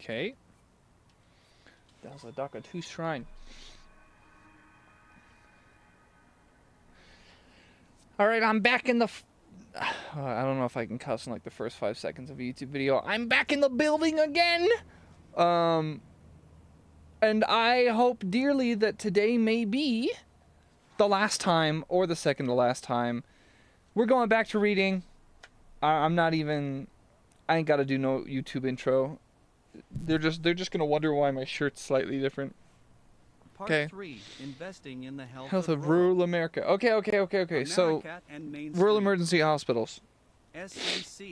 Okay. That was a Daka 2 shrine. Alright, I'm back in the... I don't know if I can cuss in like the first 5 seconds of a YouTube video. I'm back in the building again! And I hope dearly that today may be the last time, or the second to last time. We're going back to reading. I'm not even... I ain't gotta do no YouTube intro. They're just gonna wonder why my shirt's slightly different. Okay. Part 3, investing in the Health of rural America. Okay. So, rural emergency hospitals. SEC.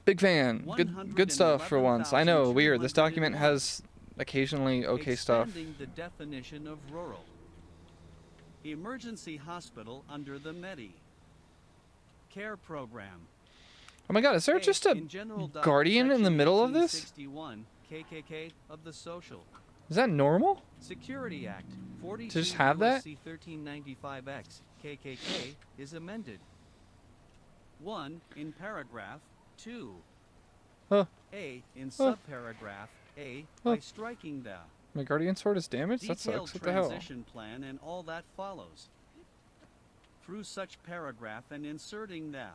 Big fan. Good stuff for once. I know, weird. This document has occasionally okay stuff. Expanding the definition of rural. Emergency hospital under the Medi Care program. Oh my god, is there just a guardian in the middle of this? 61 KKK of the Social Is that normal? Security Act 42 To just have that? USC 1395X KKK is amended. 1 in paragraph 2. A in subparagraph A by striking the My guardian sword is damaged? That detailed sucks. What the hell? transition plan and all that follows. Through such paragraph and inserting the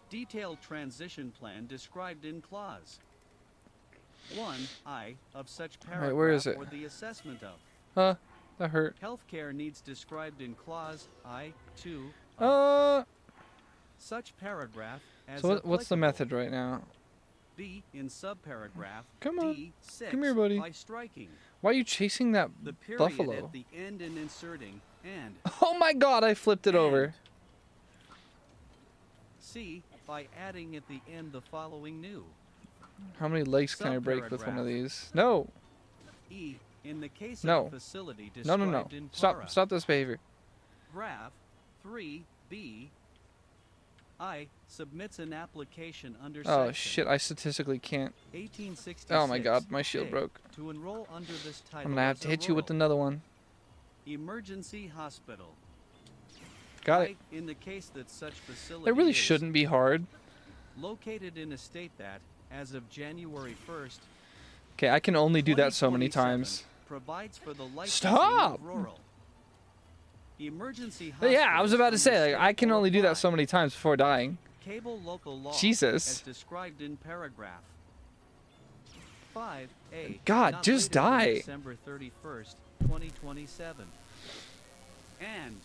detailed transition plan described in clause 1I of such paragraph. Wait, where is it? Or the assessment of That hurt. healthcare needs described in clause I2 such paragraph as So what's the applicable. method right now? B in subparagraph Come on. D6 Come here, buddy. by striking Why are you chasing that the period buffalo? at the end and inserting and Oh my god, I flipped it over. C by adding at the end the following new. How many legs can I break with one of these? No. E in the case No. of a facility No. described in Stop this behavior. Graph 3B I submits an application under Oh section shit, I statistically can't. 1866 Oh my god, my shield J, broke. to enroll under this title I'm gonna have as to a hit you with rural another one. emergency hospital. Got I, it. in the case that such facility It really is shouldn't be hard. located in a state that, as of January 1st, Okay, I can only do that so many 2047, times. provides for the licensing Stop! of rural emergency But yeah, I was about to hospitals say, like, I can under only do that state so many times before dying. cable local law Jesus. as described in paragraph 5A. God, not just later than die. December 31st, 2027. And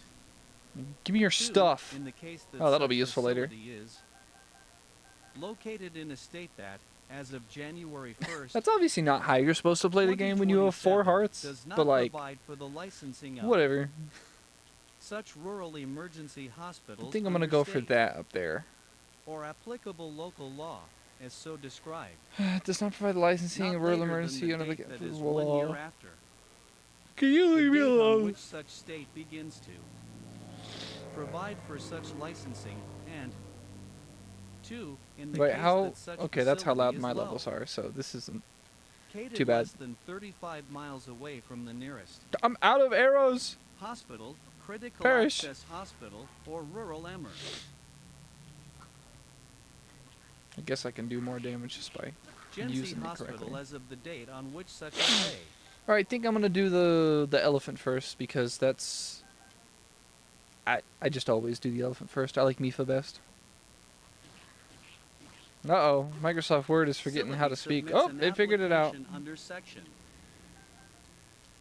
Give me your 2, stuff. in the case that Oh, that'll such be useful later. facility is located in a state that, as of January 1st, That's obviously not how you're supposed to play the game when you have 4 hearts. does not But like, provide for the licensing of whatever. such rural emergency hospitals. I think I'm gonna under go for state that up there. or applicable local law, as so described. It does not provide licensing Not of rural later than emergency the under the date that is 1 year law. after. Can you The leave me date on alone? which such state begins to provide for such licensing, and 2 in the Wait, case how? that such Okay, that's how loud facility my is low, levels are. So this isn't located too bad. less than 35 miles away from the nearest I'm out of arrows. hospital, critical Perish. access hospital, or rural EMR. I guess I can do more damage just by Genesee using it Hospital correctly. as of the date on which such a day. All right, I think I'm gonna do the elephant first because that's. I just always do the elephant first. I like Mifa best. Uh-oh, Microsoft Word is forgetting how to speak. Submits Oh, an it figured it out. application Under section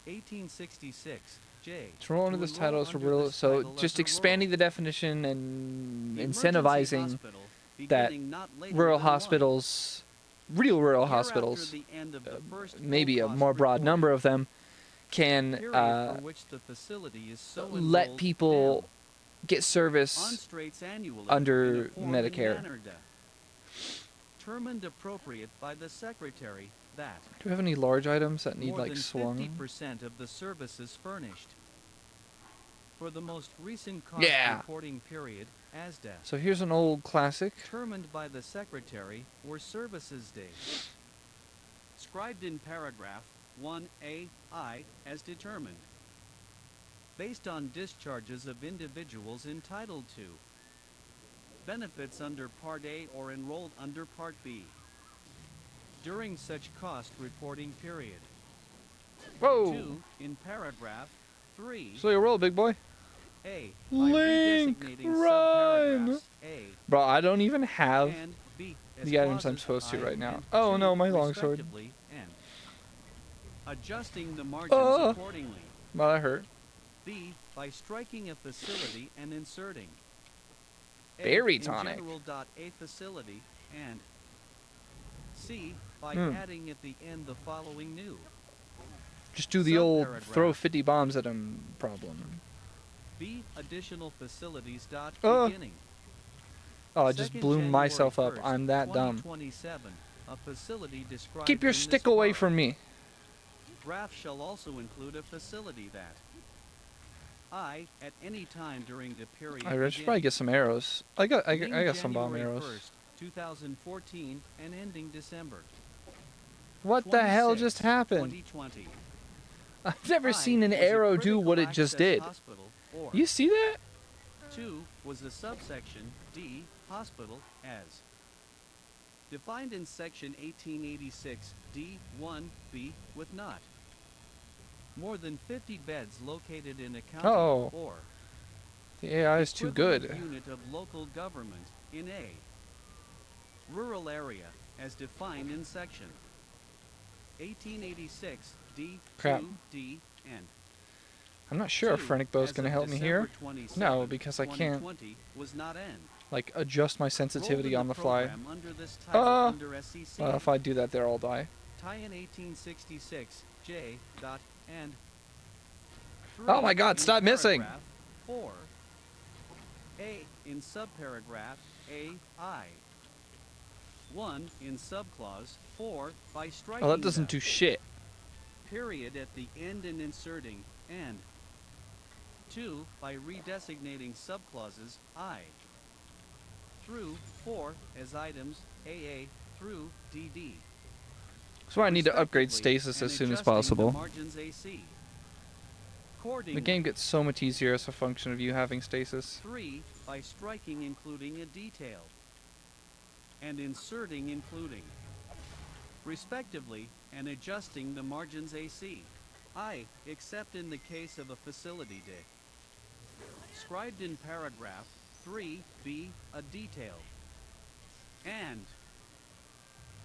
1866 J. To roll under to this enroll title is for under rural, this so title as just a expanding the definition and Emergency incentivizing hospital, that beginning not later rural than 1 hospitals, real rural year after hospitals, the end of the first maybe a full more cost broad report, number of them, can period for which the facility is so let enrolled people now, get on service straits annually under in a form and Medicare. manner determined appropriate by the secretary that Do we have any large items that need more like than swung? 50% of the services furnished for the most recent cost Yeah. reporting period as death So here's an old classic. determined by the secretary or services days described in paragraph 1AI as determined based on discharges of individuals entitled to benefits under Part A or enrolled under Part B. during such cost reporting period. Whoa. 2. In paragraph 3, Slow your roll, big boy. A. By Link, redesignating run. subparagraphs A Bro, I don't even have and B as the items I'm clauses supposed to I right now. and Oh 2 no, my longsword. respectively, and adjusting the margins accordingly. Well, that hurt. B. By striking a facility and inserting A Berry in tonic. general.a facility and C. By Hmm. adding at the end the following new. Just do the old Subparagraph. throw 50 bombs at him problem. B. Additional facilities. Uh. Beginning. Oh, I just 2nd blew January myself up. 1st, I'm that dumb. 2027, a facility described Keep your in this stick away part. from me. Graph shall also include a facility that I, at any time during the period I should probably get some arrows. I got some bomb January arrows. 1st, 2014 and ending December What the hell just 26, happened? 2020. I've never I seen an was a arrow do what critical it just access did. hospital, or You see that? 2 was a subsection D hospital as defined in section 1886 D1B with not more than 50 beds located in a county Uh-oh. or The AI is too equivalent good. unit of local government in a rural area as defined in section 1886 Crap. D2D and I'm not sure if 2 Phrenic Bow's as gonna of help me December here. 27, No, because I can't 2020 was not end. like adjust my Rolled sensitivity in on the fly. program under this title under SEC. Well, if I do that there, I'll die. Tie-in 1866 J. Dot and Oh my God, in stop missing. paragraph 4 A in subparagraph A I 1 in subclause 4 by striking Oh, that doesn't the do shit. period at the end and inserting and 2 by redesignating subclauses I through 4 as items AA through DD. So I need to upgrade respectively, stasis and as soon as adjusting the possible. margins AC. The Accordingly, game gets so much easier as a function of you having stasis. 3 by striking including a detail and inserting including respectively and adjusting the margins AC. I, except in the case of a facility dig. Scribed in paragraph 3b a detail and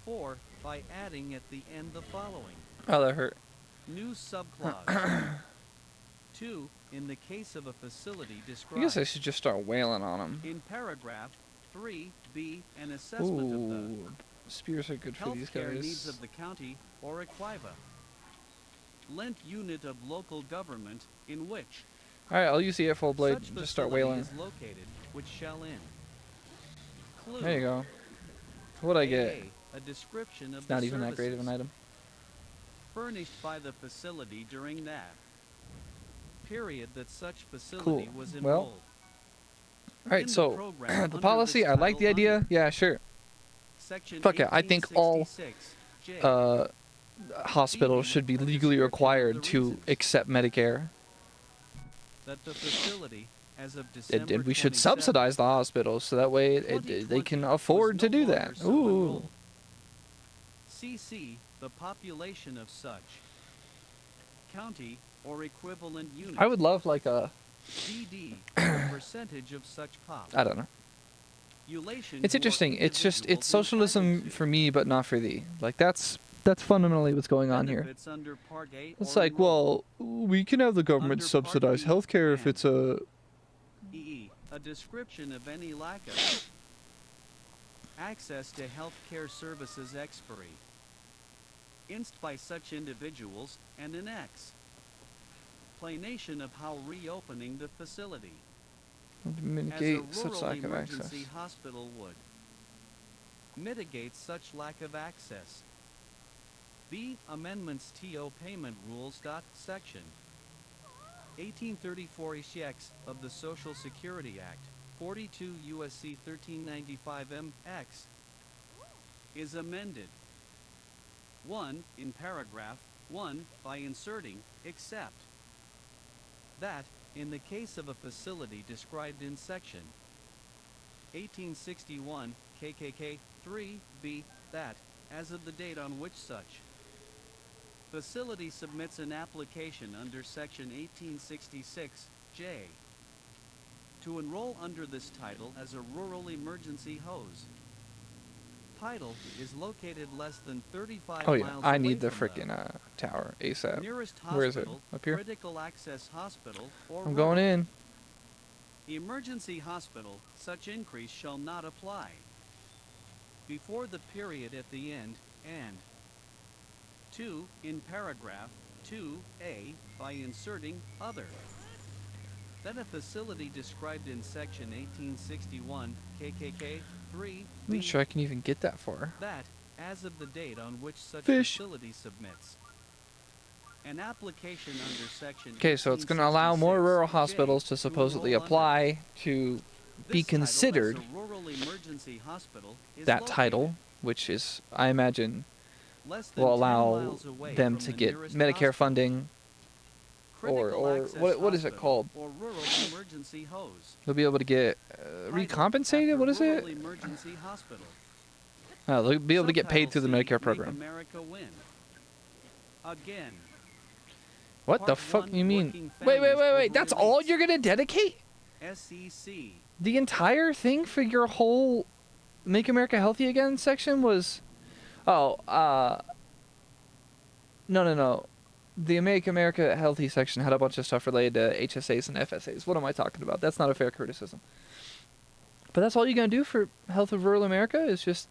4 by adding at the end the following Oh, that hurt. new subclause. 2 in the case of a facility I described guess I should just start wailing on him. in paragraph 3b an assessment of the Ooh, spears are good for these healthcare needs guys. of the county or equiva lent unit of local government in which Alright, I'll use the airfoil blade such and just start facility wailing. is located, which shall in clue There you go. What'd I get? A description of It's the not even that great of an services item. furnished by the facility during that period that such facility Cool. was Well, enrolled. Alright, In the so program the under policy, this I like the title idea. under Yeah, sure. Section Fuck it, I think all 1866 J. hospitals should be legally required to accept Medicare. That the facility as of December And we should 27, subsidize the hospitals so that way they 2020 can was afford to no do longer that. so Ooh. enrolled. CC the population of such county or equivalent unit. I would love like a, DD the percentage of such pop. I don't know. Ulation It's who are interesting. It's just, individuals it's socialism entitled to for me, but not for thee. Like that's fundamentally what's going on here. benefits under Part A It's or like, enrolled. well, we can have the government Under Part subsidize B healthcare if and it's a, EE, a description of any lack of access to health care services expiry instanced by such individuals and an explanation of how reopening the facility as a mitigate such rural lack of access. emergency hospital would mitigate such lack of access. B. Amendments TO Payment Rules. Section 1834 X of the Social Security Act, 42 U.S.C. 1395 M.X. is amended. 1. In paragraph 1 by inserting, except that, in the case of a facility described in section 1861 KKK 3B, that as of the date on which such facility submits an application under Section 1866J to enroll under this title as a rural emergency hose. Title is located less than 35 Oh yeah, miles I away need the from frickin' tower ASAP. nearest Where is it? hospital, Up here? critical access hospital, or I'm going rural in. emergency hospital. Such increase shall not apply before the period at the end, and 2 in paragraph 2A by inserting other. Then a facility described in section 1861 KKK 3 I'm not sure I can even get that far. that, as of the date on which such Fish. facility submits an application under section Okay, so it's going to allow more rural 1866J hospitals to supposedly enroll under apply to be this title as considered a rural emergency hospital is that located title, which is, I imagine, less than will 10 allow miles away them from to the get nearest Medicare hospital, funding, critical or access what is it hospital, called? or rural emergency hose. They'll be able to get Title recompensated. after What is rural it? emergency hospital. They'll be able to get paid Subtitle through the C, Medicare Make program. America Win. Again, What the Part fuck 1, you mean? Working Wait, Families That's Over all Elites. you're gonna dedicate? SEC. The entire thing for your whole Make America Healthy Again section was, no. The Make America Healthy section had a bunch of stuff related to HSAs and FSAs. What am I talking about? That's not a fair criticism. But that's all you're gonna do for Health of Rural America is just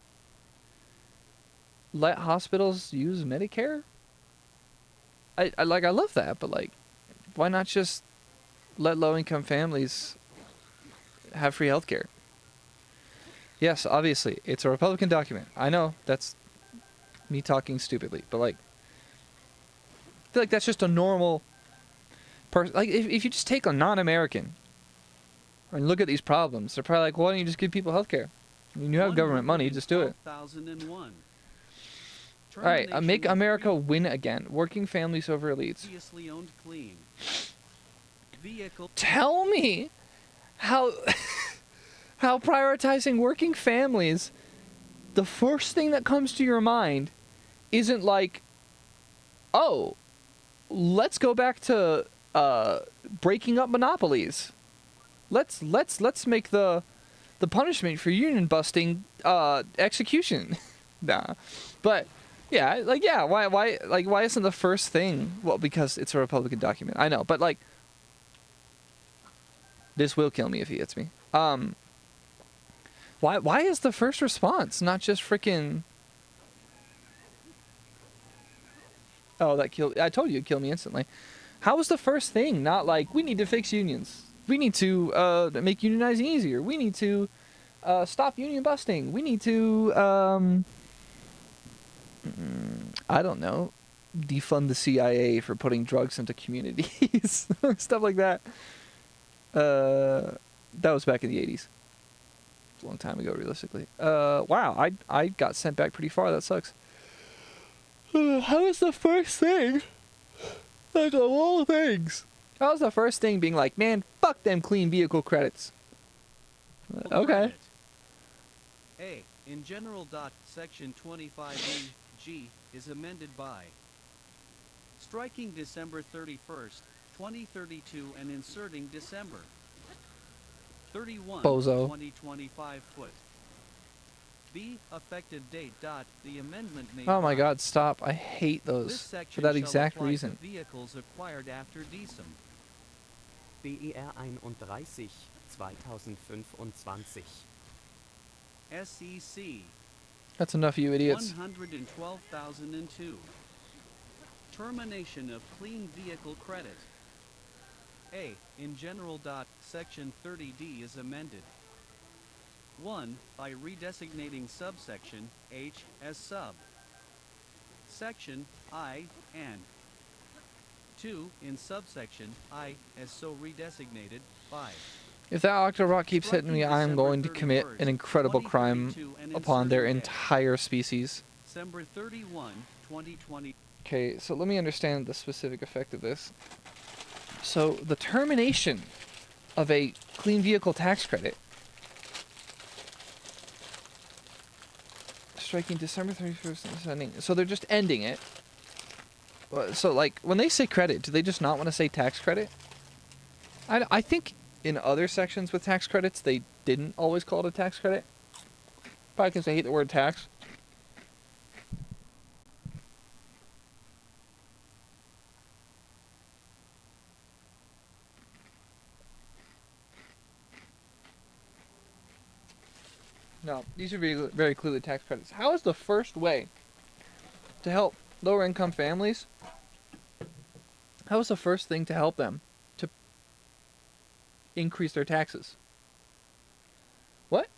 let hospitals use Medicare? I love that, but like, why not just let low-income families have free healthcare? Yes, obviously, it's a Republican document. I know, that's me talking stupidly, but like, I feel like that's just a normal person. Like, if you just take a non-American and look at these problems, they're probably like, why don't you just give people healthcare? I mean, you have government money, just do it. 112,001. All right, Make Termination of America Win Again. Working families over elites. previously owned clean vehicle. Tell me how how prioritizing working families, the first thing that comes to your mind isn't like, oh, let's go back to breaking up monopolies. Let's make the punishment for union busting execution. Nah. But yeah, why isn't the first thing? Well, because it's a Republican document. I know, but like, this will kill me if he hits me. Why is the first response not just freaking? Oh, that killed. I told you it'd kill me instantly. How was the first thing not like, we need to fix unions? We need to make unionizing easier. We need to stop union busting. We need to I don't know, defund the CIA for putting drugs into communities, stuff like that. That was back in the 80s. It's a long time ago, realistically. Wow, I got sent back pretty far. That sucks. How is the first thing? Like of all things. How was the first thing being like, man, fuck them clean vehicle credits? Okay. A. In general. Section 25E(G) is amended by striking December 31st, 2032 and inserting December 31, Bozo. 2025 foot. B. Effective date. The amendment made Oh my by god, stop. I hate this those for section that shall exact apply to reason. vehicles acquired after Decem. BER 31 2025. SEC That's enough, you idiots. 112,002. Termination of clean vehicle credit. A. In general. Section 30D is amended. 1. By redesignating subsection H as sub section I and 2. In subsection I as so redesignated by If that Octorok keeps hitting me, I'm going to commit an incredible crime upon their entire species. December 31, 2020. Okay, so let me understand the specific effect of this. So the termination of a clean vehicle tax credit striking December 31st and sending. So they're just ending it. So, like, when they say credit, do they just not want to say tax credit? I think in other sections with tax credits, they didn't always call it a tax credit. Probably because they hate the word tax. No, these are very, very clearly tax credits. How is the first way to help lower income families? How is the first thing to help them to increase their taxes? What?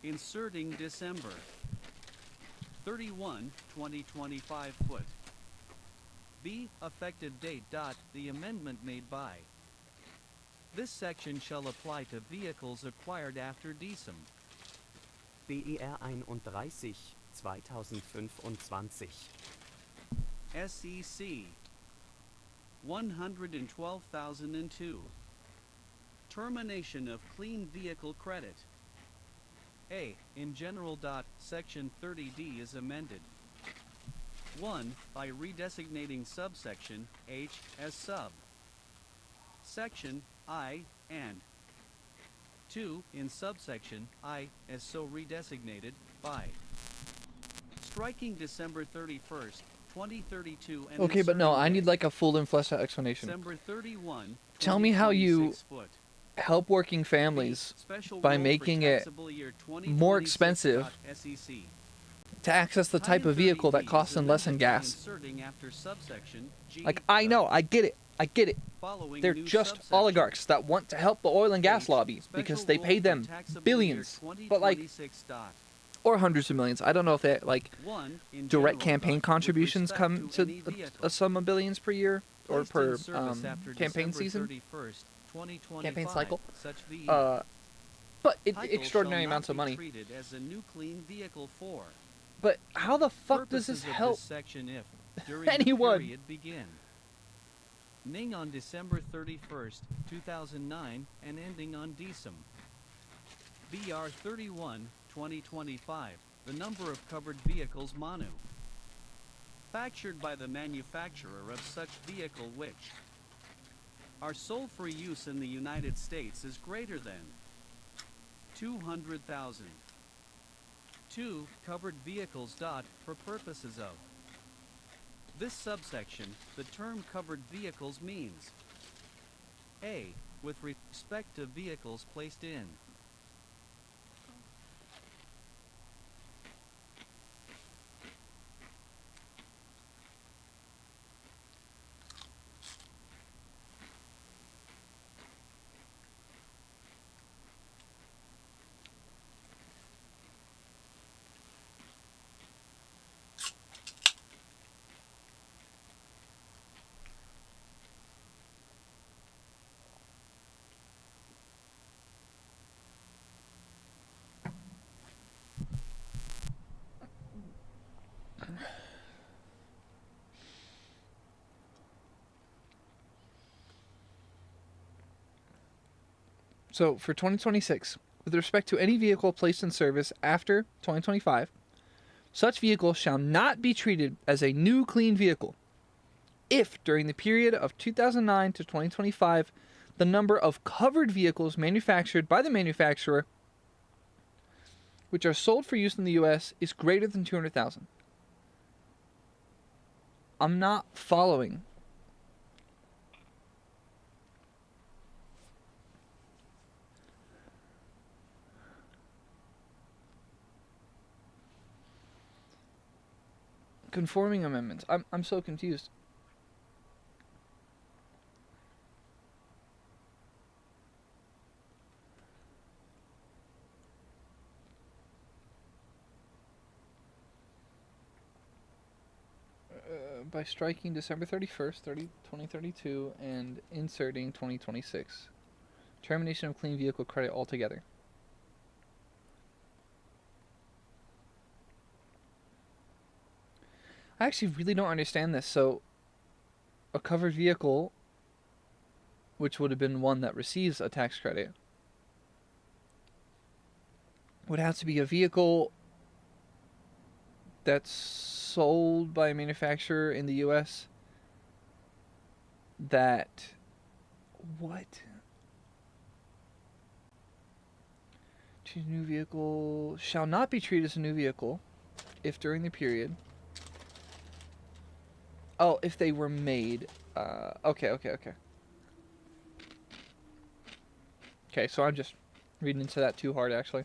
Inserting December 31, 2025 foot. B. Effective date. The amendment made by. This section shall apply to vehicles acquired after Decem. BER 31 2025. SEC 112,002. Termination of clean vehicle credit. A. In general. Section 30D is amended. 1. By redesignating subsection H as sub. Section I and 2. In subsection I as so redesignated by. Striking December 31st, 2032 and Okay, but no, I inserting need like a full and fleshed out explanation. December 31, Tell me how you 2026 foot. help working families Special by rule for making it taxable year more expensive 2026.SEC. to access the type of vehicle that costs them less than gas. Inserting after subsection G. Like, I know, I get it. Following They're new just subsection. oligarchs that want to help the oil and gas H. lobby Special because they rule pay for them taxable billions. year But like, 2026 dot. or hundreds of millions. I don't know if they like 1. In direct general, campaign with contributions respect come to any vehicle a sum of billions per year or placed per in service after campaign December season. 31st, 2025, Campaign cycle. Such VE But title extraordinary shall amounts not of be money. treated as a new clean vehicle for But how the fuck does purposes this of help? this section if during anyone? the period begin ning on December 31st, 2009 and ending on Decem. BR 31, 2025, the number of covered vehicles manufactured by the manufacturer of such vehicle which are sold for use in the United States is greater than 200,000. 2. Covered vehicles. For purposes of this subsection, the term covered vehicles means A. With respect to vehicles placed in So for 2026, with respect to any vehicle placed in service after 2025, such vehicle shall not be treated as a new clean vehicle if during the period of 2009 to 2025 the number of covered vehicles manufactured by the manufacturer which are sold for use in the US is greater than 200,000. I'm not following. Conforming amendments. I'm so confused. By striking December 31st, 2032 and inserting 2026. Termination of clean vehicle credit altogether. I actually really don't understand this. So, a covered vehicle, which would have been one that receives a tax credit, would have to be a vehicle that's sold by a manufacturer in the U.S. that... What? Choose a new vehicle shall not be treated as a new vehicle if during the period... Oh, if they were made. Okay. Okay, so I'm just reading into that too hard, actually.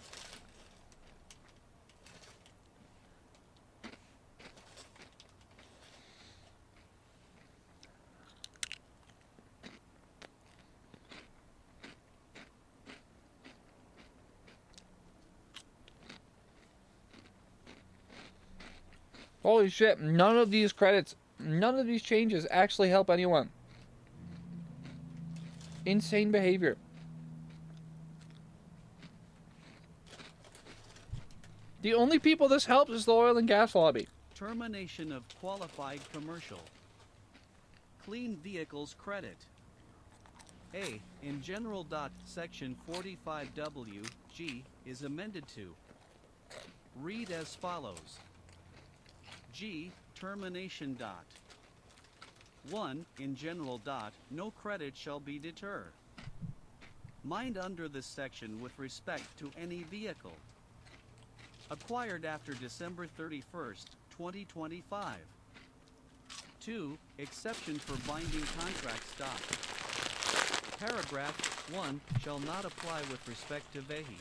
Holy shit, none of these credits, none of these changes actually help anyone. Insane behavior. The only people this helps is the oil and gas lobby. Termination of qualified commercial. Clean vehicles credit. A. In general. Section 45W G is amended to read as follows. G. Termination. 1. In general. No credit shall be deterred. Mined under this section with respect to any vehicle acquired after December 31st, 2025. 2. Exception for binding contract stock. Paragraph 1 shall not apply with respect to vehi.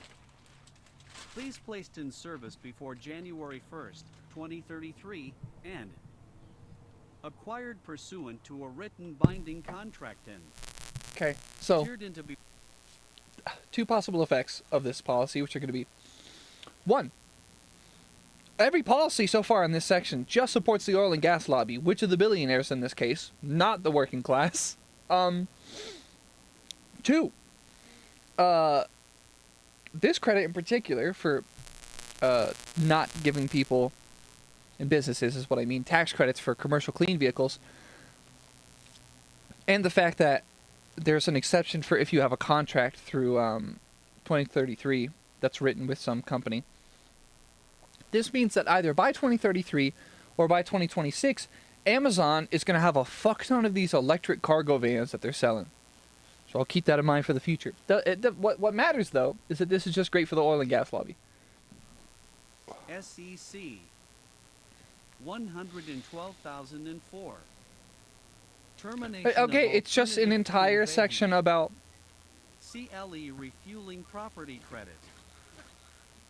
Please placed in service before January 1st, 2033, and acquired pursuant to a written binding contract and Okay, so entered into two possible effects of this policy, which are going to be: one, every policy so far in this section just supports the oil and gas lobby, which are the billionaires in this case, not the working class. Two, this credit in particular for not giving people and businesses, is what I mean, tax credits for commercial clean vehicles, and the fact that there's an exception for if you have a contract through 2033 that's written with some company. This means that either by 2033 or by 2026, Amazon is going to have a fuck ton of these electric cargo vans that they're selling. So I'll keep that in mind for the future. What matters, though, is that this is just great for the oil and gas lobby. SEC 112,004. Termination. Okay, it's just an entire section about CLE refueling property credit.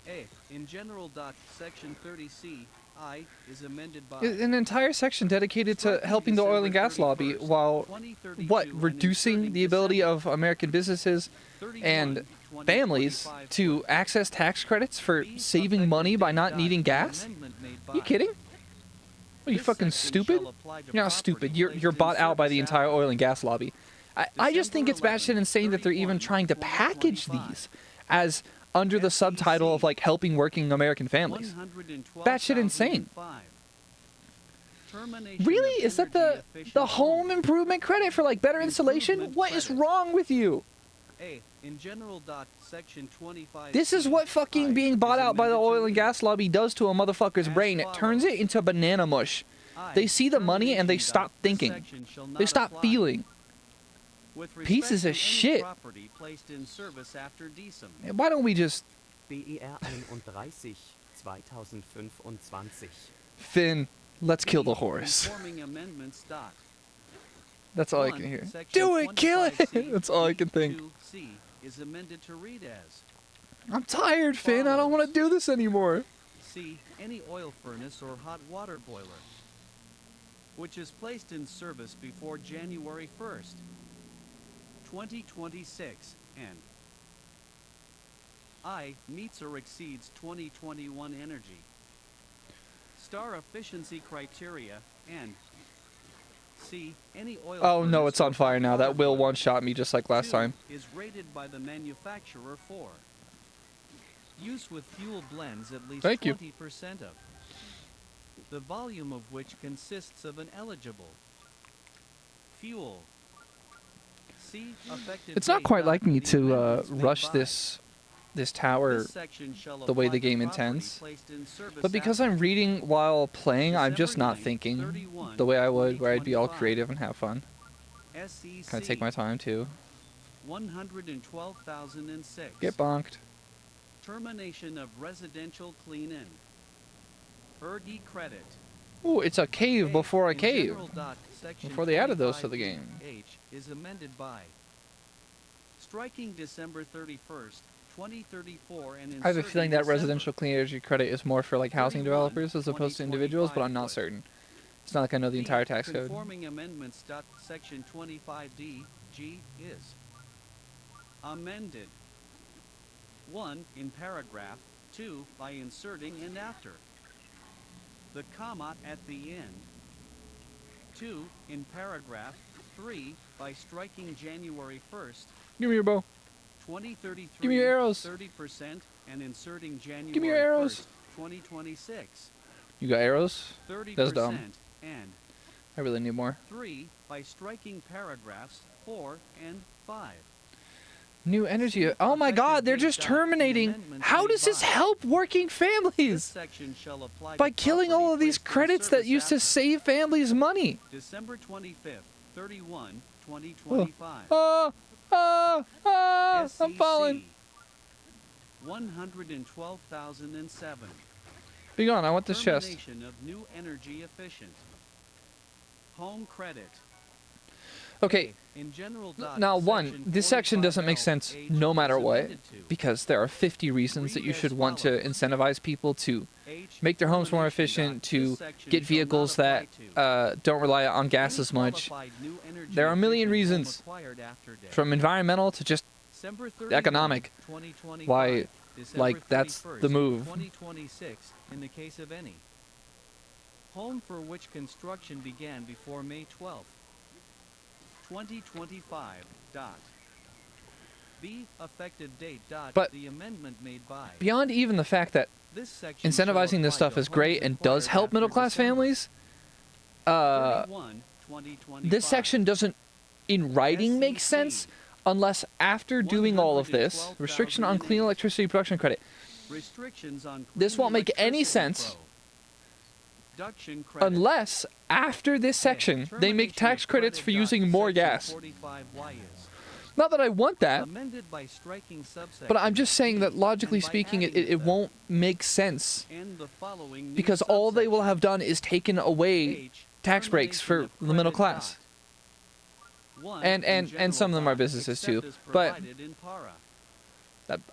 A. In general. Section 30C I is amended by an entire section dedicated to helping the oil and gas lobby, while reducing the ability of American businesses and families to access tax credits for saving money by not needing gas. Are you kidding? Are you fucking stupid? You're not stupid. You're bought out by the entire oil and gas lobby. I just think it's batshit insane that they're even trying to package these as under the subtitle of like helping working American families. Batshit insane. Really? Is that the home improvement credit for like better insulation? What is wrong with you? In general. Section 25. This is what fucking being bought out by the oil and gas lobby does to a motherfucker's brain. It turns it into banana mush. They see the money and they stop thinking. They stop feeling. Pieces of shit. Why don't we just... BER 31 2025. Finn, let's kill the horse. That's all I can hear. Do it! Kill it! That's all I can think. Is amended to read as I'm tired, Finn. I don't want to do this anymore. C. Any oil furnace or hot water boiler which is placed in service before January 1st, 2026, and I. Meets or exceeds 2021 energy star efficiency criteria, and C. Any oil Oh no, furnace it's on or fire hot now. water That will boiler one-shot me just like last 2 time. is rated by the manufacturer for use with fuel blends at least Thank you. 20% of the volume of which consists of an eligible fuel. See affected It's not quite like me to rush by this this tower This section shall the way apply the game to property intends. placed in service But because after I'm reading while playing, I'm just December not 9th, thinking 31, the way I would, where I'd be all 2025. creative and have fun. SEC Kind of take my time too. 112,006. Get bonked. Termination of residential clean-in. ERG credit. Ooh, it's a cave before a In cave. general dot, section Before they added those to the 25 game. H is amended by striking December 31st, 2034 and I have a feeling that inserting residential clean energy credit is more for like housing 31, developers as opposed to individuals, but I'm not 2025 certain. It's not like I know the entire tax code. Conforming amendments. Section 25D G is amended. 1. In paragraph 2 by inserting and after the comma at the end. 2. In paragraph 3 by striking January 1st, Give me your bow. 2033 Give me your arrows. 30% and inserting January Give me your arrows. 1st, 2026. You got arrows? 30% That's dumb. and I really need more. 3 by striking paragraphs 4 and 5. New energy. Oh my god, they're just terminating. How does this help working This families? section shall apply By to killing property all of these placed in credits that service used to after save families money. December 25th, 31, 2025. I'm falling. SEC 112,007. Be gone, I want this chest. Termination of new energy efficient. Home credit. Okay, In general now one, this section doesn't make sense no matter what, because there are 50 reasons that you should want to incentivize people to make their homes more efficient, to get vehicles that don't rely on gas as much. There are a million reasons, from environmental to just economic, why, like, that's the move. 2026 in the case of any home for which construction began before May 12th, 2025. Dot. The effective date. Dot. But the amendment made by. Beyond even the fact that This section shall incentivizing this apply stuff to is great homes and does acquired help after middle-class December families, 31, 2025. this section doesn't, in writing, make sense unless after doing all of this, restriction on clean electricity production credit, Restrictions on this clean won't make any electricity sense production credit. unless after this section they make Termination tax of credits for credit. using more Section gas. 45Y is Not that I want that, amended by striking subsection but I'm just saying that B logically and by speaking it adding the won't make sense, and the following new because all they will subsection. have done is taken away H, tax breaks termination for of the middle credit. class. One, And- in and some of them general are businesses except too, as but- provided in para.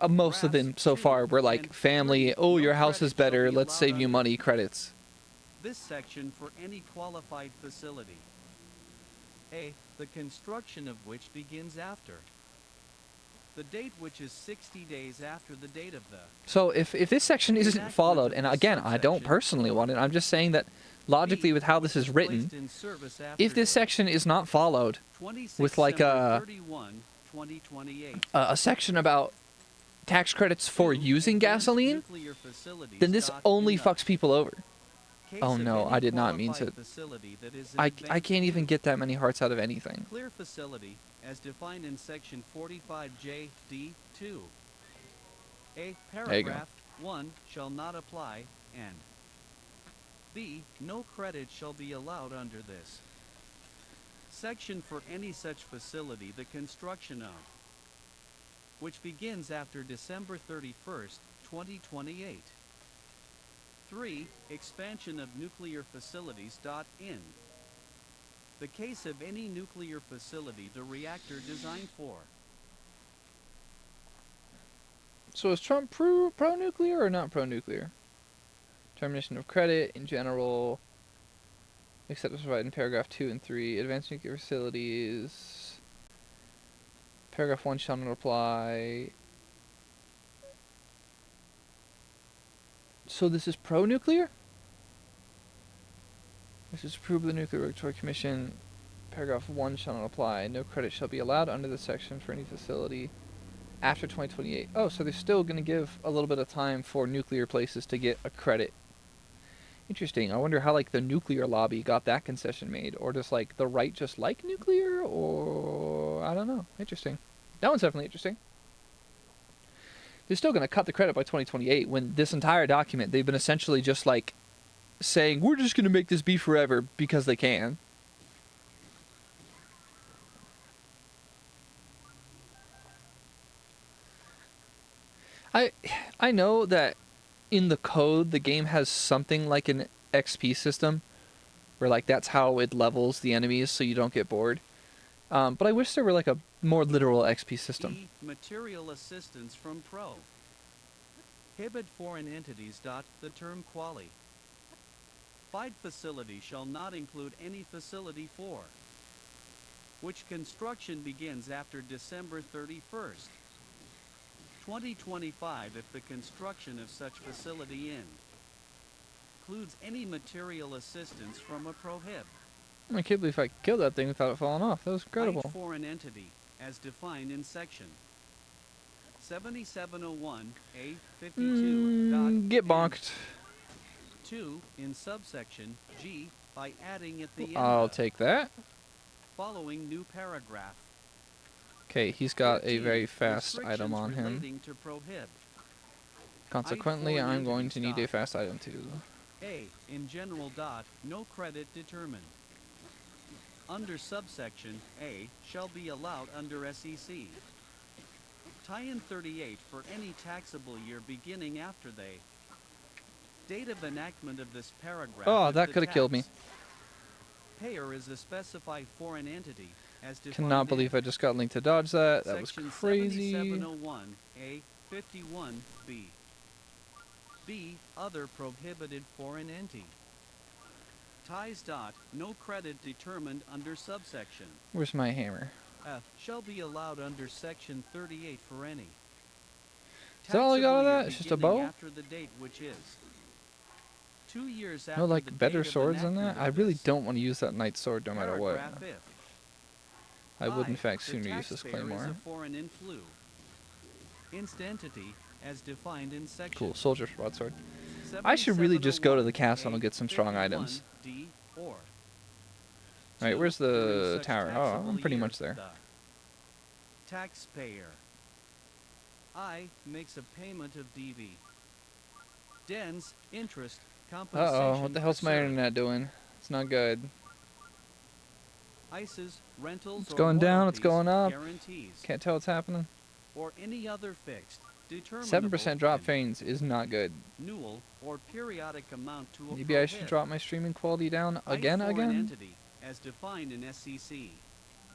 Most of them so far were like family, oh, your house is better, let's save you money credits. This section for any qualified facility. A. The construction of which begins after the date, which is 60 days after the date of the So if this section isn't followed, and again, I don't personally want it, I'm just saying that logically B, with how this which is written, placed in service if after this the section is not followed 26 with like December 31, 2028. a section about tax credits for using gasoline, then this only fucks people over. Oh no, I did not mean to. I can't even get that many hearts out of anything. Clear facility as defined in section 45J D2. A. There you go. Paragraph 1 shall not apply, and B. No credit shall be allowed under this section for any such facility the construction of which begins after December 31st, 2028. 3. Expansion of nuclear facilities. In the case of any nuclear facility the reactor designed for. So is Trump pro-nuclear or not pro-nuclear? Termination of credit in general, except as provided in paragraph 2 and 3. Advanced nuclear facilities. Paragraph 1 shall not apply. So this is pro-nuclear? This is approved by the Nuclear Regulatory Commission. Paragraph 1 shall not apply. No credit shall be allowed under this section for any facility after 2028. Oh, so they're still going to give a little bit of time for nuclear places to get a credit. Interesting. I wonder how like the nuclear lobby got that concession made, or does like the right just like nuclear, or I don't know. Interesting. That one's definitely interesting. They're still going to cut the credit by 2028 when this entire document, they've been essentially just like saying, we're just going to make this be forever because they can. I know that in the code, the game has something like an XP system where like that's how it levels the enemies so you don't get bored. But I wish there were like a more literal XP system. Material assistance from Pro. Prohibit foreign entities. The term quali. Fied facility shall not include any facility for which construction begins after December 31st, 2025 if the construction of such facility includes any material assistance from a prohib. I can't believe I killed that thing without it falling off. That was incredible. Foreign entity, as defined in section 7701A52. Get bonked. 2 in subsection G by adding at the end. I'll take that. Following new paragraph. Okay, he's got a 13, very fast item on him. relating to prohib. Consequently, I'm going to need a fast item too. A. In general. No credit determined. Under subsection A shall be allowed under SEC. Tie-in 38 for any taxable year beginning after the date of enactment of this paragraph. Oh, if that the could have killed me. Payer is a specified foreign entity as defined. Cannot believe I just got linked to dodge that. That was crazy. 7701A51B. B. Other prohibited foreign entity. Ties. No credit determined under subsection Where's my hammer? F shall be allowed under section 38 for any. Is that all I got of taxable year that? It's just a beginning bow? After the date which is 2 years after No, the like better date of swords than that? enactment I of really this don't want to use that knight sword no matter what. paragraph if I would in I, fact the sooner use this taxpayer claymore. is a foreign influ. Inst entity as defined in section. Cool, soldier broadsword. I should really just go to the castle and get some strong items. D or Alright, where's during the such tower? Oh, taxable I'm pretty year, much there. the taxpayer I makes a payment of DV. Dens interest compensation. Uh-oh, what the hell's my sir. internet doing? It's not good. ICEs, rentals, It's or going down, it's royalties, going up. guarantees, Can't tell what's happening. or any other fixed, determinable 7% drop and frames is not good. annual or periodic amount to a Maybe I should prohib. drop my streaming quality down I again. foreign entity as defined in SEC.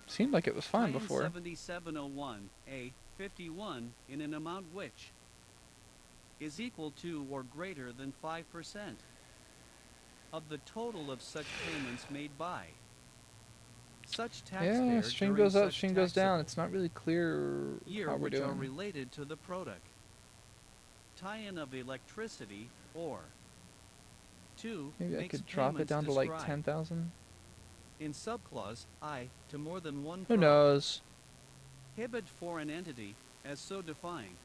Seemed like it was fine before. 7701A51 in an amount which is equal to or greater than 5% of the total of such payments made by such taxpayer Yeah, stream during goes up, such stream goes down. taxable It's not really clear year how we're which are doing. related to the product. Tie-in of electricity or 2 Maybe I makes could drop it payments down to like described 10,000. in subclause I to more than one Who knows? prohibit foreign entity as so defined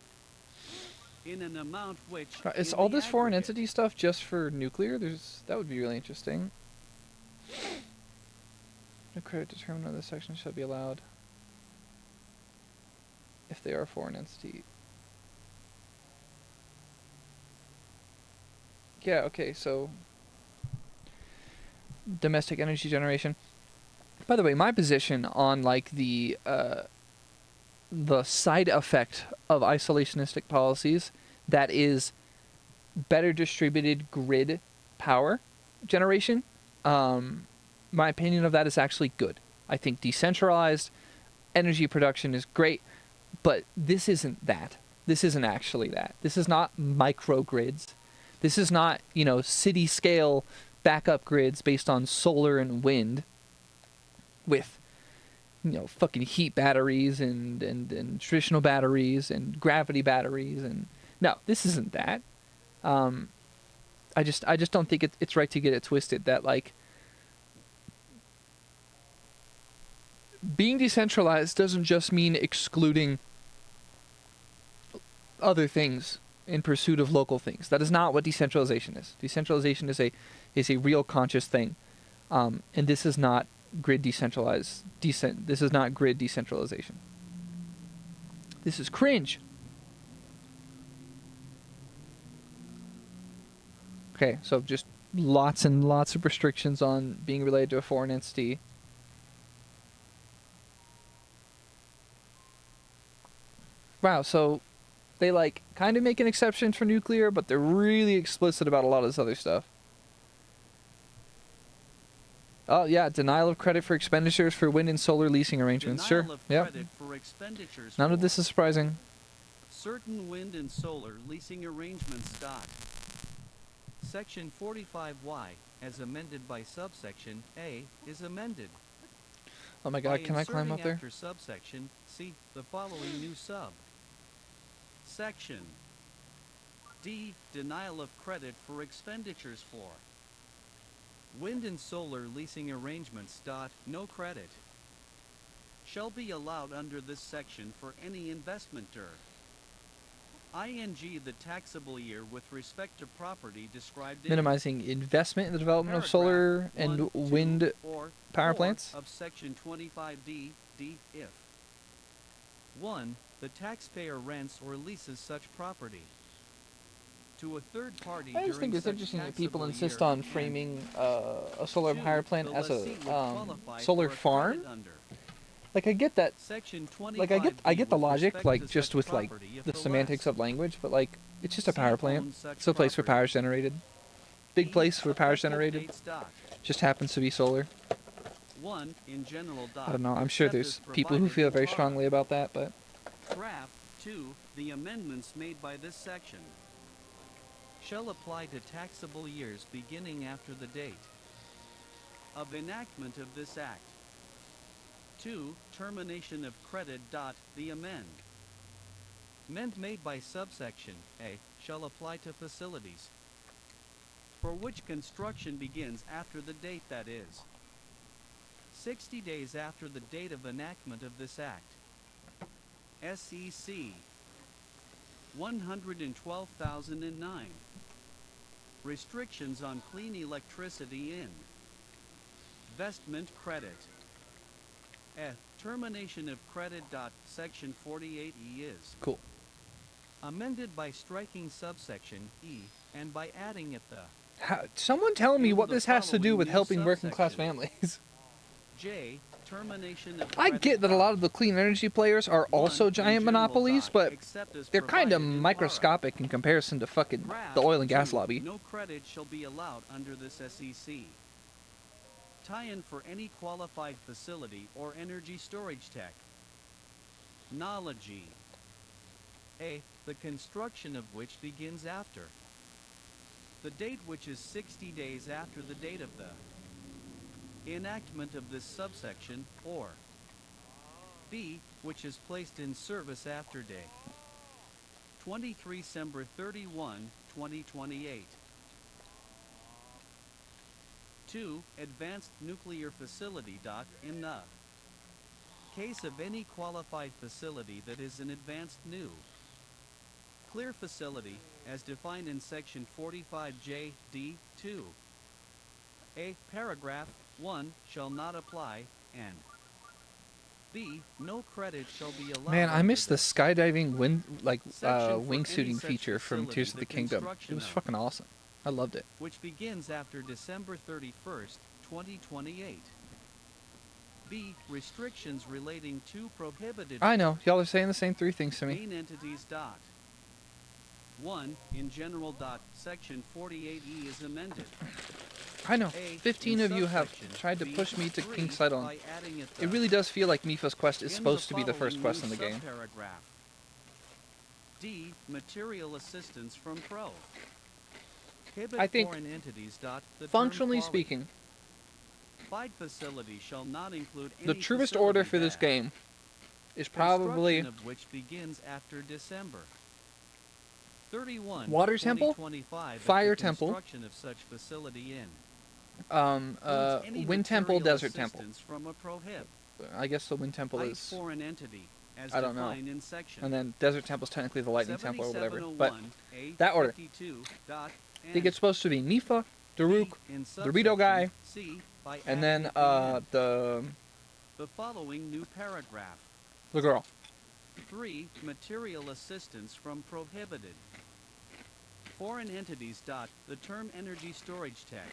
in an amount which Is in all the this foreign aggregate entity stuff just for nuclear? That would be really interesting. No credit determined on this section shall be allowed if they are a foreign entity. Yeah, okay, so domestic energy generation. By the way, my position on like the side effect of isolationistic policies that is better distributed grid power generation. My opinion of that is actually good. I think decentralized energy production is great, but this isn't that. This isn't actually that. This is not microgrids. This is not, city scale backup grids based on solar and wind with, fucking heat batteries and traditional batteries and gravity batteries. And no, this isn't that. I just don't think it's right to get it twisted that like being decentralized doesn't just mean excluding other things in pursuit of local things. That is not what decentralization is. Decentralization is a real conscious thing, and this is not grid decentralized. This is not grid decentralization. This is cringe. Okay, so just lots and lots of restrictions on being related to a foreign entity. Wow, so they like kind of make an exception for nuclear, but they're really explicit about a lot of this other stuff. Oh yeah, denial of credit for expenditures for wind and solar leasing arrangements. Denial Sure. of Yep. credit for expenditures None of for this is surprising. certain wind and solar leasing arrangements. Section 45Y, as amended by subsection A, is amended. Oh my god, can I climb up there? After subsection, see the following new sub. Section D. Denial of credit for expenditures for wind and solar leasing arrangements. No credit shall be allowed under this section for any investmenter. ING the taxable year with respect to property described in Minimizing investment in the development of solar and 1, 2, wind or power 4 plants. of section 25D, D, if 1. The taxpayer rents or leases such property to a third party. I just think during it's such interesting that people taxable insist year, on and framing a solar 2. power plant The as lessee would a qualify solar for a farm. credit under Like I get that. section 25D Like I get the with logic, respect like to just such with like property if the the semantics less of language, but like it's just a power lessee plant. owns such It's a place where property. power's generated. Big place where power's generated. Just happens to be solar. 1. In general. I don't know. I'm sure except there's as people who provided feel in very para. strongly about that, but Draft 2. The amendments made by this section shall apply to taxable years beginning after the date of enactment of this act. 2. Termination of credit. The amendment made by subsection A shall apply to facilities for which construction begins after the date, that is, 60 days after the date of enactment of this act. SEC 112,009. Restrictions on clean electricity in investment credit. Termination of credit. Section 48E is cool. amended by striking subsection E and by adding it the Someone tell me in what the this has to do following with new helping working class subsection. families. J. Termination of I credit. get that a lot of the clean energy players are also 1. In giant general. monopolies, but Except as they're kind of provided in para. microscopic in comparison to fucking Draft the oil and gas 2. lobby. No credit shall be allowed under this SEC. Tie-in for any qualified facility or energy storage technology. A. The construction of which begins after the date, which is 60 days after the date of the enactment of this subsection, or B. Which is placed in service after day 23 December 31, 2028. 2. Advanced nuclear facility. In the case of any qualified facility that is an advanced nuclear facility, as defined in section 45J, D, 2. A. Paragraph 1 shall not apply, and B. No credit shall be allowed. Man, I under missed the this skydiving section for any wingsuiting such feature from facility, Tears of the Kingdom. It construction was of fucking awesome. I loved it. which begins after December 31st, 2028. B. Restrictions relating to prohibited I know, y'all are saying the same three things to me. main entities. 1. In general. Section 48E is amended. I know. A. 15 in of you have subsection tried to B, push me to 3 King's Side on. by adding it It really does feel like Mifa's quest is in supposed to be the following first quest in new the game. subparagraph. D. Material assistance from pro. I think, foreign entities. The term functionally quality speaking, qualified facility shall not include the any truest facility order for this that game is probably construction of which begins after December 31, Water temple, 2025, if fire the temple, construction of such facility in any wind temple, material desert temple. assistance from a prohib. I guess the wind temple is, Foreign entity, as I don't know. defined in section and then desert temple is technically the lightning temple or whatever. But 7701, that order. 52, I think it's supposed to be Mifa, Daruk, the Rito guy, and then the following new paragraph. girl. 3. Material assistance from prohibited Foreign entities. The term energy storage tech.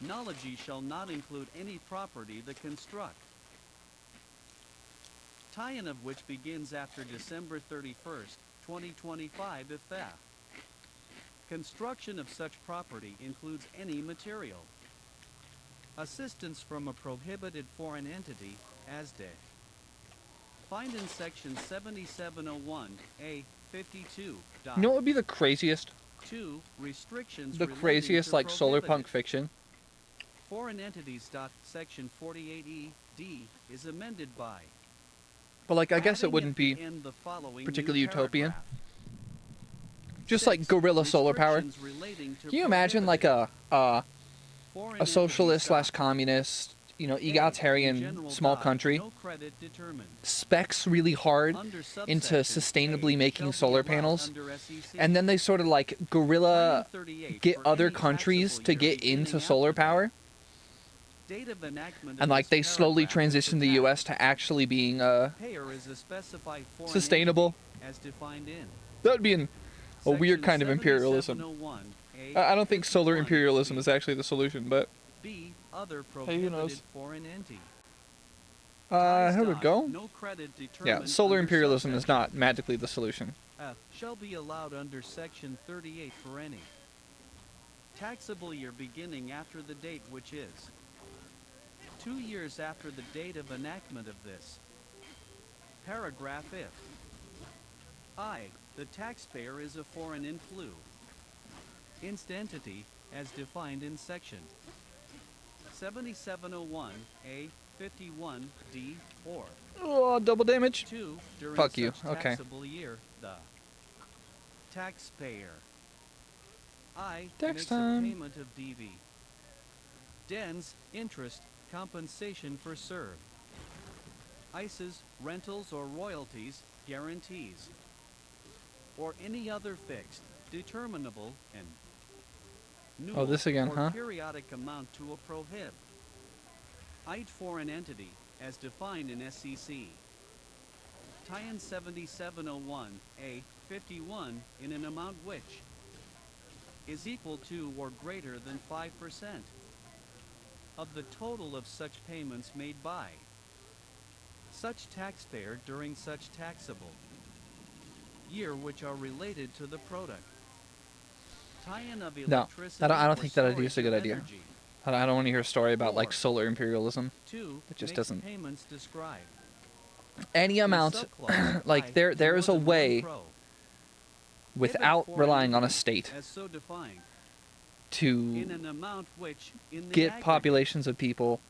Knowledge shall not include any property that construct. Tie-in of which begins after December 31st, 2025 if that. Construction of such property includes any material. Assistance from a prohibited foreign entity, as de. Find in section 7701A 52. You know what would be the craziest? 2. Restrictions The relating craziest, to like, solar prohibited punk fiction? foreign entities. Section 48E D is amended by. But, like, I guess it adding wouldn't at the be end the following particularly new utopian. paragraph. Just 6. like guerrilla solar power. Restrictions relating to Can you imagine, like, prohibited a foreign socialist entities. slash communist, you know, A, in egalitarian general. small country No credit determined. specs really hard Under into subsection sustainably A making shall be solar allowed panels, under SEC. and then they sort of like guerrilla Item 38 get for other any countries taxable to year get beginning into after solar the power, date of enactment and of like this they slowly paragraph is transition the tax. U.S. to actually being Payer is a specified foreign sustainable. entity as defined in That would be a weird Section kind of imperialism. 7701A I don't think solar 51 imperialism C. is actually the solution, but B. Other Hey, who knows? prohibited foreign entity. how would it go? No credit Yeah, determined solar under imperialism is subsection not magically the solution. F shall be allowed under section 38 for any taxable year beginning after the date which is 2 years after the date of enactment of this paragraph. If I, the taxpayer, is a foreign influ inst entity as defined in section 7701A 51D or Oh, double damage. 2 during Fuck you. such Okay. taxable year, the taxpayer I Tax makes time. a payment of DV dens interest compensation for serve ICEs rentals or royalties guarantees or any other fixed determinable and Oh, this again, or huh? periodic amount to a prohib I'd foreign entity as defined in SEC. Tie-in 7701A 51 in an amount which is equal to or greater than 5% of the total of such payments made by such taxpayer during such taxable year which are related to the product. Tie-in of No, electricity I don't or think that idea is a storage good of idea. energy. I don't want to hear a story about like 4. solar imperialism. 2. It just makes doesn't. payments described. Any In amount, subclause like I there for is more a than one way pro. without Foreign relying on a entity state as so defined in to an amount which in the get aggregate populations of people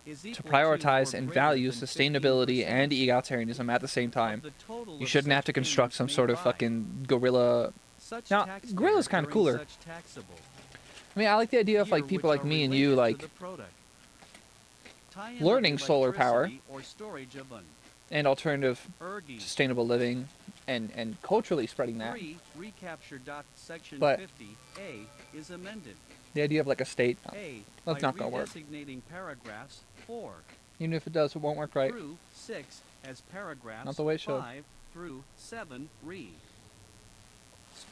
is to equal prioritize or and greater value than sustainability 15% and egalitarianism at the same of time. the total You of shouldn't have such to construct payments some made sort of by fucking guerrilla. such Now, taxpayer guerrilla's kinda during cooler. such taxable I mean, I like the idea of year like people which like are me and related you to like the product. Tie-in of learning solar power electricity or storage of an and alternative ergi. sustainable living and culturally spreading that. 3. Recapture. Section But- 50A is amended. The idea of like a state, A. that's by not gonna work. redesignating paragraphs 4 even if it does, it won't work right. through 6 as paragraphs Not the way it should. 5 through 7 read.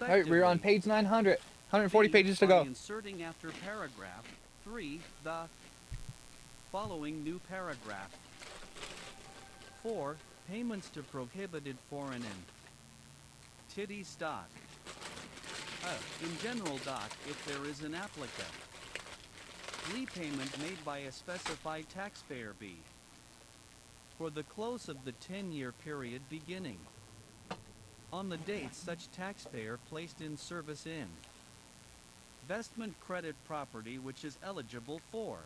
All right, we're on page 900. 140 pages to by go. Inserting after paragraph 3 the following new paragraph. 4. Payments to prohibited foreign entities. In general. If there is an applicant. Repayment made by a specified taxpayer B. For the close of the 10-year period beginning on the date such taxpayer placed in service in investment credit property which is eligible for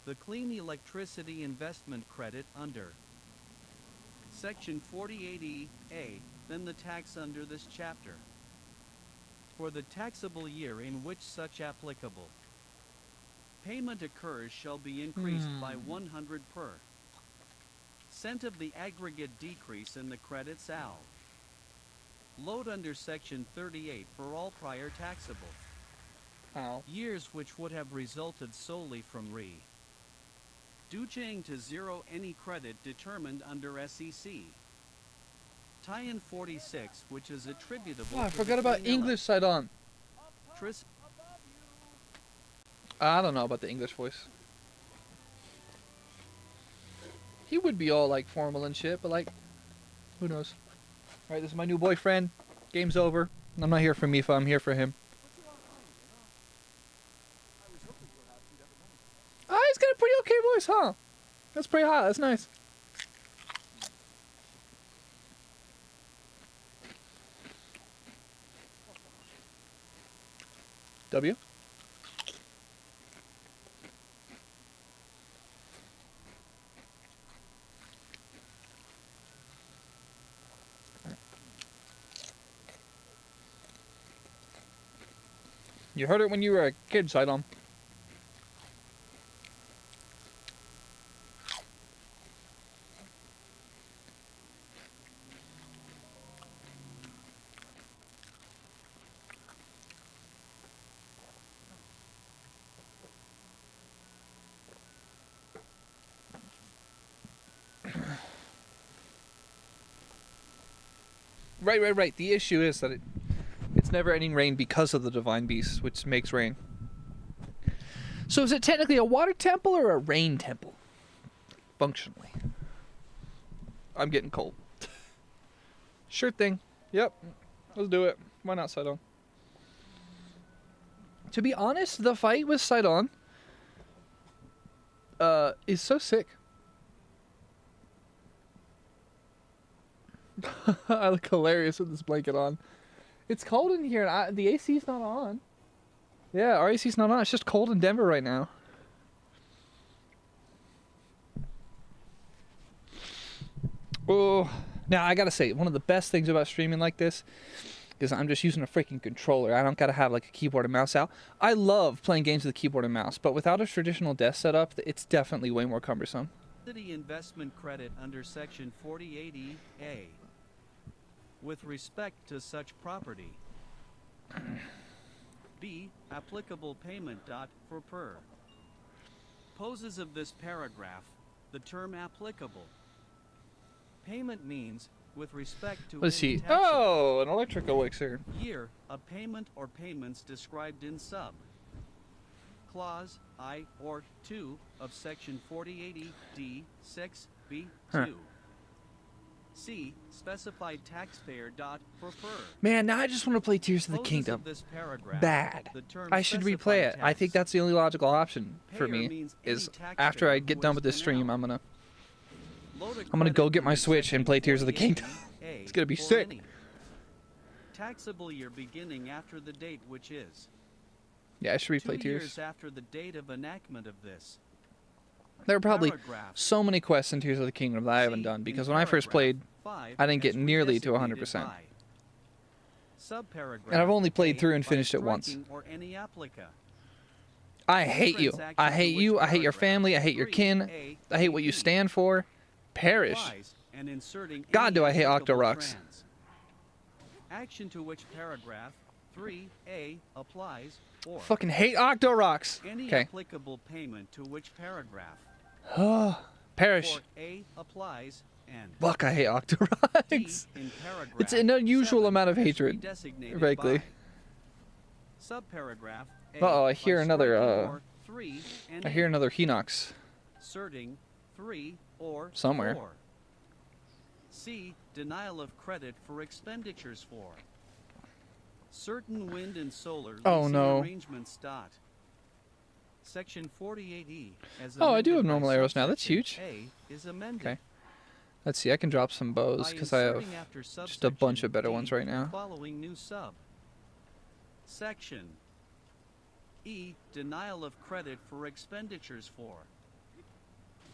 the clean electricity investment credit under section 48E(a), then the tax under this chapter for the taxable year in which such applicable payment occurs shall be increased by 100% of the aggregate decrease in the credits al. Load under section 38 for all prior taxable Ow. years which would have resulted solely from reducing to zero any credit determined under SEC. Tie-in 46, which is attributable Oh, I to forgot the about vanilla. English side on. Tris I don't know about the English voice. He would be all like formal and shit, but like, who knows? Alright, this is my new boyfriend. Game's over. I'm not here for Mifa, I'm here for him. Ah, he's got a pretty okay voice, huh? That's pretty hot, that's nice. W? You heard it when you were a kid, Sidon. Right. The issue is that it's never ending rain because of the divine beast, which makes rain. So is it technically a water temple or a rain temple? Functionally. I'm getting cold. Sure thing. Yep. Let's do it. Why not Sidon? To be honest, the fight with Sidon is so sick. I look hilarious with this blanket on. It's cold in here and the AC's not on. Yeah, our AC's not on. It's just cold in Denver right now. Oh, now I gotta say, one of the best things about streaming like this is I'm just using a freaking controller. I don't gotta have like a keyboard and mouse out. I love playing games with a keyboard and mouse, but without a traditional desk setup, it's definitely way more cumbersome. City investment credit under Section 4080A with respect to such property. B. Applicable payment. For per. Poses of this paragraph, the term applicable. Payment means with respect to Let's see. any taxable Oh, an electric elixir. year, a payment or payments described in sub. Clause I or 2 of Section 4080D 6B2. Huh. C. Specified taxpayer. For per. Man, now I just want to play Tears of the Poses Kingdom. of this paragraph, Bad. the term I should replay specified it. I think tax. that's the only logical option for Payer me. means any Is taxpayer after I who get done has with this been stream, out. I'm gonna Load a I'm gonna go credit get my under Switch and Section play Tears of the Kingdom. 4080A It's gonna be for sick. any taxable year beginning after the date which is Yeah, I should 2 replay Tears. years after the date of enactment of this. There are probably Paragraph so many quests in Tears of the Kingdom that I haven't C done in because when I first played, paragraph 5 I didn't get as nearly to redesignated 100%. by. Subparagraph And I've only played A through and by finished it once. striking or any applica. I hate you. I hate you. I hate your family. I hate your kin. 3A, I hate what you stand for. Perish. applies and inserting God, any do I hate applicable Octoroks. trans. Action to which paragraph 3A applies or Fucking hate Octoroks. any Okay. applicable payment to which paragraph Perish. or A applies and Fuck, I hate D Octoroks. in paragraph It's an unusual 7 amount of as hatred, redesignated frankly. by. Subparagraph A Uh-oh, I by hear another, striking or 3 and I hear A, another Hinox. inserting 3 or Somewhere. 4. C. Denial of credit for expenditures for certain wind and solar Oh, leasing no. arrangements. Section 48E as Oh, I do amended have by normal arrows now. That's subsection huge. A is amended. Okay. Let's see, I can drop some bows By because I have inserting after just a bunch subsection of better D ones right the now. Following new sub. Section E. Denial of credit for expenditures for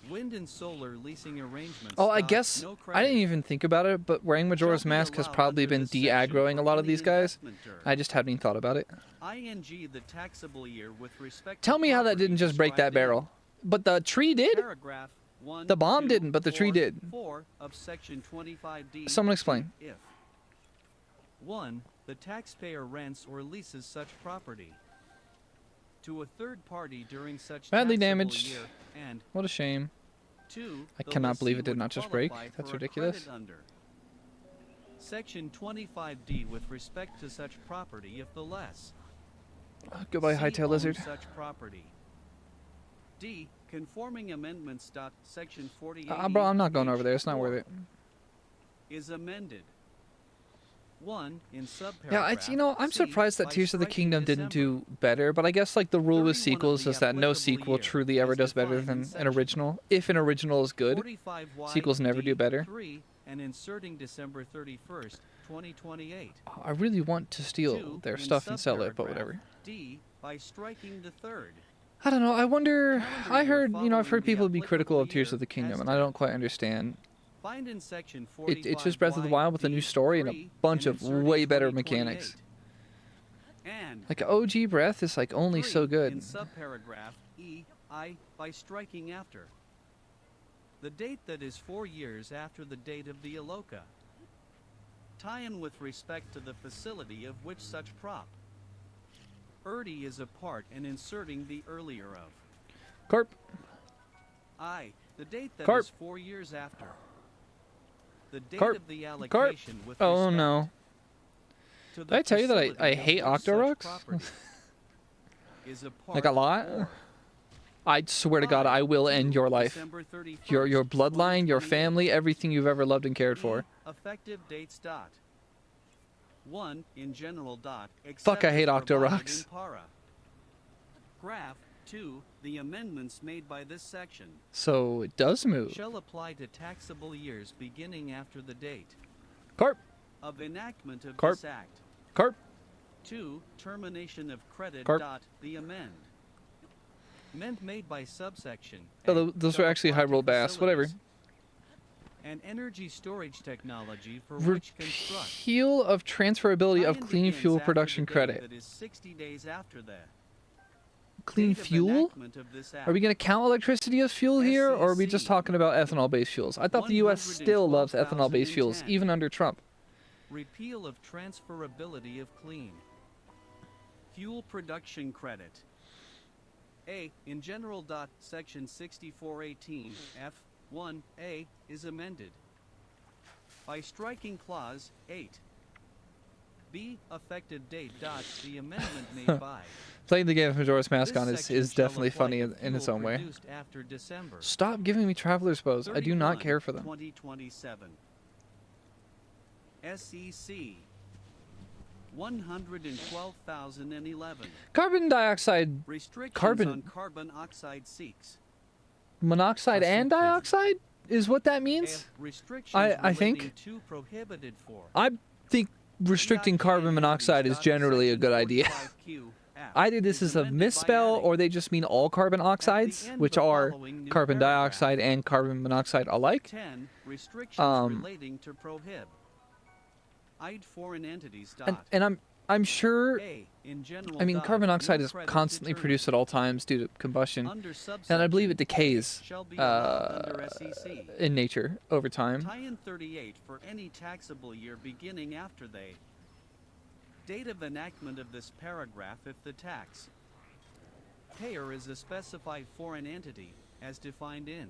wind and solar leasing arrangements. Oh, I guess no I credit didn't even think about it, but wearing Majora's shall be Mask has allowed probably under been this section de-aggroing a for lot of any these guys. investment term. I just hadn't even thought about it. ING the taxable year with respect Tell to me how that property didn't just break that described in barrel. But the tree did? Paragraph 1, The bomb 2, didn't, but the tree 4, did. 4 of section 25D. Someone explain. If 1. The taxpayer rents or leases such property to a third party during such Badly taxable damaged. year, and What a shame. 2. I the cannot believe lessee it did would not just break. qualify That's for a ridiculous. credit under Section 25D with respect to such property if the less. Goodbye, C hightail owns lizard. Such property. D. Conforming amendments. Section 48. Bro, I'm not going over there. It's not worth it. Is amended. 1 in subparagraph. Yeah, it's, you know, I'm C, surprised that by Tears of the striking Kingdom didn't December. do better, but I guess like the rule with 31 of sequels the is that no applicable sequel year truly ever is does better defined in than an section. original. If an original is good, 45Y sequels never do better. 3 and inserting December 31st, 2028. I really want to steal 2 their in stuff and sell it, but subparagraph whatever. D by striking the third. I don't know. I wonder. Calendar I year heard, you know, I've following heard the people be critical of applicable Tears year of the Kingdom, as and I don't quite understand. Find in section 45 It's just Breath of the Wild with a new story and a bunch of way better mechanics. And Like OG Breath is like only 3 so in good. subparagraph E, I by striking after. The date that is 4 years after the date of the Aloka. Tie-in with respect to the facility of which such prop. Erdi is a part and inserting the earlier of. Carp. I, the date that Carp. is 4 years after. The date Carp. of the Carp. allocation with Oh respect no. to the Did I tell you that I facility of hate which such Octoroks? property is a part Like a lot? or. I swear to God, I will end your life. December 31st, Your bloodline, your 2028. family, everything you've ever loved and cared for. Effective dates dot. 1 in general dot. Fuck, I except hate as provided Octoroks. in para. Graph 2. The amendments made by this section So it does move. shall apply to taxable years beginning after the date Carp. of enactment of Carp. this act. Carp. 2. Termination of credit Carp. dot. The amend. Meant made by subsection. Oh, A those shall are actually apply to high roll bass. Whatever. facilities and energy storage technology for which construct. Repeal of transferability of Tie-in clean begins fuel after production the date credit. That is 60 days after the Clean date of fuel? enactment of this Are we act. going to count electricity as fuel here, or are we just SEC. talking about ethanol-based fuels? I thought the U.S. still loves ethanol-based fuels, 112,010. even under Trump. Repeal of transferability of clean fuel production credit. A. In general. Section 6418 F1A is amended by striking clause 8. B. Effective date. The amendment made by. Playing the game of Majora's Mask This on section is shall definitely apply funny to in its fuel own way. produced after December Stop giving me traveler's bows. I do not 31, care for them. 2027. SEC 112,011. Carbon dioxide, Restrictions Carbon- on carbon oxide seeks. monoxide, and Assumption. dioxide is what that means? Restrictions I think- relating to prohibited for. I think restricting carbon monoxide is generally a good idea. Either this is a misspell or they just mean all carbon oxides, which are carbon dioxide and carbon monoxide alike. 10. Restrictions Um, relating to prohib. I'd foreign entities. And I'm sure. A. In general. I mean, carbon no dioxide is credit constantly determined. produced at all times due to combustion, Under and I believe it subsection decays shall be allowed under SEC. in nature over time. Tie-in 38 for any taxable year beginning after the date of enactment of this paragraph if the tax payer is a specified foreign entity as defined in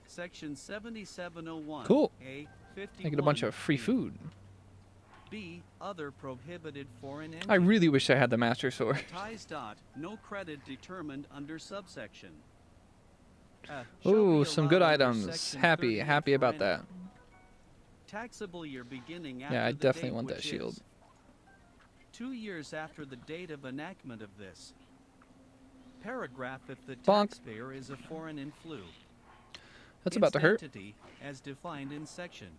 Section 7701. Cool. A. 51. I get a bunch of free food. B. Other prohibited foreign entities. I really wish I had the Master Sword. Ties. No credit determined under subsection. Shall Ooh, be some allowed good under items. Section Happy 38 about for that. any taxable year beginning after Yeah, I the definitely date want that which shield. is 2 years after the date of enactment of this paragraph if the Bonk. taxpayer is a foreign influ. That's about to hurt. Entity as defined in section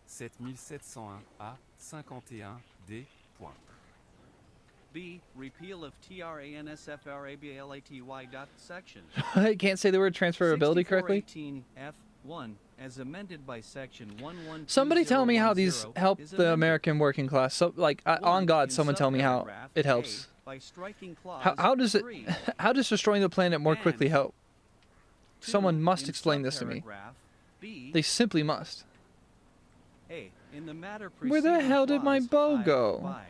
7701 A 51D. Point. B. Repeal of TRANSFRABLATY. Section I can't say the word transferability correctly. 6418 F1 as amended by section 112010 Somebody tell me how these help is the amended. American working class. So, like, on 1 God, in someone tell me how subparagraph it A helps. by striking clause How does it? 3. How does destroying the planet more quickly And help? 2 Someone must in explain this to me. subparagraph B, They simply must. A. In the matter Where the preceding hell did my clause bow I go? by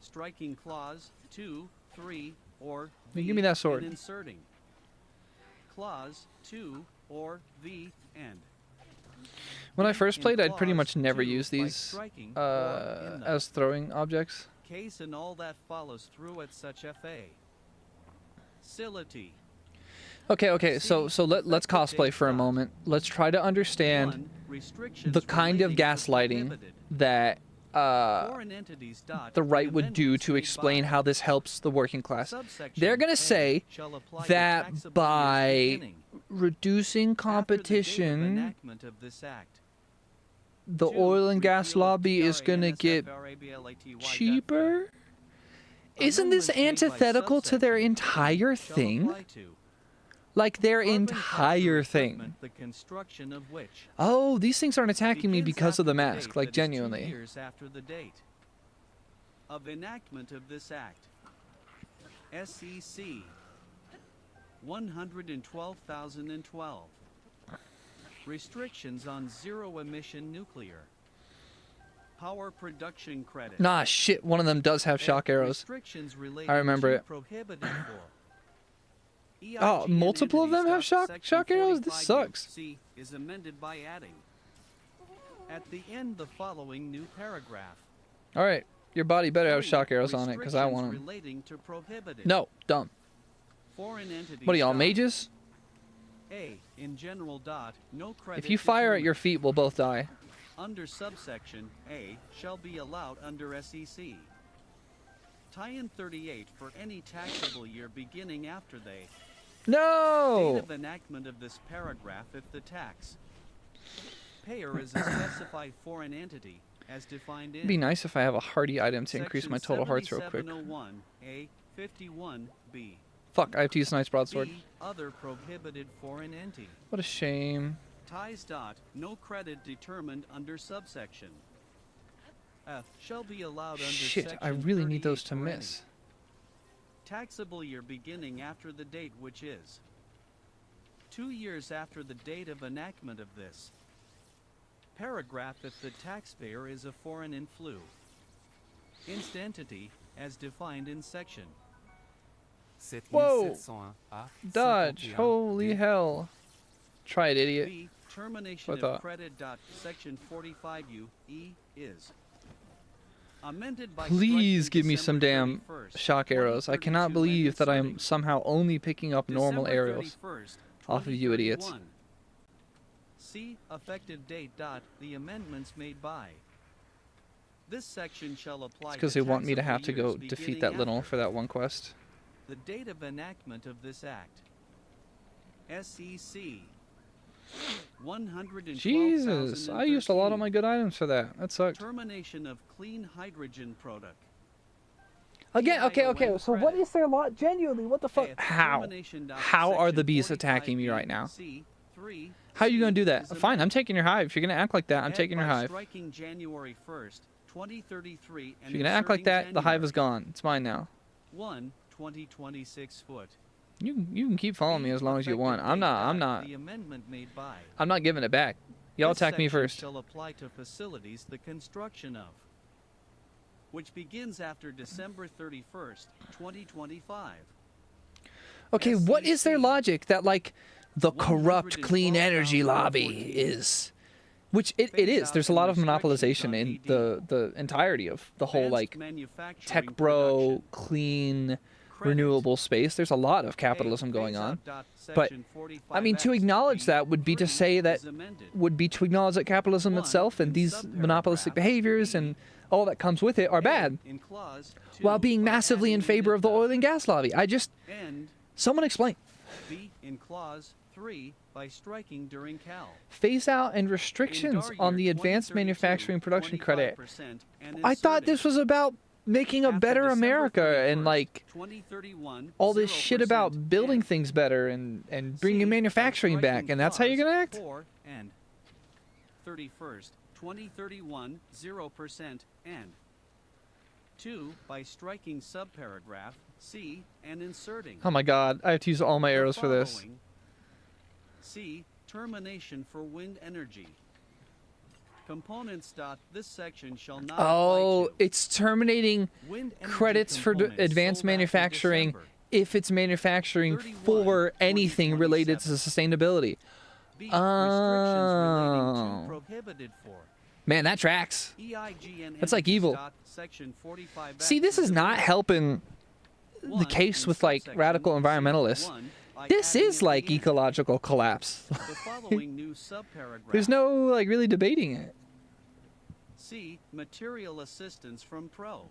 striking clause 2, 3, or Hey, V give me that sword. and inserting clause 2 or V and When I B, first in played, I'd pretty clause much never 2 use by these striking or in the as throwing objects. case and all that follows through at such FA. Facility. Okay, so let's cosplay for a moment. Let's try to understand 1. Restrictions the kind of relating to gaslighting prohibited. that Foreign entities. the right would do amendments to made explain by how this helps the working class. subsection They're gonna A say shall apply to that taxable by years beginning reducing after the date of competition, enactment of this act. the 2. oil and gas Repeal of lobby is gonna get TRANSFRABLATY. cheaper? Isn't this Amendments made by antithetical to their subsection entire shall thing? apply to Like their carbon entire capture thing. equipment, the construction of which Oh, these things aren't attacking me begins because of the after mask, date like that is 2 genuinely. years after the date of enactment of this act. SEC 112,012. Restrictions on zero-emission nuclear power production credit. Nah, shit, one of them does have shock arrows. Restrictions relating I remember to it. prohibited for. Oh, multiple of them have shock arrows? This sucks. C is amended by adding at the end the following new paragraph. Alright, your body better have 3. shock arrows on it, because I want Restrictions them. relating to prohibited. No, dumb. Foreign entities. What are y'all, mages? A. In general dot, no credit. If you fire at determined. your feet, we'll both die. Under subsection A shall be allowed under SEC. Tie-in 38 for any taxable year beginning after the date No! of enactment of this paragraph if the tax payer is a specified foreign entity as defined in It'd be nice if I have a hardy item to increase my Section total hearts real quick. 7701 A 51B. Fuck, I have to use Knight's Broadsword. B. Other prohibited foreign entity. What a shame. Ties dot, no credit determined under subsection. F shall be allowed under Shit, section I really need 38 those to for any miss. taxable year beginning after the date which is 2 years after the date of enactment of this paragraph if the taxpayer is a foreign influ inst entity as defined in section. Whoa! 7701 A. Dodge! 51 Holy D. hell. Try it, idiot. B. Termination What the- of credit dot section 45U E is amended by Please striking give me some December damn 31st, shock arrows. I cannot 2032 believe that I'm inserting somehow only picking up normal December arrows 31st, off of you idiots. 2031. See effective date dot the amendments made by. This section shall apply It's because to they want me to taxable have to go years defeat beginning that little after for that one quest. the date of enactment of this act. SEC 112,012. Jesus, I used a lot of my good items for that. That sucked. Termination of clean hydrogen product. Again, okay, EION so what credit. is their lot? Genuinely, what the fuck? At How? termination dot How are the section bees attacking me right now? 45B, C3, How are you gonna do that? is Fine, I'm amended. taking your hive. If you're gonna act like that, I'm Add taking your by hive. Striking January 1st, 2033 If you're gonna act like that, the hive is gone. It's mine now. 2026 foot. You can keep following me as long as you want. Effective I'm date not The amendment made by. I'm not giving it back. Y'all This attack me section first. Shall apply to facilities the construction of, which begins after December 31st, 2025. Okay, what is their SEC logic that like the corrupt clean energy lobby 112,014. is? Which it is. There's a lot of monopolization in the entirety of the whole Advanced like manufacturing tech bro, production. clean, Credit. renewable space. There's a lot of capitalism A. going Phase on. out dot But, section I mean, to 45X acknowledge that would be to B3 say that is amended. would be to acknowledge that capitalism One, itself and in these subparagraph monopolistic behaviors B. and all that comes with it are A, bad, in clause while 2, being by massively in adding favor of the unit oil and gas lobby. and Someone explain. B in clause 3 by striking during cal. Phase out and In restrictions DAR on year the advanced 2032, manufacturing production credit. 25% and I thought inserting this was about making a after better December America 31st, and like 2031, all this shit 0% about building and things better and bringing C, by manufacturing back, striking and that's how you're gonna clause act? 4 and 31st, 2031, 0% and 2 by striking subparagraph C and inserting. Oh my god, I have to use all my the arrows for this. following. C. Termination for wind energy. Components. This section shall not Oh, apply to it's terminating wind energy credits for components advanced sold after manufacturing December. if it's manufacturing 31, for anything related to 2027. sustainability. B. Restrictions relating Oh. to prohibited for. Man, that tracks. EIGN That's like evil. Section 45 See, this is not helping the case with like radical environmentalists. This is like ecological collapse. The following new subparagraph. There's no like really debating it. C. Material assistance from Pro.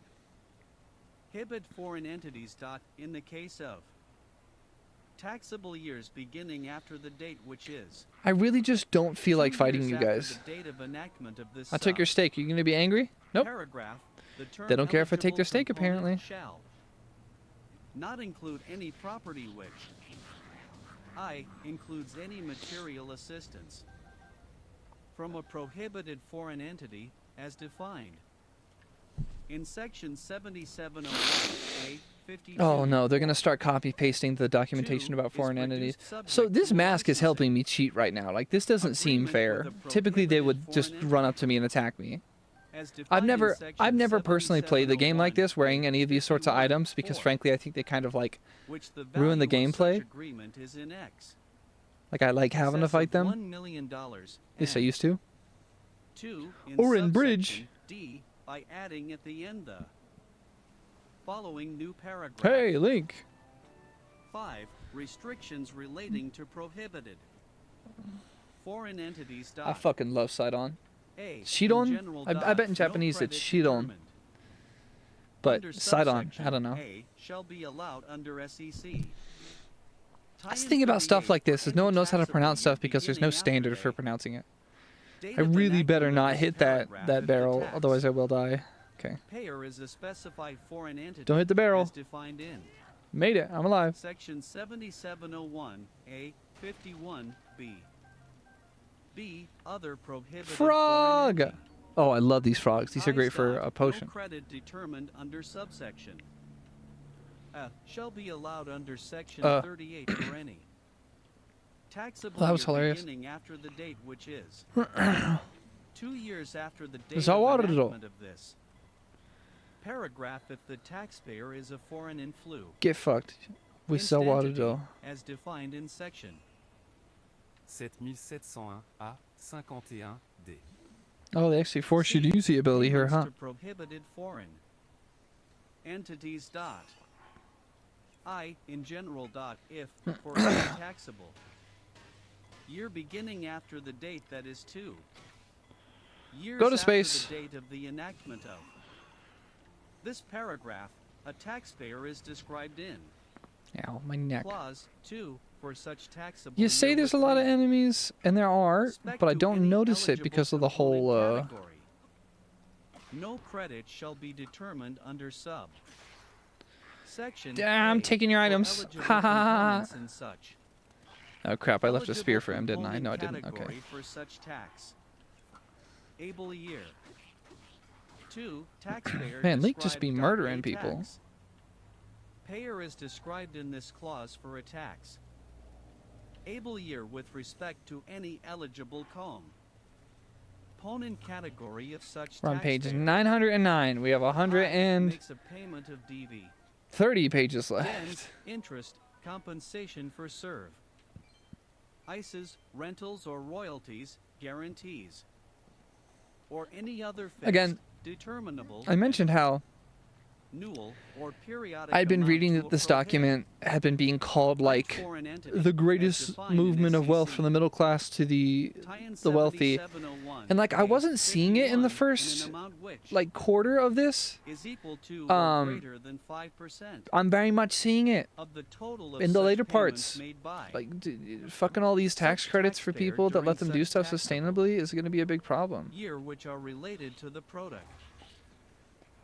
Prohibit foreign entities. In the case of taxable years beginning after the date which is. I really just don't feel like 2 fighting years you after guys. the date of enactment of this I'll take your steak. You gonna be angry? Nope. Paragraph, the term They don't care if I take their eligible steak, component apparently. Shall not include any property which I includes any material assistance from a prohibited foreign entity as defined in section 7701A 52. Oh no, they're gonna start copy pasting the documentation about foreign entities. So this mask is helping me cheat right now. Like this doesn't seem fair. Typically they would just run up to me and attack me. I've never personally played the game like this, wearing any of these sorts of items, because frankly I think they kind of like ruin the gameplay. Like I like having to fight them. At least I used to. Or in Bridge. D by adding at the end the following new paragraph. Hey, Link. 5. Restrictions relating to prohibited foreign entities. I fucking love Sidon. A. Shidon? I bet in Japanese it's Shidon. But Sidon, I don't know. A shall be allowed under SEC. That's the thing about stuff like this is no one knows how to pronounce stuff because there's no standard for pronouncing it. I really better not hit that barrel, otherwise I will die. Okay. Payer is a specified foreign entity. Don't hit the barrel. As defined in Made it. I'm alive. Section 7701A 51B. B. Other prohibited Frog! foreign entity. Oh, I love these frogs. These are great for a potion. No credit determined under subsection. Shall be allowed under section 38 for any taxable That was year hilarious. beginning after the date which is 2 years after the date Zawardo. of enactment of this paragraph if the taxpayer is a foreign influ. Get fucked. With Instant entity, Zawardo. as defined in section 7701 A 51 D. Oh, they actually force you to use the ability here, huh? to prohibited foreign entities. I in general. If for any taxable year beginning after the date that is 2 years Go to after space. the date of the enactment of this paragraph, a taxpayer is described in Ow, my neck. clause 2 for such taxable. You say year there's a with lot of rate. enemies, and there are, Respect but I to don't any notice it eligible because of the component whole, category. No credit shall be determined under sub section. I'm A taking your for items. eligible Ha ha ha. components and such. Oh crap, I left a Eligible spear for him, didn't I? component No, I didn't. Okay. category for such tax. Able year. 2. Taxpayer. Man, Link just be described murdering pay people. tax. Payer is described in this clause for a tax. Able year with respect to any eligible component category of such We're on page taxpayer. 909. We have 130 makes a payment of DV. pages Then, left. interest, compensation for serve. ICEs, rentals or royalties, guarantees. Or any other fixed, Again, determinable, I mentioned how annual, or periodic I'd been amount reading to that a this prohibited document had been being called like foreign entity the as greatest defined in movement of wealth SEC. from the middle class to the Tie-in wealthy. 7701, And like I page wasn't seeing it in the 51, first an amount which like quarter of this. is equal to um, or greater than 5% I'm very much seeing it. of the total of in the such later payments parts, made by Like fucking all these tax Such credits for taxpayer people that let during them do such stuff taxable sustainably is going to be a big problem. year which are related to the product.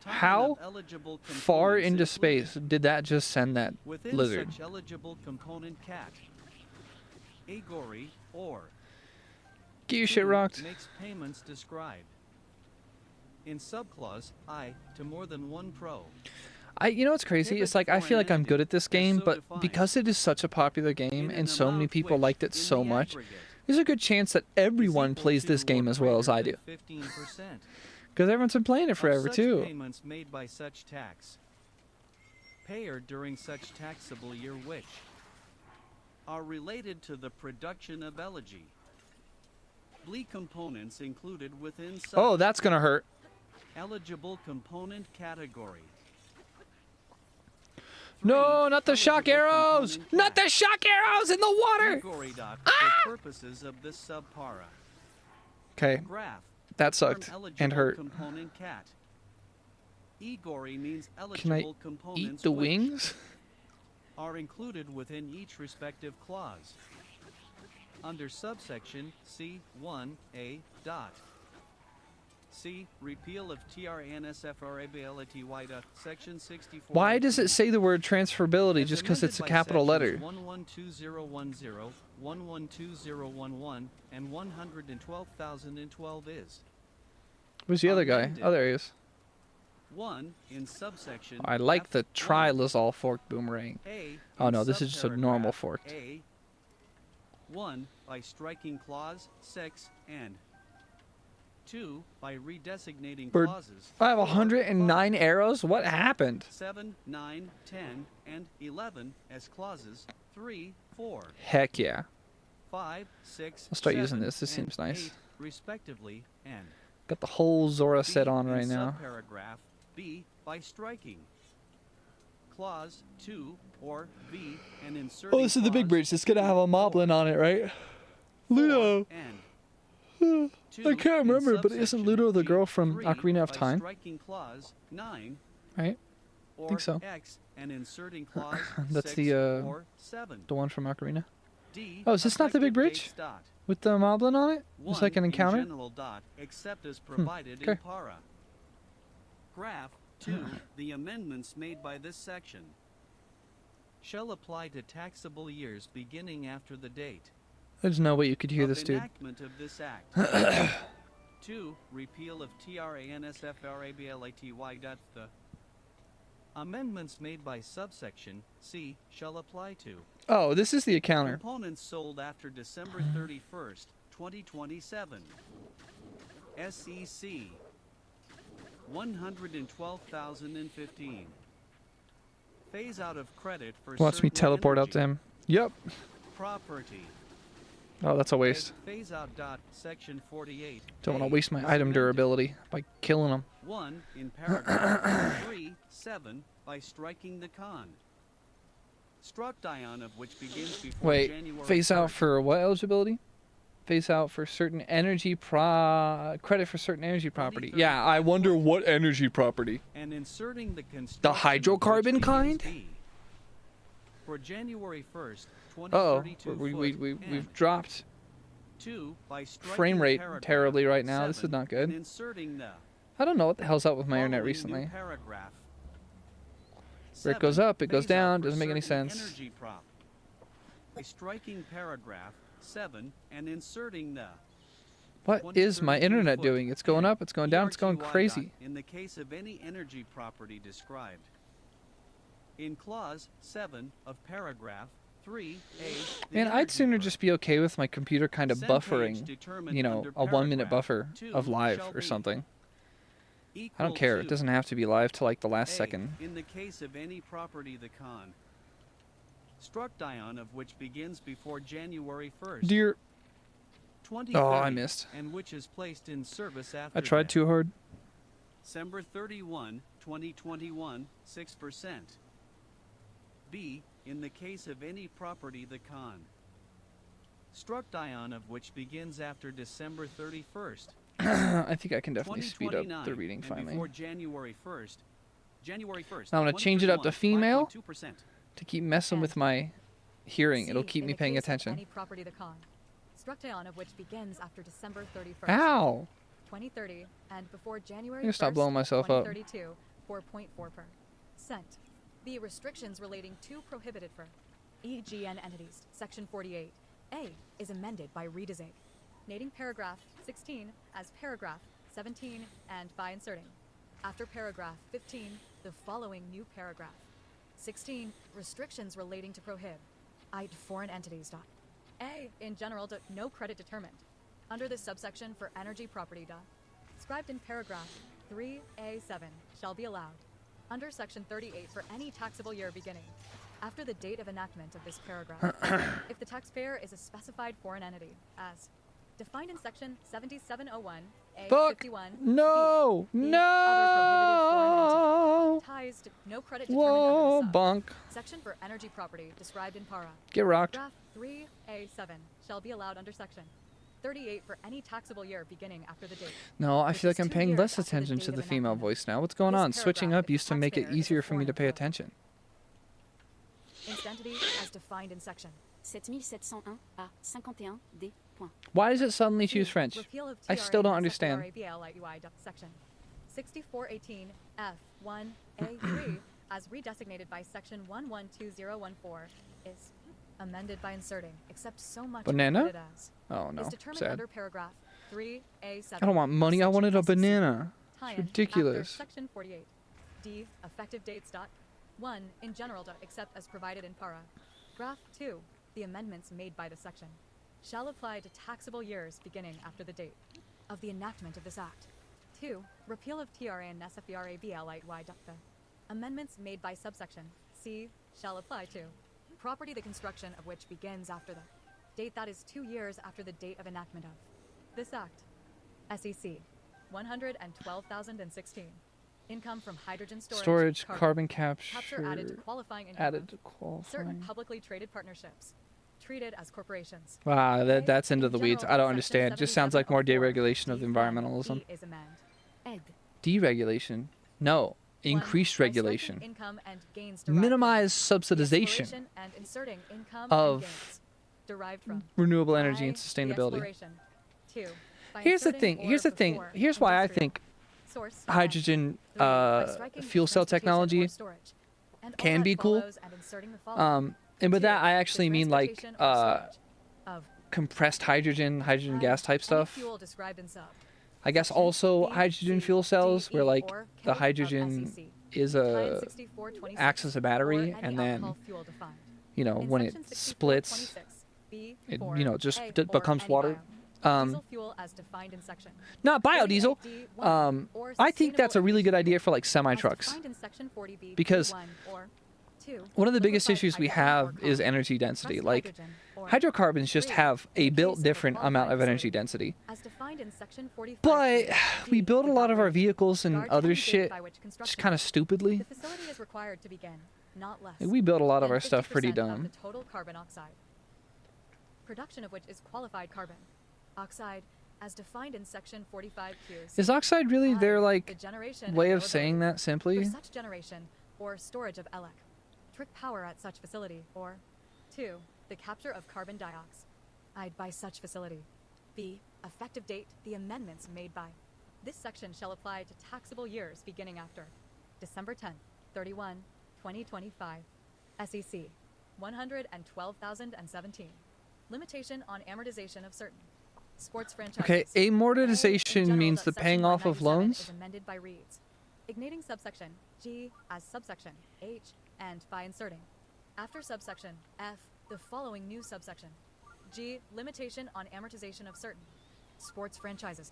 Tie-in How of eligible far components into included. space did that just send that Within lizard? such eligible component cat, Agori or Get your shit two rocked. makes payments described in subclause I to more than one pro. You know what's crazy? It's like I feel like I'm good at this game, but because it is such a popular game in and an so many amount people which, liked it in so the much, aggregate, there's a good chance that is everyone equal plays to this game or as well as I greater do. than 15% Because everyone's been playing it of forever such too. payments made by such tax payer during such taxable year which are related to the production of elegy Bleak components included within such. Oh, that's gonna hurt. Eligible component category. No, 3. not the shock Eligible arrows! component Not the cat. shock arrows in the water! Igori. Ah! For purposes of this subpara. Okay, Graph. that Term sucked eligible and hurt. Component cat. Igori means Can I eligible components eat the which wings? are included within each respective clause. Under subsection C1A dot. C. Repeal of TRNSFRABLTY. Section 64. Why does it say the word transferability As just because it's a amended by capital letter? sections 112010, 112011, and 112,012 is Where's the other guy? amended. Oh, there he is. 1 in subsection. I like the F1 trilazol fork boomerang. A Oh in no, this is just a normal subparagraph forked. A. 1 by striking clause 6 and 2 by redesignating Bird. clauses. I have 4, 109 5, arrows? What happened? 7, 9, 10, and 11 as clauses 3, 4, Heck yeah. 5, 6, I'll start using 7, this. This and seems nice. 8, respectively, and Got the whole Zora B set on in right now. Subparagraph B by striking clause 2 or B and inserting. Oh, this is the big clause bridge. It's gonna have a 2 moblin or on it, right? 4 Ludo. and I 2 can't in remember, but isn't subsection Ludo the girl from G3 Ocarina of by Time? striking clause 9 Right? or Think so. X and inserting clause That's 6 the, or 7. The one from Ocarina? D. Oh, is this not the big effective bridge? dates dot. With the moblin on it? Just like an 1 encounter? in general dot, except as provided in okay. para. Graph 2. The amendments made by this section shall apply to taxable years beginning after the date There's no way you could hear of this dude. enactment of this act. 2. Repeal of TRANSFRABLATY. The amendments made by subsection C shall apply to Oh, this is the encounter. components sold after December 31st, 2027. SEC 112,015. Phase out of credit for Watch me certain teleport up to energy. him. Yep. Property. Oh, that's a waste. Phase out dot section 48. Don't want A to waste my is item amended. durability by killing him. 1 in paragraph 3, 7 by striking the con. Struck dion of which begins before Wait, January phase out 1st. for what eligibility? Phase out for certain energy credit for certain energy property. Yeah, I wonder what energy property. And inserting the The construction of which hydrocarbon begins kind? B. For January 1st, Uh-oh, 2032 we've dropped 2 by striking frame rate paragraph terribly right now. This is 7 not good. and inserting the I don't know what the hell's up with my internet following recently. new paragraph. Where it goes 7, up, it goes phase out down, for doesn't make any certain sense. Energy prop. By striking paragraph 7 and inserting the What is my 2032 internet foot doing? It's going and up, it's going down, it's going ERTY crazy. dot in the case of any energy property described in clause 7 of paragraph 3A. the Man, I'd energy sooner prop. just be okay with my computer kind of Send page buffering, determined you know, under a 1-minute paragraph buffer 2 of live shall or be something. I equal don't care. It to doesn't have to be live to like the last A, second. in the case of any property the con struck dion of which begins before January 1st, Dear, 2030, oh, I missed. and which is placed in service after I tried that. too hard. December 31, 2021, 6%. B, in the case of any property the con struck dion of which begins after December 31st, I think I can definitely speed up 2029, the reading and finally. before January 1st, Now I'm gonna change it up to female 5.2%. to keep messing with my hearing. It'll keep me paying attention. Any property the con struck dion of which begins after December 31st, Ow! 2030, and before January I'm gonna stop 1st, blowing myself up. 2032, 4.4%. B. Restrictions relating to prohibited for EGN entities, Section 48. A is amended by redesignating paragraph 16 as paragraph 17 and by inserting after paragraph 15 the following new paragraph. 16. Restrictions relating to prohib. Foreign entities. A. In general, no credit determined. Under this subsection for energy property. Described in paragraph 3A7 shall be allowed. Under section 38 for any taxable year beginning after the date of enactment of this paragraph, if the taxpayer is a specified foreign entity, as defined in section 7701, A Fuck. 51. No. B, other prohibited foreign No. entity. Ties to no credit determined under Whoa, the sub. bunk. Section for energy property described in para. Get rocked. Graph 3A7 shall be allowed under section 38 for any taxable year beginning after the date. No, I which feel is like I'm 2 paying years less after the attention date to of the female enactment. voice now. What's going This on? Switching paragraph up used to make it taxpayer is a easier for me to foreign pay employee. attention. Instantity as defined in section. 7701 à 51 D. Point. Why does it suddenly choose 2. French? Repeal of I still don't TRA understand. SFRABLIUI section 6418 F1A3 as redesignated by section 112014 is amended by inserting except so much Banana? included as Oh no, is determined sad. under paragraph 3A7. I don't want money. I wanted a banana. Tie-in It's ridiculous. After section 48. D. Effective dates. 1. In general. Except as provided in para. Graph 2. The amendments made by the section shall apply to taxable years beginning after the date of the enactment of this act. 2. Repeal of TRA and SFRABLIY. The amendments made by subsection C shall apply to property the construction of which begins after the date that is 2 years after the date of enactment of this act. SEC 112,016. Income from hydrogen storage, Carbon capture, added to qualifying income. added to Certain qualifying. publicly traded partnerships treated as corporations. Wow, that's into In the weeds. general, I don't section understand. Just sounds like more 7704 deregulation of D1 environmentalism. B is amend. Aide. Deregulation? No, 1. increased By striking regulation. income and gains derived Minimize from the subsidization exploration and inserting income of and gains derived from renewable energy and by the sustainability. exploration. 2. By Here's the inserting thing. Here's or the thing. before Here's why I industry. think Source, hydrogen 3. By striking fuel cell transportation technology or storage. And all can that be cool. follows and inserting the following. And with 2. that, I The actually mean like transportation or storage of compressed hydrogen, hydrogen I, gas type any stuff. fuel described in sub. I guess Section also B, hydrogen C, fuel cells, D, where E, like or the K of hydrogen SEC. is Tie in a 6426 acts as a battery, or any and then alcohol fuel defined. you know In when it section splits, 6426, B, it 4, you know just A, or becomes any water. diesel fuel as defined in section Not biodiesel. 38D1 or I think that's a really good idea for like semi as trucks. defined in section 40B Because B1 or 2, One of the biggest liquefied issues we hydrogen or have is coal, energy density. compressed Like hydrogen, or hydrocarbons just 3, have in a the built case of a different amount qualified of energy facility, density. as defined in section 45 But we D, build a lot of our without vehicles and regard to other any date shit by which just construction kind of stupidly. The facility is required to begin, not less. We build a lot of than our stuff pretty 50% of dumb. the total carbon oxide. Production of which is qualified carbon oxide, as defined in section 45Q. Is oxide really their the like generation and way of availability saying that for simply? such generation or storage of electric power at such facility, or 2. The capture of carbon dioxide by such facility. B. Effective date. The amendments made by this section shall apply to taxable years beginning after December 10th, 31, 2025. SEC 112,017. Limitation on amortization of certain sports franchises. Okay, A, in amortization general, means that the section paying off of 197 loans. Is amended by reads. Igniting subsection G as subsection H and by inserting after subsection F the following new subsection G. Limitation on amortization of certain sports franchises.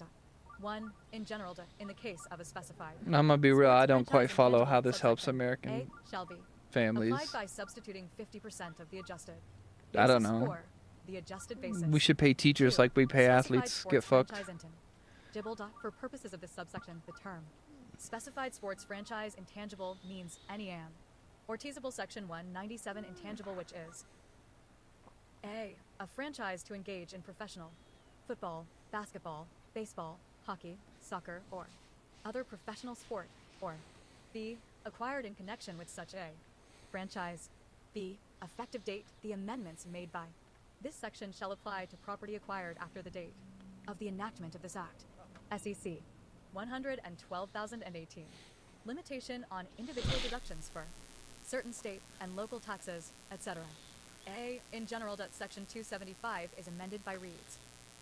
1. In general, in the case of a specified. I'm gonna be real. I don't quite franchise follow intangible how this helps subsection American A shall be families. applied by substituting 50% of the adjusted. I don't basis know. for the adjusted basis. We should pay teachers 2. like we pay Specified athletes. sports Get fucked. franchise intangible. For purposes of this subsection, the term specified sports franchise intangible means any and or teasable section 197 intangible, which is a franchise to engage in professional football, basketball, baseball, hockey, soccer, or other professional sport, or B. Acquired in connection with such a franchise. B. Effective date. The amendments made by this section shall apply to property acquired after the date of the enactment of this act. SEC 112,018. Limitation on individual deductions for certain state and local taxes, etc. A. In general, section 275 is amended by reads.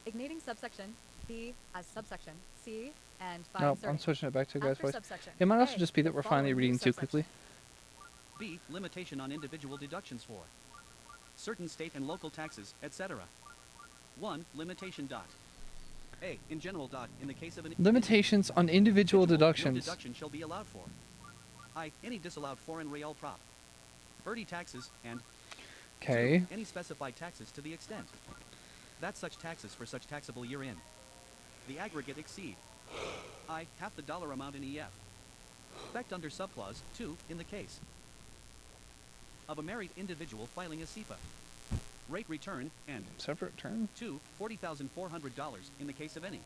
Igniting subsection B as subsection C and by Nope, inserting I'm switching it back to guys' after voice. subsection It might also A, just be that the we're finally following reading new too subsection. quickly. B. Limitation on individual deductions for certain state and local taxes, etc. 1. Limitation dot. A. In general dot. In the case of an Limitations on individual no deductions. deduction shall be allowed for. I. Any disallowed foreign real prop. Birdie taxes and Okay. any specified taxes to the extent. that such taxes for such taxable year in the aggregate exceed I half the dollar amount in EF. Effect under subclause 2 in the case of a married individual filing a SEPA. Rate return and Separate term? to $40,400 in the case of any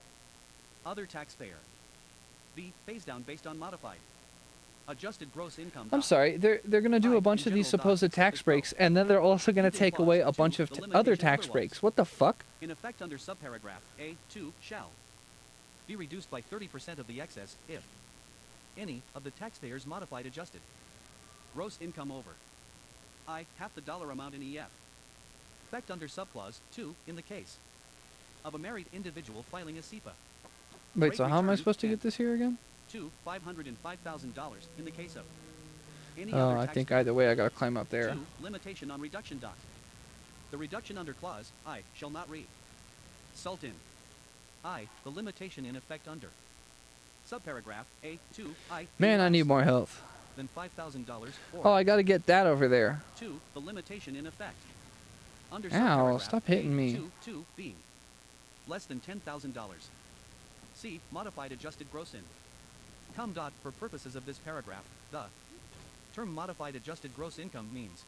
other taxpayer. B. Phase down based on modified adjusted gross income. I'm sorry, they're gonna do I, a bunch in of these general, supposed dot, tax specific breaks, and then they're also gonna Detail take clause away a 2, bunch of the other limitation tax otherwise. breaks. What the fuck? In effect under subparagraph A2 shall be reduced by 30% of the excess if any of the taxpayer's modified adjusted gross income over I half the dollar amount in EF. Effect under subclause 2 in the case of a married individual filing a SEPA. Wait, Rate so how am I return supposed to and get this here again? to $505,000 in the case of any Oh, other I tax think break. either way I gotta climb up there. 2. Limitation on reduction dot. The reduction under clause I shall not read. Sult in I. The limitation in effect under subparagraph A2 I. Man, I need less more health. than $5,000 or Oh, I gotta get that over there. 2. The limitation in effect under Ow, subparagraph stop hitting me. A2 being less than $10,000. C. Modified adjusted gross in. Come dot for purposes of this paragraph, the term modified adjusted gross income means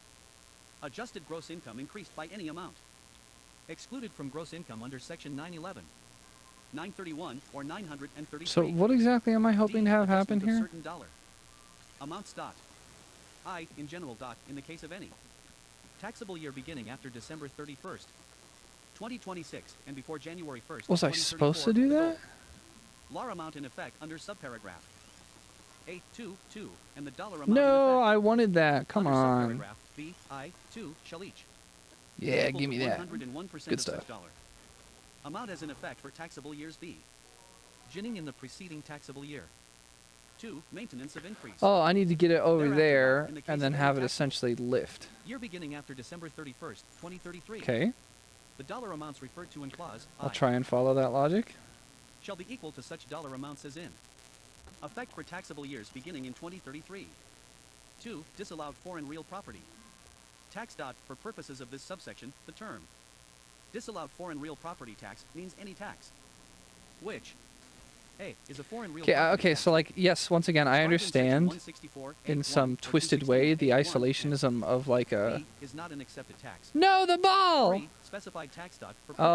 adjusted gross income increased by any amount excluded from gross income under section 911, 931, or 933. So what exactly am I hoping to have happen Adjustment of here? certain dollar amounts dot. I in general dot in the case of any taxable year beginning after December 31st, 2026 and before January 1st. Was I supposed to do that? Law amount in effect under subparagraph A2 and the dollar amount No, in effect I wanted that. Come under on. subparagraph B2 shall each Yeah, equal give to me that. 101% Good of stuff. such dollar amount as in effect for taxable years B beginning in the preceding taxable year. 2. Maintenance of increase. Oh, I need to get it over Thereafter, there in the case and then of have any it tax- essentially lift. Year beginning after December 31st, 2033. Okay, The dollar amounts referred to in clause I'll I try and follow that logic. shall be equal to such dollar amounts as in effect for taxable years beginning in 2033. 2. Disallowed foreign real property tax dot for purposes of this subsection. The term disallowed foreign real property tax means any tax which A is a foreign real Okay, property okay, tax. so like, yes, once again, I Described in section understand 164 in A1 some or twisted way the 216 A1 isolationism of like a... B is not an accepted tax. No, the ball! 3. Specified tax dot for purposes of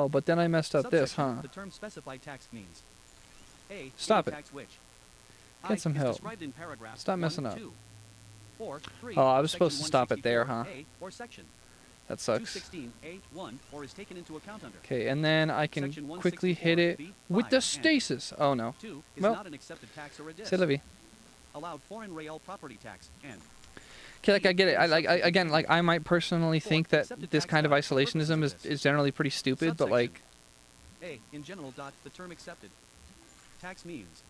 Oh, but then I messed this up this, subsection. huh? The term specified tax means A. Stop any it. tax which Get some is help. described in paragraph Stop 1, messing up. 2, or 3, Oh, I was section supposed to stop it there, huh? 164A or section That sucks. 216A1 or is taken into account under. Okay, and then I can Section quickly hit it 164B5 with the and stasis. Oh no. 2 is Well, not an accepted tax or a dis. C'est la vie. Allowed foreign real property tax and Okay, like I get it. Again, like I might personally Four, think that accepted this tax kind of dot for isolationism purposes is, of this. is generally pretty stupid, but like, A. In general dot the term accepted tax means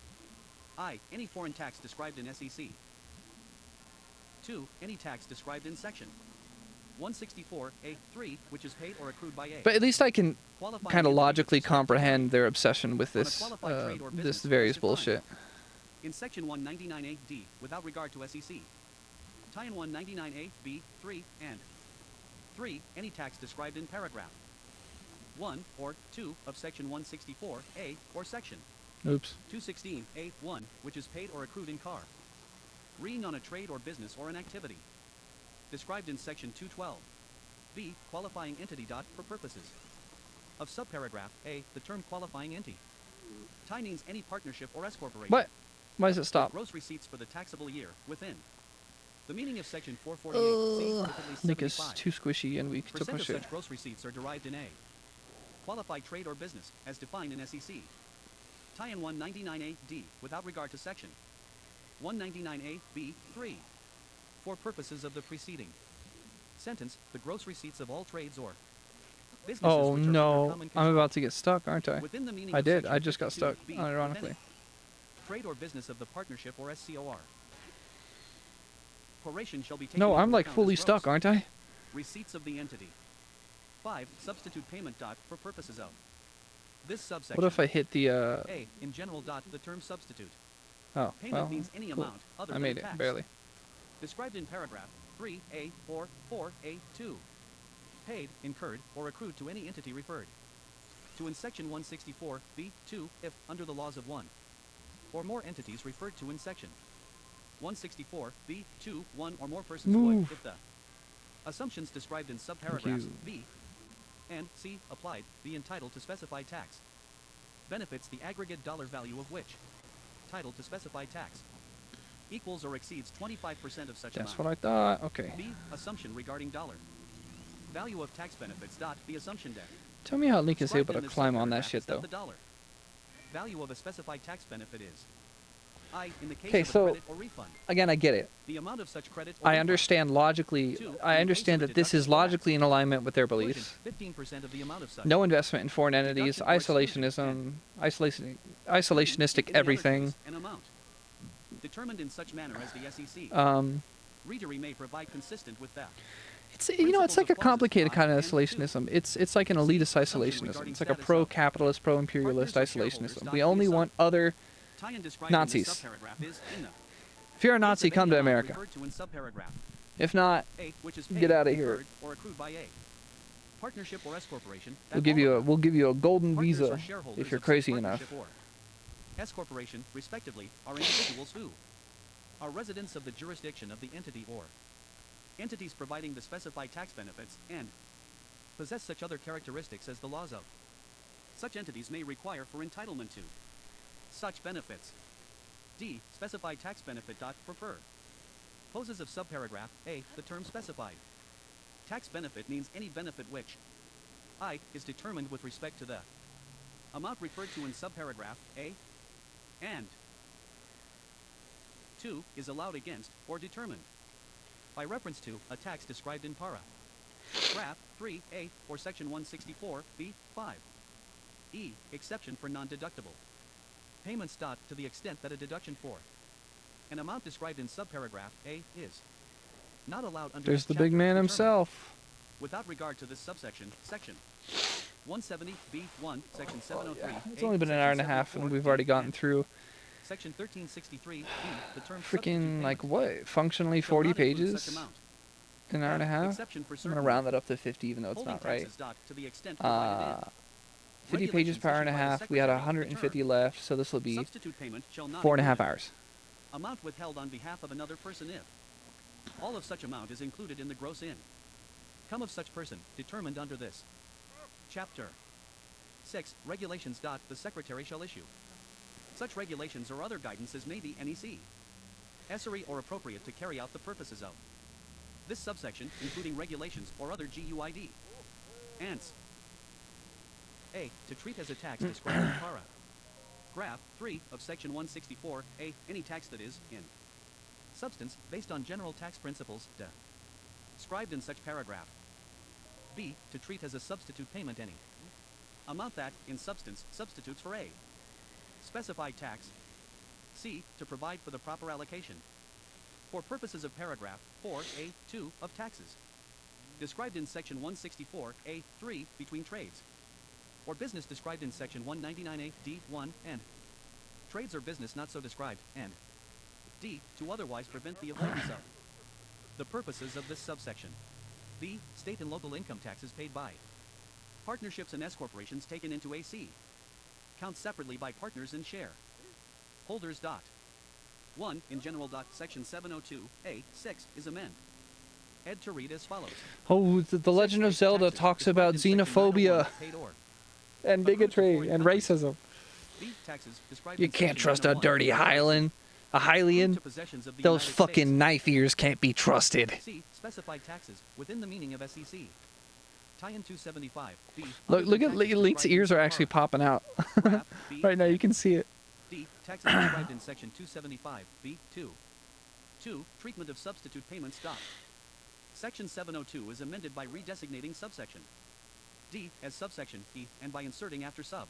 I. Any foreign tax described in SEC. 2. Any tax described in section 164A3 which is paid or accrued by A. but at least I can Qualifying kind of entity logically subscribed to comprehend their obsession with on a this qualified trade or this business various as defined bullshit. in section 199A-D without regard to SEC. Tie in 199A-B, 3, and 3. Any tax described in paragraph 1 or 2 of section 164A or section Oops. 216A1 which is paid or accrued in car. Reading on a trade or business or an activity described in section 212. B. Qualifying entity dot for purposes of subparagraph A. The term qualifying entity tie means any partnership or S corporation. What? Why does it stop? Gross receipts for the taxable year within the meaning of section 448. C. I think it's 75. too squishy and weak to Percent of push it. such gross receipts are derived in A. Qualified trade or business, as defined in SEC. Tie in 199A-D, without regard to section 199A-B, 3. For purposes of the preceding sentence, the gross receipts of all trades or businesses Oh which are under no, common I'm control about to get stuck, aren't I? within the meaning I of did. section I just got stuck, 52B, unironically. of any trade or business of the partnership or SCOR. Proration shall be taken No, into I'm like account fully as stuck, gross aren't I? receipts of the entity. 5. Substitute payment dot for purposes of this subsection. What if I hit the A. In general dot the term substitute. oh, Payment well, means any cool. amount other I than made a tax. it, barely. Described in paragraph 3A or 4A2. paid, incurred, or accrued to any entity referred to in section 164, b2, if, under the laws of one or more entities referred to in section 164, b2, one or more persons would, if the assumptions described in subparagraphs b and c applied, be entitled to specified tax. Benefits the aggregate dollar value of which title to specified tax equals or exceeds 25% of such That's amount. what I thought. Okay. B. Assumption regarding dollar value of tax benefits. The assumption debt. Tell me how Link is Described able in to this climb on subparagraph that shit, is that though. The dollar value of a specified tax benefit is I in the case Okay, of a so credit or refund. again, I get it. The amount of such credit or I refund. understand logically. Two, I in understand case that of this is deduction or logically in alignment with their Portion, beliefs. 15% of the amount of such. No investment in foreign entities, Deduction or exclusion, isolationism, in isolationistic any other everything. case, an amount determined in such manner as the SEC. Readery may provide consistent with that. It's it's like a Principles of complicated clauses kind of 1 and 2. isolationism. It's like an elitist isolationism. It's like a pro-capitalist, pro-imperialist Partners or shareholders isolationism. dot We be only sub- want other. Tie-in described in Nazis. this subparagraph is in the If you're a case Nazi, of come any to amount America. referred to in subparagraph If not, A, which is Get paid, outta here. incurred, or accrued by a partnership or S corporation. we'll give you a golden Partners visa or shareholders if you're of such crazy enough. partnership or S corporation, respectively, are individuals who are residents of the jurisdiction of the entity or entities providing the specified tax benefits and possess such other characteristics as the laws of such entities may require for entitlement to such benefits. D. Specified tax benefit. Prefer. Poses of subparagraph A. The term specified tax benefit means any benefit which I is determined with respect to the amount referred to in subparagraph A and 2 is allowed against or determined by reference to a tax described in paragraph 3A or section 164 B5. E. Exception for non-deductible payments. To the extent that a deduction for an amount described in subparagraph A is not allowed under There's this the big chapter man determined himself. without regard to this subsection, section 170 B1, section 703. It's only been an hour and a half, and we've already gotten through Section 1363 B, the term freaking substitute like payment what? Functionally shall 40 not include such pages. amount. An hour and a F, half. exception for I'm certain gonna round that up to 50, even though it's holding not right. taxes. To the extent provided in 50 pages regulations per hour and a issued by the half. We had Secretary, 150 the term left, so this will be substitute payment shall not 4.5 include hours. amount withheld on behalf of another person if all of such amount is included in the gross income of such person, determined under this chapter. 6. Regulations. The Secretary shall issue such regulations or other guidance as may be necessary or appropriate to carry out the purposes of this subsection, including regulations or other GUID. Ants. A. To treat as a tax described in paragraph 3 of section 164 A. Any tax that is, in substance, based on general tax principles described in such paragraph. B. To treat as a substitute payment any amount that, in substance, substitutes for a specified tax. C. To provide for the proper allocation for purposes of paragraph 4A2 of taxes described in section 164 A3 between trades or business described in section 199A D1 and trades or business not so described, and D. To otherwise prevent the avoidance of the purposes of this subsection. B. State and local income taxes paid by partnerships and S corporations taken into AC count separately by partners and share holders. 1. In general. Section 702A6 is amend. Ed to read as follows. Oh, the Legend of Zelda Taxes talks described about in section xenophobia 901 paid or and bigotry and racism. B. Taxes described You in can't section trust a 901 dirty Hylian. A Hylian. to possessions of the Those United fucking States. knife ears can't be trusted. C. Specified taxes within the meaning of SEC. Tie-in 275. B. Look, Other look than at taxes Link's described ears in are actually popping out. paragraph B. Right now, you can see it. D. Taxes described in section 275. B. 2. 2. Treatment of substitute payments. Section 702 is amended by redesignating subsection D as subsection E and by inserting after sub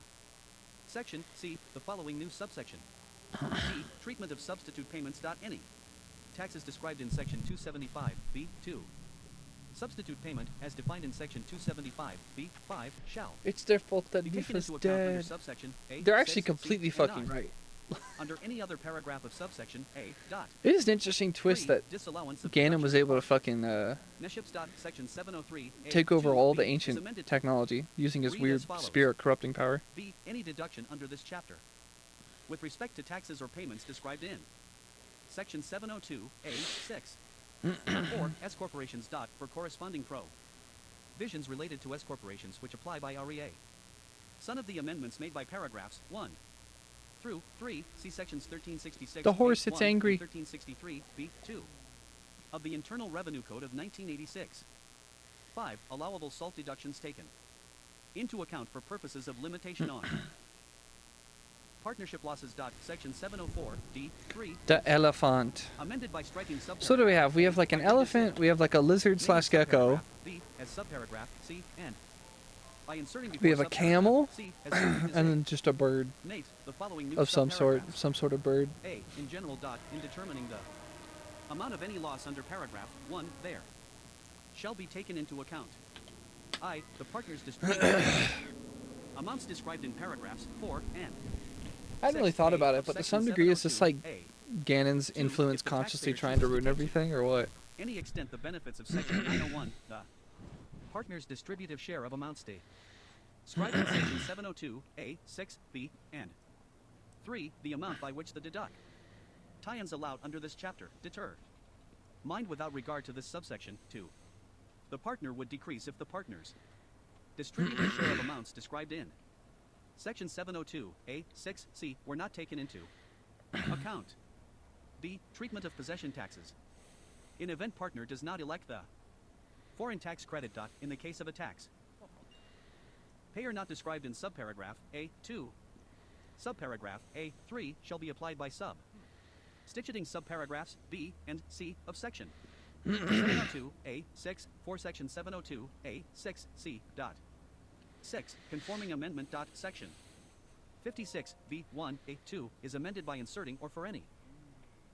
section C the following new subsection. D. Treatment of substitute payments. Any taxes described in section 275 B2. Substitute payment, as defined in section 275 B5, shall It's their fault that be Beef taken is into account under dead. subsection A. They're actually 6, C, completely and fucking 9. right. under any other paragraph of subsection A. Dot. It is an interesting twist 3. that Disallowance of Ganon was deduction able to of fucking Neships. Section 703 A take over 2 all the B is ancient amended to technology using his read weird as follows. spirit corrupting power. B. Any deduction under this chapter. With respect to taxes or payments described in Section 702 A 6. 4. S corporations. Dot for corresponding provisions related to S corporations which apply by REA. Son of the amendments made by paragraphs 1 through 3. See sections 1366. The horse, B, it's 1, angry. and 1363 B 2 of the Internal Revenue Code of 1986. 5. Allowable salt deductions taken into account for purposes of limitation on partnership losses. Dot section 704 D 3 The elephant. amended by striking subparagraph. So what do we have? We have like an elephant, we have like a lizard slash gecko, B as subparagraph C and by inserting we before have a subparagraph camel, C as subparagraph and then just a bird Nate, the following new of some sort, subparagraphs. some sort of bird. A in general. Dot in determining the amount of any loss under paragraph 1 there shall be taken into account. I the partners distribution amounts described in paragraphs 4 and I hadn't really 6 thought A about it, of but to section some degree, is this 702 like A. Ganon's 2. influence If the consciously taxpayer trying to chooses ruin to everything, or what? Any extent the benefits of section 901 the partner's distributive share of amounts state described in section 702 A 6 B and 3 the amount by which the deduct tie-ins allowed under this chapter deter mind without regard to this subsection 2 the partner would decrease if the partner's distributive share of amounts described in section 702 A 6 C were not taken into account. B. Treatment of possession taxes. In event partner does not elect the foreign tax credit. Dot in the case of a tax payer not described in subparagraph A 2. Subparagraph A 3 shall be applied by stitching subparagraphs B and C of section 702 A 6 for section 702 A 6 C. Dot 6 conforming amendment. Dot section 56 B 1 A 2 is amended by inserting or for any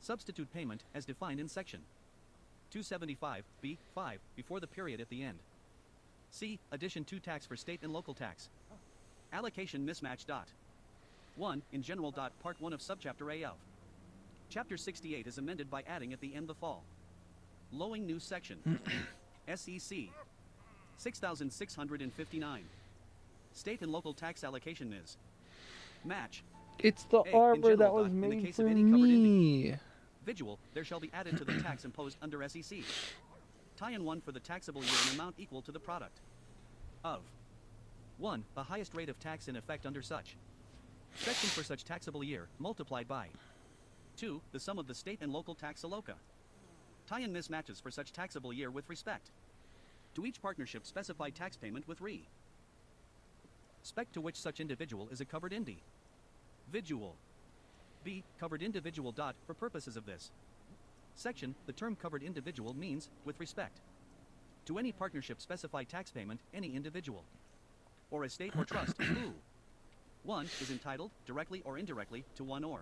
substitute payment as defined in section 275 B 5 before the period at the end. C. Addition to tax for state and local tax allocation mismatch. Dot 1 in general. Dot part 1 of subchapter A of chapter 68 is amended by adding at the end the following new section SEC 6659 state and local tax allocation is match. It's the A, in armor general. that was Dot, in the made case for of any covered me. Visual, there shall be added to the tax imposed under SEC. Tie-in 1 for the taxable year an amount equal to the product of 1. The highest rate of tax in effect under such section for such taxable year, multiplied by 2. The sum of the state and local tax aloca. Tie-in mismatches for such taxable year with respect to each partnership specified tax payment with respect to which such individual is a covered individual. B. Covered individual. Dot for purposes of this section, the term covered individual means, with respect to any partnership specified tax payment, any individual or estate or trust who 1. Is entitled, directly or indirectly, to one or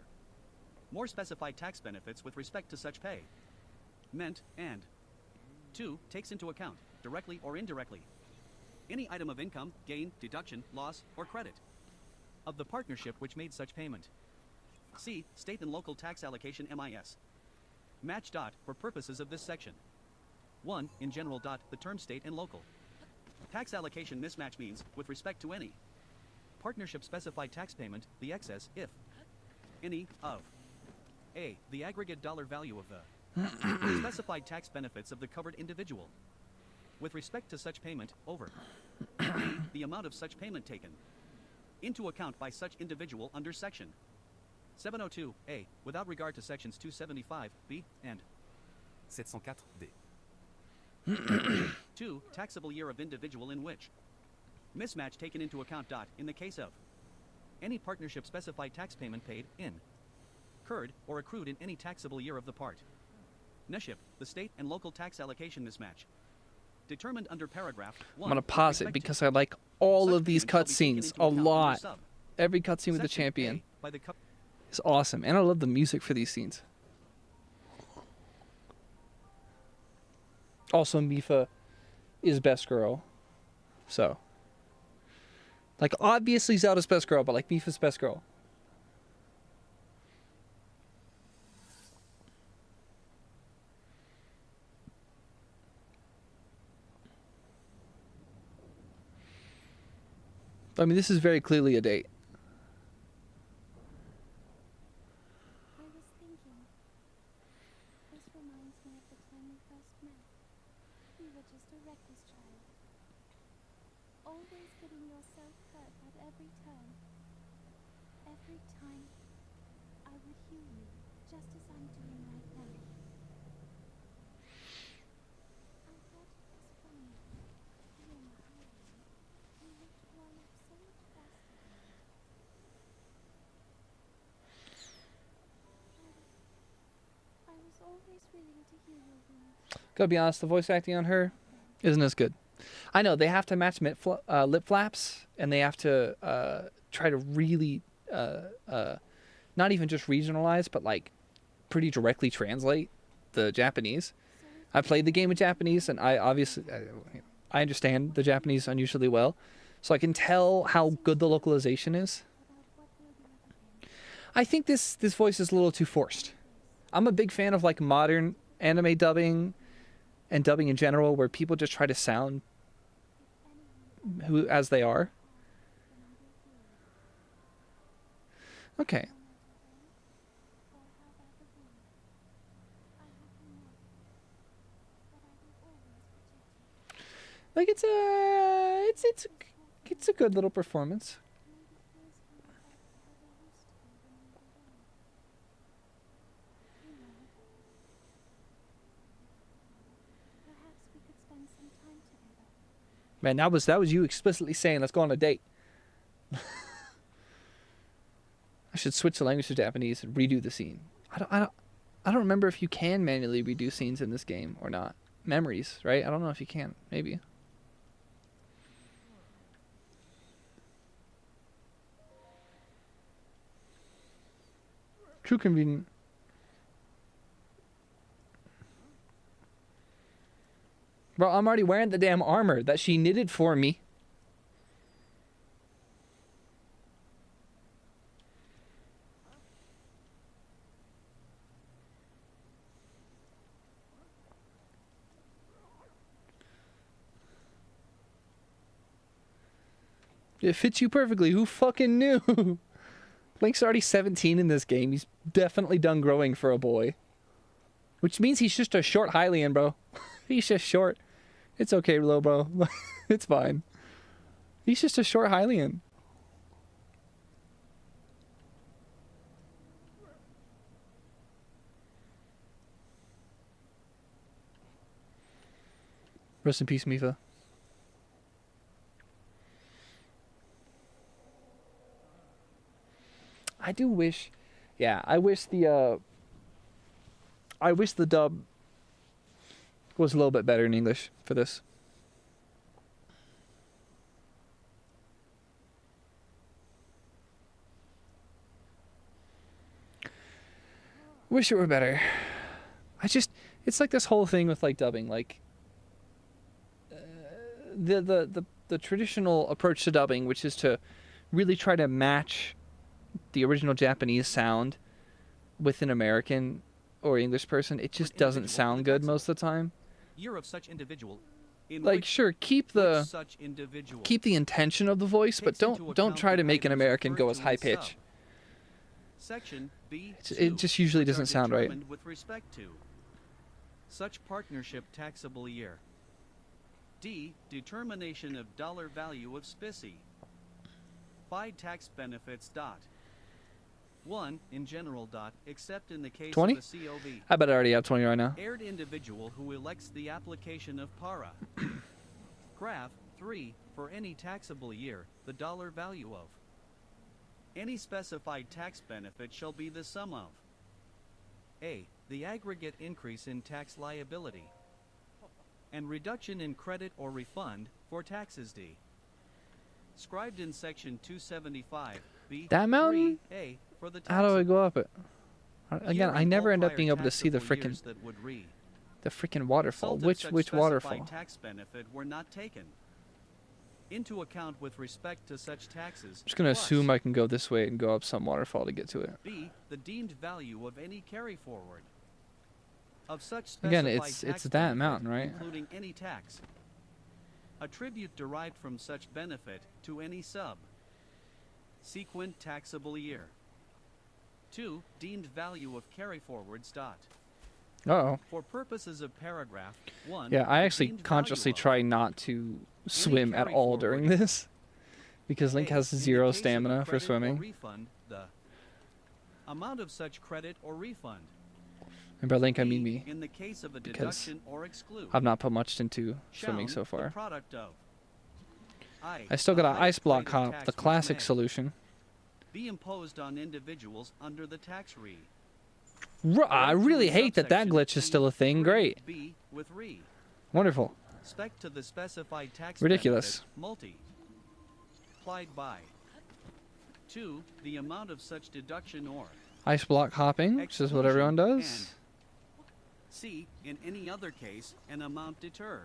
more specified tax benefits with respect to such pay meant, and 2. Takes into account, directly or indirectly, any item of income, gain, deduction, loss, or credit of the partnership which made such payment. C. State and local tax allocation MIS. Match. Dot for purposes of this section. 1. In general. Dot the term state and local tax allocation mismatch means, with respect to any partnership specified tax payment, the excess, if any, of A. The aggregate dollar value of the specified tax benefits of the covered individual with respect to such payment, over B. The amount of such payment taken into account by such individual under section 702 A, without regard to sections 275 B and 704 D. 2. Taxable year of individual in which mismatch taken into account. Dot in the case of any partnership specified tax payment paid, incurred, or accrued in any taxable year of the partnership, the state and local tax allocation mismatch determined under paragraph 1. I'm gonna pause it because I like all such of these payment shall be taken cutscenes into a account under lot. sub Every cutscene with the section champion A by the is awesome, and I love the music for these scenes. Also, Mifa is best girl, so like obviously Zelda's best girl, but like Mifa's best girl. I mean, this is very clearly a date. I was thinking, this reminds me of the time we first met. You were just a reckless child, always getting yourself hurt at every turn. Every time, I would heal you, just as I'm doing right now. I thought it was funny. Being a highway, you looked grown up so much faster than me. I was always willing to heal your wounds. Gotta be honest, the voice acting on her isn't as good. I know they have to match lip flaps, and they have to try to really not even just regionalize, but like pretty directly translate the Japanese. I played the game in Japanese, and I obviously I understand the Japanese unusually well, so I can tell how good the localization is. I think this voice is a little too forced. I'm a big fan of like modern anime dubbing and dubbing in general, where people just try to sound who as they are. Okay. Like it's a good little performance. Perhaps we could spend some time together. Man, that was you explicitly saying let's go on a date. I should switch the language to Japanese and redo the scene. I don't remember if you can manually redo scenes in this game or not. Memories, right? I don't know if you can. Maybe. Too convenient. Bro, I'm already wearing the damn armor that she knitted for me. It fits you perfectly. Who fucking knew? Link's already 17 in this game. He's definitely done growing for a boy. Which means he's just a short Hylian, bro. He's just short. It's okay, little bro. It's fine. He's just a short Hylian. Rest in peace, Mifa. I do wish, yeah, I wish the dub was a little bit better in English for this. Wish it were better. It's like this whole thing with like dubbing, like the traditional approach to dubbing, which is to really try to match the original Japanese sound with an American or English person. It just doesn't sound good most of the time. Year of such individual. In Like, which, sure, keep which such individual the intention of the voice, but takes into don't account try to the make an items American go referred as to high in sub. pitch. Section B. It just usually doesn't sound right. With respect to such partnership taxable year. D. Determination of dollar value of specie. 5 tax benefits. 1 in general. Except in the case 20? of a COV. I bet I already have 20 right now. Aired individual who elects the application of para. Graph 3 for any taxable year, the dollar value of. Any specified tax benefit shall be the sum of A. The aggregate increase in tax liability and reduction in credit or refund for taxes. D. Scribed in section 275 B. That mountain? 3A for the How do I taxable. go up it? Again, Year I and never all end up prior being able to see the taxable frickin' years that would read. the frickin' waterfall. Result of Which such waterfall? specified tax benefit were not taken into account with respect to such taxes. I'm just gonna plus assume I can go this way and go up some waterfall to get to it. B. The deemed value of any carry forward of such Again, specified it's tax that benefit, mountain, right? including any tax. A tribute derived from such benefit to any sub. sequent taxable year. 2. Deemed value of carryforwards. Uh-oh. For purposes of paragraph 1. Yeah, I actually deemed consciously value of try not to swim at all during this. Because Link A, has in the zero case of a stamina for credit or swimming. refund, the amount of such credit or refund. And by Link, I B, mean me. in the case of a Because deduction or exclude. I've not put much into swimming Shall so the far. product of I still the got an highest ice block rate of hop, tax the which classic may solution. be imposed on individuals under the tax re. I really hate that that glitch is still a thing. Great. B with re. Wonderful. Spec to the specified tax Ridiculous. benefit, multi. Applied by. 2. The amount of such deduction or Ice block hopping, which is what everyone exclusion, does. and C. In any other case, an amount deter.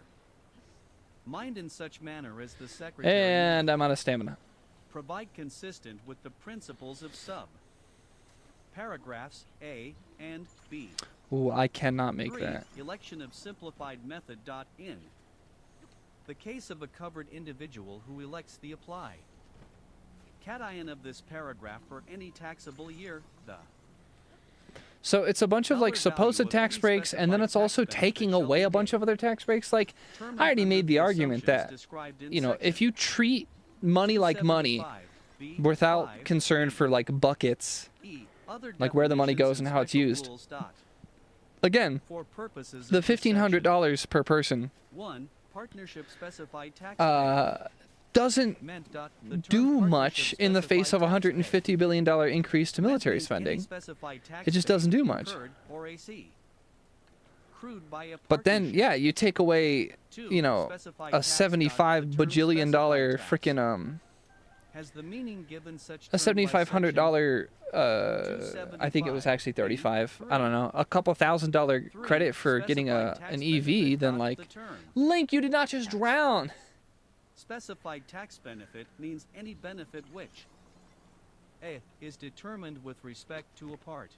Mind in such manner as the secretary And I'm out of stamina. provide consistent with the principles of sub. Paragraphs A and B. Ooh, I cannot make 3. that. Election of simplified method. In the case of a covered individual who elects the apply. Cation of this paragraph for any taxable year, the So it's a bunch of like dollar supposed value of tax any breaks, and then specified it's also tax benefit taking shall away be a bunch paid. of other tax breaks. Like, term I already under made the argument assumptions that, described in you know, if section you treat money like money 275B without 5 concern for like buckets, E, other like where the money definitions goes and how it's special used. rules. again, For purposes the of this section. $1,500 per person 1. Partnership specified tax doesn't meant. The term do partnership much in the face of a specified tax $150 billion increase to meant military means any spending. specified tax It just paid, doesn't do much. incurred, or AC. Accrued by a But then, partnership. yeah, you take away, 2. you know, Specified a tax. $75 The term bajillion dollar specified tax freaking has the meaning given such a term by $7,500 section I think it was actually 35. 275. I don't know, a couple $1,000 3. credit for getting Specified an tax EV. benefit. Then The like, term Link, you did not just drown. specified tax benefit means any benefit which A is determined with respect to a part.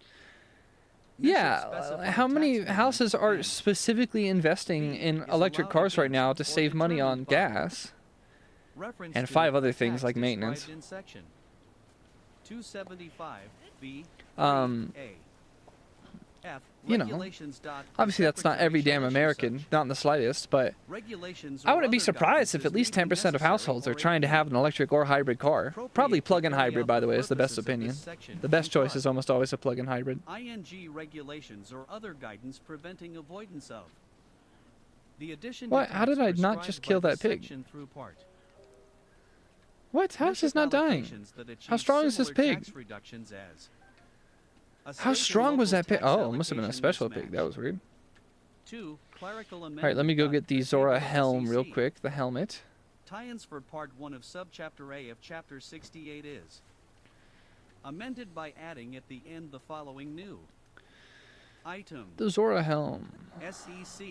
Measure Yeah, specified how many tax houses payment are and specifically investing B in is electric allowed cars right now to against or save money on determined by gas? reference and to 5 other the things tax like described maintenance. in section 275B Um, A. F. you know, Regulations. The Obviously, that's not Secretary every shall damn issue American, such not in the slightest, but regulations I or wouldn't be other surprised if guidance at as least may be 10% of necessary households are or trying to a have an electric or hybrid car. Probably appropriate to plug-in carry hybrid, out by the way, is the best purposes of this opinion. section The best and choice is plus almost always a plug-in hybrid. ING regulations or other guidance preventing avoidance of. The addition What? to How did I tax not just prescribed kill by that this pig? section through part. What? How is this not dying? Allocations that How achieve strong is this similar pig? tax reductions as a How state and strong was local that pig? tax Oh, it must have been a allocation special pig. mismatch. That was weird. 2. Clerical All right, let me go amendment. get the Zora helm real quick. The helmet. Tie-ins for Part 1 of Subchapter A of Chapter 68 is amended by adding at the end the following new item The Zora helm. SEC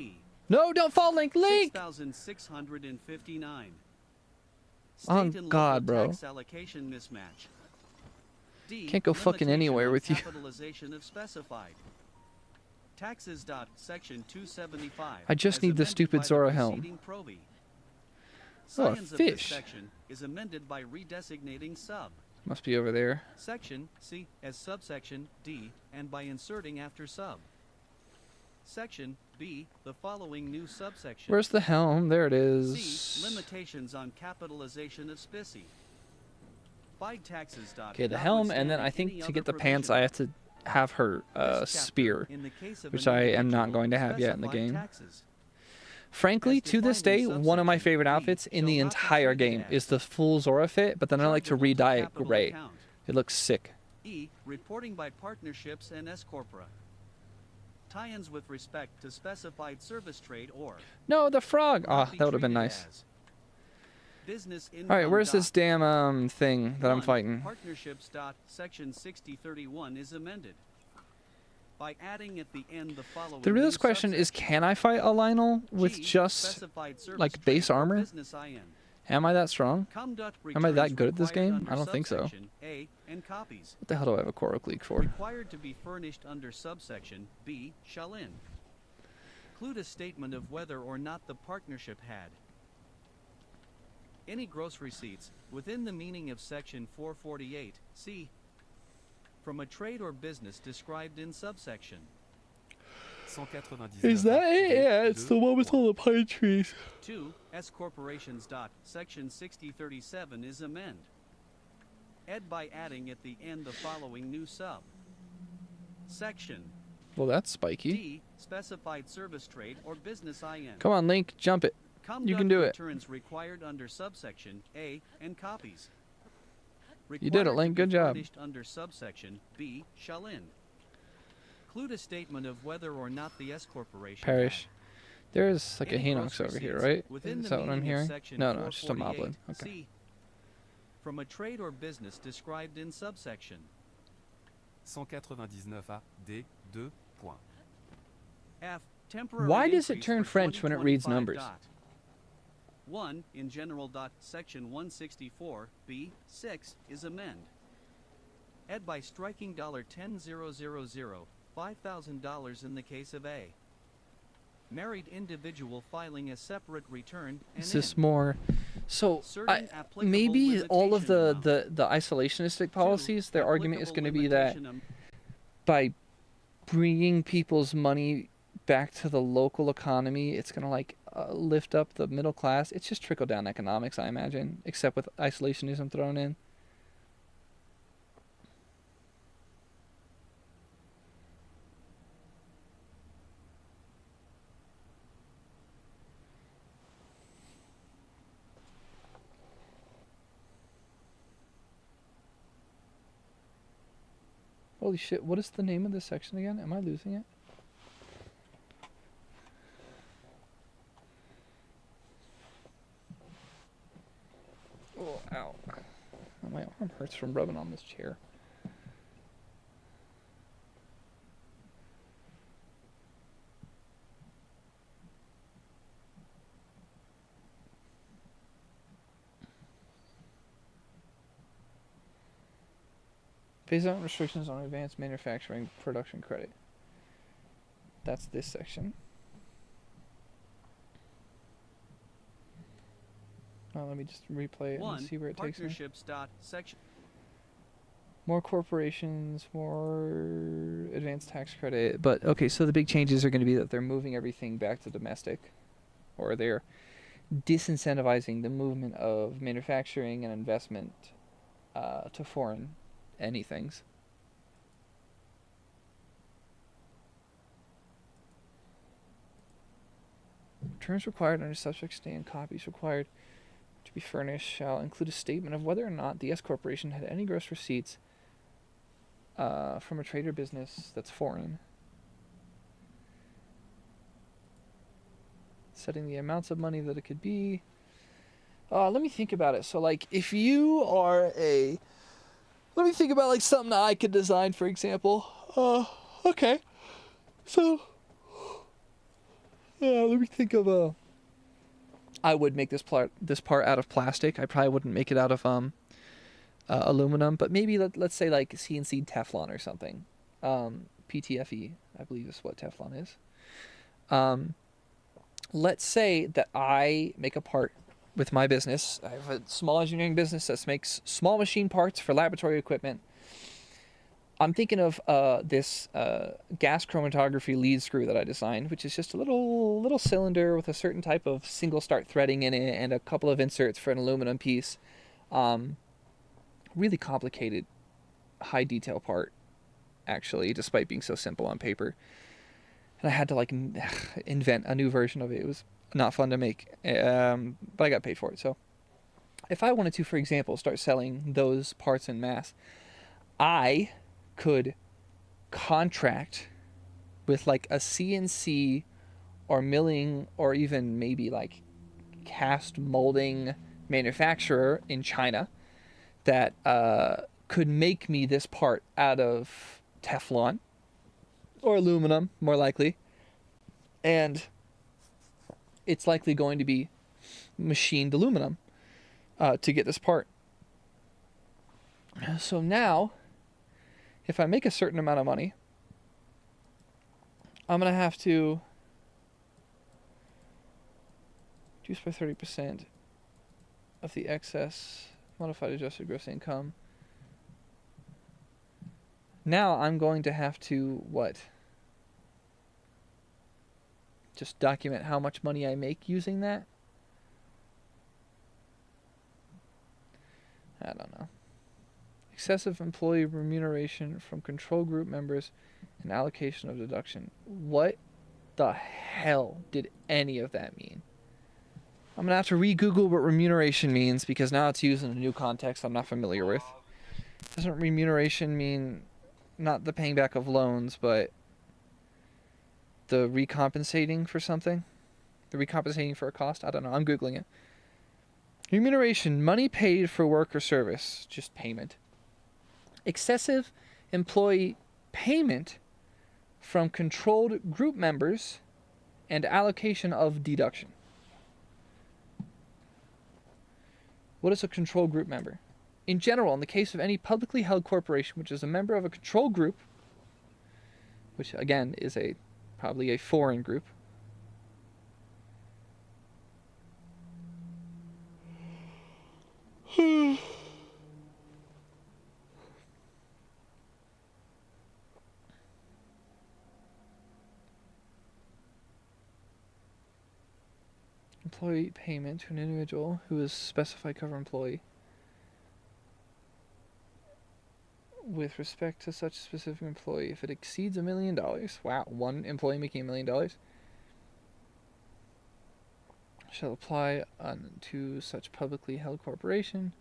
No, don't fall, Link. Link! 6,659. Oh, State and God, local bro. tax allocation mismatch. D. Can't go fucking Limitation anywhere on with you. capitalization of specified. Taxes. Section 275. I just as need the amended stupid by the Zora helm. preceding proby. Oh, a Science of this fish. section is amended by redesignating sub. Must be over there. Section C as subsection D and by inserting after sub. Section B the following new subsection. Where's the helm? There it C. is. Limitations on capitalization of specie. By taxes. Okay, the helm, and then I notwithstanding think any to other get the pants, I provision. have to have her This chapter, spear. in the case of which an I am not individual, going to have yet in the specified game. taxes. Frankly, as to this defined day, in one of my subsection favorite D outfits in shall the not be entire treated game as is the full Zora fit, but then I like to chargeable to re-dye it capital gray. account. It looks sick. E. Reporting by partnerships and S corpora. Tie-ins with respect to specified service trade or No, the frog! not Ah, be that would have been treated nice. as business Alright, income. where's this damn thing that I'm 1. fighting? Partnerships. Section 6031 is amended by adding at the end the following. The new realest question is, subsection. can I fight a Lionel with G, just... specified service like, trade base or armor? business IN. Am I that strong? Conduct Am I that returns good at this required game? under I don't think so. subsection A and copies What the hell do I have a Coral League for? required to be furnished under subsection B shall include a statement of whether or not the partnership had Any gross receipts within the meaning of Section 448 C from a trade or business described in subsection 199 Is that it? D, Yeah, it's the one with all the pine trees. 2 S corporations. Section 6037 is amend. Ed by adding at the end the following new sub. Section Well, that's spiky. D specified service trade or business IN. Come on, Link, jump it. You can do it. Returns required under subsection A and copies. You did it, Required Link. to be Good job. furnished under subsection B shall end. Include a statement of whether or not the S corporation Parish. There's like a Any Hinox gross over here, receipts right? within Is the that what I'm meaning of hearing? Section No, no, it's just a 448 moblin. Okay. C, from a trade or business described in subsection 199 A, D, 2, point. F. Temporary Why does it increase turn for French when it reads 2025 numbers? dot. 1 in general. Section 164 B 6 is amend. Ed by striking $10,000 $5,000 in the case of A. Married individual filing a separate return and Is this end. more? So Certain applicable maybe all of limitation the isolationistic policies, their argument is going to be that by bringing people's money back to the local economy, it's going to like lift up the middle class. It's just trickle down economics, I imagine, except with isolationism thrown in. Holy shit, what is the name of this section again? Am I losing it? Oh, ow. Oh, my arm hurts from rubbing on this chair. Phase out restrictions on advanced manufacturing production credit. That's this section. Let me just replay it 1 and see where it takes me. partnerships. Section More corporations, more advanced tax credit. But okay, so the big changes are going to be that they're moving everything back to domestic, or they're disincentivizing the movement of manufacturing and investment to foreign anythings. Returns required under subject stand, copies required to be furnished shall include a statement of whether or not the S corporation had any gross receipts from a trade or business that's foreign. Setting the amounts of money that it could be. Let me think about it. So, like, if you are a... Let me think about, like, something that I could design, for example. Okay. So... let me think of I would make this part out of plastic. I probably wouldn't make it out of aluminum, but maybe let's say like CNC Teflon or something. PTFE, I believe is what Teflon is. Let's say that I make a part with my business. I have a small engineering business that makes small machine parts for laboratory equipment. I'm thinking of this gas chromatography lead screw that I designed, which is just a little cylinder with a certain type of single start threading in it and a couple of inserts for an aluminum piece. Really complicated, high detail part, actually, despite being so simple on paper. And I had to like invent a new version of it. It was not fun to make, but I got paid for it. So if I wanted to, for example, start selling those parts en masse, I could contract with like a CNC or milling or even maybe like cast molding manufacturer in China that could make me this part out of Teflon or aluminum, more likely, and it's likely going to be machined aluminum to get this part. So now, if I make a certain amount of money, I'm going to have to reduce by 30% of the excess modified adjusted gross income. Now I'm going to have to, what? Just document how much money I make using that? I don't know. Excessive employee remuneration from control group members and allocation of deduction. What the hell did any of that mean? I'm going to have to re-Google what remuneration means because now it's used in a new context I'm not familiar with. Doesn't remuneration mean not the paying back of loans, but the recompensating for something? The recompensating for a cost? I don't know. I'm Googling it. Remuneration, money paid for work or service. Just payment. Excessive employee payment from controlled group members and allocation of deduction. What is a control group member? In general, in the case of any publicly held corporation which is a member of a control group, which again is probably a foreign group, employee payment to an individual who is specified cover employee with respect to such specific employee if it exceeds $1 million. Wow, one employee making $1 million shall apply to such publicly held corporation.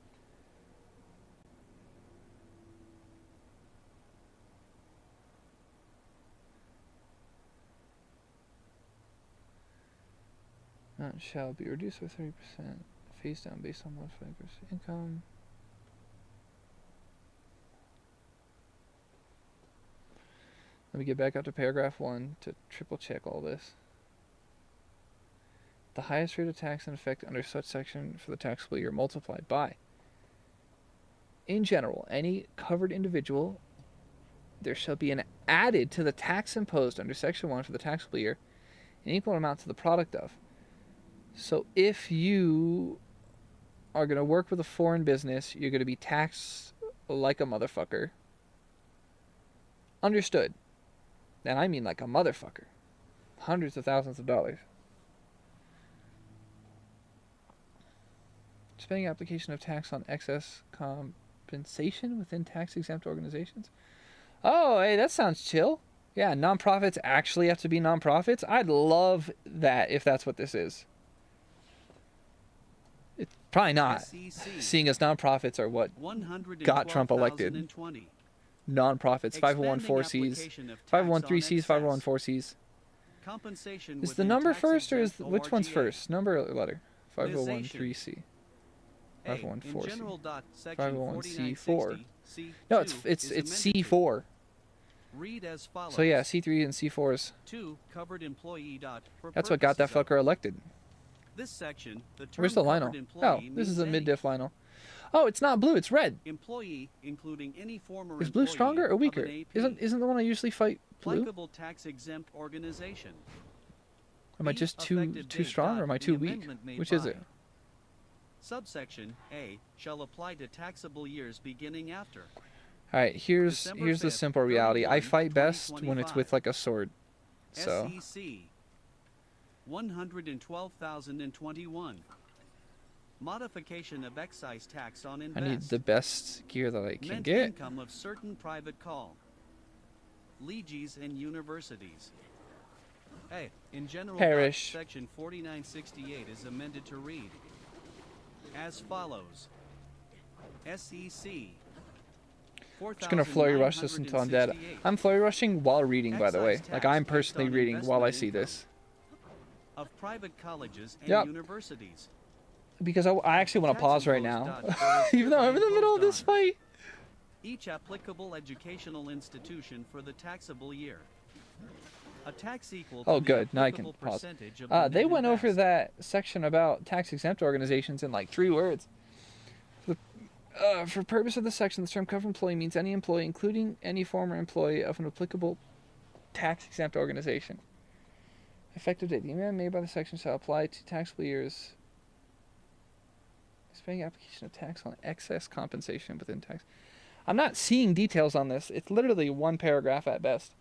Shall be reduced by 30%, phased down based on modified gross income. Let me get back up to paragraph 1 to triple check all this. The highest rate of tax in effect under such section for the taxable year multiplied by. In general, any covered individual, there shall be an added to the tax imposed under section 1 for the taxable year, an equal amount to the product of. So if you are going to work with a foreign business, you're going to be taxed like a motherfucker. Understood. And I mean like a motherfucker. Hundreds of thousands of dollars. Spending application of tax on excess compensation within tax-exempt organizations. Oh, hey, that sounds chill. Yeah, nonprofits actually have to be nonprofits. I'd love that if that's what this is. It's probably not, seeing as nonprofits are what got Trump elected. Nonprofits, 501(c)(4)s, 501(c)(3)s, 501(c)(4)s. Is the number first or is which one's first? Number or letter? 501(c)(3)s. 501(c)(4)s. 501(c)(4). No, it's C4. Read as follows. So yeah, C3 and C4s. 2 covered employee. That's what got that fucker elected. This section, the term Where's the Lionel? Oh, this is a mid-diff Lionel. Oh, it's not blue, it's red. Employee, including any former is blue stronger or weaker? Isn't the one I usually fight blue? Applicable tax-exempt organization. Am I just too strong or am I too weak? Which is it? Subsection A shall apply to taxable years beginning after. All right, here's the simple reality. I fight best when it's with like a sword. So. SEC 112,021. Modification of excise tax on invest. I need the best gear that I can Meant get. Income of certain private call. Legies and universities. Hey, in general, Parish. section 4968 is amended to read as follows. SEC. Just gonna flurry rush this until I'm dead. I'm flurry rushing while reading, by the way. Like I'm personally reading while I see this. Of private colleges and Yep. universities. Because I actually want to pause right now. Even though I'm in the middle of this fight. Each applicable educational institution for the taxable year. A tax equal to Oh, the good. Now I can applicable pause. percentage of the They net went over invest. that section about tax-exempt organizations in like 3 words. For purpose of this section, the term covered employee means any employee, including any former employee of an applicable tax-exempt organization. Effective date. The amendment made by the section shall apply to taxable years He's paying application of tax on excess compensation within tax. I'm not seeing details on this. It's literally one paragraph at best.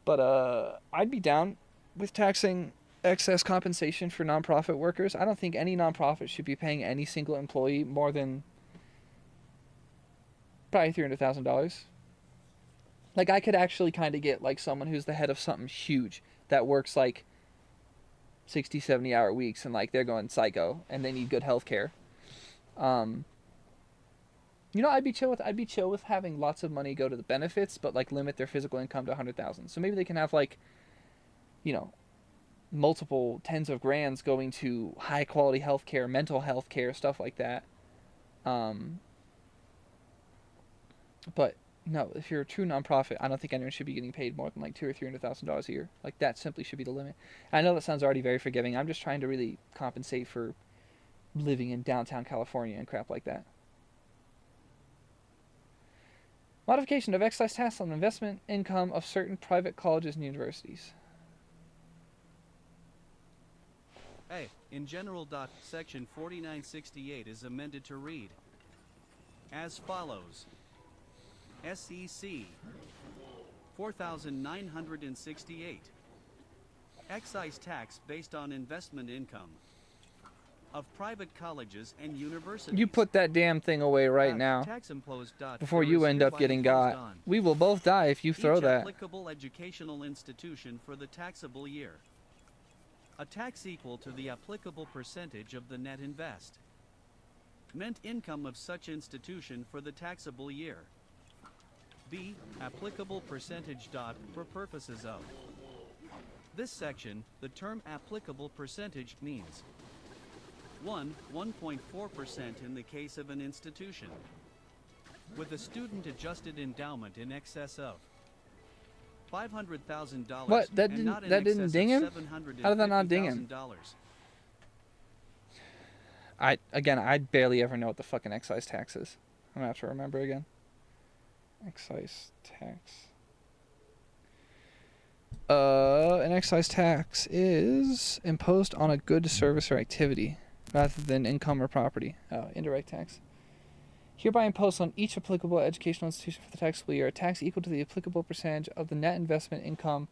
But I'd be down with taxing excess compensation for nonprofit workers. I don't think any nonprofit should be paying any single employee more than probably $300,000. Like, I could actually kind of get, like, someone who's the head of something huge that works, like, 60, 70-hour weeks, and, like, they're going psycho, and they need good health care. You know, I'd be chill with having lots of money go to the benefits, but, like, limit their physical income to $100,000. So maybe they can have, like, you know, multiple tens of grands going to high-quality health care, mental health care, stuff like that. But no, if you're a true nonprofit, I don't think anyone should be getting paid more than like $200,000 or $300,000 a year. Like, that simply should be the limit. I know that sounds already very forgiving. I'm just trying to really compensate for living in downtown California and crap like that. Modification of excise tax on investment income of certain private colleges and universities. A. In general. Section 4968 is amended to read as follows. SEC 4,968. Excise tax based on investment income of private colleges and universities. You put that damn thing away right now tax imposed. before you end up getting got. We will both die if you throw each that. applicable educational institution for the taxable year. A tax equal to the applicable percentage of the net investment income of such institution for the taxable year. B. Applicable percentage. For purposes of this section, the term applicable percentage means 1.4% in the case of an institution with a student adjusted endowment in excess of $500,000. What? That didn't ding him? How did that not ding him? I barely ever know what the fucking excise tax is. I'm gonna have to remember again. Excise tax. An excise tax is imposed on a good, service, or activity rather than income or property. Oh, indirect tax. Hereby imposed on each applicable educational institution for the taxable year a tax equal to the applicable percentage of the net investment income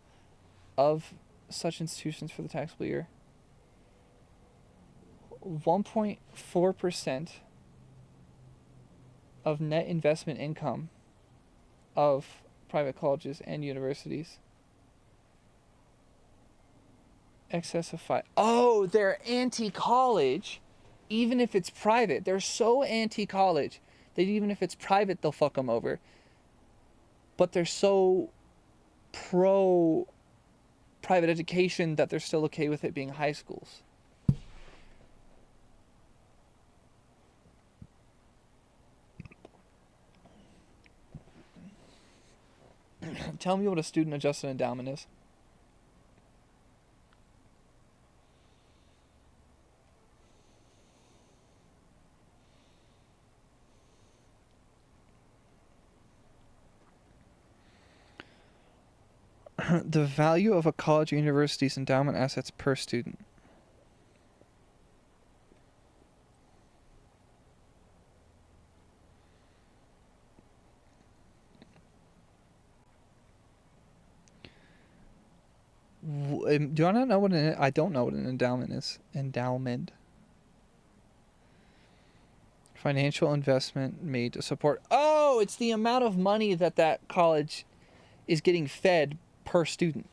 of such institutions for the taxable year. 1.4% of net investment income of private colleges and universities. Excess of 5. Oh, they're anti-college, even if it's private. They're so anti-college that even if it's private, they'll fuck them over. But they're so pro-private education that they're still okay with it being high schools. Tell me what a student adjusted endowment is. The value of a college or university's endowment assets per student. Do I not know what I don't know what an endowment is. Endowment. Financial investment made to support. Oh, it's the amount of money that college is getting fed per student.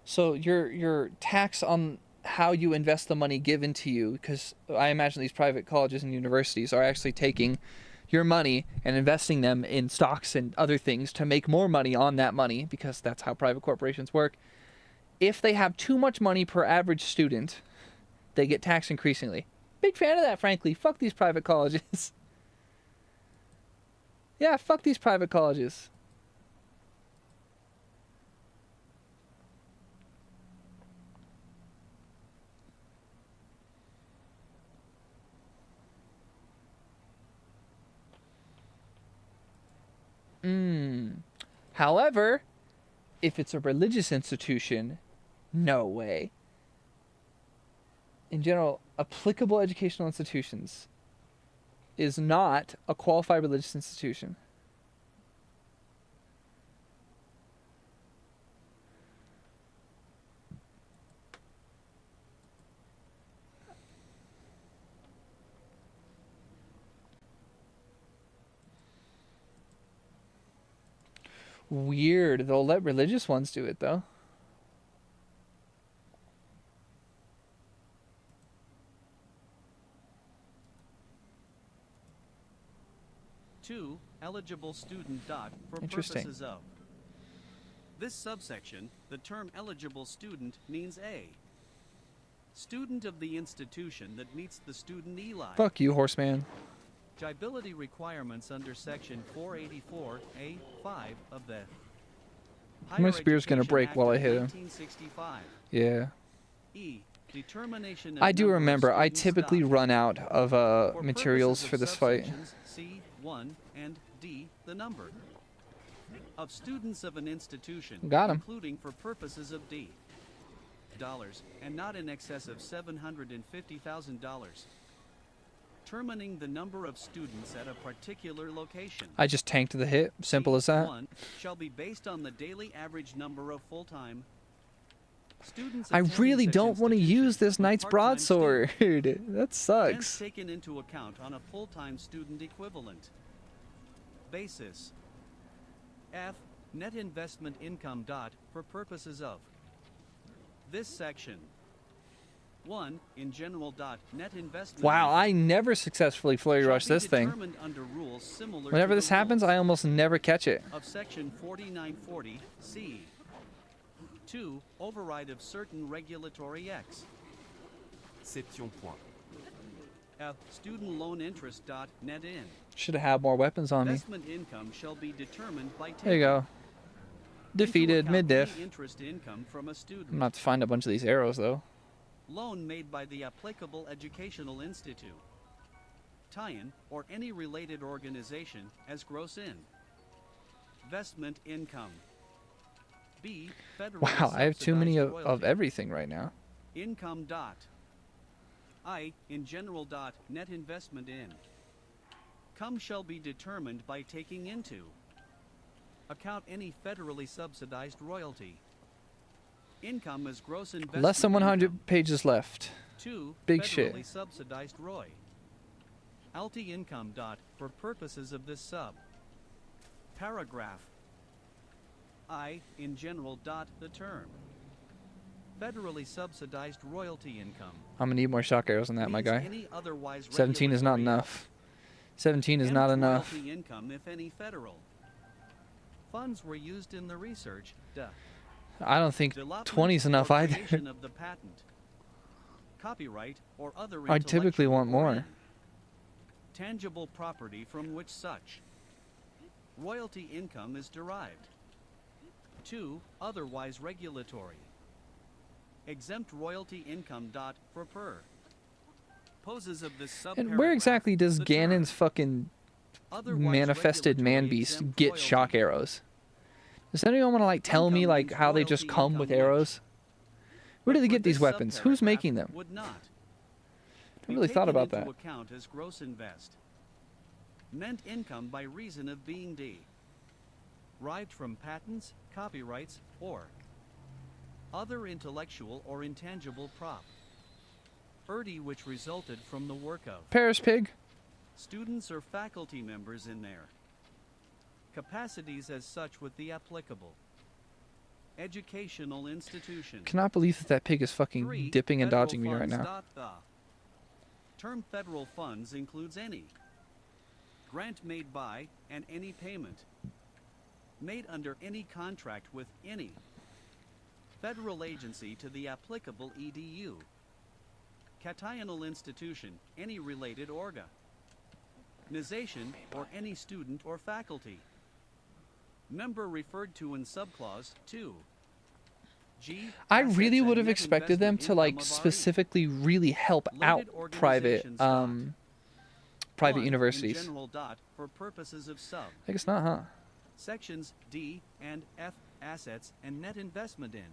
So your tax on how you invest the money given to you, because I imagine these private colleges and universities are actually taking your money and investing them in stocks and other things to make more money on that money, because that's how private corporations work. If they have too much money per average student, they get taxed increasingly. Big fan of that, frankly. Fuck these private colleges. Yeah, fuck these private colleges. However, if it's a religious institution, no way. in general, applicable educational institutions is not a qualified religious institution. Weird. They'll let religious ones do it, though. Two, eligible student dot for Interesting. purposes of. This subsection, the term eligible student means A. Student of the institution that meets the student ELI. Fuck you, horseman. Eligibility requirements under section 484A5 of the My spear's gonna Education break Act while of I hit him. 1965. Yeah. E. Determination of I do number of remember, I students typically dot. run out of For materials purposes for of this fight. subsections C, 1, and D, the number of students of an institution, Got 'em. including for purposes of D, dollars, and not in excess of $750,000. Determining the number of students at a particular location. I just tanked the hit. Simple as that. C1 shall be based on the daily average number of full-time students. I attending really such don't want to institution use this with knight's part-time students. broadsword. That Hence sucks. taken into account on a full-time student equivalent basis. F. Net investment income dot for purposes of this section. 1. In general dot net investment. Wow, income I never successfully flurry shall rush be this thing. determined under rules similar to Whenever the this happens, rules I almost never catch it. of section 4940C. 2. Override of certain regulatory X. Seption point. F. Student loan interest dot net in. Should have had more weapons on me. Investment income shall be determined by There you go. into Defeated account mid-diff. any interest income from a student. I'm not to find a bunch of these arrows, though. Loan made by the applicable educational institute, tie-in, or any related organization as gross in. Investment income. B. Federally Wow, I have too many subsidized of royalty. everything right now. Income dot. I. In general dot net investment in. Come shall be determined by taking into account any federally subsidized royalty. Income as gross investment. Less than 100 income. pages left. 2. Big federally shit. subsidized ROI. LT income dot for purposes of this sub. Paragraph. I. In general dot the term. Federally subsidized royalty income. I'm gonna need more shock arrows than that, my means guy. any otherwise 17 is not regulatory enough. 17 is and not enough. royalty income, if any federal funds were used in the research. I don't think Development 20 is enough or either. creation of the patent, copyright, or other I typically intellectual want more. or tangible property from which such royalty income is derived. 2. Otherwise regulatory. Exempt royalty income dot for per. Poses of this And where subparagraph, exactly does the term Ganon's fucking otherwise manifested man regulatory beast exempt get royalty. shock arrows? Does anyone want to like tell me Income like means how they just royalty come with income which- arrows? Where do But they for get these this weapons? Who's subparagraph making them? Would not. I be really thought taken about into that. account as gross invest. Meant income by reason of being D. Derived from patents, copyrights, or other intellectual or intangible prop. Which resulted from the work of Paris pig. students or faculty members in their capacities as such with the applicable educational institution. Cannot believe that that pig is fucking 3. dipping and Federal dodging me right funds now. dot the term federal funds includes any grant made by and any payment made under any contract with any federal agency to the applicable EDU, cational institution, any related organization, or any student or faculty member referred to in subclause 2. G. I assets really and would have net expected them investment to like income of RE. specifically really help Limited out private organizations dot. private 1. universities. In general dot for purposes of sub. I guess not, huh? Sections D and F assets and net investment in.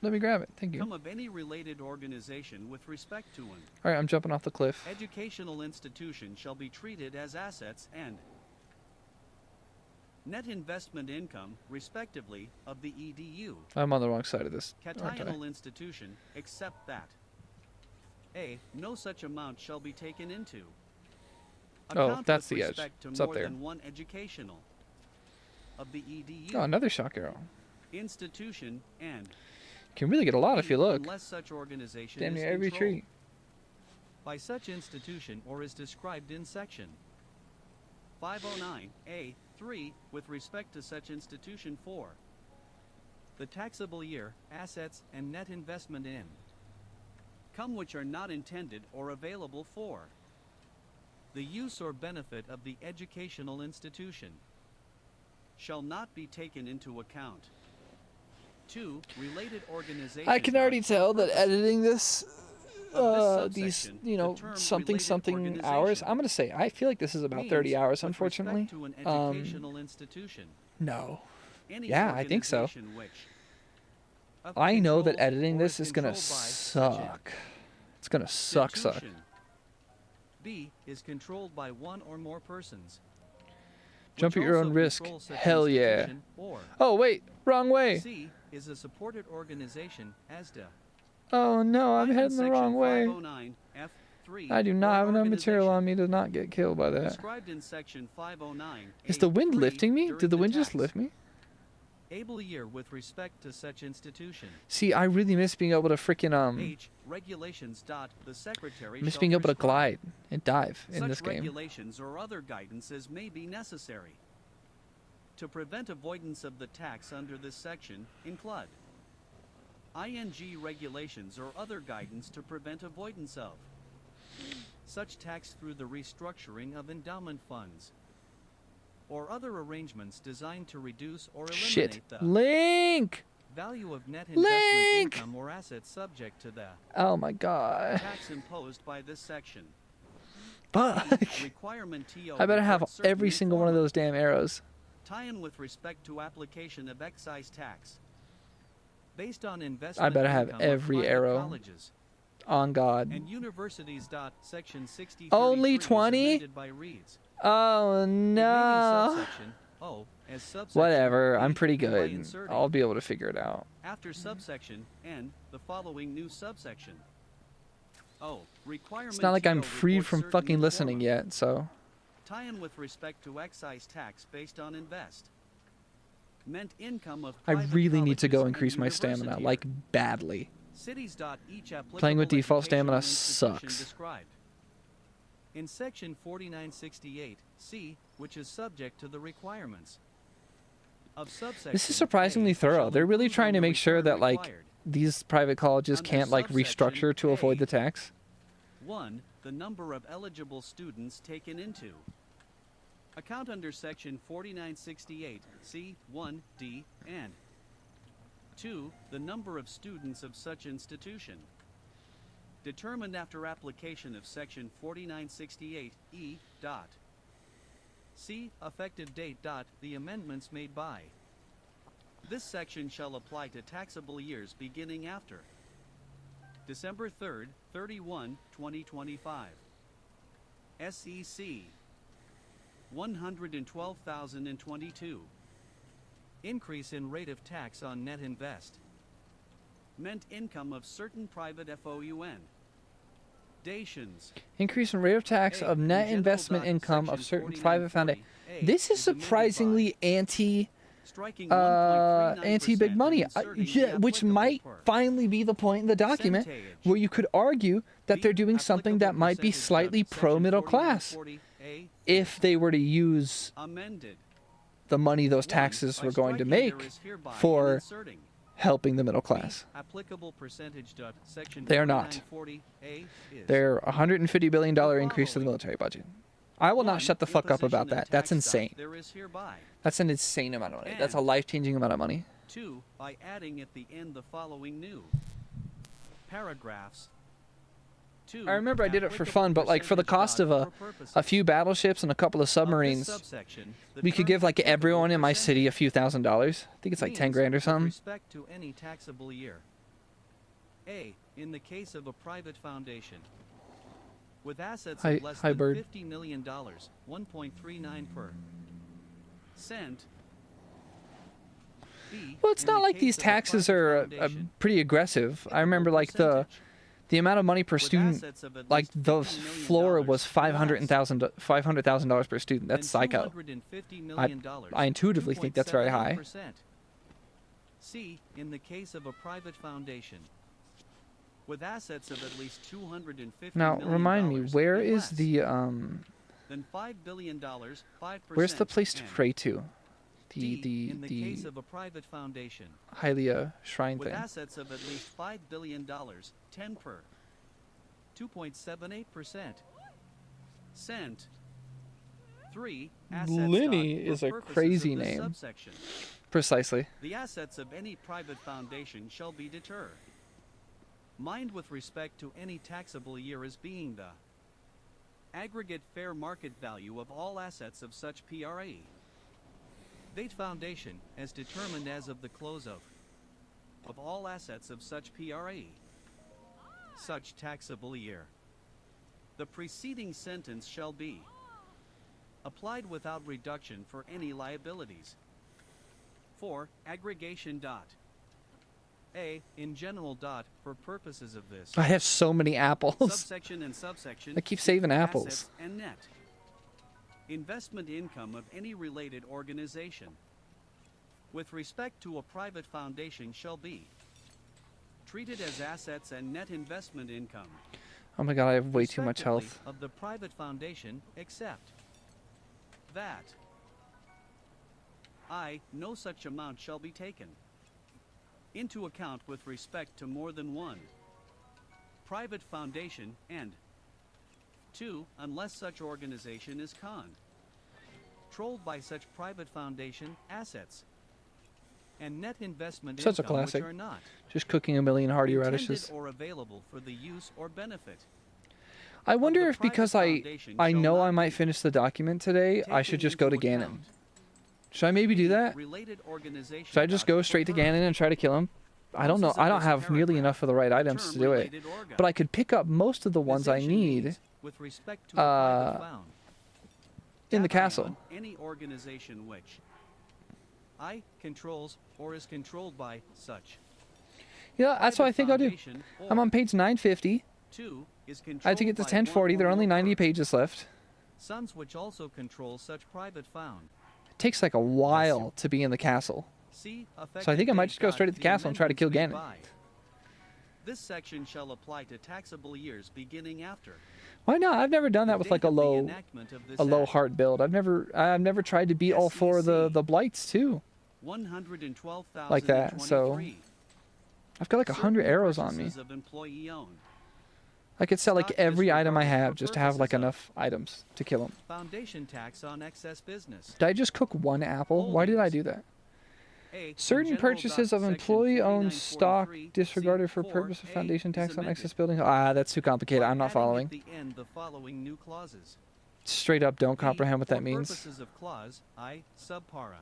Let me grab it. Thank you. Come of any related organization with respect to an All right, I'm jumping off the cliff. educational institution shall be treated as assets and net investment income, respectively, of the EDU. I'm on the wrong side of this. aren't I? Cataional institution, except that A. No such amount shall be taken into Oh, account that's with the edge. respect to It's up more there. than one educational of the EDU. Oh, another shock arrow. Institution and Can really get a lot if you look. unless such organization Damn is near every controlled tree. by such institution or is described in section 509A3 with respect to such institution for the taxable year, assets, and net investment in come which are not intended or available for the use or benefit of the educational institution shall not be taken into account. 2. Related organizations. I can already tell that editing this, Of this these, subsection, you the know, term something related something hours. organization I'm gonna say I feel like this is about 30 means, hours, with unfortunately. respect to an educational institution, No. any Yeah, I think so. organization which, of I know that control editing or this is gonna controlled by such an suck. It's gonna suck. institution. B is controlled by one or more persons. Jump which at your also own risk. control such Hell yeah. institution, Or Oh wait, wrong way. C is a supported organization as to Oh no, I'm Find in heading the wrong section way. 509 F3 I do not or have enough material organization on me to not get killed by that. described in section 509 Is the wind A3 lifting me? during Did the wind just tax lift me? able year with respect to such institution. See, I really miss being able to freaking H regulations. The secretary miss shall being able to prescribe glide and dive in such this game. regulations or other guidance as may be necessary to prevent avoidance of the tax under this section in CLUD. ING regulations or other guidance to prevent avoidance of such tax through the restructuring of endowment funds or other arrangements designed to reduce or eliminate Shit. the Link! value of net investment Link! income or assets subject to the Oh my god. tax imposed by this section. Fuck. Requirement TO I better have reports certain every single one of reform those damn arrows. tie-in with respect to application of excise tax based on investment better have income of every private arrow. colleges On God. and universities. Section 60 Only is 20? amended by reads. Oh Remaining no. subsection O as subsection Whatever, I'm B pretty by good. inserting I'll be able to figure it out. after subsection N the following new subsection. O requirement. It's not like I'm TO freed reports from certain fucking new listening forma. yet, so. Tie-in with respect to excise tax based on invest. Meant income of I private really need to go colleges and increase my stamina, university like badly. Cities. Each applicable Playing with default stamina educational institution sucks. Described in section 4968 C, which is subject to the requirements of subsection. This is surprisingly A, thorough. shall They're really improve trying on to the make sure return that like required. these private colleges Under can't like subsection restructure to avoid A. the tax. 1. The number of eligible students taken into account under section 4968 C 1D and 2. The number of students of such institution determined after application of section 4968 E. C. Effective date. The amendments made by this section shall apply to taxable years beginning after December 3rd, 31, 2025. SEC 112,022. Increase in rate of tax on net invest. Meant income of certain private FOUN. Dations. Increase in rate of tax A, of in net general. investment income of Section certain private foundation. 4940A This is amended by surprisingly striking 1.39% anti big money, and inserting the yeah, which applicable might part. finally be the point in the document Percentage. where you could argue that they're B, doing something that applicable might be percentage. slightly Section pro middle class 4940A if they were to use amended. the money those 1. taxes By were going to striking, make there is hereby and for inserting helping the middle class. applicable percentage. Section They are not. 4940A is They're $150 billion increase to the following. military budget. I will not 1. shut the fuck up Imposition about of that. That's tax. insane. There is hereby. That's an insane amount of money. That's a And- life-changing amount of money. 2. By adding at the end the following new paragraphs. 2. I remember I did it for applicable fun, but like for the percentage. cost of For a purposes few battleships and a couple of of this submarines, subsection, the we could term give like applicable everyone in my percentage city a few $1,000s. I think it's like 10 means grand or with something. respect to any taxable year. A. In the case of a private foundation with assets Hi- of less hi, than bird. $50 million, 1.39 per cent. B. Well, it's In not the like case these of a taxes private are foundation, pretty aggressive. I remember typical like percentage the amount of money per with student, assets of at like least the $50 million floor was or less, $500,000 per student. That's and psycho. $250 million, I intuitively think that's very high. 2.78%. C. In the case of a private foundation with assets of at least $250 Now, million remind me, where and is less the than $5 billion, 5%. where's the place to and pray to? D. In the case The of a private foundation Hylia shrine with thing. assets of at least $5 billion, 10 per 2.78%. Cent. 3. Asset Linny stock for is a purposes crazy of this name. Subsection. Precisely. The assets of any private foundation shall be deter. Mind with respect to any taxable year as being the aggregate fair market value of all assets of such PRA. Date foundation as determined as of the close of all assets of such PRA. Such taxable year. The preceding sentence shall be applied without reduction for any liabilities. 4. Aggregation dot. A. In general dot for purposes of this. I have so many apples. Subsection and subsection. I keep saving apples. Assets and net. Investment income of any related organization with respect to a private foundation shall be treated as assets and net investment income. Oh my god, I have way too much respectively, health. of the private foundation, except that I. No such amount shall be taken into account with respect to more than one private foundation, and 2. Unless such organization is controlled by such private foundation assets and net investment Such a income classic. which are not Just cooking a million hearty intended radishes. or available for the use or benefit. I wonder the if because private I foundation I shall know not I might be finish the document today, I should taken just go to into Ganon. account. Should I maybe do that? Related organization Should I just go straight to Ganon and try to kill him? I don't know. Clauses of I don't this have nearly paragraph. enough of the right items Term to do it. related orga. But I could pick up most of the ones I Position need means with respect to a private found. in the Data castle. on any organization which I controls or is controlled by such. Yeah, that's what I private think I'll do. foundation I'm or on page 950. 2 is I had to controlled get to by 1040. one There or are only more 90 per- pages left. Sons which also control such private found. It takes like a while to be in the castle. See So I think I might just go straight to the castle and try to kill amendments Ganon. made by. This section shall apply to taxable years beginning after Why not? I've never done the that with date like a of the low enactment of this a low act. heart build. I've never tried to beat all four of the SEC. blights too. 112,023. Like that, so I've got like 100 arrows on me. Of employee owned. I could sell like Stock every item I disregarded have for just to have like purposes of enough items to kill him. Foundation tax on excess business. Did I just cook one apple? Why did I do that? A, Certain in general purchases of section employee-owned stock 4943, disregarded for C4, purpose of A foundation is tax on amended. excess building. Ah, that's too complicated. by I'm not adding following. At the end the following new clauses. Straight up, don't B, comprehend what for that means. Purposes of clause I subpara.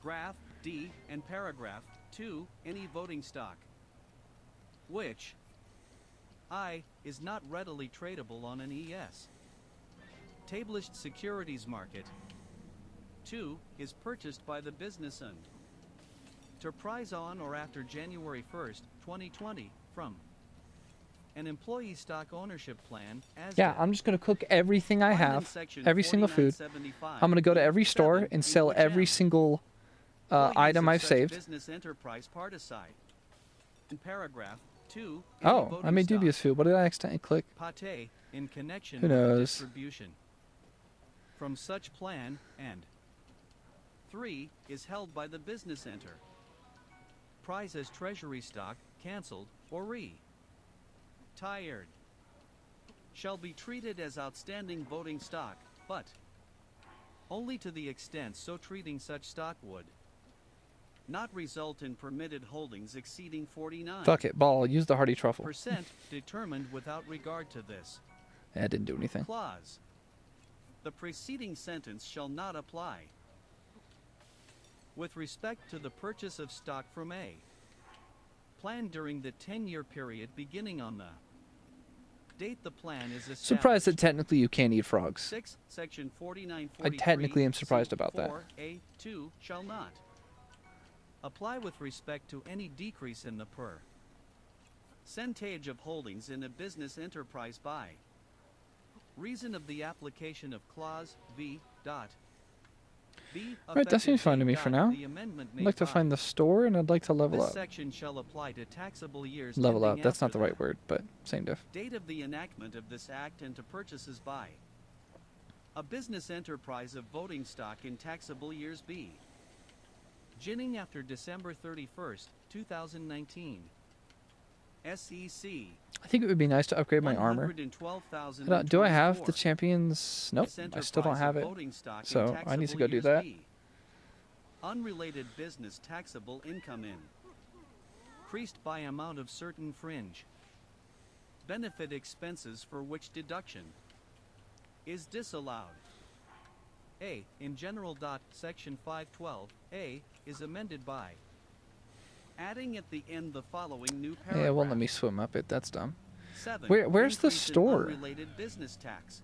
Graph D and paragraph 2 any voting stock which I is not readily tradable on an ES. Tablished securities market 2 is purchased by the business and to prize on or after January 1st, 2020 from an employee stock ownership plan as Yeah, the- I'm just gonna cook everything I Find in have, section every single food. 4975, I'm gonna go to every store 7 and sell in every each single Employees item of I've such saved. Business enterprise particide. In paragraph 2, Oh, any I voting made stock, dubious food. What did I accidentally click? Pate in connection Who with the knows? distribution from such plan and 3 is held by the business enter. Prize as treasury stock canceled or tired shall be treated as outstanding voting stock, but only to the extent so treating such stock would not result in permitted holdings exceeding 49% Fuck it, ball. Use the hearty truffle. determined without regard to this That didn't do anything. clause. The preceding sentence shall not apply with respect to the purchase of stock from A. planned during the 10-year period beginning on the date the plan is established. Surprised that technically you can't eat frogs. 6. Section 4943. I technically am surprised about that. A2 shall not apply with respect to any decrease in the percentage of holdings in a business enterprise by reason of the application of clause V. B. Right, that seems fine to me for now. The amendment I'd like to find the store, and I'd like to level this up. section shall apply to taxable years Level up, ending that's not after the right word, but same diff. date of the enactment of this act and to purchases by a business enterprise of voting stock in taxable years B. Beginning after December 31st, 2019. SEC. I think it would be nice to upgrade my armor. Do I have the champions? Nope, I still don't have it. So I need to go do that. Unrelated business taxable income increased by amount of certain fringe benefit expenses for which deduction is disallowed. A. In general. Section 512A is amended by adding at the end the following new paragraph. Yeah, it won't let me swim up it. That's dumb. 7. Where's the Increase in store? unrelated business tax.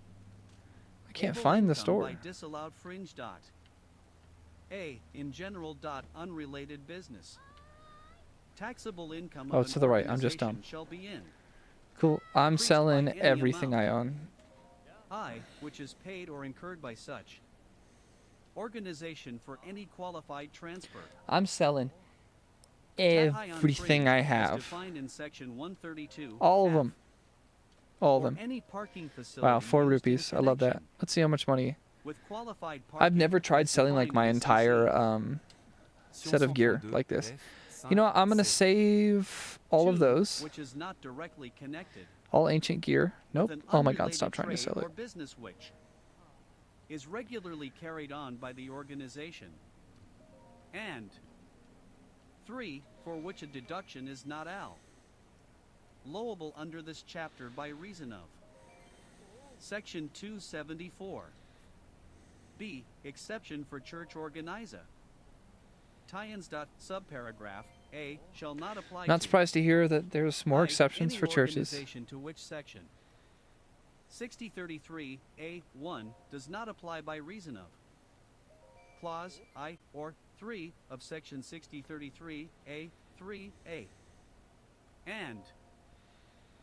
I can't Able find the income store. by disallowed fringe. A. In general. Unrelated business. Taxable income Oh, of it's an to the right. I'm just organization dumb. shall be in Cool. I'm increased selling by any everything I amount. own. I, which is paid or incurred by such organization for any qualified transfer. I'm selling High on everything fringe I as have. defined in section 132 All of F, them. All of or them. any parking facility Wow, 4 used in rupees. I love that. connection Let's see how much money. with qualified I've parking never tried as selling like defined my in entire set of gear 132 like this. F, You know what? I'm gonna 5, save all of 2, those. which is not directly connected All ancient gear. Nope. with an Oh my god, unrelated stop trying to trade sell or it. business which is regularly carried on by the organization. And 3, for which a deduction is not allowable under this chapter by reason of section 274. B. Exception for church organizer. Tie-ins. Subparagraph A shall not apply Not to surprised to hear that there's more I, exceptions any for churches. organization to which section 6033 A1 does not apply by reason of clause I or 3 of section 6033 A3A. And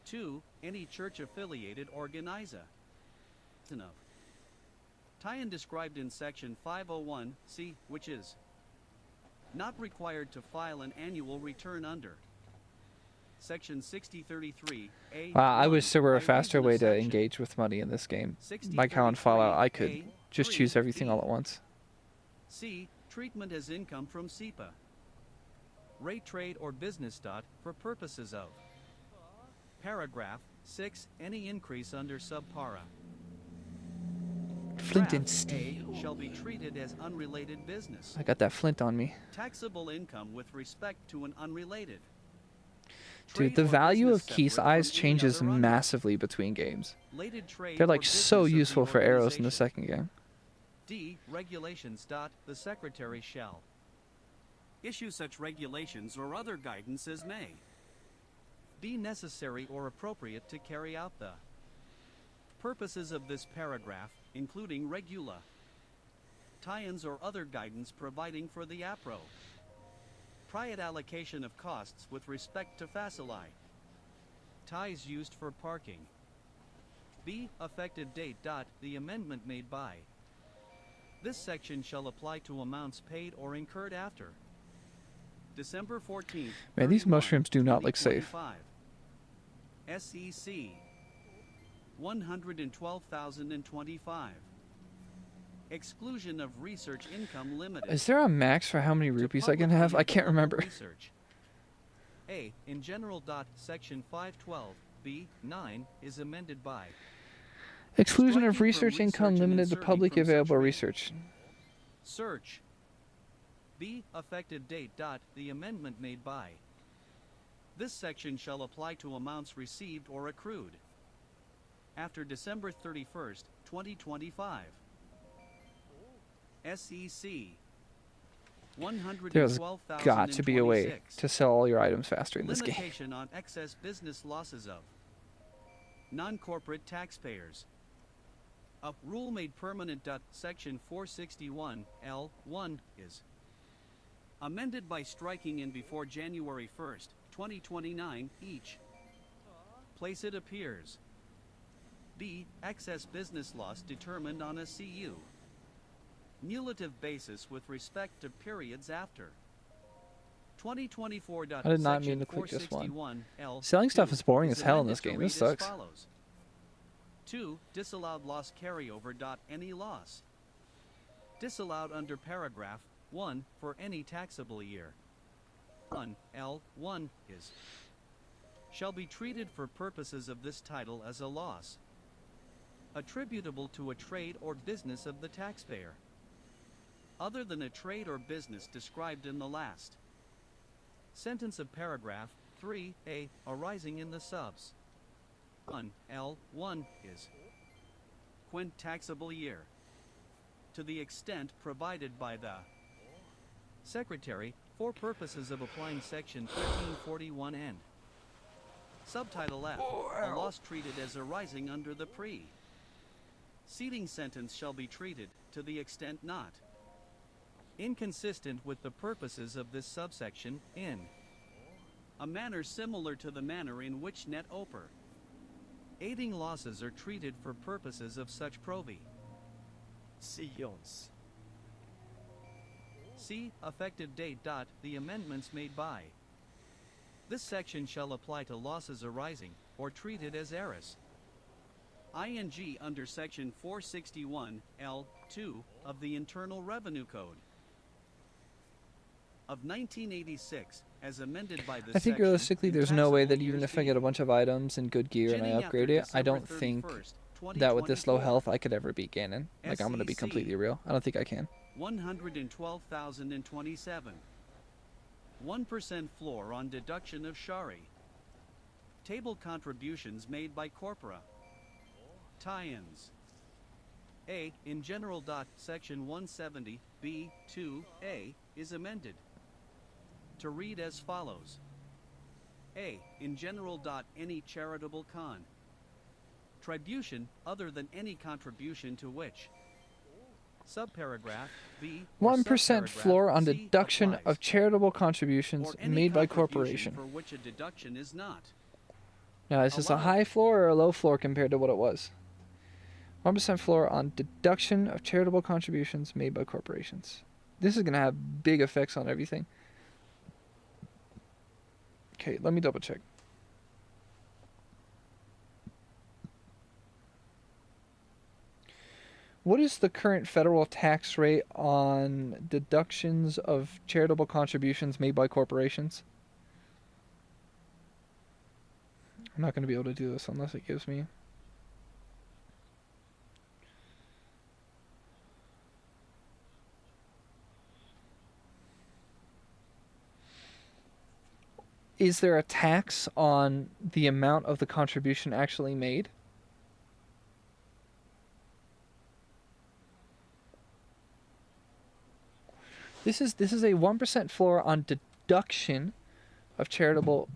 2. Any church affiliated organizer. Of tie-in described in section 501C, which is not required to file an annual return under section 6033 A. Wow, I wish there were a faster way to engage with money in this game. Like how in Fallout I could just choose everything all at once. C. Treatment as income from SEPA. Rate trade or business. For purposes of paragraph 6. Any increase under subpara Flint and A steel. shall be treated as unrelated business. I got that flint on me. Taxable income with respect to an unrelated Dude, trade the or value business of key separate size from any changes other massively between games. unrelated trade They're or like so business of the useful for arrows in the organization. second game. D. Regulations. The Secretary shall issue such regulations or other guidance as may be necessary or appropriate to carry out the purposes of this paragraph, including regula, tie-ins or other guidance providing for the appropriate allocation of costs with respect to facility ties used for parking. B. Effective date. The amendment made by this section shall apply to amounts paid or incurred after December 14th. Man, these 31, mushrooms do not look safe. 2025. SEC 112,025. Exclusion of research income limited. Is there a max for how many to rupees I can have? I can't publicly remember. research. A. In general. Section 512 B9 is amended by Exclusion striking of from research income research and limited to inserting public from such available research. research. Search. B. Effective date. The amendment made by this section shall apply to amounts received or accrued after December 31st, 2025. SEC There's got to be a way to sell all your items faster in this game. Limitation on excess business losses of non-corporate taxpayers. A rule made permanent. Section 461 L1 is amended by striking in before January 1st, 2029 each place it appears. B. Excess business loss determined on a CU cumulative basis with respect to periods after 2024. I did not mean to click this one. Selling stuff is boring as hell in this game. This sucks. 2. Disallowed loss carryover. Any loss disallowed under paragraph 1 for any taxable year. 1. L1 is shall be treated for purposes of this title as a loss attributable to a trade or business of the taxpayer, other than a trade or business described in the last sentence of paragraph 3a arising in the subs. 1. L1 is quint taxable year to the extent provided by the Secretary for purposes of applying section 1341N. Subtitle F, a loss treated as arising under the preceding sentence shall be treated to the extent not inconsistent with the purposes of this subsection in a manner similar to the manner in which net operating losses are treated for purposes of such Science. See effective date. The amendments made by this section shall apply to losses arising or treated as heiress ing under section 461 L2 of the Internal Revenue Code of 1986 as amended by this I think section realistically in there's no way that taxable even years if I get a bunch of items and good gear and I beginning upgrade after it, I December don't think 31st, that with this low 2024. health I could ever beat Ganon. Like, I'm gonna be SEC. completely real. I don't think I can. 112,027. 1% floor on deduction of Shari. Table contributions made by corpora. Tie-ins. A. In general. Section 170 B2A is amended to read as follows. A. In general. Any charitable contribution other than any contribution to which subparagraph B or 1% subparagraph floor on C deduction applies, of charitable contributions or any made by contribution corporation. for which a deduction is not. Now, is this a allowed. high floor or a low floor compared to what it was? 1% floor on deduction of charitable contributions made by corporations. This is going to have big effects on everything. Okay, let me double check. What is the current federal tax rate on deductions of charitable contributions made by corporations? I'm not going to be able to do this unless it gives me. Is there a tax on the amount of the contribution actually made? This is a 1% floor on deduction of charitable.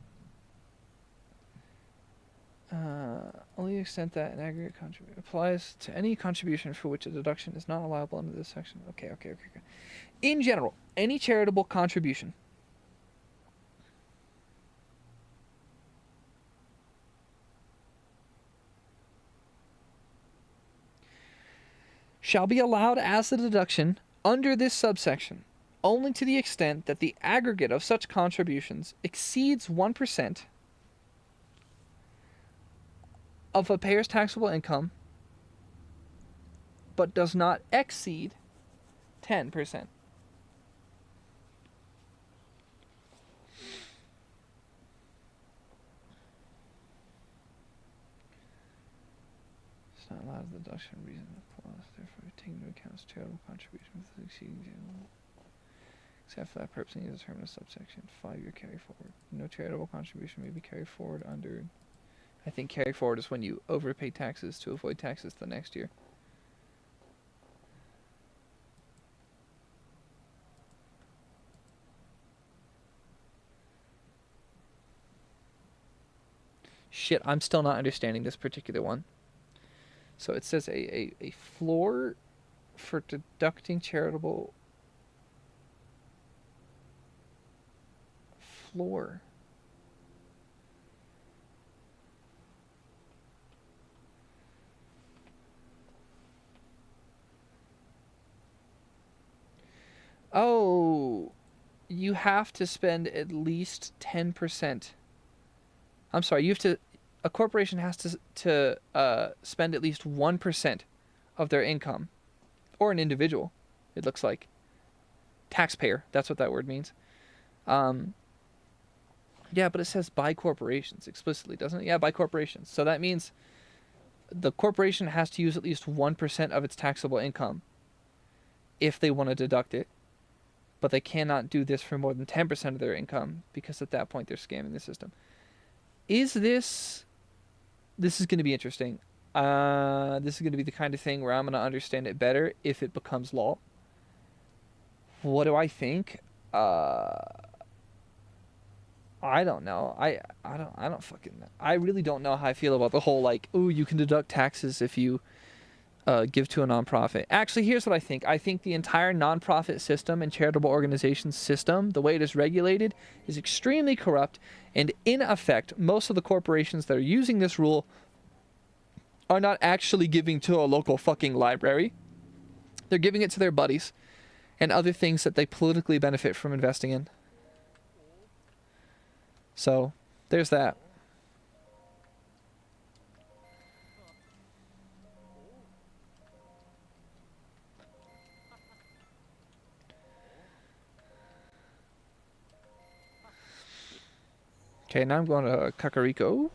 Only the extent that an aggregate contribution applies to any contribution for which a deduction is not allowable under this section. Okay. In general, any charitable contribution shall be allowed as a deduction under this subsection only to the extent that the aggregate of such contributions exceeds 1% of a payer's taxable income, but does not exceed 10%. It's not allowed as a deduction reason of clause, therefore taking into account charitable contributions exceeding general. Except for that purpose, need to determine a subsection 5-year carry forward. No charitable contribution may be carried forward under. I think carry forward is when you overpay taxes to avoid taxes the next year. Shit, I'm still not understanding this particular one. So it says a floor for deducting charitable floor. Oh, you have to spend at least 10%. I'm sorry, you have to. A corporation has to spend at least 1% of their income, or an individual. It looks like taxpayer. That's what that word means. Yeah, but it says by corporations explicitly, doesn't it? Yeah, by corporations. So that means the corporation has to use at least 1% of its taxable income if they want to deduct it. But they cannot do this for more than 10% of their income, because at that point they're scamming the system. Is this is going to be interesting. This is going to be the kind of thing where I'm going to understand it better if it becomes law. What do I think? I don't know. I don't fucking know. I really don't know how I feel about the whole, like, ooh, you can deduct taxes if you give to a nonprofit. Actually, here's what I think. I think the entire nonprofit system and charitable organizations system, the way it is regulated, is extremely corrupt. And in effect, most of the corporations that are using this rule are not actually giving to a local fucking library. They're giving it to their buddies and other things that they politically benefit from investing in. So, there's that. Okay, now I'm going to Kakariko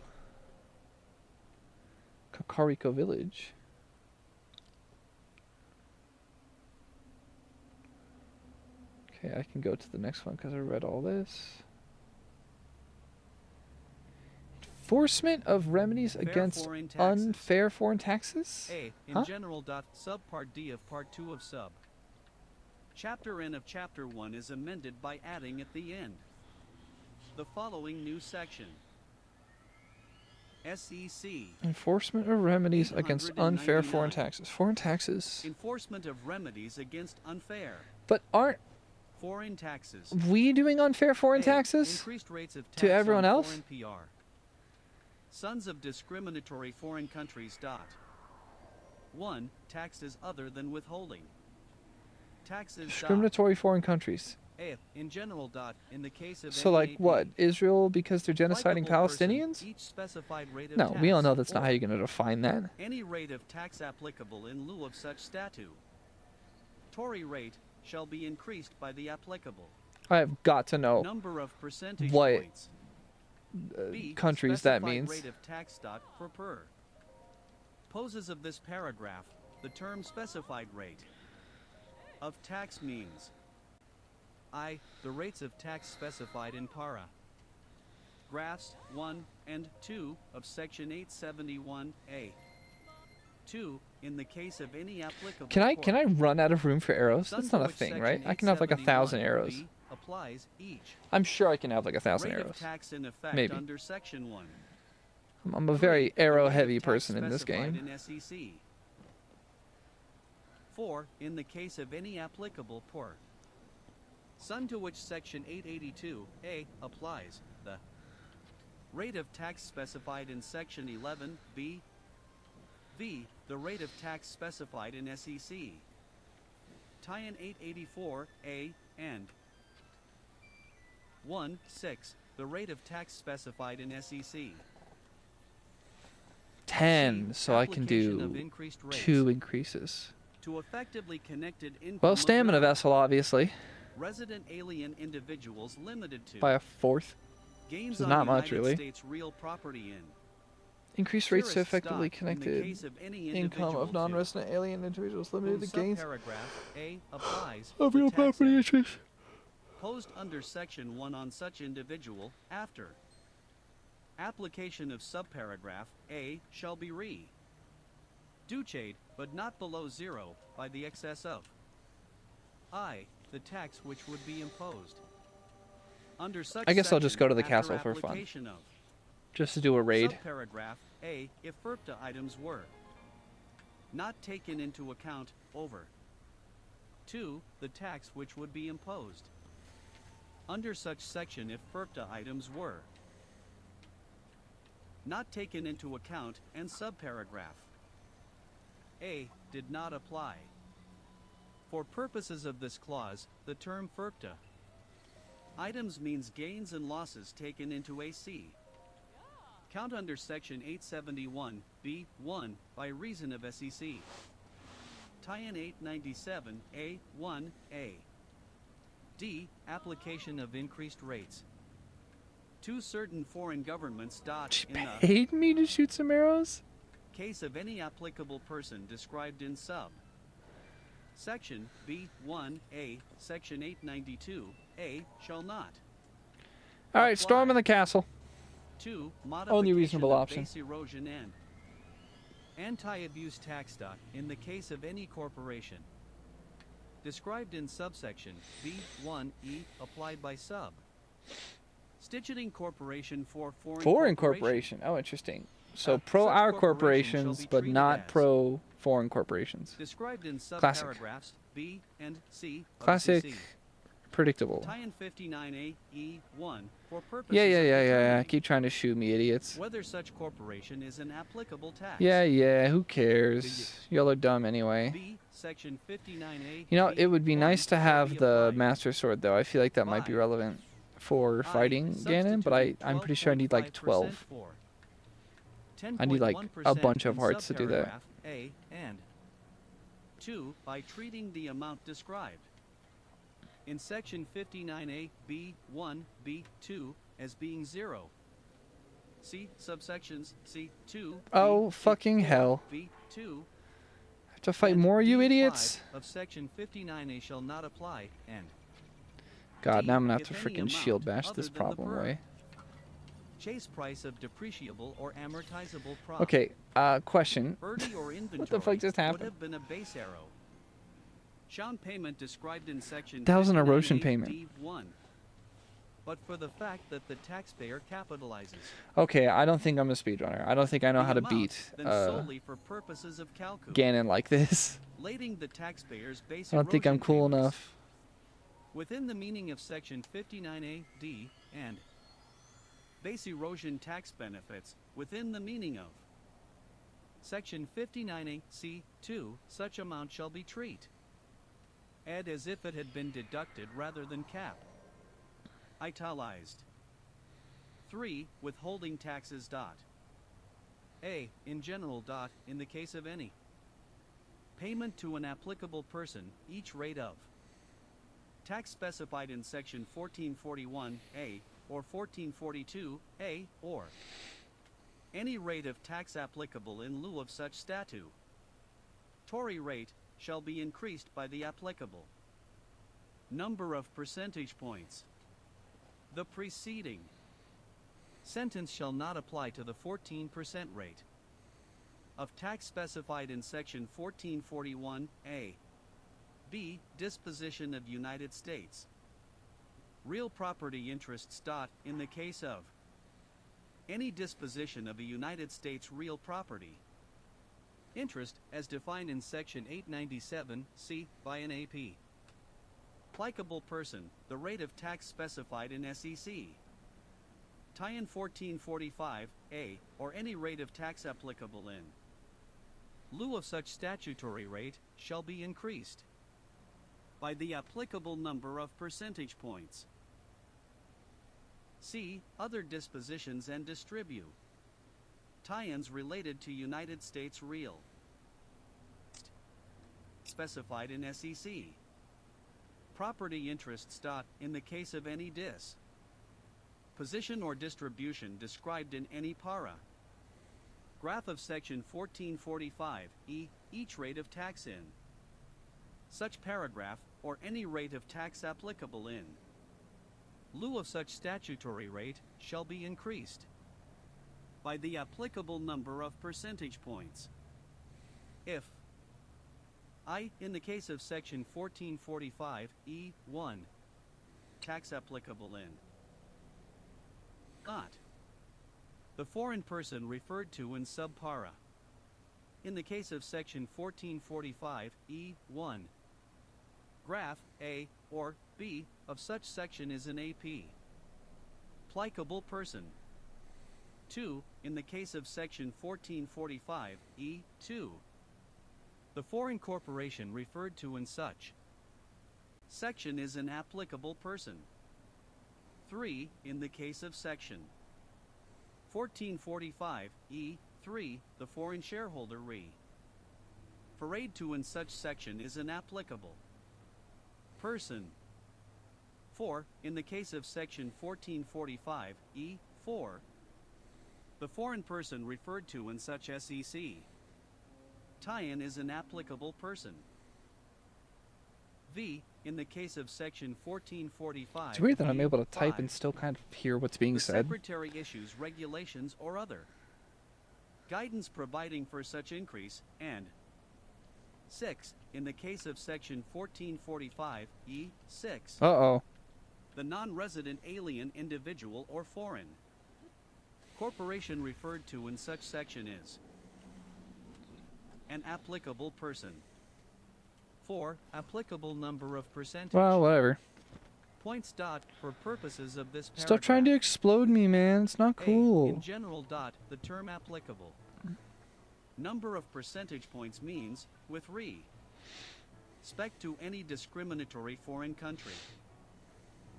Village. Okay, I can go to the next one because I read all this. Enforcement of remedies against unfair foreign taxes? A. In Huh? general. Subpart D of Part 2 of Sub. Chapter N of Chapter 1 is amended by adding at the end the following new section. SEC. Enforcement of remedies against unfair foreign 899. taxes. Foreign taxes. Enforcement of remedies against unfair But aren't foreign taxes. we doing unfair foreign A. taxes? Increased rates of tax to everyone on else? foreign PR. Sons of discriminatory foreign countries. 1. Taxes other than withholding. Taxes. Discriminatory foreign countries. A. In general. In the case of So, like, NAP, what? Israel because they're genociding applicable person, Palestinians? each specified rate of No, we all tax, know that's not or how you're going to define that. any rate of tax applicable in lieu of such statute. Tory rate shall be increased by the applicable I have got to know number of percentage what points. B. countries that Specified means. rate of tax. Per. Poses of this paragraph, the term specified rate of tax means I. The rates of tax specified in para. Graphs 1 and 2 of Section 871A. 2. In the case of any applicable. Can I court, run out of room for arrows? Sons That's not to a which thing, Section right? I can have like 1,000 arrows. 871B applies each. I'm sure I can have like 1,000 Rate arrows. of tax in effect Maybe. under Section 1. I'm a 3. very The rate arrow-heavy of tax person in this specified game. in SEC. 4. In the case of any applicable POR. Son to which Section 882A applies, the rate of tax specified in Section 11B. V. The rate of tax specified in SEC. Tie-in 884A and 1.6. The rate of tax specified in SEC. 10, so I can Application of do increased rates. 2 increases. To effectively connected income Well, of stamina non- vessel, obviously, resident alien individuals limited to by a fourth. gains is on not much, United really. States real property in Increased rates to tourist effectively stock in the connected case of any income individual of to non-resident alien individuals limited whom to gains subparagraph A applies of the real tax property act interest. posed under Section 1 on such individual after application of subparagraph A shall be duced, but not below 0, by the excess of I. The tax which would be imposed under such I guess I'll just section go to the after castle for fun. application of just to do a raid. Subparagraph A, if FERPTA items were not taken into account over 2, the tax which would be imposed under such section if FERPTA items were not taken into account, and subparagraph A did not apply. For purposes of this clause, the term FERPTA items means gains and losses taken into AC count under section 871 B1 by reason of SEC. Tie-in 897 A1A. D. Application of increased rates to certain foreign governments. She In the paid me to shoot some arrows? case of any applicable person described in sub section B1A, section 892A shall not. Alright, storm in the castle. 2. Only reasonable Modification of option. base erosion and anti-abuse tax stock in the case of any corporation described in subsection B1E applied by sub Stitcheting Corporation for Foreign corporation. Oh, interesting. So Such pro our corporation shall corporations, be but treated not as pro foreign corporations. described in Classic. subparagraphs B and C of Classic, CC. predictable. Tie-in 59A E1 for purposes Yeah, of yeah. determining Keep trying to shoot me, idiots. whether such corporation is an applicable tax. Yeah. Who cares? Y'all are dumb anyway. B, section 59A. You know, it would be B1 nice to shall have be the applied. Master Sword, though. I feel like that might be Five. relevant for I, fighting Ganon, but I'm substituting pretty sure I need like 12. 12.5% for I need, like, a 10.1% bunch of in hearts to do that. subparagraph A and 2 by treating the amount described in section 59A B1 B2 as being 0. See subsections C2 Oh, B, fucking C4, hell. B2 I have to fight and more, you D5 idiots? of section 59A shall not apply, and God, D, now I'm gonna have if to any freaking amount shield bash other this than the problem per away. chase price of depreciable or amortizable prop. Okay, question. Birdie or inventory fuck just would happened? have been a base arrow. Shown payment described in section That was an erosion 59A payment. D1. But for the fact that the taxpayer capitalizes Okay, I don't think I'm a speedrunner. I don't think I know the how to amount, beat then solely for purposes of calcu, Ganon like this. lating the taxpayer's base I don't think I'm erosion cool payments enough. within the meaning of section 59A D and base erosion tax benefits within the meaning of section 59A C2. Such amount shall be treat add as if it had been deducted rather than cap. Italicized. 3. Withholding taxes. A. In general. In the case of any payment to an applicable person, each rate of tax specified in section 1441A or 1442A or any rate of tax applicable in lieu of such statute. Tory rate shall be increased by the applicable number of percentage points. The preceding sentence shall not apply to the 14% rate of tax specified in section 1441A. B. Disposition of United States real property interests. In the case of any disposition of a United States real property interest as defined in section 897C by an AP applicable person, the rate of tax specified in SEC. Tie-in 1445A, or any rate of tax applicable in lieu of such statutory rate, shall be increased by the applicable number of percentage points. C. Other dispositions and distribute. Tie-ins related to United States real specified in SEC. Property interests. In the case of any position or distribution described in any para graph of section 1445E, each rate of tax in such paragraph or any rate of tax applicable in lieu of such statutory rate shall be increased by the applicable number of percentage points. If I, in the case of section 1445E1, tax applicable in not the foreign person referred to in subpara. In the case of section 1445 E1, graph A or B of such section is an AP. Applicable person. 2. In the case of section 1445 E2, the foreign corporation referred to in such section is an applicable person. 3. In the case of section 1445 E3, the foreign shareholder referred to in such section is an applicable person. 4. In the case of section 1445 E4, the foreign person referred to in such SEC tie-in is an applicable person. V. In the case of section 1445 It's weird that I'm able to type E5, and still kind of hear what's being the said. Secretary issues regulations or other guidance providing for such increase, and 6. In the case of section 1445 E6, Uh-oh. the non-resident alien individual or foreign corporation referred to in such section is an applicable person. 4. Applicable number of percentage Well, whatever. points dot for purposes of this paragraph. Stop trying to explode me, man. It's not A, cool. in general dot, the term applicable. Number of percentage points means, with respect to any discriminatory foreign country.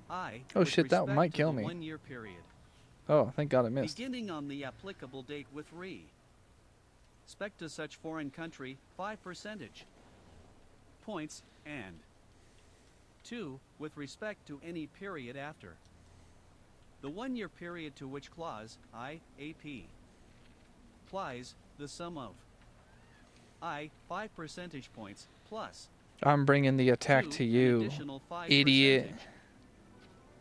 I. Oh with shit, that respect might to kill the me. 1 year period. Oh, thank God I missed. Beginning on the applicable date with respect to such foreign country, 5 percentage points, and 2. With respect to any period after the 1 year period to which clause I, AP, applies, the sum of I, 5 percentage points, plus I'm bringing the attack 2, to an you, additional 5 idiot. percentage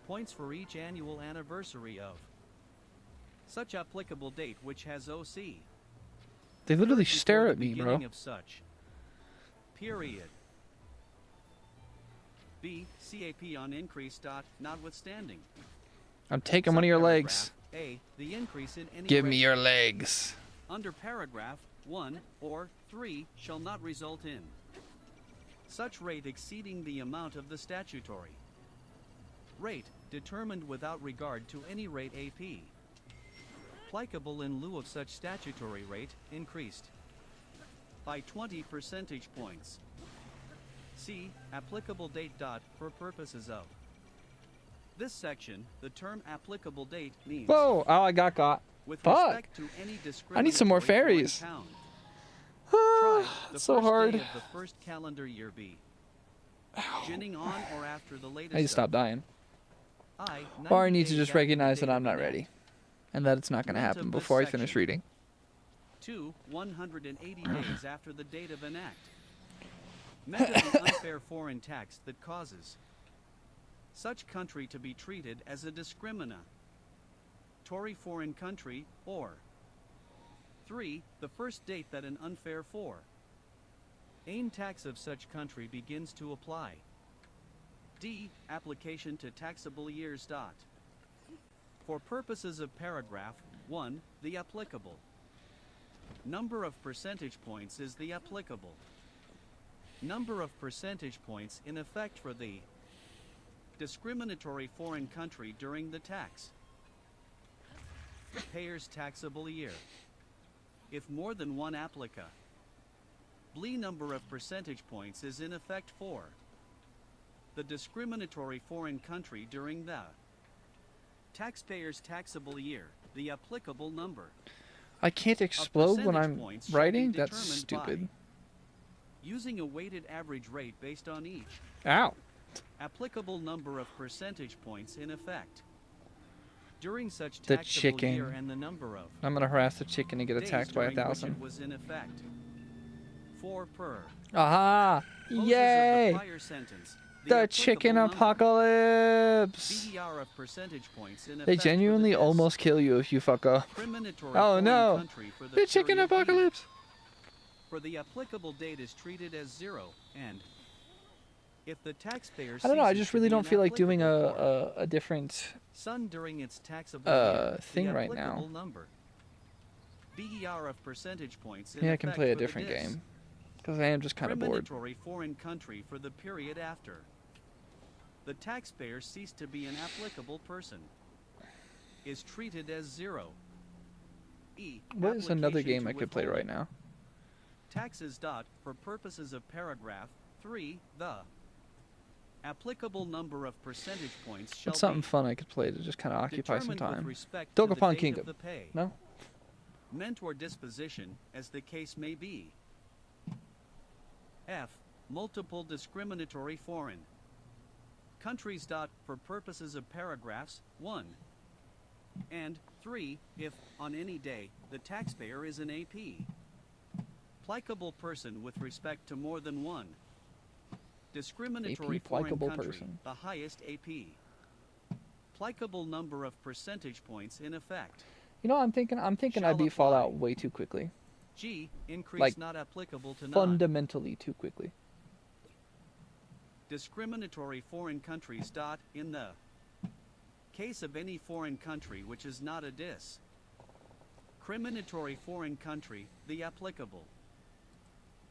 points for each annual anniversary of such applicable date which has OC. They literally Before stare the at me, bro. beginning of such period. B. CAP on increase dot notwithstanding. I'm taking one of your legs. Subparagraph A. The increase in any Give me rate your legs. under paragraph 1 or 3 shall not result in such rate exceeding the amount of the statutory rate determined without regard to any rate AP applicable in lieu of such statutory rate increased by 20 percentage points. C. Applicable date dot for purposes of this section, the term applicable date means Whoa! Oh, I got got. with Fuck. respect to any I need some more discriminatory foreign fairies. count. Try the It's so first hard. day of the first calendar year B. Beginning on or after the latest. I need to stop dying. I, Or I 90 need to days just after the recognize date that of I'm not the ready. act. And that it's not going to Grant happen of this before I finish section. reading. 2. 180 days after the date of an act. Method of unfair foreign tax that causes such country to be treated as a discriminatory foreign country, or 3. The first date that an unfair foreign tax of such country begins to apply. D. Application to taxable years dot. For purposes of paragraph 1, the applicable number of percentage points is the applicable number of percentage points in effect for the discriminatory foreign country during the tax payer's taxable year. If more than one applicable number of percentage points is in effect for the discriminatory foreign country during the taxpayer's taxable year, the applicable number I can't explode when percentage I'm points shall be writing? That's determined stupid. using a weighted average rate based on each Ow. applicable number of percentage points in effect during such The taxable chicken. year and the number of I'm going to harass the chicken and get days attacked by during which 1,000. it was in effect. 4 per Aha! clauses of Yay! the prior sentence. The chicken applicable number, apocalypse! BDR of percentage points in They effect for genuinely the almost kill you if you fuck up. discriminatory Oh foreign no! country for The chicken period B. apocalypse! For the applicable date is treated as 0, and if the taxpayer I don't know, I ceases just to really be don't an feel like doing applicable foreign a different son during its taxable year, thing the right now. applicable number BER of percentage points in Yeah, I can effect play a for the different dis. game. Because I am just kind of bored. Discriminatory foreign country for the period after. The taxpayer ceased to be an applicable person. Is treated as 0. E. What is another Application game to I could play right withholding. now? Taxes. For purposes of paragraph 3, the applicable number of percentage points shall What's something be fun I could play to just kind of occupy some determined with time? respect to the Dokapon date Kingdom. of the pay. No? Meant or disposition, as the case may be. F. Multiple discriminatory foreign countries. For purposes of paragraphs 1 and 3, if, on any day, the taxpayer is an AP. Applicable person with respect to more than one. Discriminatory AP, foreign applicable country, person. the highest AP. Applicable number of percentage points in effect. You know, I'm thinking Shall I beat apply. Fallout way too quickly. G. Increase Like, not applicable to none. Fundamentally too quickly. Discriminatory foreign countries. In the case of any foreign country which is not a discriminatory foreign country, the applicable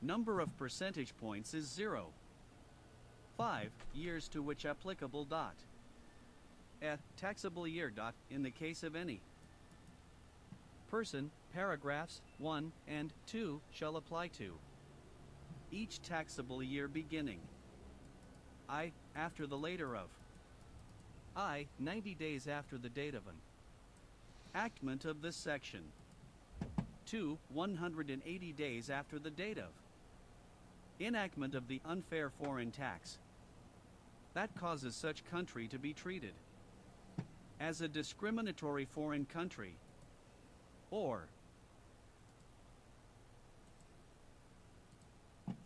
number of percentage points is 0. 5 years to which applicable. A taxable year. In the case of any person, paragraphs 1 and 2 shall apply to each taxable year beginning I. After the later of I. 90 days after the date of an enactment of this section. 2. 180 days after the date of enactment of the unfair foreign tax that causes such country to be treated as a discriminatory foreign country, or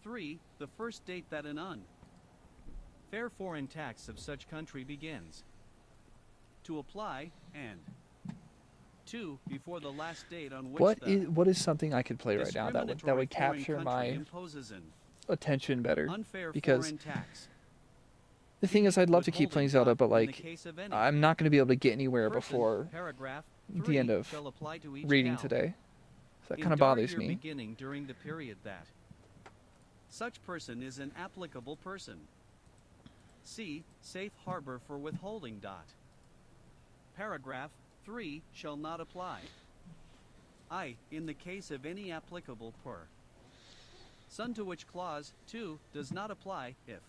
3. The first date that an unfair foreign tax of such country begins to apply, and 2. Before the last date on which What is something I could play right now that would discriminatory foreign capture country my imposes an attention better? unfair Because foreign tax. the thing is, I'd love to keep playing Zelda, but In the like, case of any I'm not going to be able to get anywhere person, before paragraph the 3 end of shall apply to each reading count. today. So that In kind of dar bothers year me. beginning during the period that such person is an applicable person. C. Safe harbor for withholding. Paragraph 3 shall not apply. I. In the case of any applicable person to which clause 2 does not apply if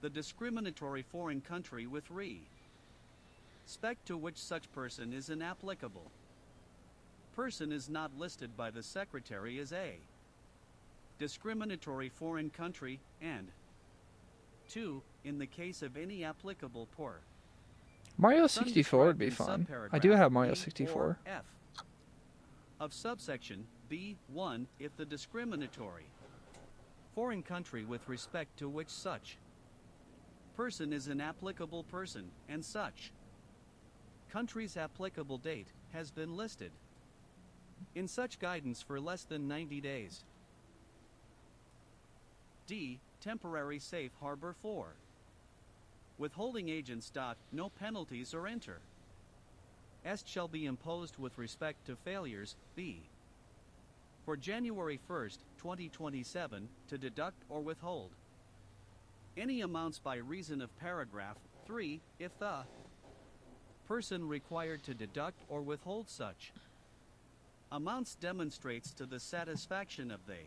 the discriminatory foreign country with respect to which such person is an applicable person is not listed by the Secretary as a discriminatory foreign country, and 2. In the case of any applicable Mario Some 64 would be described in fun. I do have Mario subparagraph B 64. or F of subsection B1 if the discriminatory foreign country with respect to which such person is an applicable person, and such country's applicable date has been listed in such guidance for less than 90 days. D. Temporary safe harbor for withholding agents. No penalties or interest shall be imposed with respect to failures. B. For January 1st, 2027, to deduct or withhold any amounts by reason of paragraph 3 if the person required to deduct or withhold such amounts demonstrates to the satisfaction of the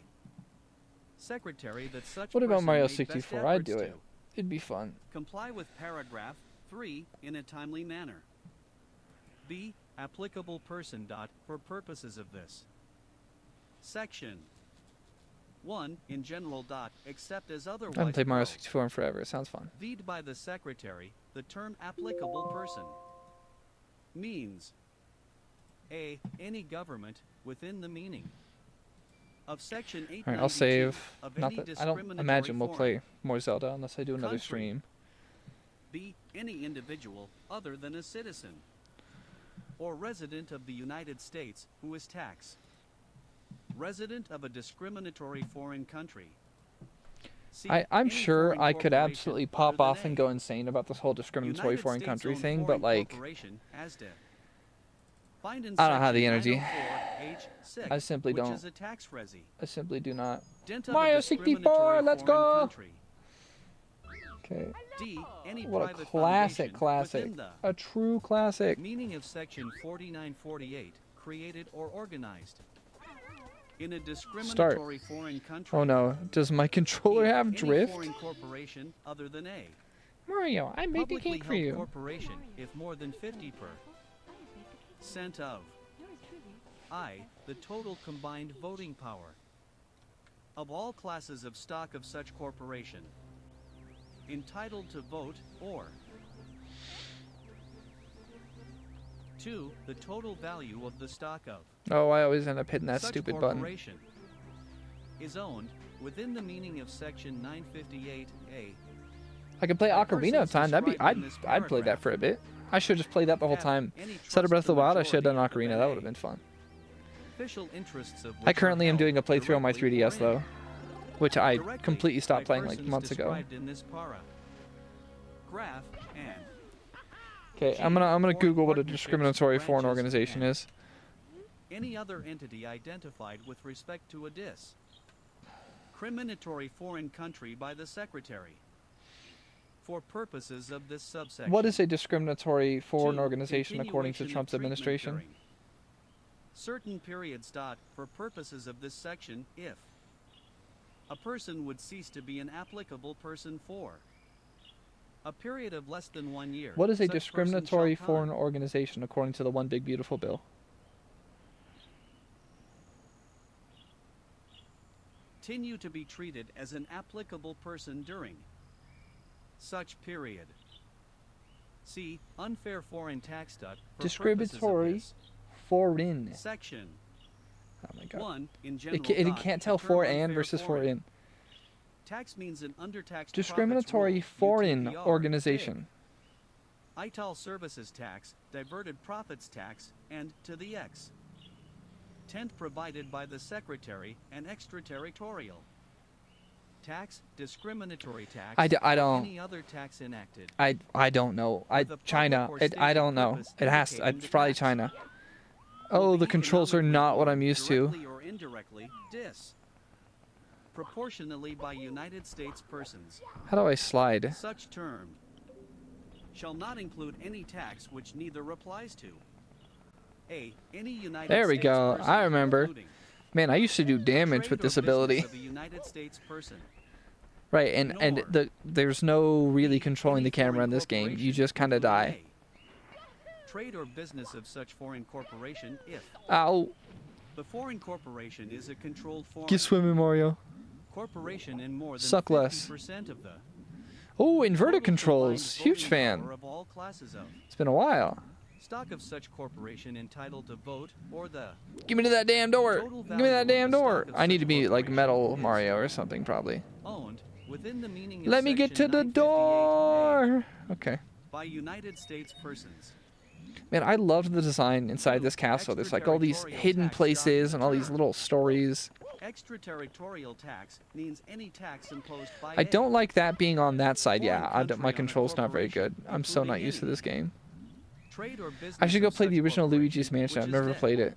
Secretary that such What about person Mario made best 64? I'd do efforts it. It'd be fun. to comply with paragraph 3 in a timely manner. B. Applicable person. For purposes of this section 1 in general. Except as I otherwise haven't played Mario pro- 64 in forever. It sounds fun. Vied by the Secretary, the term applicable person means a. Any government within the meaning of section 892 Alright, I'll save. of Not any that I don't discriminatory imagine we'll foreign play more Zelda unless I do another country. stream. B. Any individual other than a citizen or resident of the United States who is tax resident of a discriminatory foreign country. C. I'm Any sure foreign I could corporation absolutely other pop than off and a go insane about this whole discriminatory United foreign States country owned thing, foreign but like, corporation as to Find in I don't have the section energy. 904H6, I simply which don't. is a tax resi. I simply do not. Dent of a Mario discriminatory 64, let's foreign go! country. Okay. D. Any What a private classic, foundation classic. within the A true classic. meaning of section 4948, created or organized. In a discriminatory foreign country. Oh no, does my controller E. have Any drift? foreign corporation other than A. Mario, I made the Publicly cake for held you. corporation, if more than 50 per cent of I, the total combined voting power of all classes of stock of such corporation, entitled to vote, or 2, the total value of the stock of Oh, I always end up hitting that such stupid button. corporation is owned within the meaning of section 958A. I could play by Ocarina of persons Time. That'd be described in I'd this I'd play that paragraph. for a bit. I should just play that the whole F, time. any Instead of trust Breath of the the Wild, I should have done majority of Ocarina. the That NA. would have been fun. Official interests of I which are currently am held doing a playthrough on my directly 3DS or though, which I indirectly completely stopped by playing like persons months ago. described in this graph and Okay, G, I'm gonna foreign Google what a partnerships, discriminatory foreign branches, organization and is. any other entity identified with respect to a discriminatory foreign country by the Secretary for purposes of this subsection. What is a discriminatory foreign 2, organization according to continuation of Trump's treatment administration? during certain periods. For purposes of this section, if a person would cease to be an applicable person for a period of less than 1 year. What is a such person discriminatory shall foreign organization according to the One Big Beautiful Bill? continue to be treated as an applicable person during such period. See unfair foreign tax cut for Discriminatory purposes foreign. of this section. Oh my god. 1 in general. It can't tell for and versus foreign. Tax means an undertaxed Discriminatory foreign organization. ITAL services tax, diverted profits tax, and to the extent provided by the Secretary and extraterritorial tax, discriminatory tax, I or don't. any other tax enacted. I don't know. With a public China. or I stated don't know. purpose It has to. indicating It's the probably tax China. will Oh, be the controls are economically not what or I'm used to. directly or indirectly proportionally by United States persons. How do I slide? Such term shall not include any tax which neither applies to A. Any United There we States go. person, I remember. including Man, I used to do damage trade with or this business ability. of a United States person. Right, and nor there's no really controlling any the camera foreign in this game. You corporation, just kind of including die. A. Trade or business of such foreign corporation if Ow. the foreign corporation is a controlled foreign Get swimming, Mario. corporation in more than Suck less. 50% of the Oh, inverted total controls. combined Huge voting fan. power of all classes of It's been a while. stock of such corporation entitled to vote or the Give me to that damn door. total Give me that value damn of the door. stock of I need such to be like corporation Metal is Mario or something, probably. owned within the meaning of Let me get to Section the 958A door. Okay. by United States persons. Man, I loved the design inside this castle. There's like all these Extraterritorial hidden tax places and all these term. little stories. Extraterritorial tax means any tax imposed by I a don't like that being on that side. foreign Yeah, country my on a control's not very good. corporation, I'm so not including used to any this game. trade or business I should go of play such the original Luigi's corporation, Mansion. I've which never is then played it.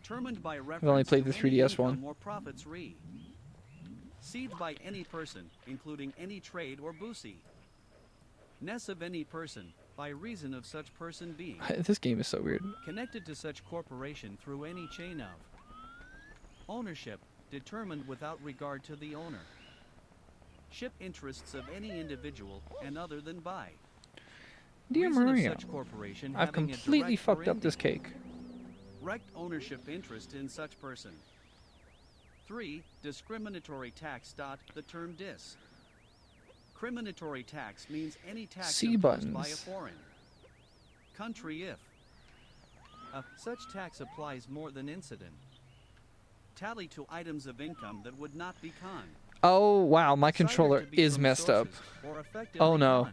determined by reference only played to the any 3DS income one. or profits received by any person, including any trade or busi ness of any person, by reason of such person being This game is so weird. connected to such corporation through any chain of ownership determined without regard to the owner. Ship interests of any individual and other than by Dear reason of Mario, such corporation I've having a completely direct or fucked up this cake. indirect ownership interest in such person. 3. Discriminatory tax. The term discriminatory tax means any tax C imposed by a buttons. foreign country if such tax applies more than incident tally to items of income that would not be Oh wow, my desired controller to be is from messed up. sources or effectively Oh no.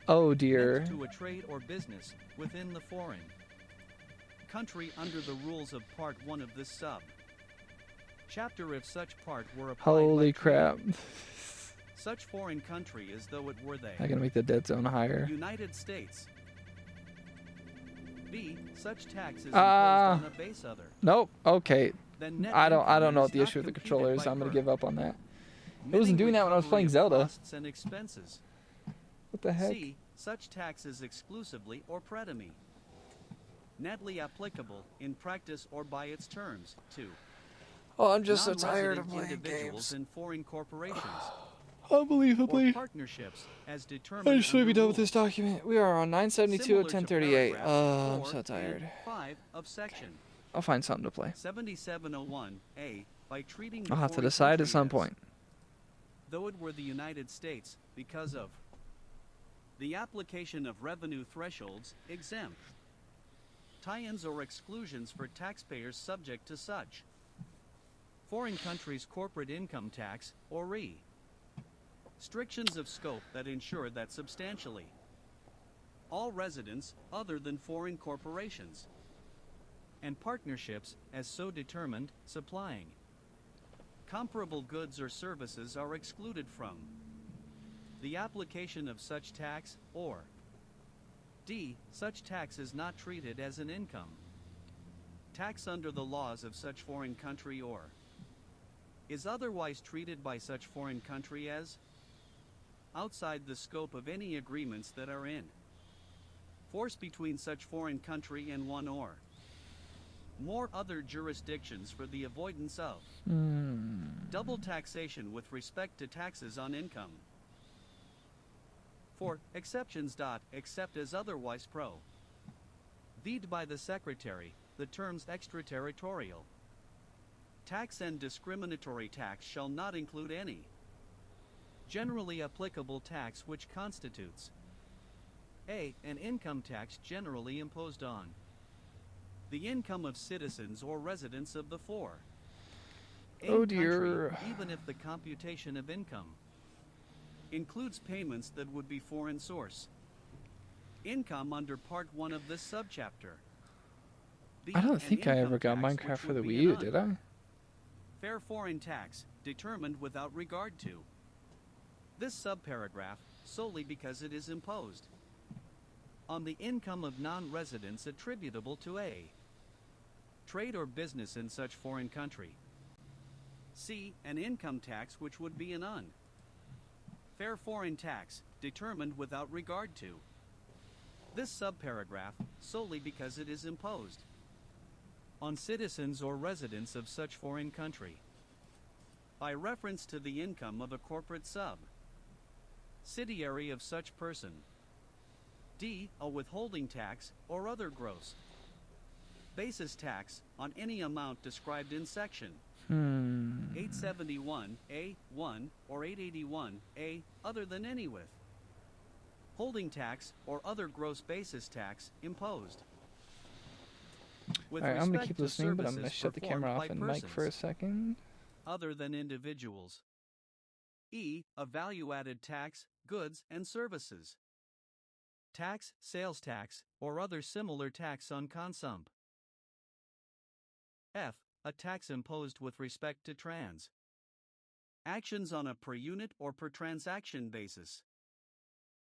Oh meant dear. to a trade or business within the foreign country under the rules of Part 1 of this sub chapter. If such part were applied Holy by crap. trade, such foreign country as though it were I gotta make the dead zone higher. United States B. Such tax is imposed Ah. on a base other. Nope. Okay. Then net I income don't know is what the not issue with the computed controller is. by I'm gonna per. give up on that. It Omitting wasn't doing that when I was recovery playing of Zelda. Costs and expenses. What the heck? C. Such taxes exclusively or predemy. Netly applicable in practice or by its terms. 2. Oh, I'm just so tired Non-resident of playing individuals games. and foreign corporations or Unbelievably. partnerships as determined I just want to be under done with this rules document. We are on 972 similar of to 1038. paragraph Oh, I'm 4 so tired. and 5 of section I'll find something to play. 7701A by treating the I'll have to foreign decide at country some as point. though it were the United States because of the application of revenue thresholds exempt tie-ins or exclusions for taxpayers subject to such foreign countries' corporate income tax or restrictions of scope that ensure that substantially all residents other than foreign corporations and partnerships as so determined supplying comparable goods or services are excluded from the application of such tax or D. Such tax is not treated as an income tax under the laws of such foreign country or is otherwise treated by such foreign country as outside the scope of any agreements that are in force between such foreign country and one or more other jurisdictions for the avoidance of double taxation with respect to taxes on income. For exceptions. Except as otherwise provided by the Secretary, the terms extraterritorial tax and discriminatory tax shall not include any generally applicable tax which constitutes a. An income tax generally imposed on the income of citizens or residents of the foreign Oh country, dear. even if the computation of income includes payments that would be foreign source income under Part 1 of this subchapter. B. I don't An think I ever income got tax Minecraft which for the would be Wii U, an did I? fair foreign tax, determined without regard to this subparagraph, solely because it is imposed on the income of non-residents attributable to a trade or business in such foreign country. C. An income tax which would be an unfair foreign tax, determined without regard to this subparagraph, solely because it is imposed on citizens or residents of such foreign country by reference to the income of a corporate subsidiary of such person. D. A withholding tax or other gross basis tax on any amount described in section 871A1 or 881A other than any withholding tax or other gross basis tax imposed. With Alright, I'm gonna respect keep to listening, but I'm gonna services shut the camera performed off by and mic for a persons second. other than individuals. E. A value-added tax, goods and services tax, sales tax, or other similar tax on consump. F. A tax imposed with respect to actions on a per unit or per transaction basis,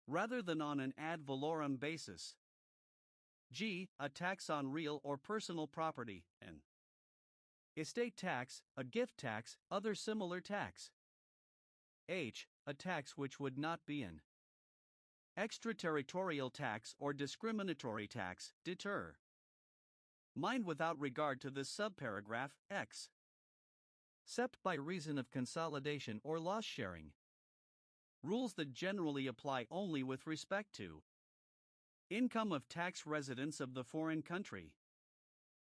rather than on an ad valorem basis. G. A tax on real or personal property, and estate tax, a gift tax, other similar tax. H. A tax which would not be an extraterritorial tax or discriminatory tax, deter. Mind without regard to this subparagraph, X. Except by reason of consolidation or loss sharing. Rules that generally apply only with respect to income of tax residents of the foreign country.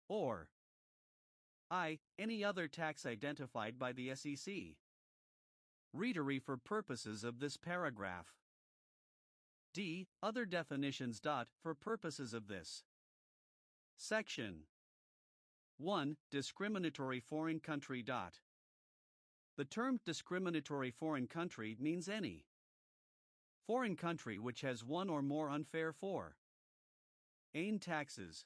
Or I. Any other tax identified by the SEC. Readery for purposes of this paragraph. D. Other definitions. For purposes of this section. 1. Discriminatory foreign country. The term discriminatory foreign country means any foreign country which has one or more unfair foreign taxes.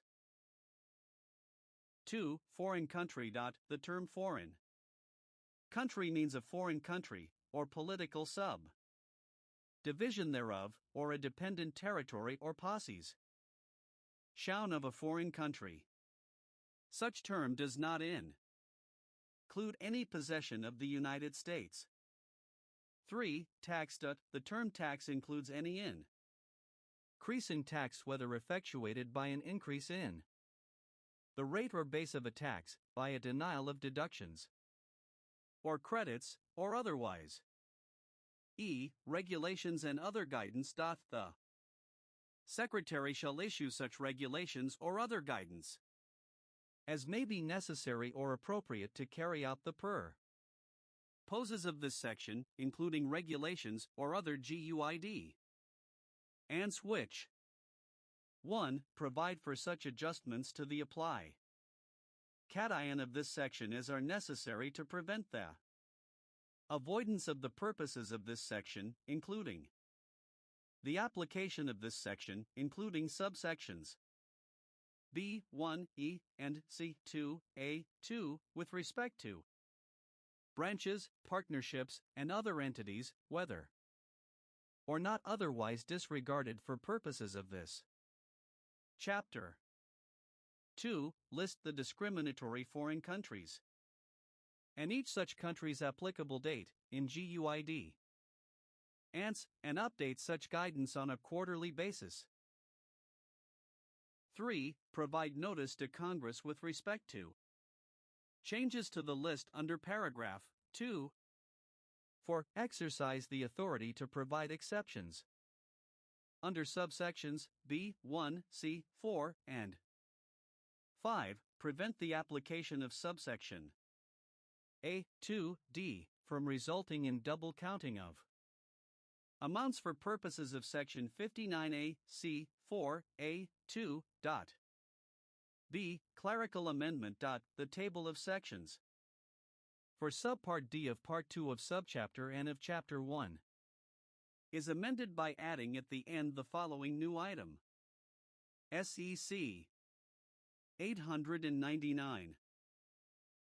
2. Foreign country. The term foreign country means a foreign country, or political division thereof, or a dependent territory or posses. Shown of a foreign country. Such term does not include any possession of the United States. 3. Tax. The term tax includes any increase in tax whether effectuated by an increase in the rate or base of a tax, by a denial of deductions or credits, or otherwise. E. Regulations and other guidance. The Secretary shall issue such regulations or other guidance as may be necessary or appropriate to carry out the purposes of this section, including regulations or other GUID and which 1. Provide for such adjustments to the apply cation of this section as are necessary to prevent the avoidance of the purposes of this section, including the application of this section, including subsections B1, E, and C2A2, with respect to branches, partnerships, and other entities, whether or not otherwise disregarded for purposes of this chapter. 2. List the discriminatory foreign countries and each such country's applicable date in GUID. And update such guidance on a quarterly basis. 3. Provide notice to Congress with respect to changes to the list under paragraph 2. 4. Exercise the authority to provide exceptions under subsections B1, C4, and 5. Prevent the application of subsection A2D from resulting in double counting of amounts for purposes of section 59A C4A2. B. Clerical amendment. The table of sections for subpart D of part 2 of subchapter N of chapter 1 is amended by adding at the end the following new item. SEC 899.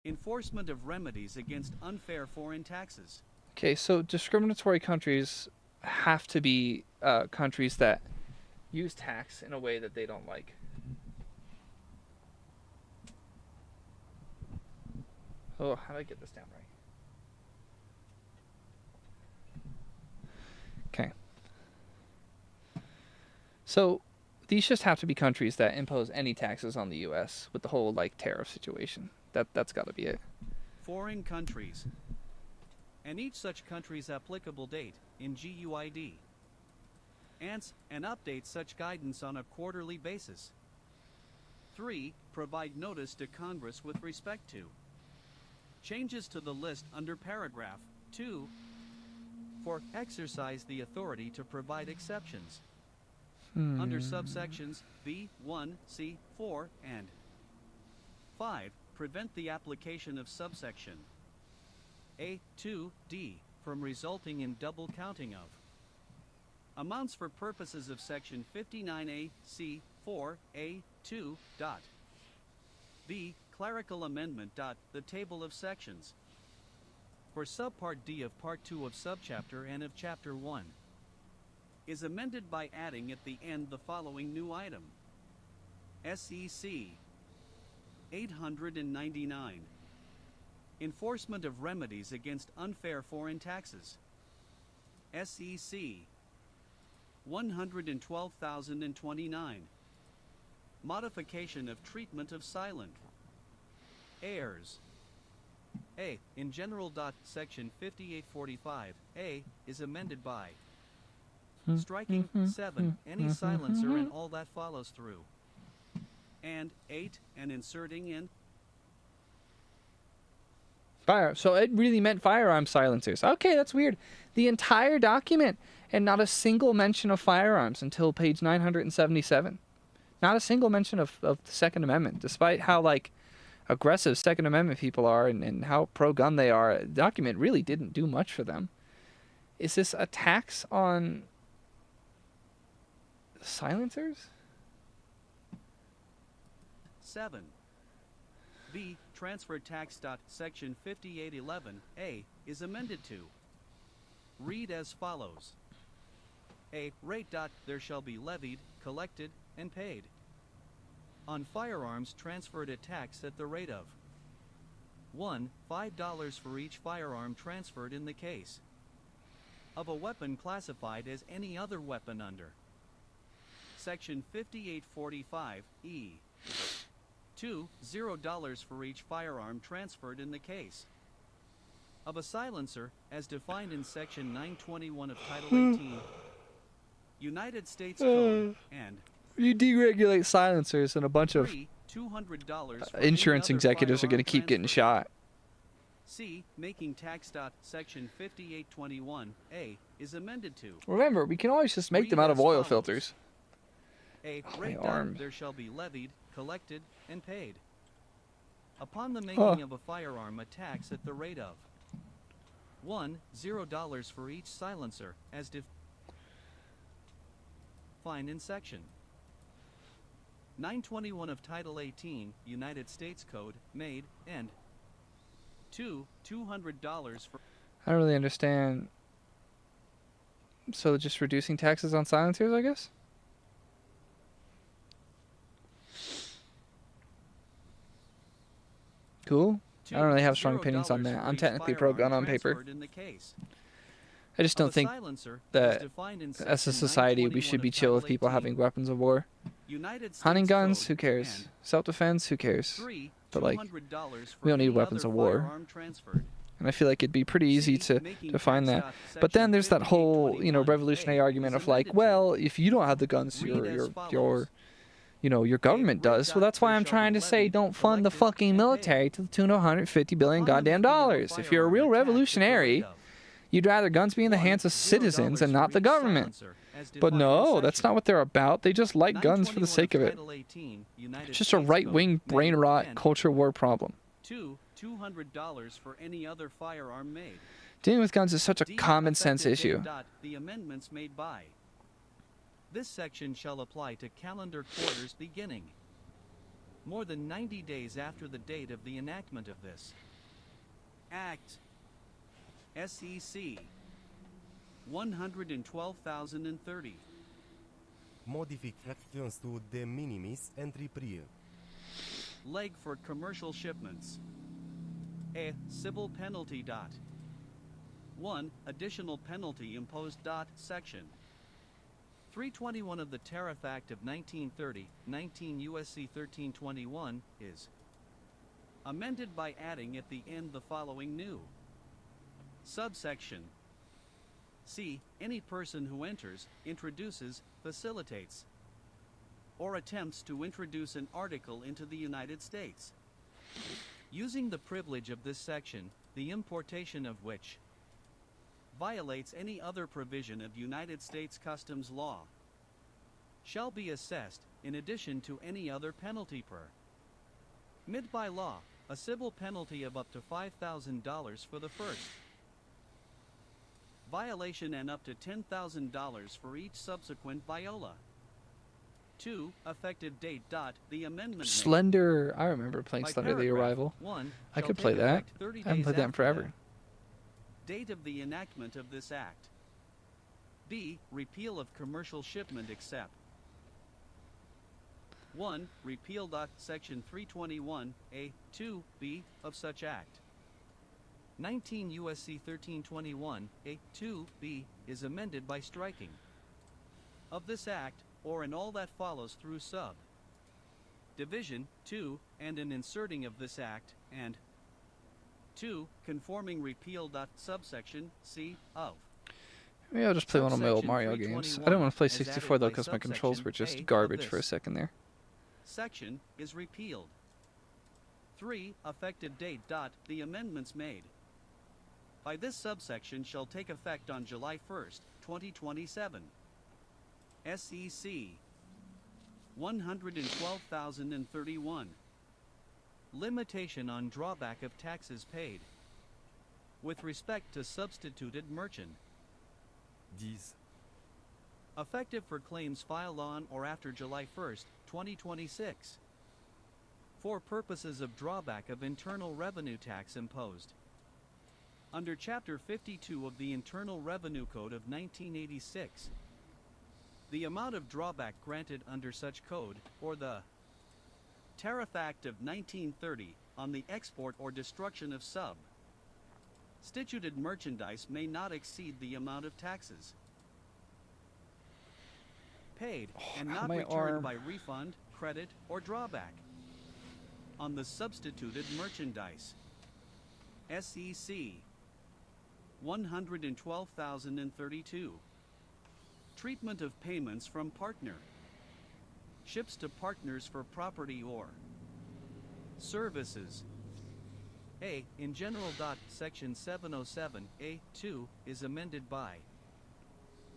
Enforcement of remedies against unfair foreign taxes. Okay, so discriminatory countries have to be countries that use tax in a way that they don't like. Oh, how do I get this down right? Okay. So these just have to be countries that impose any taxes on the U.S. with the whole like tariff situation. That's got to be it. Foreign countries and each such country's applicable date in GUID. And update such guidance on a quarterly basis. 3. Provide notice to Congress with respect to changes to the list under paragraph 2. 4. Exercise the authority to provide exceptions under subsections B1, C4, and 5. Prevent the application of subsection A2D from resulting in double counting of amounts for purposes of section 59A C4A2. B. Clerical amendment. The table of sections for subpart D of part 2 of subchapter N of chapter 1 is amended by adding at the end the following new item. SEC 899. Enforcement of remedies against unfair foreign taxes. SEC 112,029. Modification of treatment of silent heirs. A. In general. Section 5845 is amended by striking 7 any silencer and all that follows through, and 8 and inserting in Fire. So it really meant firearm silencers. Okay, that's weird. The entire document and not a single mention of firearms until page 977. Not a single mention of the Second Amendment, despite how like aggressive Second Amendment people are and how pro-gun they are. The document really didn't do much for them. Is this a tax on silencers? 7. B. Transfer tax. Section 5811A is amended to read as follows. A. Rate. There shall be levied, collected, and paid on firearms transferred at tax at the rate of 1. $5 for each firearm transferred in the case of a weapon classified as any other weapon under Section 5845E. 2. $0 for each firearm transferred in the case of a silencer as defined in Section 921 of Title 18, United States Code, and You deregulate silencers, and a bunch of 3. $200 for insurance any other executives are going to firearm keep getting transfer. shot. C. Making tax. Section 5821A is amended to Remember, we can always just make them Read out of as oil follows. filters. A. Oh, Rate my arm. there shall be levied, collected, and paid upon the making of a firearm a tax at the rate of 1. $0 for each silencer as defined in Section 921 of Title 18, United States Code, made, and 2. $200 for I don't really understand. So just reducing taxes on silencers, I guess? Cool. I don't really have strong opinions on that. I'm technically pro-gun on paper. I just don't think that as a society we should be chill with people having weapons of war. Hunting guns, who cares? Self-defense, who cares? But like, we don't need weapons of war. And I feel like it'd be pretty easy to find that. But then there's that whole, revolutionary argument of like, well, if you don't have the guns, your government does. Well, that's why I'm trying to say don't fund the fucking military to the tune of $150 billion goddamn dollars. If you're a real revolutionary, you'd rather guns be in the hands of citizens and not the government. But no, that's not what they're about. They just like guns for the sake of it. It's just a right-wing brain rot culture war problem. $200 for any other firearm made. Dealing with guns is such a common sense issue. The amendments made by. This section shall apply to calendar quarters beginning more than 90 days after the date of the enactment of this Act. SEC 112,030. Modifications to de minimis entreprise. Leg for commercial shipments. A. Civil penalty. 1. Additional penalty imposed. Section 321 of the Tariff Act of 1930, 19 U.S.C. 1321, is amended by adding at the end the following new subsection. C. Any person who enters, introduces, facilitates, or attempts to introduce an article into the United States, using the privilege of this section, the importation of which violates any other provision of United States customs law, shall be assessed, in addition to any other penalty per mid by law, a civil penalty of up to $5,000 for the first violation and up to $10,000 for each subsequent viola. 2. Effective date. The amendment Slender, I remember playing by Slender the paragraph Arrival. 1 I shall could play take that. effect 30 I haven't days played that in after forever. the date of the enactment of this act. B. Repeal of commercial shipment except 1. Repeal. Section 321A 2B of such act. 19 U.S.C. 1321 A 2B is amended by striking of this act, or in all that follows through sub division 2, and in inserting of this act, and 2. Conforming repeal. Subsection C of. Maybe I'll just play one of my old Subsection Mario games. I 321 don't want to play as added 64 though by because my controls were subsection just A of garbage for a this second there. section is repealed. 3. Effective date. The amendments made by this subsection shall take effect on July 1st, 2027. SEC 112,031. Limitation on drawback of taxes paid with respect to substituted merchant. 10. Effective for claims filed on or after July 1st, 2026. For purposes of drawback of internal revenue tax imposed under Chapter 52 of the Internal Revenue Code of 1986. The amount of drawback granted under such code, or the Tariff Act of 1930 on the export or destruction of sub. Stituted merchandise may not exceed the amount of taxes paid and not my returned arm. by refund, credit, or drawback. On the substituted merchandise. SEC 112,032. Treatment of payments from partner. Ships to partners for property or services. A. In general. Section 707A2 is amended by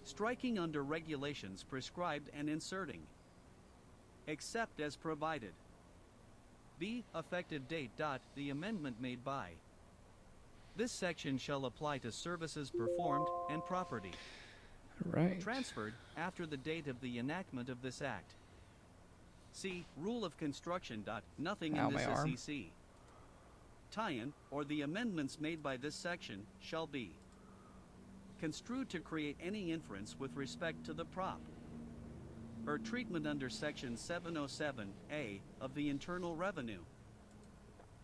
striking under regulations prescribed and inserting except as provided. B. Effective date. The amendment made by this section shall apply to services performed and property Right. transferred after the date of the enactment of this act. See Rule of Construction. Nothing Ow, in this my arm. SEC tie-in or the amendments made by this section shall be construed to create any inference with respect to the prop or treatment under Section 707A of the Internal Revenue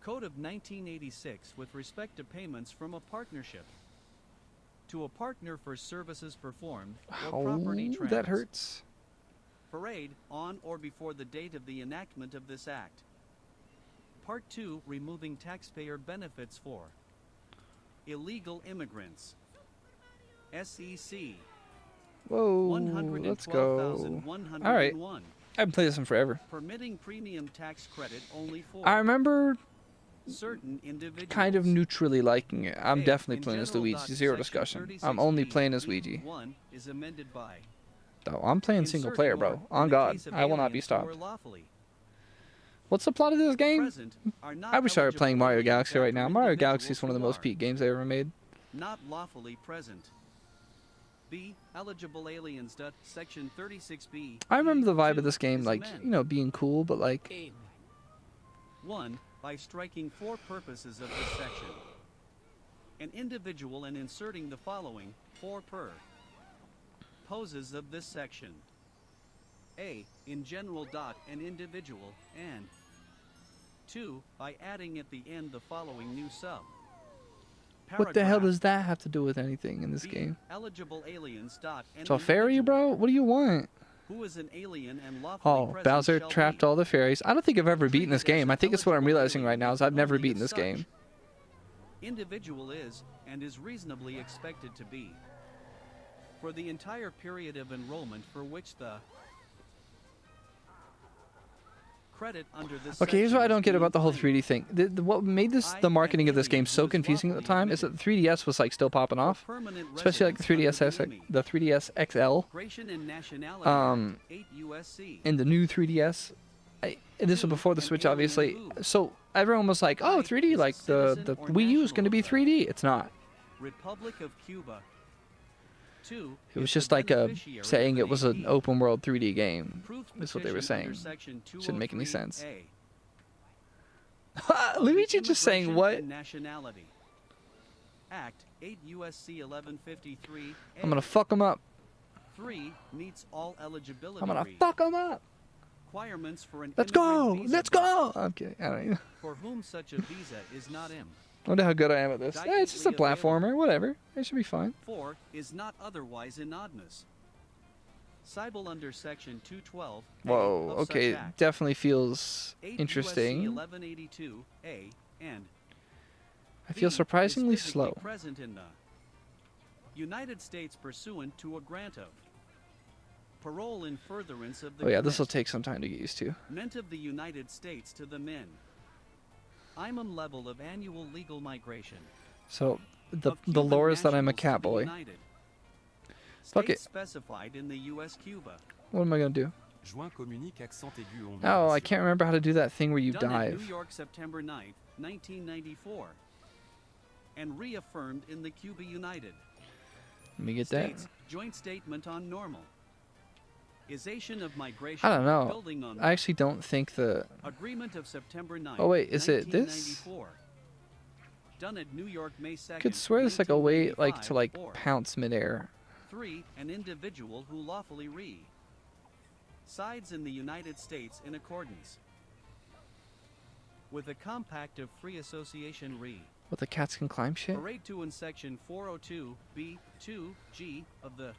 Code of 1986 with respect to payments from a partnership to a partner for services performed or property Oh, that hurts. parade on or before the date of the enactment of this act. Part 2, removing taxpayer benefits for illegal immigrants. SEC Whoa, let's go. 112,101. All right. I haven't played this one forever. Permitting premium tax credit only for I remember certain individuals. kind of neutrally liking it. I'm A, definitely in playing as general. Luigi. Zero Section discussion. I'm only 36B, playing as Luigi. 1 is amended by Though I'm playing single player, inserting bro. or, in On the God, case of I will not be aliens who are stopped. lawfully What's the plot of this game? present are not I wish I were eligible playing to Mario be Galaxy right exempt now. from Mario individuals Galaxy is one of the who most are peak games I ever made. not lawfully present. B. Eligible aliens. Section 36B. I remember the vibe E2 of this game, is like, amend. you know, being cool, but like, 1. By striking 4 purposes of this section. An individual and inserting the following 4 per poses of this section. A. In general. An individual and 2. By adding at the end the following new sub. what the hell Paragraph. does that have to do with anything in this B. game? Eligible aliens. An So fairy, individual bro? What do you want? who is an alien and lawfully Oh, present Bowser shall trapped be all the fairies. I don't think I've ever beaten this treated as game. an I think it's what I'm eligible realizing right now is I've alien never only beaten as this such. game. Individual is, and is reasonably expected to be, for the entire period of enrollment for which the credit under this Okay, here's section what I is don't get being about the whole claimed. 3D thing. What made this the marketing of this game so confusing at the time is that the 3DS was like still popping For off, permanent especially like the residents 3DS under the 3DS XL Migration and Nationality Um, Act, 8 USC. and the new 3DS. And this was before the Switch, obviously. So everyone was like, "Oh, 3D, like the Wii U is going to be 3D." It's not. Republic of Cuba. 2. It was is just the like beneficiary of saying the it was an AD. open world 3D game. Approved That's what they were petition under saying. Section Shouldn't make any 203A sense. of the Luigi just saying Immigration what? and Nationality Act 8 USC 1153. I'm gonna fuck them up. 3 meets all eligibility I'm gonna fuck them up. requirements for an Let's go. immigrant visa Let's go. I'm kidding. I don't even. for whom such a visa is not in. I wonder how good I am at this. It's just a platformer. Whatever. It should be fine. 4 is not otherwise inodnous. Cybele under Section 212. Whoa. Of such Okay. act. Definitely feels 8 interesting. USC 1182A and I feel B is surprisingly physically slow. present in the United States pursuant to a grant of parole in furtherance of the Oh yeah, this will grant take some time to get used to. meant of the United States to the men. Imam level of annual legal migration. So the of Cuban lore is that I'm a nationals to cat the boy. United Fuck States it. specified in the U.S. Cuba. What am I gonna do? Joint communique accent aigu en Oh, I narration. can't remember how to do that thing where you Done in dive. New York, September 9th, 1994, and reaffirmed in the Cuba United Let me get that. States Joint Statement on Normal Isation of Migration. I don't know. Building on I actually don't think the. Agreement of September 9th. Oh, wait, is it this? 1994. Done at New York, May 2nd. I could swear there's like a way like to like 1995, or pounce midair. 3. An individual who lawfully resides in the United States in accordance with a compact of free association re. What, the cats can climb shit? Parade 2 in Section 402B2G of the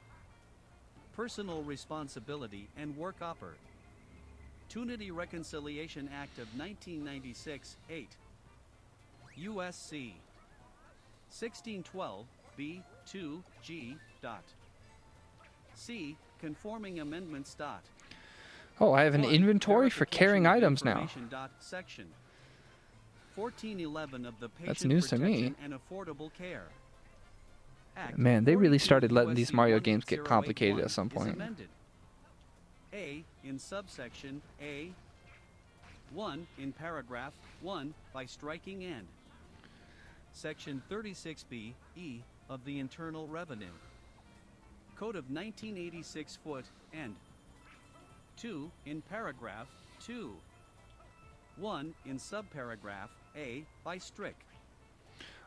Personal Responsibility and Work Opportunity Reconciliation Act of 1996, 8. USC 1612B2G. C. Conforming amendments. Oh, I have an 1. inventory for carrying Verification of items now. information. Section 1411 of the Patient That's news to me. Protection and Affordable Care Act. Man, they really 42 started letting these USC Mario games get 1081 complicated at some is point. amended. A in subsection A 1 in paragraph 1 by striking N. Section 36B E of the Internal Revenue Code of 1986 foot and 2 in paragraph 2 1 in subparagraph A by strick.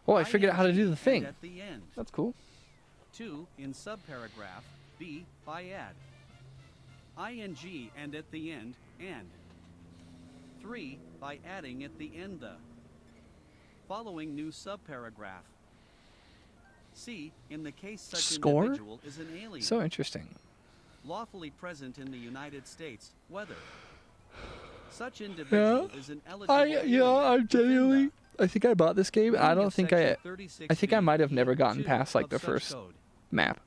Oh, I figured out how to do the and thing. at the end. That's cool. 2 in subparagraph B by add. ing and at the end and. 3 by adding at the end the following new subparagraph. C in the case such Score? individual is an alien So interesting. lawfully present in the United States, whether such individual is an eligible alien I'm within genuinely. the I think I bought this game. I meaning don't of think Section I 36 think I might have never gotten B2 past like of the such first code. map.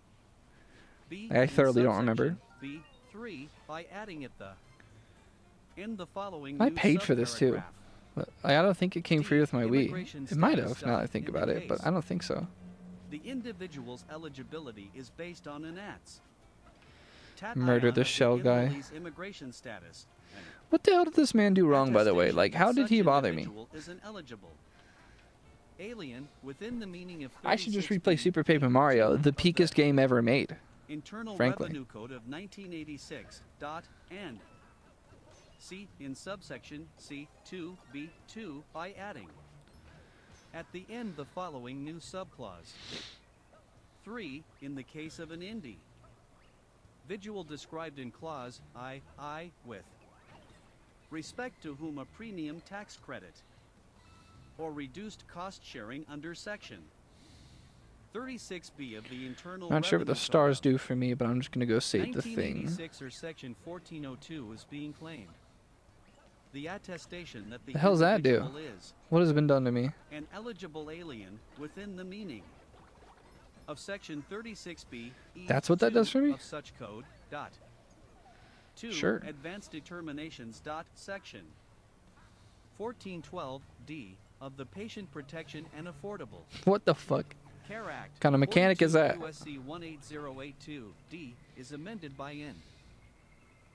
B I in thoroughly don't remember. subsection B3 by adding it the in the following I new paid for this too. subparagraph. But I don't think it came D, free with my Wii. immigration It might status have, now that I think in the about it, but case. I don't think so. The individual's eligibility is based on an ATS. Murder the shell guy. Immigration status. And What the hell did this man do wrong, by the way? attestation Like, that how did such he bother me? individual is an eligible alien within the meaning of I should just 36B replay Super Paper Mario, the peakest game ever made. Internal frankly. Revenue Code of 1986. And C in subsection C2B2 by adding at the end the following new subclause. 3 in the case of an indie. Visual described in clause I with respect to whom a premium tax credit or reduced cost sharing under section 36B of the Internal Not sure what the Revenue stars Code. do for me, but I'm just gonna go save the thing. 1986 or section 1402 is being claimed. The attestation that the hell's that do? individual is What has been done to me? an eligible alien within the meaning of section 36B That's what that does for me? of such code. 2 Sure. advanced determinations. Section 1412D of the Patient Protection and Affordable What the fuck? Care Act. Kind of mechanic is 42 that? USC 18082D is amended by N.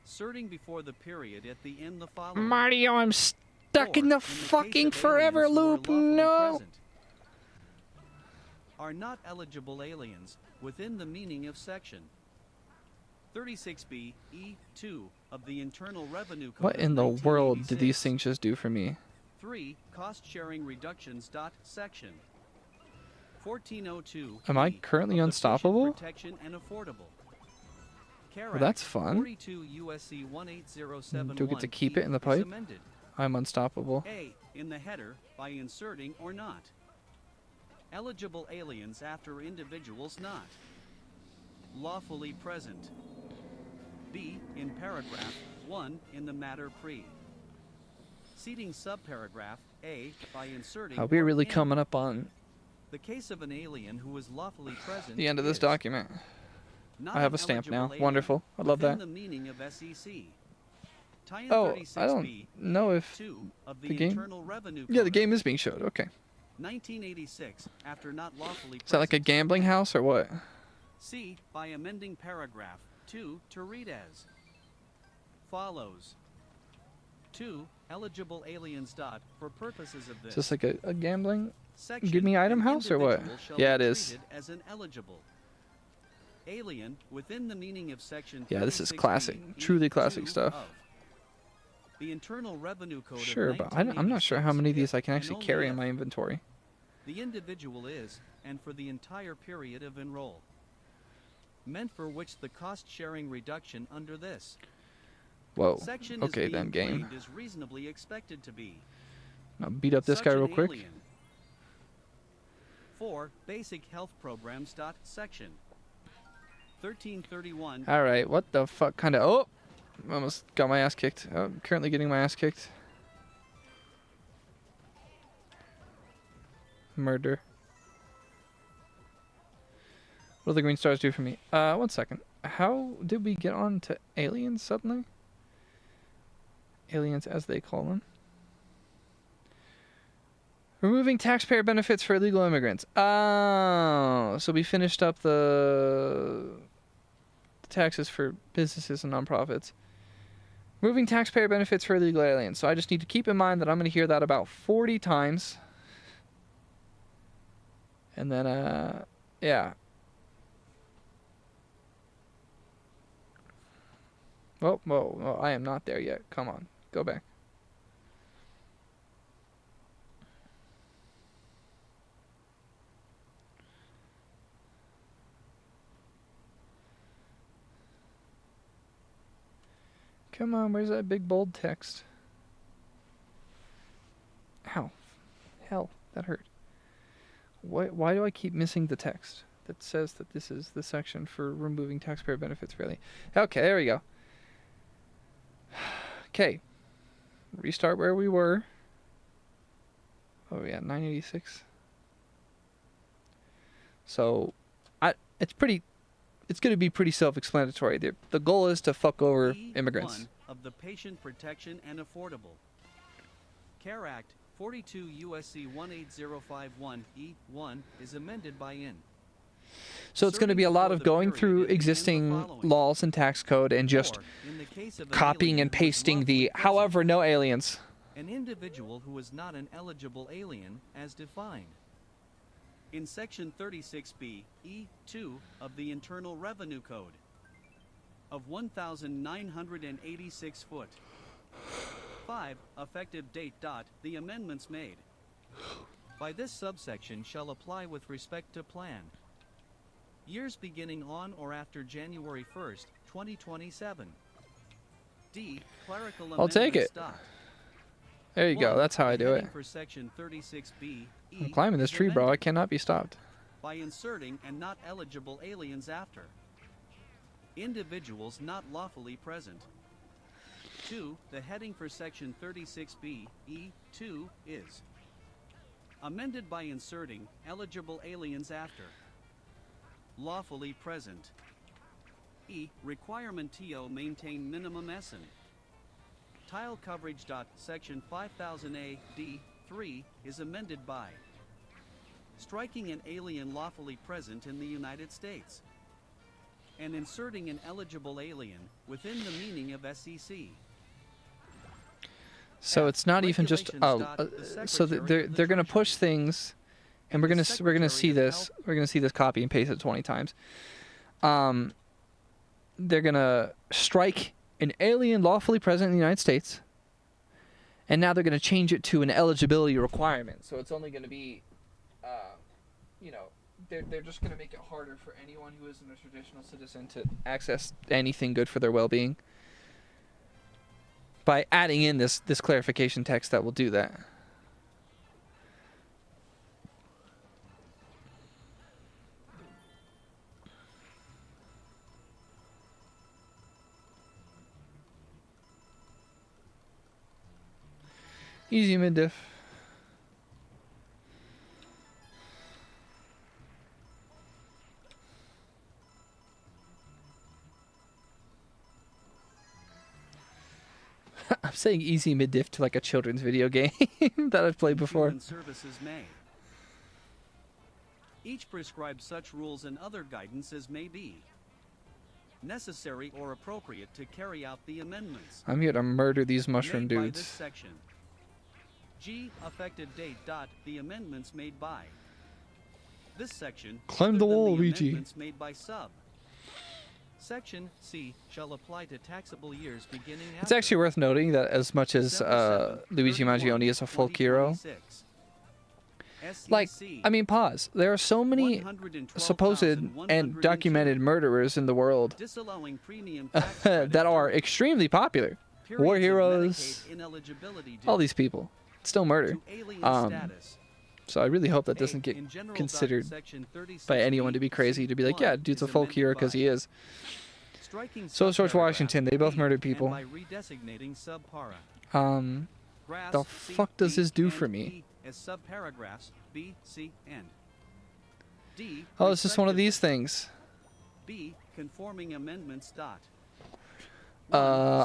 Inserting before the period at the end the following. Mario, I'm stuck in Or, the in case fucking of forever aliens who are loop. lawfully No. present, are not eligible aliens within the meaning of section 36B E2 of the Internal Revenue Code. What of in the world did these 1986. things just do for me? 3 cost sharing reductions. Section 1402. Am I B currently of the unstoppable? Patient Protection and Affordable. Care Well, that's Act fun. 42 USC 18071 Do we get to keep it in the is pipe? amended. I'm unstoppable. A in the header by inserting or not. Eligible aliens after individuals not lawfully present. B in paragraph 1 in the matter pre. Seating subparagraph A by inserting. We're or really and. coming up on The case of an alien who is lawfully present. the end of this is document. not I have an a stamp now. eligible alien Wonderful. I love within that. The meaning of SEC. Tie-in Oh, 36B I don't know if 2 of the the game- Internal Revenue Yeah, the Code. game is being showed. Okay. 1986 after not lawfully Is that like a present. gambling house or what? C by amending paragraph 2 to read as follows. 2 eligible aliens. For purposes of this. Is this like a gambling? section, give me item an house or what? individual shall Yeah, be it is. treated as an eligible alien within the meaning of section Yeah, this is 36B classic. Truly classic E2 stuff. of the Internal Revenue Code Sure, of but I'm not sure how many of these I can and actually only carry in if my inventory. the individual is, and for the entire period of enroll, meant for which the cost-sharing reduction under this Whoa. section Okay is then, being game. claimed is reasonably expected to be I'll beat up this Such guy an real quick. alien. 4. Basic health programs. Section 1331. All right, what the fuck kind of... Oh! Almost got my ass kicked. Oh, I'm currently getting my ass kicked. Murder. What do the green stars do for me? 1 second. How did we get on to aliens suddenly? Aliens as they call them. Removing taxpayer benefits for illegal immigrants. Oh, so we finished up the taxes for businesses and nonprofits. Removing taxpayer benefits for illegal aliens. So I just need to keep in mind that I'm going to hear that about 40 times. And then, yeah. Whoa, whoa, whoa, I am not there yet. Come on, go back. Come on, where's that big bold text? Ow. Hell, that hurt. Why do I keep missing the text that says that this is the section for removing taxpayer benefits, really? Okay, there we go. Okay. Restart where we were. Oh yeah, 986. So, it's going to be pretty self-explanatory. The goal is to fuck over immigrants. E1 of the Patient Protection and Affordable Care Act 42 USC 18051 E1 is amended by in. So it's going to be a lot of going through existing laws and tax code and just copying and pasting the, however, no aliens. An individual who is not an eligible alien as defined in Section 36B, E2 of the Internal Revenue Code of 1,986 foot. 5. Effective date. The amendments made by this subsection shall apply with respect to plan years beginning on or after January 1st, 2027. D. Clerical I'll take it. Dot. There you go. That's how I do it. For Section 36B, I'm climbing this tree, bro. I cannot be stopped. By inserting and not eligible aliens after individuals not lawfully present. 2. The heading for Section 36B, E2 is amended by inserting eligible aliens after lawfully present. E. Requirement TO maintain minimum SN. Tile coverage. Section 5000A D3 is amended by striking an alien lawfully present in the United States and inserting an eligible alien within the meaning of SEC. So it's not even just so they're going to push things, and we're going to see this. We're going to see this copy and paste it 20 times. They're going to strike an alien lawfully present in the United States, and now they're going to change it to an eligibility requirement. So it's only going to be, you know, they're just going to make it harder for anyone who isn't a traditional citizen to access anything good for their well-being by adding in this clarification text that will do that. Easy mid-diff. I'm saying easy mid-diff to like a children's video game that I've played before. Human services may each prescribe such rules and other guidance as may be necessary or appropriate to carry out the amendments. I'm here to murder these mushroom made by dudes. this section. G. Effective date. The amendments made by this section. Climb other the than wall, the Luigi. amendments made by sub. Section C shall apply to taxable years beginning It's after actually worth noting that as much as December 7th, Luigi 31, Mangione is a folk hero, 2026. like, SEC I mean, pause. There are so many supposed and documented murderers in the world disallowing premium tax that are extremely popular. periods War of heroes, Medicaid ineligibility all due. these people. It's still murder. To alien status. So I really hope that A, doesn't get in general considered section 36 by anyone to be crazy to be like, yeah, dude's a folk hero because he is. So is George Washington. They both murdered people. By redesignating subpara. The Graphs fuck C, does D, this do and for me? E as subparagraphs B, C, and D. Oh, it's just one of respectively. these things. B. Conforming amendments. Dot.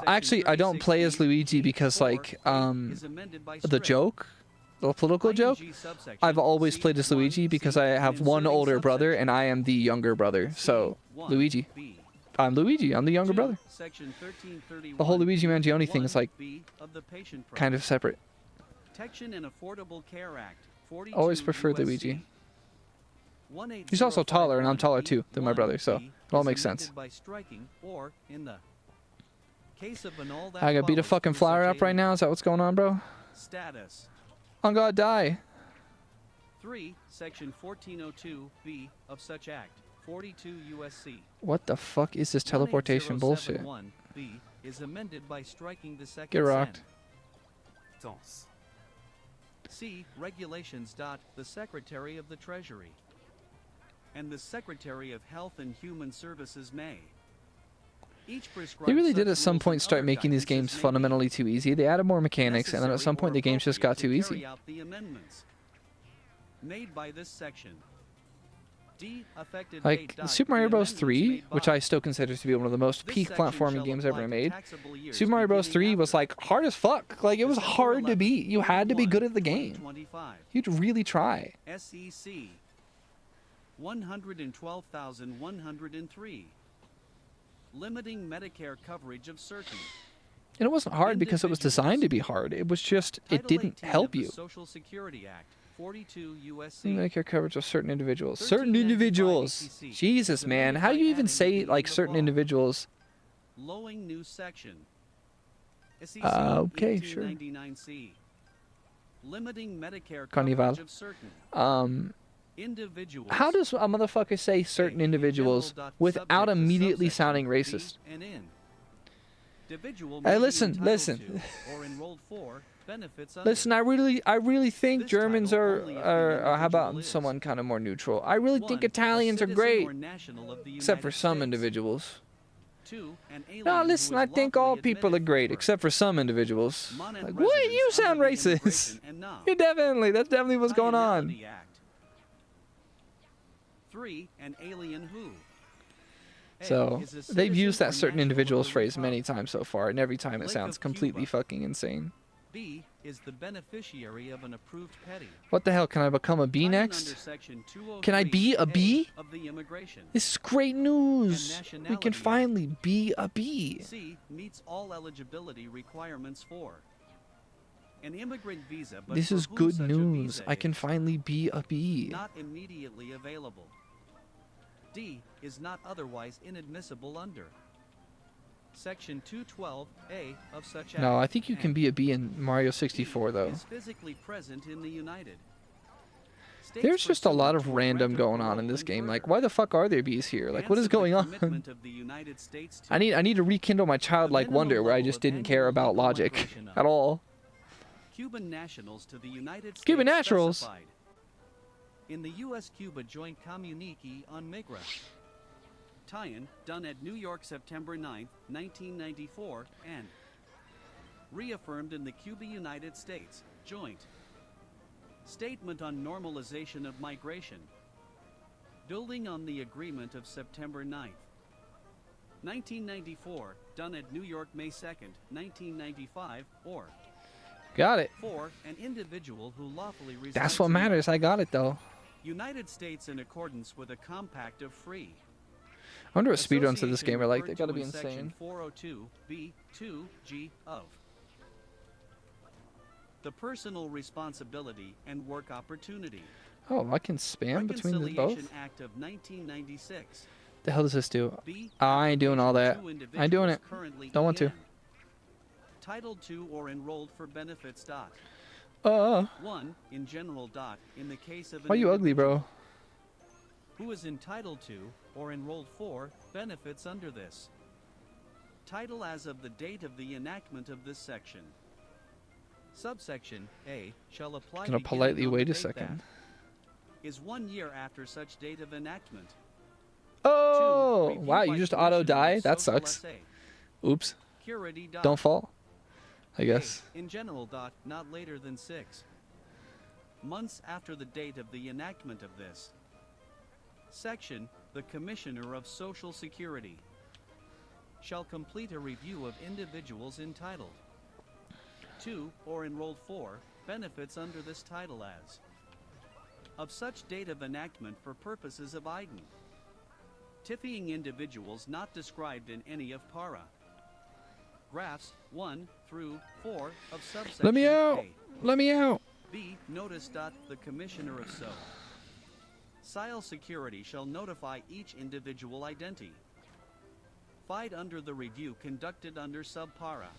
Actually, I don't play as Luigi because, like, the joke, the political joke, I've always played as Luigi because I have one older brother and I am the younger brother. So, Luigi. I'm Luigi. I'm the younger brother. The whole Luigi Mangione thing is, like, kind of separate. Protection and Affordable Care Act. 42 Always preferred USC. Luigi. He's also taller, and I'm taller too than my brother, so it all makes sense. By striking or in the case of an all that I gotta beat a follows fucking for flower such up right alien now. Is that what's going on, bro? Status. I'm gonna die. 3. Section 1402B of such act. 42 USC. What the fuck is this teleportation bullshit? 18071B is amended by striking the second Get rocked. sentence. Tense. See regulations. The Secretary of the Treasury and the Secretary of Health and Human Services may. Each prescribed They really such did at some rules point and start other making these guidance games as may be fundamentally too easy. They added more mechanics, and then at some point the necessary games just or got too appropriate to easy. carry out the amendments made by this section. D. Effective Like date. Super Mario The Bros. amendments 3, made which by. I still consider to be one of the most This peak section platforming shall games apply ever to made. taxable years Super Mario Bros. beginning 3 was after like hard as fuck. Like it was December hard to 11, beat. You had to be good at the game. 2025. You'd really try. SEC 112,103. Limiting Medicare coverage of certain. And it wasn't hard because it was designed to be hard. It was just, it Title didn't 18 help of the you. Social Security Act, 42 USC. Medicare coverage of certain individuals. Certain 1395 individuals. ATC Jesus, is man. amended How do by you even adding say, the like, meaning certain of all. individuals? Lowing new section. SEC Okay, sure. 1899C. Limiting Medicare Carnival. coverage of certain individuals. How does a motherfucker say certain A, in individuals general. without Subject to immediately subsection sounding B racist? and in. Individual Hey, may be listen, entitled listen. to or enrolled for benefits under. Listen, I really think This Germans title are, only if the how individual about is someone kind of more neutral? I really One, think a Italians are citizen great, or national of the except for United some States. individuals. 2, an alien No, who listen, is I think all lawfully people are admitted great, for except for some individuals. permanent Like, what? You residence sound under the racist. Immigration and Now. You that's definitely what's going on. Nationality Act. 3, an alien who. A, So, is a they've citizen used or that certain national of individuals the phrase many Republic. times so far, and every time it Lake sounds of completely Cuba. fucking insane. B is the beneficiary of an approved petty. What the hell? Can I become a bee Title next? under Section Can I be a 203A bee? Of the immigration. This is great news. We Nationality can Act. finally be a bee. C meets all eligibility requirements for an immigrant visa, but This for is whom good such a news. visa I can is finally be a bee. not immediately available. D is not otherwise inadmissible under Section 212A of such act. No, I think you can and be a bee in Mario 64 though. Is physically present in the United States. There's just a lot of pursuant to random grant of going on parole in this and game. Like, further. why the fuck are there bees here? Like, what is Answer the going on? commitment of the United States to I need to rekindle my childlike minimum wonder where I level just of didn't care annual about legal logic migration of at all. Cuban nationals to the United States. Cuban nationals? specified in the U.S.-Cuba Joint Communique on Migra. Tie-in done at New York September 9, 1994, and reaffirmed in the Cuba-United States Joint Statement on Normalization of Migration, building on the agreement of September 9, 1994, done at New York May 2nd, 1995, or Got it. 4. An individual who lawfully resides That's what in the matters. I got it though. United States in accordance with a compact of free I wonder what speedruns of this association game are like. They referred gotta to be in Section insane. 402(b)(2)(g) of the personal responsibility and work opportunity Oh, I can spam between the both? Reconciliation Act of 1996. The hell does this do? B. I ain't doing all that. application to I ain't doing individuals it. currently Don't want to. EN, Titled to or enrolled for benefits. 1. In general. In the case of an Why you ugly, individual bro? who is entitled to or enrolled for benefits under this title as of the date of the enactment of this section. Subsection A shall apply Gonna beginning politely on the wait a date second. that is 1 year after such date of enactment. Oh, Review wow! by You just Commissioner auto of die. That Social sucks. SA. Oops. Curity dot. Don't fall. I guess. A, in general dot, not later than 6 months after the date of the enactment of this section, the Commissioner of Social Security shall complete a review of individuals entitled to or enrolled for benefits under this title as of such date of enactment for purposes of IDEN, tiffying individuals not described in any of para. Graphs 1 through 4 of subsection Let me out. A. Let me out. B. Notice. The Commissioner of Social Security shall notify each individual identity fied under the review conducted under subpara.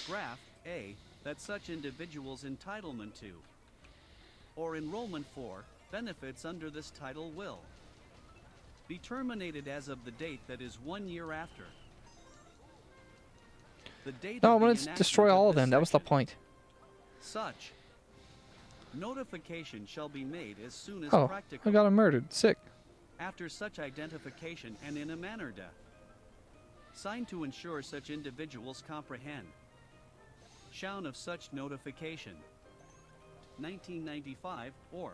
Graph A. That such individuals' entitlement to or enrollment for benefits under this title will be terminated as of the date that is 1 year after the date No, I of the wanted to enactment destroy all of this them. That was the section. point. Such notification shall be made as soon as Oh, practicable I got him murdered. Sick. after such identification and in a manner signed to ensure such individuals comprehend shown of such notification 1995 or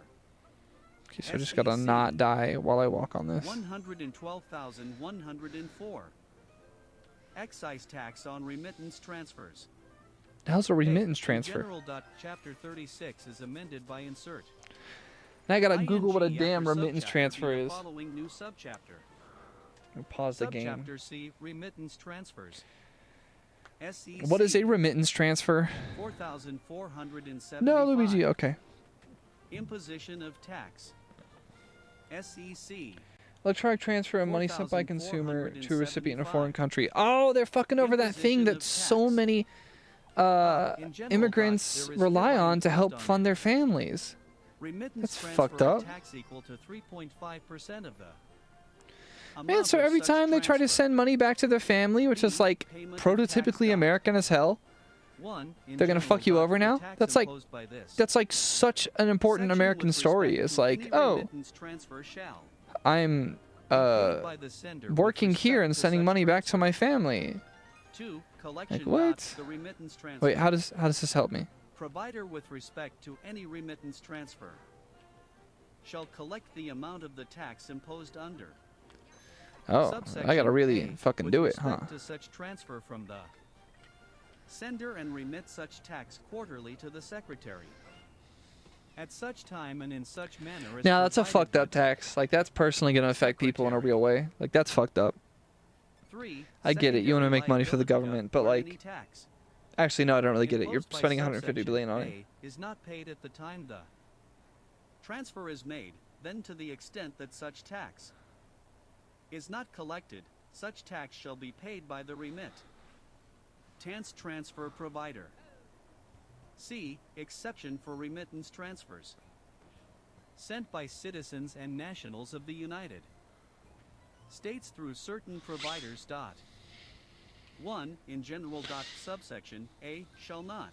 Okay, so I just gotta not die while I walk on this. 112,104 excise tax on remittance transfers. How's a remittance A, transfer? General. Chapter 36 is amended by insert. Now I gotta Google what a ING damn after remittance subchapter transfer be the is. Following new subchapter. Pause the game. Subchapter C. Remittance transfers. SEC. What is a remittance transfer? 4,475. No, Luigi. Okay. Imposition of tax. SEC. Electronic transfer of money sent by consumer to a recipient in a 4,475. foreign country. Oh, they're fucking over that thing Imposition that of so tax. many In general, immigrants there is rely hereby on to help imposed on fund you their families. Remittance That's transfer fucked up. tax equal to 3.5% of the Man, amount so of every such time they try to transfer. send money back to their family, which is like Payment of prototypically tax American as hell, 1. In they're gonna general, fuck you the over now? tax That's like- imposed by this that's like such an important section American with story. respect It's to like, any oh, remittance transfer shall I'm be paid by the sender with working here respect and to sending such money back to transfer. my family. 2. Collection. what? The remittance transfer. Wait, how does this help me? Provider with respect to any remittance transfer shall collect the amount of the tax imposed under. Oh, I Subsection gotta really A, fucking with do it, huh? respect to such transfer from the sender and remit such tax quarterly to the secretary at such time and in such manner as Now that's a provided fucked by up tax. Like that's personally gonna affect people in a real way. Like that's fucked up. 3. I get it, you wanna Secondary make money for the liability government, but for any like, tax actually no, I don't really get it. You're imposed by spending 150 subsection billion on it. A is not paid at the time the transfer is made, then to the extent that such tax is not collected, such tax shall be paid by the remit. Tance transfer provider. C. Exception for remittance transfers sent by citizens and nationals of the United States through certain providers. 1. In general. Subsection A shall not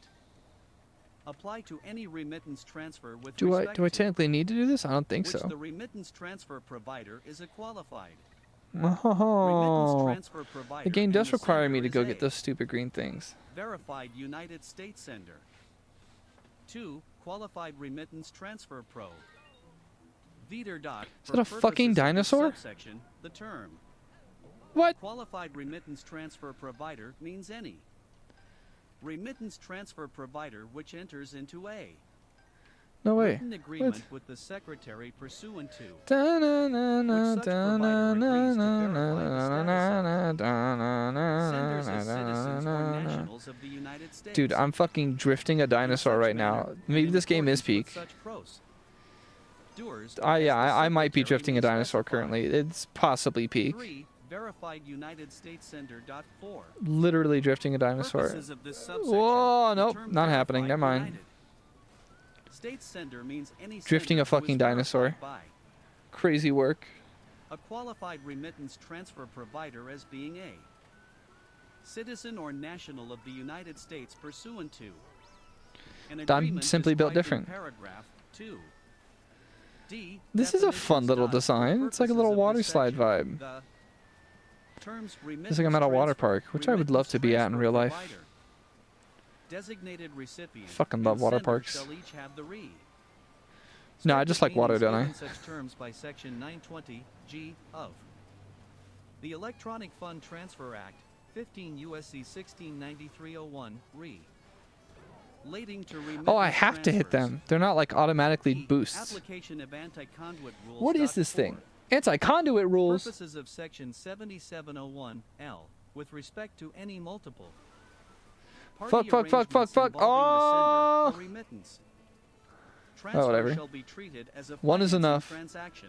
apply to any remittance transfer with Do I respect do I to technically need to do this? I don't think which so. the remittance transfer provider is a qualified Oh, remittance transfer provider. the game and does the require me sender to go is get a those stupid green things. verified United States sender. 2. Qualified remittance transfer pro. Veter. Is that a fucking dinosaur? Subsection, the term What? qualified remittance transfer provider means any remittance transfer provider which enters into a No way. written agreement with the secretary pursuant to senders as citizens or nationals of the United States. Dude, I'm fucking drifting a dinosaur right now. Maybe this game is peak. I might be drifting a dinosaur currently. It's possibly peak. 3. Verified United States sender. 4. Literally drifting a dinosaur. Purposes of this subsection, Whoa, the nope, term not happening. verified Never mind. United States sender means any Drifting sender a who is fucking dinosaur. verified by Crazy work. a qualified remittance transfer provider as being a citizen or national of the United States pursuant to An I'm agreement simply built described in different. Paragraph 2. D. This is a fun Definitions. little For design. It's like a purposes little of water this slide section, vibe. the terms It's like I'm at a water transfer, park, which I would love to be at in transfer real life. provider, designated recipient, Fucking and love water sender parks. shall each have the re. No, I Start just like water, meanings don't I? given such terms by section 920 G of the Electronic Fund Transfer Act, 15 U.S.C. 1693-01 re. Relating to Oh, I remittance have to hit transfers. them. They're not like automatically E. boosts. Application of anti-conduit rules. What is this thing? Anti-conduit rules. Purposes of section 7701 L with respect to any multiple party Fuck. arrangements involving Oh! the sender or remittance. Transfer whatever. shall be treated as a One is financing enough. transaction.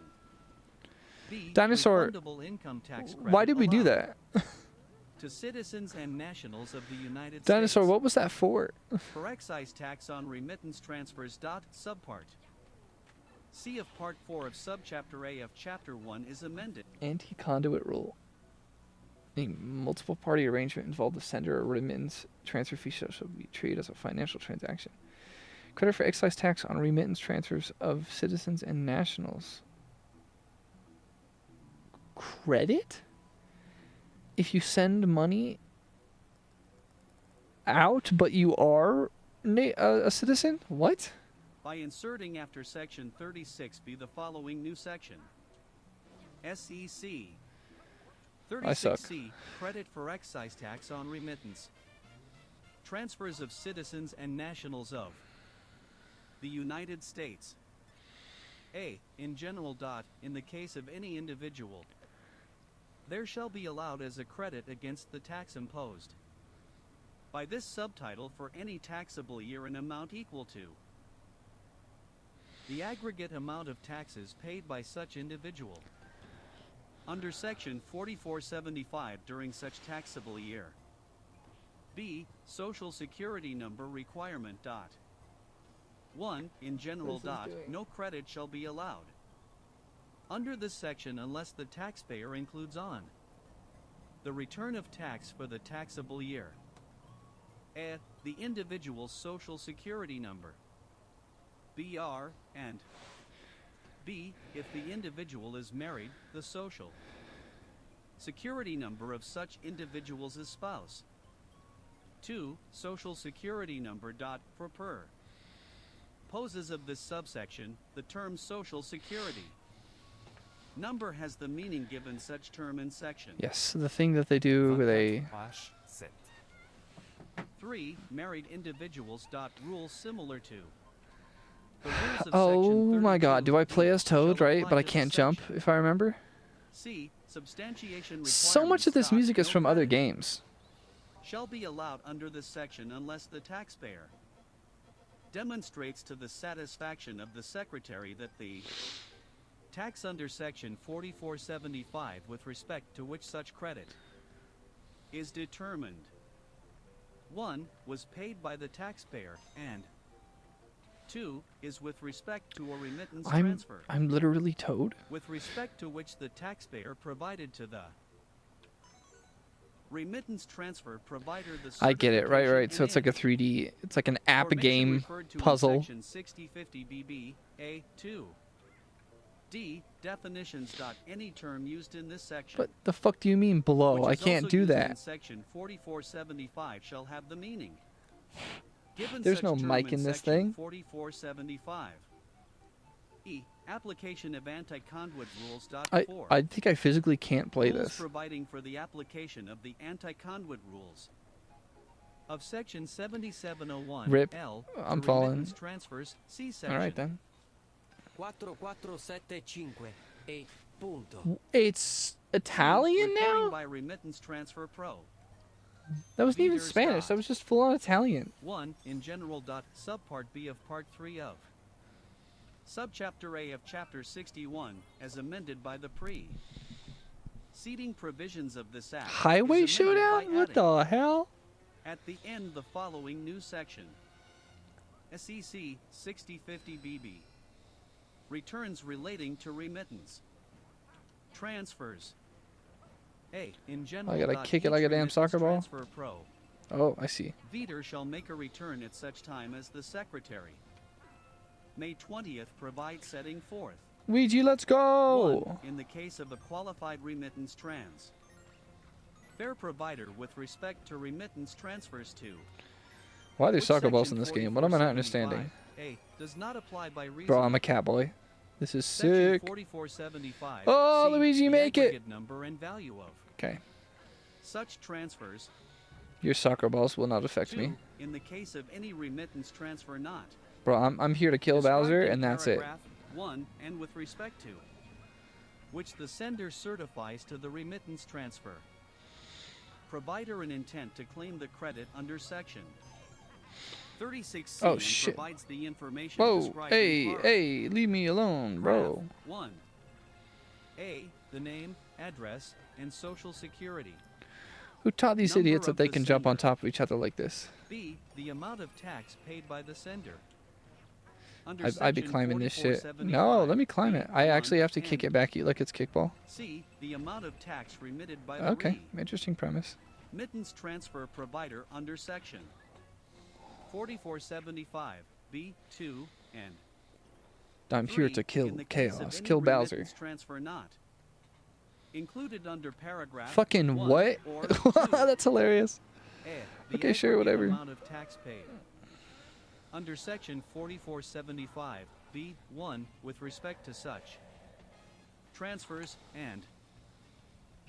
B. Dinosaur, Refundable income tax why credit did we do allowed that? to citizens and nationals of the United Dinosaur, States. what was that for? For excise tax on remittance transfers. Subpart C of Part 4 of Subchapter A of Chapter 1 is amended. Anti-conduit rule. A multiple party arrangement involved the sender or remittance transfer fee shall be treated as a financial transaction. Credit for excise tax on remittance transfers of citizens and nationals. Credit? If you send money out, but you are a citizen? What? By inserting after section 36B the following new section. SEC. I suck. 36C, credit for excise tax on remittance. Transfers of citizens and nationals of the United States. A. In general. In the case of any individual, there shall be allowed as a credit against the tax imposed by this subtitle for any taxable year an amount equal to the aggregate amount of taxes paid by such individual under section 4475 during such taxable year. B. Social Security number requirement. 1. In general. No credit shall be allowed under this section unless the taxpayer includes on the return of tax for the taxable year A. The individual's Social Security number BR, and B. If the individual is married, the Social Security number of such individual's spouse. 2. Social Security number. For purposes of this subsection, the term Social Security number has the meaning given such term in section. Yes, the thing that they do with a... 3. Married individuals. Rules similar to the rules of Oh section my god, do I play as Toad, shall right? apply But I to the can't jump, section. if I remember. C. Substantiation So much of this requirements. music is No from other credit games. shall be allowed under this section unless the taxpayer demonstrates to the satisfaction of the secretary that the tax under section 4475 with respect to which such credit is determined 1. Was paid by the taxpayer and 2. Is with respect to a remittance transfer I'm literally Toad. with respect to which the taxpayer provided to the remittance transfer provider the I get it, right, certification right. So it's like a 3D, it's like an app formation game referred to in puzzle. Section 6050 BB A2. D. Definitions. Any term used in this section. What the fuck do you mean below? which I is can't also do used in that. Section 4475 shall have the meaning given There's such no term mic in this section thing. 4475. E. Application of anti-conduit rules. I 4. think I physically can't play Rules this. providing for the application of the anti-conduit rules of section 7701 Rip. L I'm to following. remittance transfers. See section. Alright then. 4475 e punto. It's Italian Reporting now? by Remittance Transfer Pro. That wasn't even Reader's Spanish. dot. That was just full on Italian. 1. In general. Subpart B of Part 3 of Subchapter A of Chapter 61, as amended by the preceding provisions of this Act. Highway is amended by showdown? What adding the hell? at the end the following new section. SEC 6050 BB. Returns relating to remittance. Transfers. A. In general. I gotta kick it like a each damn remittance soccer ball. Transfer Pro Oh, I see. Veeder shall make a return at such time as the secretary. May 20th provide setting forth. Ouija, let's go! 1. In the case of a qualified remittance trans. Fair provider with respect to remittance transfers to. Why are there which soccer balls section in this game? What am I not 4475 understanding? A does not apply by reason. Bro, I'm a catboy. This is Section sick. 4475. Oh, C, Luigi, the make it. aggregate number and value of Okay. such transfers. Your soccer balls will not affect 2. me. In the case of any remittance transfer not. Bro, I'm here to kill Described Bowser, in and that's it. paragraph 1 and with respect to which the sender certifies to the remittance transfer. Provider an intent to claim the credit under section 36C Oh, and shit. provides the information Whoa, described hey, in part. hey, leave me alone, bro. Graph 1. A. The name, address, and social security. Who taught these Number idiots that of they the can jump on sender. top of each other like this? B. The amount of tax paid by the sender. Under I'd be section climbing this shit. 4475, No, let me climb it. I B1 actually have to kick and it back like it's kickball. C. The amount of tax remitted by the Okay, interesting premise. Mittance transfer provider under section 4475 B2 and I'm here 3, to kill in the case of chaos. any Kill Bowser. remittance transfer not included under paragraph Fucking 1 what? or 2. That's hilarious. A, the Okay, sure, aggregate whatever. amount of tax paid under section 4475 B1 with respect to such transfers and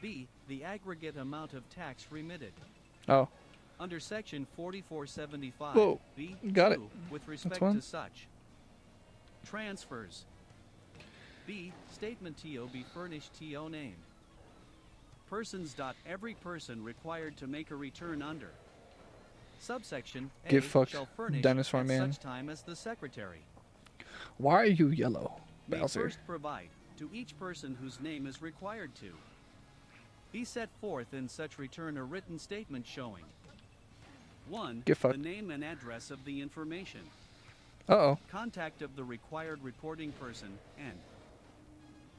B, the aggregate amount of tax remitted Oh, under section 4475 Whoa, B2 got it. with respect one. to such transfers. B, statement TO be furnished TO named. Persons. Every person required to make a return under subsection A Get fucked, shall furnish dinosaur at man. such time as the secretary why are you yellow, may Bowser? first provide to each person whose name is required to be set forth in such return a written statement showing 1. Get The fucked. name and address of the information, Uh-oh. contact of the required reporting person, and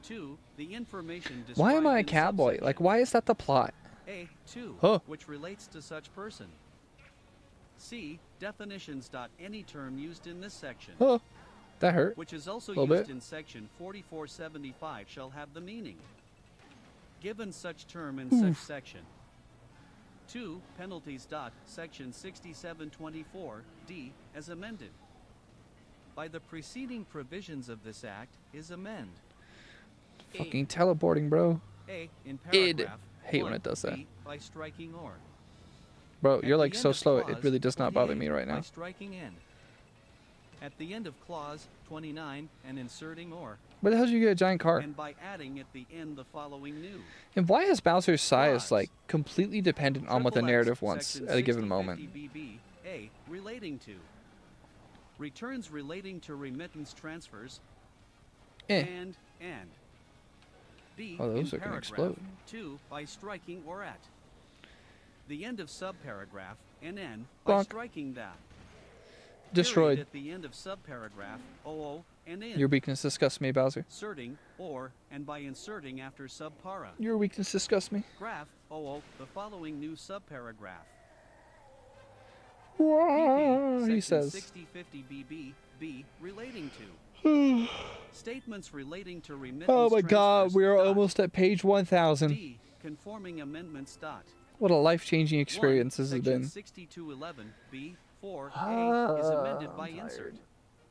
2. The information Why am described I a in cowboy? subsection Like, why is that the plot? A2, Huh. which relates to such person. C. Definitions. Any term used in this section, Oh, that hurt. which is also Little used bit. in section 4475, shall have the meaning given such term in Hmm. such section. 2. Penalties. Section 6724 D, as amended by the preceding provisions of this act, is amend. Fucking teleporting, bro. A. In Id. paragraph Hate when 1, it does that. B, by striking or. Bro, At you're the like end so of slow. It clause really does not bother me 28, right By now. striking in. At the end of clause 29 and inserting or, Where the hell did you get a giant car? and by adding at the end the following new. And why is Bowser's size Clause. like completely dependent on what the Triple X, narrative wants section at a given 6050 moment? BB, A. Relating to. Returns relating to remittance transfers. Eh. And. B. Oh, those in are gonna paragraph explode. 2. By striking or at. The end of subparagraph. NN. By Bonk. striking that. Period Destroyed. at the end of subparagraph. OO. And in. Your weakness disgusts me, Bowser. Inserting or and by inserting after subpara. Your weakness disgusts me. Graph. OO. The following new subparagraph. Whoa, PP, he section says. 6050 BB, B, relating to. Statements relating to remittance Oh my god, transfers, we are dot, almost at page 1000. D, conforming amendments. Dot. What a life-changing 1, experience this has section been. 6211 B, 4, A is amended by I'm insert.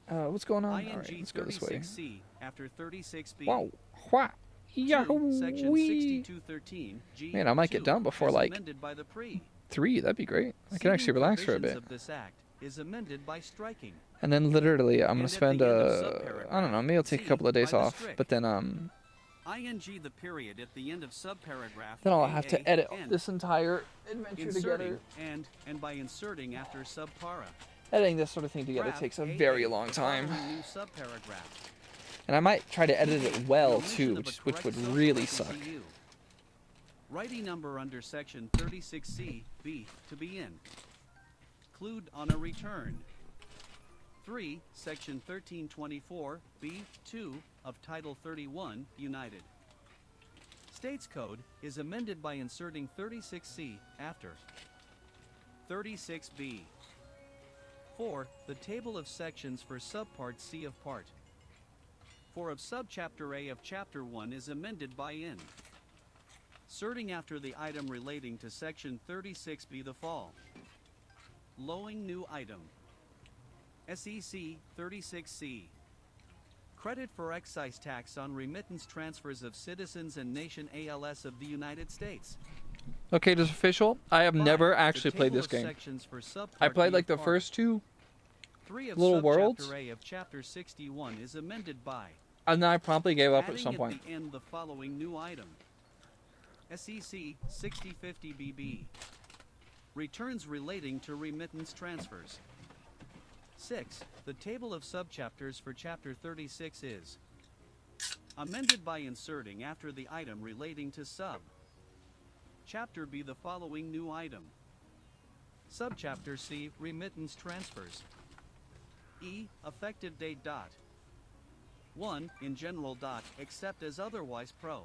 What's going on? ING Alright, let's go this way. 36C after 36B. Wow. Wha. 2, Yahoo. section 6213 G. Man, I might get 2 done before, as like, amended by the pre. 3, that'd be great. I can actually relax for a Provisions bit. of this act is amended by striking. And then literally, I'm And gonna at the spend end of subparagraph, I don't know, maybe I'll take a C, couple of days by the off. strict. But then ING the period at the end of subparagraph. I'll have to AA, edit and this entire adventure inserting together. and by inserting after subpara. Editing this sort of thing together Graph takes a AA, very long the time. following new subparagraph. And I might try to edit it well An too, omission of a which would correct really subsection suck. TU. Writing number under section 36C B to be in. Include on a return. 3. Section 1324 B2 of Title 31 United States Code is amended by inserting 36C after 36B. 4. The table of sections for subpart C of part 4 of subchapter A of chapter 1 is amended by inserting after the item relating to section 36B the fall. Lowing new item. SEC 36C. Credit for excise tax on remittance transfers of citizens and nation ALS of the United States. Okay, just official. I have 5. never The actually played table this of game. sections for subpart I played B like of the part first two, 3 of little subchapter worlds. A of chapter 61 is amended by and then I promptly gave up at adding some point. at the end the following new item. SEC 6050BB. Returns relating to remittance transfers. 6. The table of subchapters for chapter 36 is amended by inserting after the item relating to sub chapter B the following new item. Subchapter C remittance transfers. E effective date dot 1 in general dot except as otherwise pro.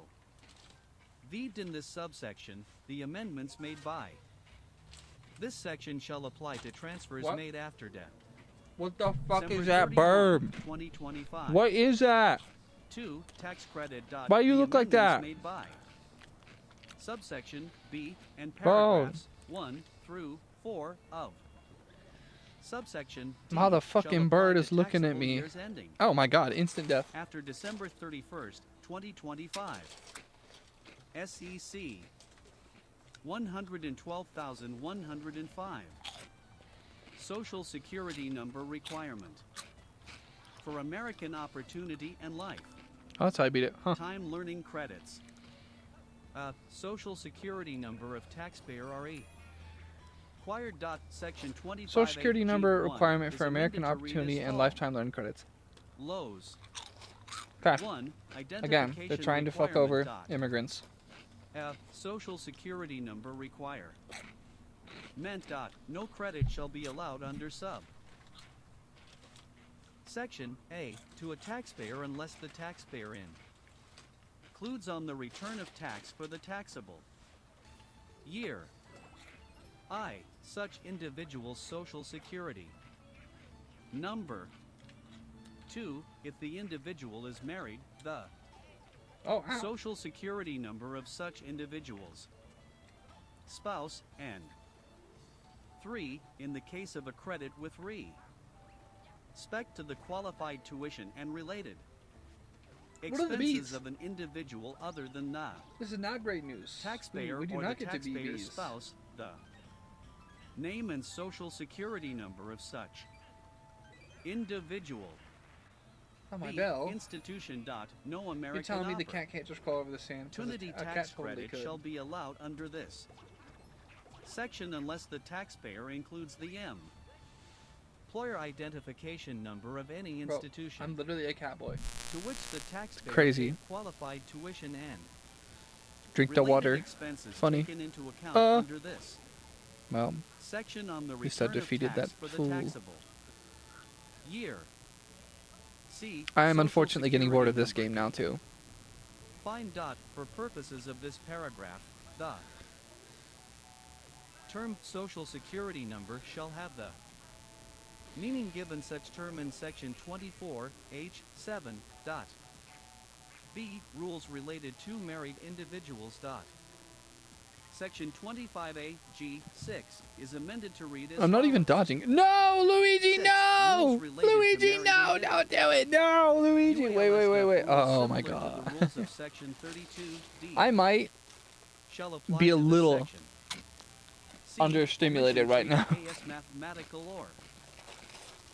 Viewed in this subsection, the amendments made by this section shall apply to transfers What? made after death. What the fuck December is that 31, bird? 2025. What is that? 2. Tax credit dot Why you the look like that? amendments made by subsection B and Bro. paragraphs 1 through 4 of subsection D Wow, the shall fucking apply bird to is looking at taxable me. years ending Oh my god, instant death. after December 31st, 2025. SEC 112,105. Social Security number requirement for American Opportunity and Life. Oh, that's how I beat it. Huh. Time learning credits. Social Security number of taxpayer RE. Required dot section 25. Social Security number requirement for American Opportunity and Lifetime Learning Credits. Lows. Okay. 1. Identification Again, they're trying to fuck requirement over dot. immigrants. Social Security number require. Meant dot. No credit shall be allowed under sub. Section A. To a taxpayer unless the taxpayer includes on the return of tax for the taxable year. I. Such individual's Social Security number. 2. If the individual is married, the Social Security number of such individuals spouse, and 3. In the case of a credit with respect to the qualified tuition and related What are the expenses B's? of an individual other than the This is not great news. taxpayer we do or not the get to be taxpayer's B's. spouse, the name and Social Security number of such individual. Oh my B. bell. Institution dot no American You're telling me the oper- cat can't just crawl over the sand? 'Cause Opportunity a cat tax totally credit could. shall be allowed under this section unless the taxpayer includes the employer identification number of any Bro, institution I'm literally a cat boy. to which the taxpayer Crazy. paid qualified tuition and Drink the related water. expenses Funny. taken into account Uh. under this Well, section on the least I return defeated of tax that for the fool. taxable year. C. I am Social unfortunately getting bored of Security this number. game now too. Find dot for purposes of this paragraph, the term Social Security number shall have the meaning given such term in section 24H7 dot B. Rules related to married individuals dot section 25A-G6 is amended to read as I'm not even follows. dodging. No, Luigi, 6. no! Rules related to Luigi, married no! individuals. Don't do it! No, Luigi! Wait. UALS rules Oh my similar to god. the rules of section 32D I might shall apply be a to this little section. C. understimulated right now. AS mathematical or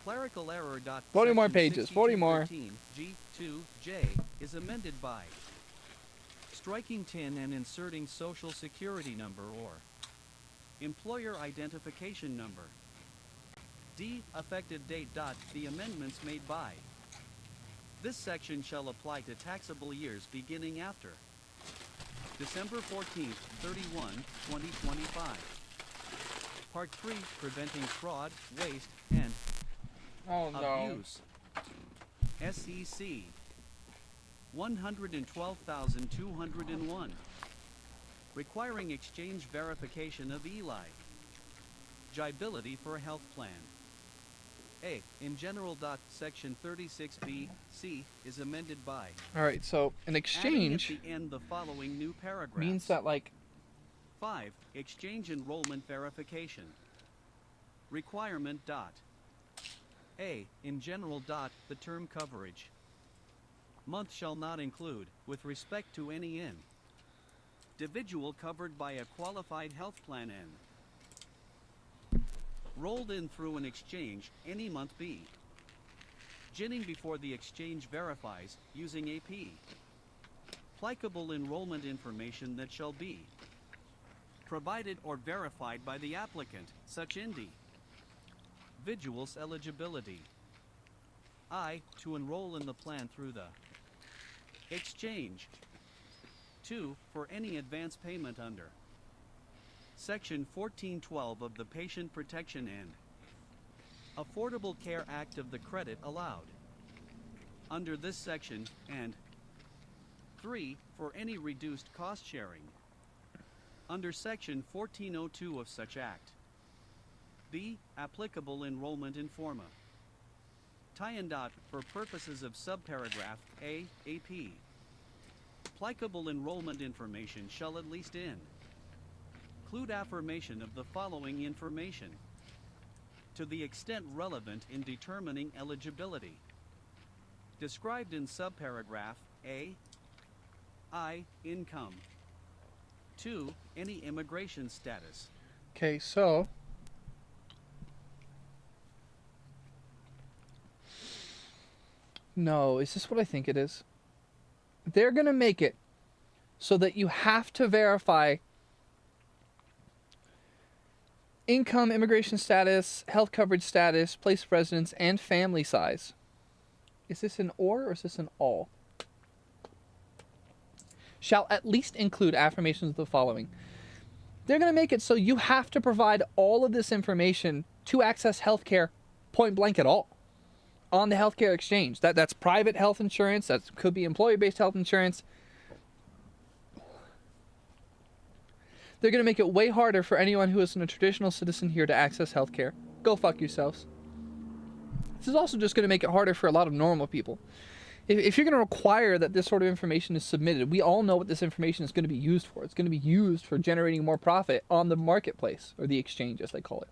clerical error. 40 more Section pages, 40 more. 6213 G2J is amended by striking 10 and inserting Social Security number or employer identification number. D. Effective date. The amendments made by this section shall apply to taxable years beginning after December 14th, 31, 2025. Part 3. Preventing fraud, waste, and Oh abuse. SEC 112,201. Requiring exchange verification of ELI. Eligibility for a health plan. A. In general. Section 36B C is amended by All right, so an exchange adding at the end the following new paragraphs. means that, like, 5. Exchange enrollment verification. Requirement. A. In general. The term coverage. Month shall not include, with respect to any individual covered by a qualified health plan rolled in through an exchange any month B. Beginning before the exchange verifies using AP. Applicable enrollment information that shall be provided or verified by the applicant, such individual's eligibility. I. To enroll in the plan through the exchange. 2. For any advance payment under Section 1412 of the Patient Protection and Affordable Care Act of the Credit allowed under this section, and 3. For any reduced cost sharing under Section 1402 of such act. B. Applicable enrollment informa. Tie-in. For purposes of subparagraph A, AP. Applicable enrollment information shall at least include affirmation of the following information to the extent relevant in determining eligibility. Described in subparagraph A. I. Income. 2. Any immigration status. okay, so no, is this what I think it is? They're going to make it so that you have to verify income, immigration status, health coverage status, place of residence, and family size. Is this an or is this an all? Shall at least include affirmations of the following. They're going to make it so you have to provide all of this information to access healthcare point blank at all on the healthcare exchange. That's private health insurance, that could be employer-based health insurance. They're going to make it way harder for anyone who isn't a traditional citizen here to access healthcare. Go fuck yourselves. This is also just going to make it harder for a lot of normal people. If you're going to require that this sort of information is submitted, we all know what this information is going to be used for. It's going to be used for generating more profit on the marketplace, or the exchange as they call it.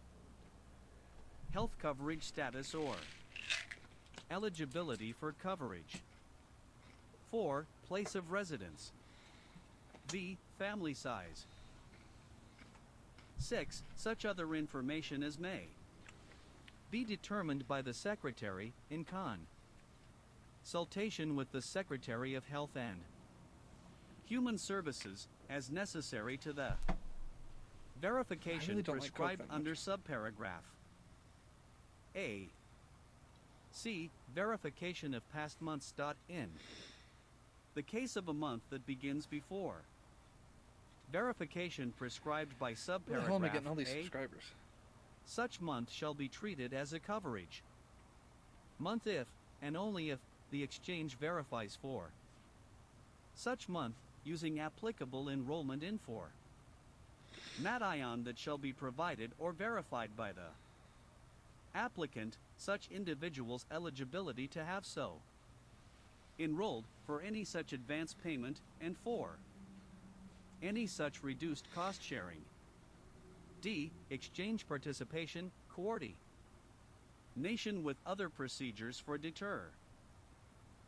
Health coverage status or eligibility for coverage. 4. Place of residence. B. Family size. 6. Such other information as may be determined by the Secretary in consultation with the Secretary of Health and Human Services as necessary to the verification really don't like Coke prescribed that much. under subparagraph A. C. Verification of past months. In the case of a month that begins before verification prescribed by Where the hell am I subparagraph getting all these A, subscribers? such month shall be treated as a coverage month if, and only if, the exchange verifies for such month using applicable enrollment info. Ion that shall be provided or verified by the applicant, such individual's eligibility to have so enrolled for any such advance payment and for any such reduced cost sharing. D. Exchange participation, coordination with other procedures for deter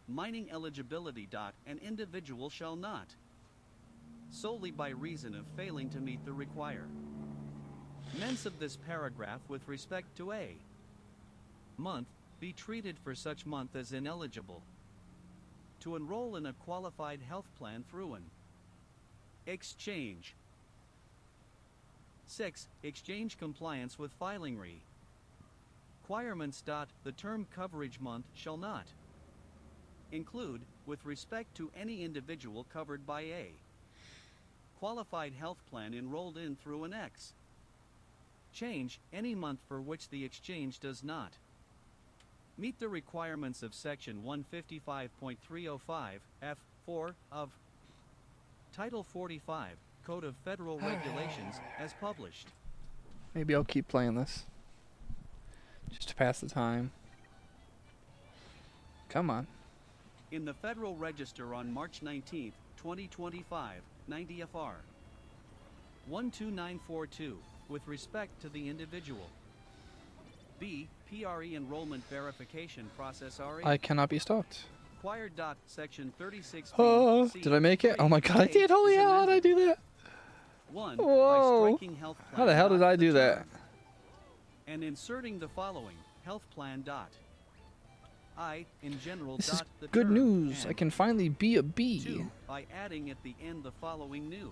mining eligibility. An individual shall not, solely by reason of failing to meet the requirements of this paragraph with respect to a month, be treated for such month as ineligible to enroll in a qualified health plan through an exchange. 6. Exchange compliance with filing requirements. The term coverage month shall not include, with respect to any individual covered by a qualified health plan enrolled in through an exchange, any month for which the exchange does not meet the requirements of Section 155.305 F4 of Title 45 Code of Federal Regulations as published Maybe I'll keep playing this. Just to pass the time. Come on. In the Federal Register on March 19, 2025, 90 FR 12942, with respect to the individual. B. PRE enrollment verification process RE. I cannot be stopped. Required dot section 36. Oh, did I make it? Oh my god, I did! Holy hell, how did I do that? One, Whoa. by striking health plan How the hell did I the do that? term and inserting the following health plan dot. I, in general, This is dot the good term, news. I and can finally be a bee. 2, by adding at the end the following new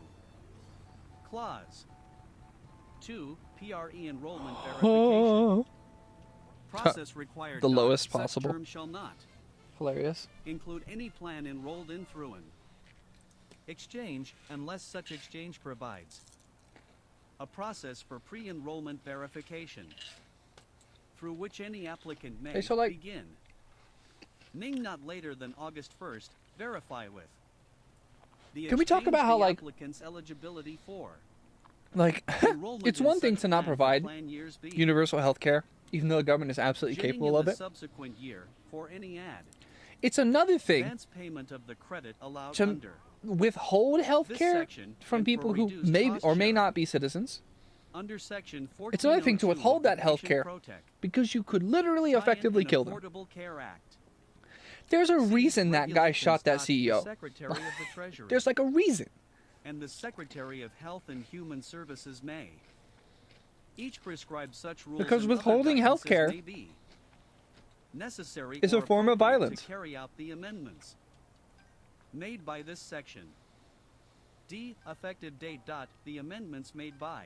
clause. 2, PRE enrollment verification. Oh, Process required the dot, lowest such possible. term shall not hilarious. include any plan enrolled in through an exchange unless such exchange provides a process for pre-enrollment verification through which any applicant may Hey, so, like- begin. Ning not later than August 1st, verify with. The Can we talk exchange about how, the like- applicant's eligibility for Like, enrollment it's in one thing such to not plan for provide plan years B. universal health care, even though the government is absolutely Jitting capable in of the it. subsequent year for any ad. It's another thing Advance payment of the credit allowed to under withhold health this care section from and people for who reduced may cost or may sharing. not be citizens, Under section It's another thing to 1402 withhold of the that health Patient care Protect, because you could literally Science effectively and kill them. Affordable Care Act. There's a See reason that guy shot that regulations. The CEO. Secretary of the Treasury There's like a reason. and the Secretary of Health and Human Services may each prescribe such rules Because and other withholding guidance as healthcare may be necessary is or a form of appropriate violence. to carry out the amendments made by this section. D. Effective date. The amendments made by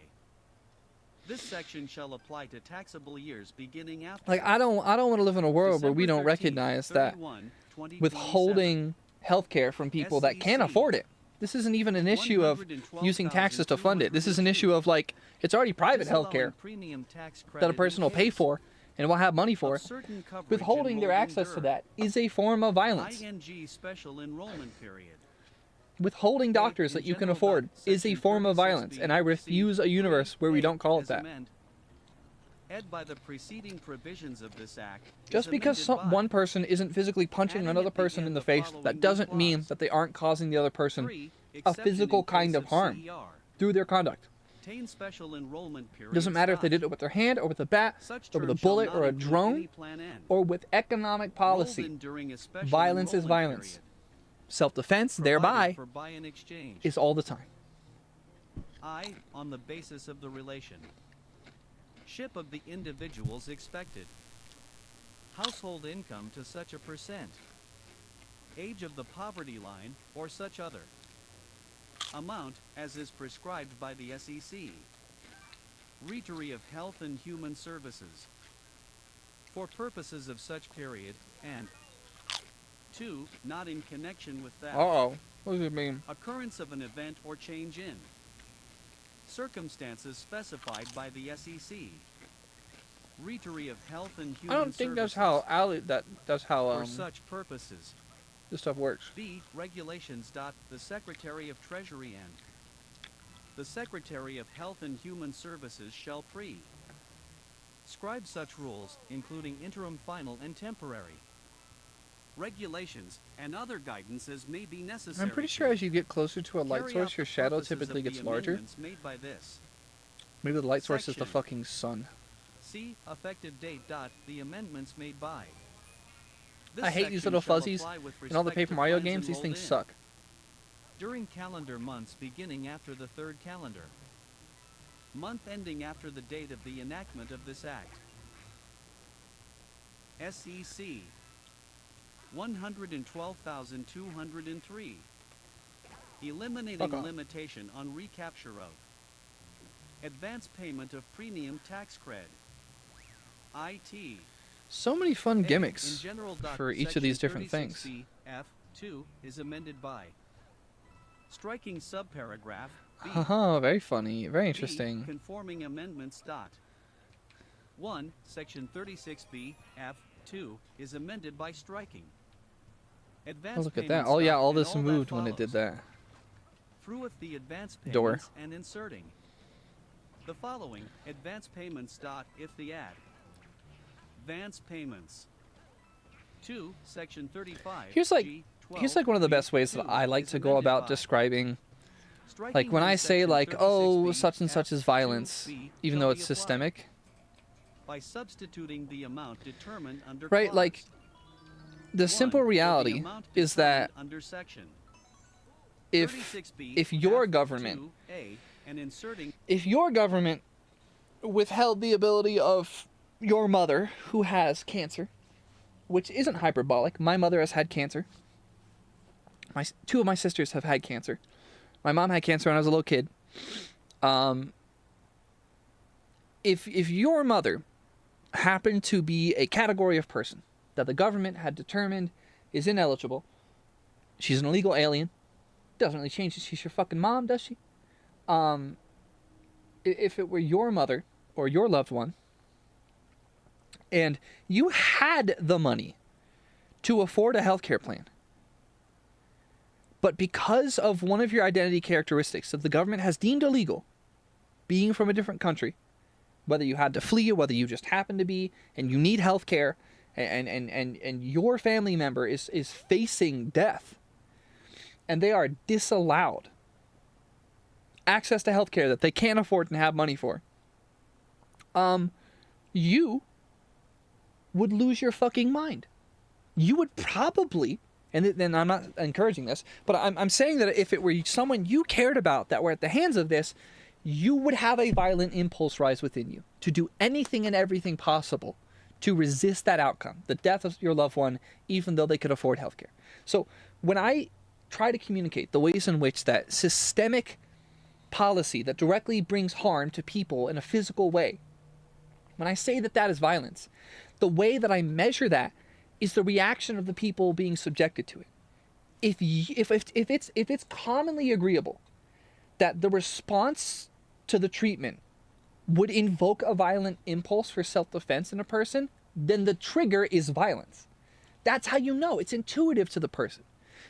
this section shall apply to taxable years beginning after Like I don't want to live in a world where we December don't 13th, recognize that 31, 2027. withholding health care from people that can't SEC. afford it. This isn't even an issue of using taxes to fund it. This is an issue of like it's already private health care Disallowing premium tax that a credit person will in pay case for and will have money for. of certain coverage Withholding their enrolled access to in that is a form of violence. ING special enrollment period. Withholding doctors that you can afford is a form of violence, and I refuse a universe where we don't call it that. Ed by the preceding provisions of this act. Just because one person isn't physically punching Adding another at the person end in the the face, following that new doesn't mean clause. that they aren't causing the other person 3, a exception physical in kind case of harm CER. through their conduct. Obtain special enrollment period. Doesn't matter if they did it with their hand or with a bat Such or with a term shall bullet not or a include drone any plan N. or with economic Enrolled policy. in during a special Violence is enrollment violence. period. Self-defense, Provided thereby, for buy and exchange. is all the time. I, on the basis of the relation ship of the individuals expected, household income to such a percent, age of the poverty line, or such other amount as is prescribed by the SEC, Retery of Health and Human Services, for purposes of such period, and 2, not in connection with that. Uh-oh. What does it mean? Occurrence of an event or change in circumstances specified by the SEC. Retery of Health and Human I don't think that's Services how for such purposes. this stuff works. B. Regulations. The Secretary of Treasury and the Secretary of Health and Human Services shall prescribe such rules, including interim, final, and temporary regulations and other guidance as may be necessary. I'm pretty sure as you get closer to a light carry source, out your the shadow purposes typically of the gets larger. amendments made by this. Maybe the light source is the Section. fucking sun. C. Effective date. The amendments made by. This I hate these section little shall fuzzies apply with in all the respect Paper to Mario plans games. These enrolled things in suck. during calendar months beginning after the third calendar month ending after the date of the enactment of this act. SEC 112,203. Eliminating Fuck off. limitation on recapture of advance payment of premium tax cred. IT. So many fun A, gimmicks in general, for each of these different things. F2 is amended by striking subparagraph B. Haha, very funny, very B, interesting. conforming amendments. 1. Section 36B F2 is amended by striking advance Oh, look at that. payments. Oh yeah, all And this that moved when it follows. did that. Through with the advance payments Door. and inserting The following advance payments if the ad. Advance payments. 2, Section 35. Here's like one of the best ways that I like to go about describing, like when I say like, oh, such and such is violence, even though it's systemic. By substituting the amount determined under right, clause. like the simple reality is that under section if your government withheld the ability of your mother who has cancer, which isn't hyperbolic. My mother has had cancer. Two of my sisters have had cancer. My mom had cancer when I was a little kid. If your mother happened to be a category of person that the government had determined is ineligible, she's an illegal alien. Doesn't really change that she's your fucking mom, does she? If it were your mother or your loved one, and you had the money to afford a healthcare plan, but because of one of your identity characteristics that the government has deemed illegal, being from a different country, whether you had to flee or whether you just happened to be, and you need healthcare, and your family member is facing death, and they are disallowed access to healthcare that they can't afford and have money for, you would lose your fucking mind. You would probably, and then I'm not encouraging this, but I'm saying that if it were someone you cared about that were at the hands of this, you would have a violent impulse rise within you to do anything and everything possible to resist that outcome, the death of your loved one, even though they could afford healthcare. So when I try to communicate the ways in which that systemic policy that directly brings harm to people in a physical way, when I say that that is violence, the way that I measure that is the reaction of the people being subjected to it. If it's commonly agreeable that the response to the treatment would invoke a violent impulse for self-defense in a person, then the trigger is violence. That's how you know. It's intuitive to the person.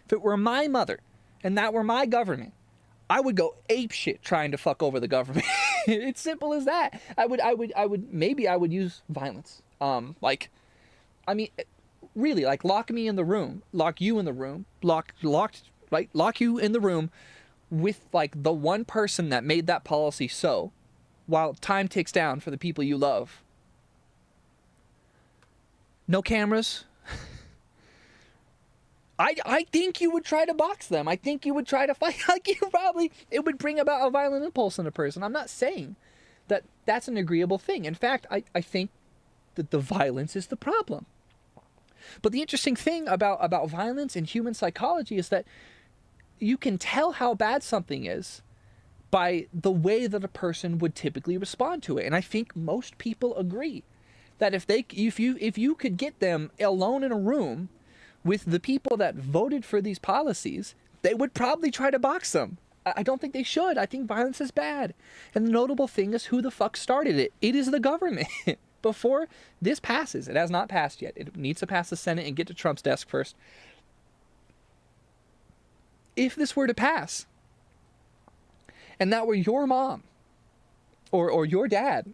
If it were my mother and that were my government, I would go apeshit trying to fuck over the government. It's simple as that. Maybe I would use violence. Really, like lock me in the room, lock you in the room, lock you in the room with like the one person that made that policy so, while time ticks down for the people you love. No cameras. I think you would try to box them. I think you would try to fight. Like it would bring about a violent impulse in a person. I'm not saying that that's an agreeable thing. In fact, I think that the violence is the problem. But the interesting thing about violence in human psychology is that you can tell how bad something is by the way that a person would typically respond to it. And I think most people agree that if you could get them alone in a room with the people that voted for these policies, they would probably try to box them. I don't think they should. I think violence is bad. And the notable thing is who the fuck started it. It is the government. Before this passes, it has not passed yet. It needs to pass the Senate and get to Trump's desk first. If this were to pass, and that were your mom, or your dad,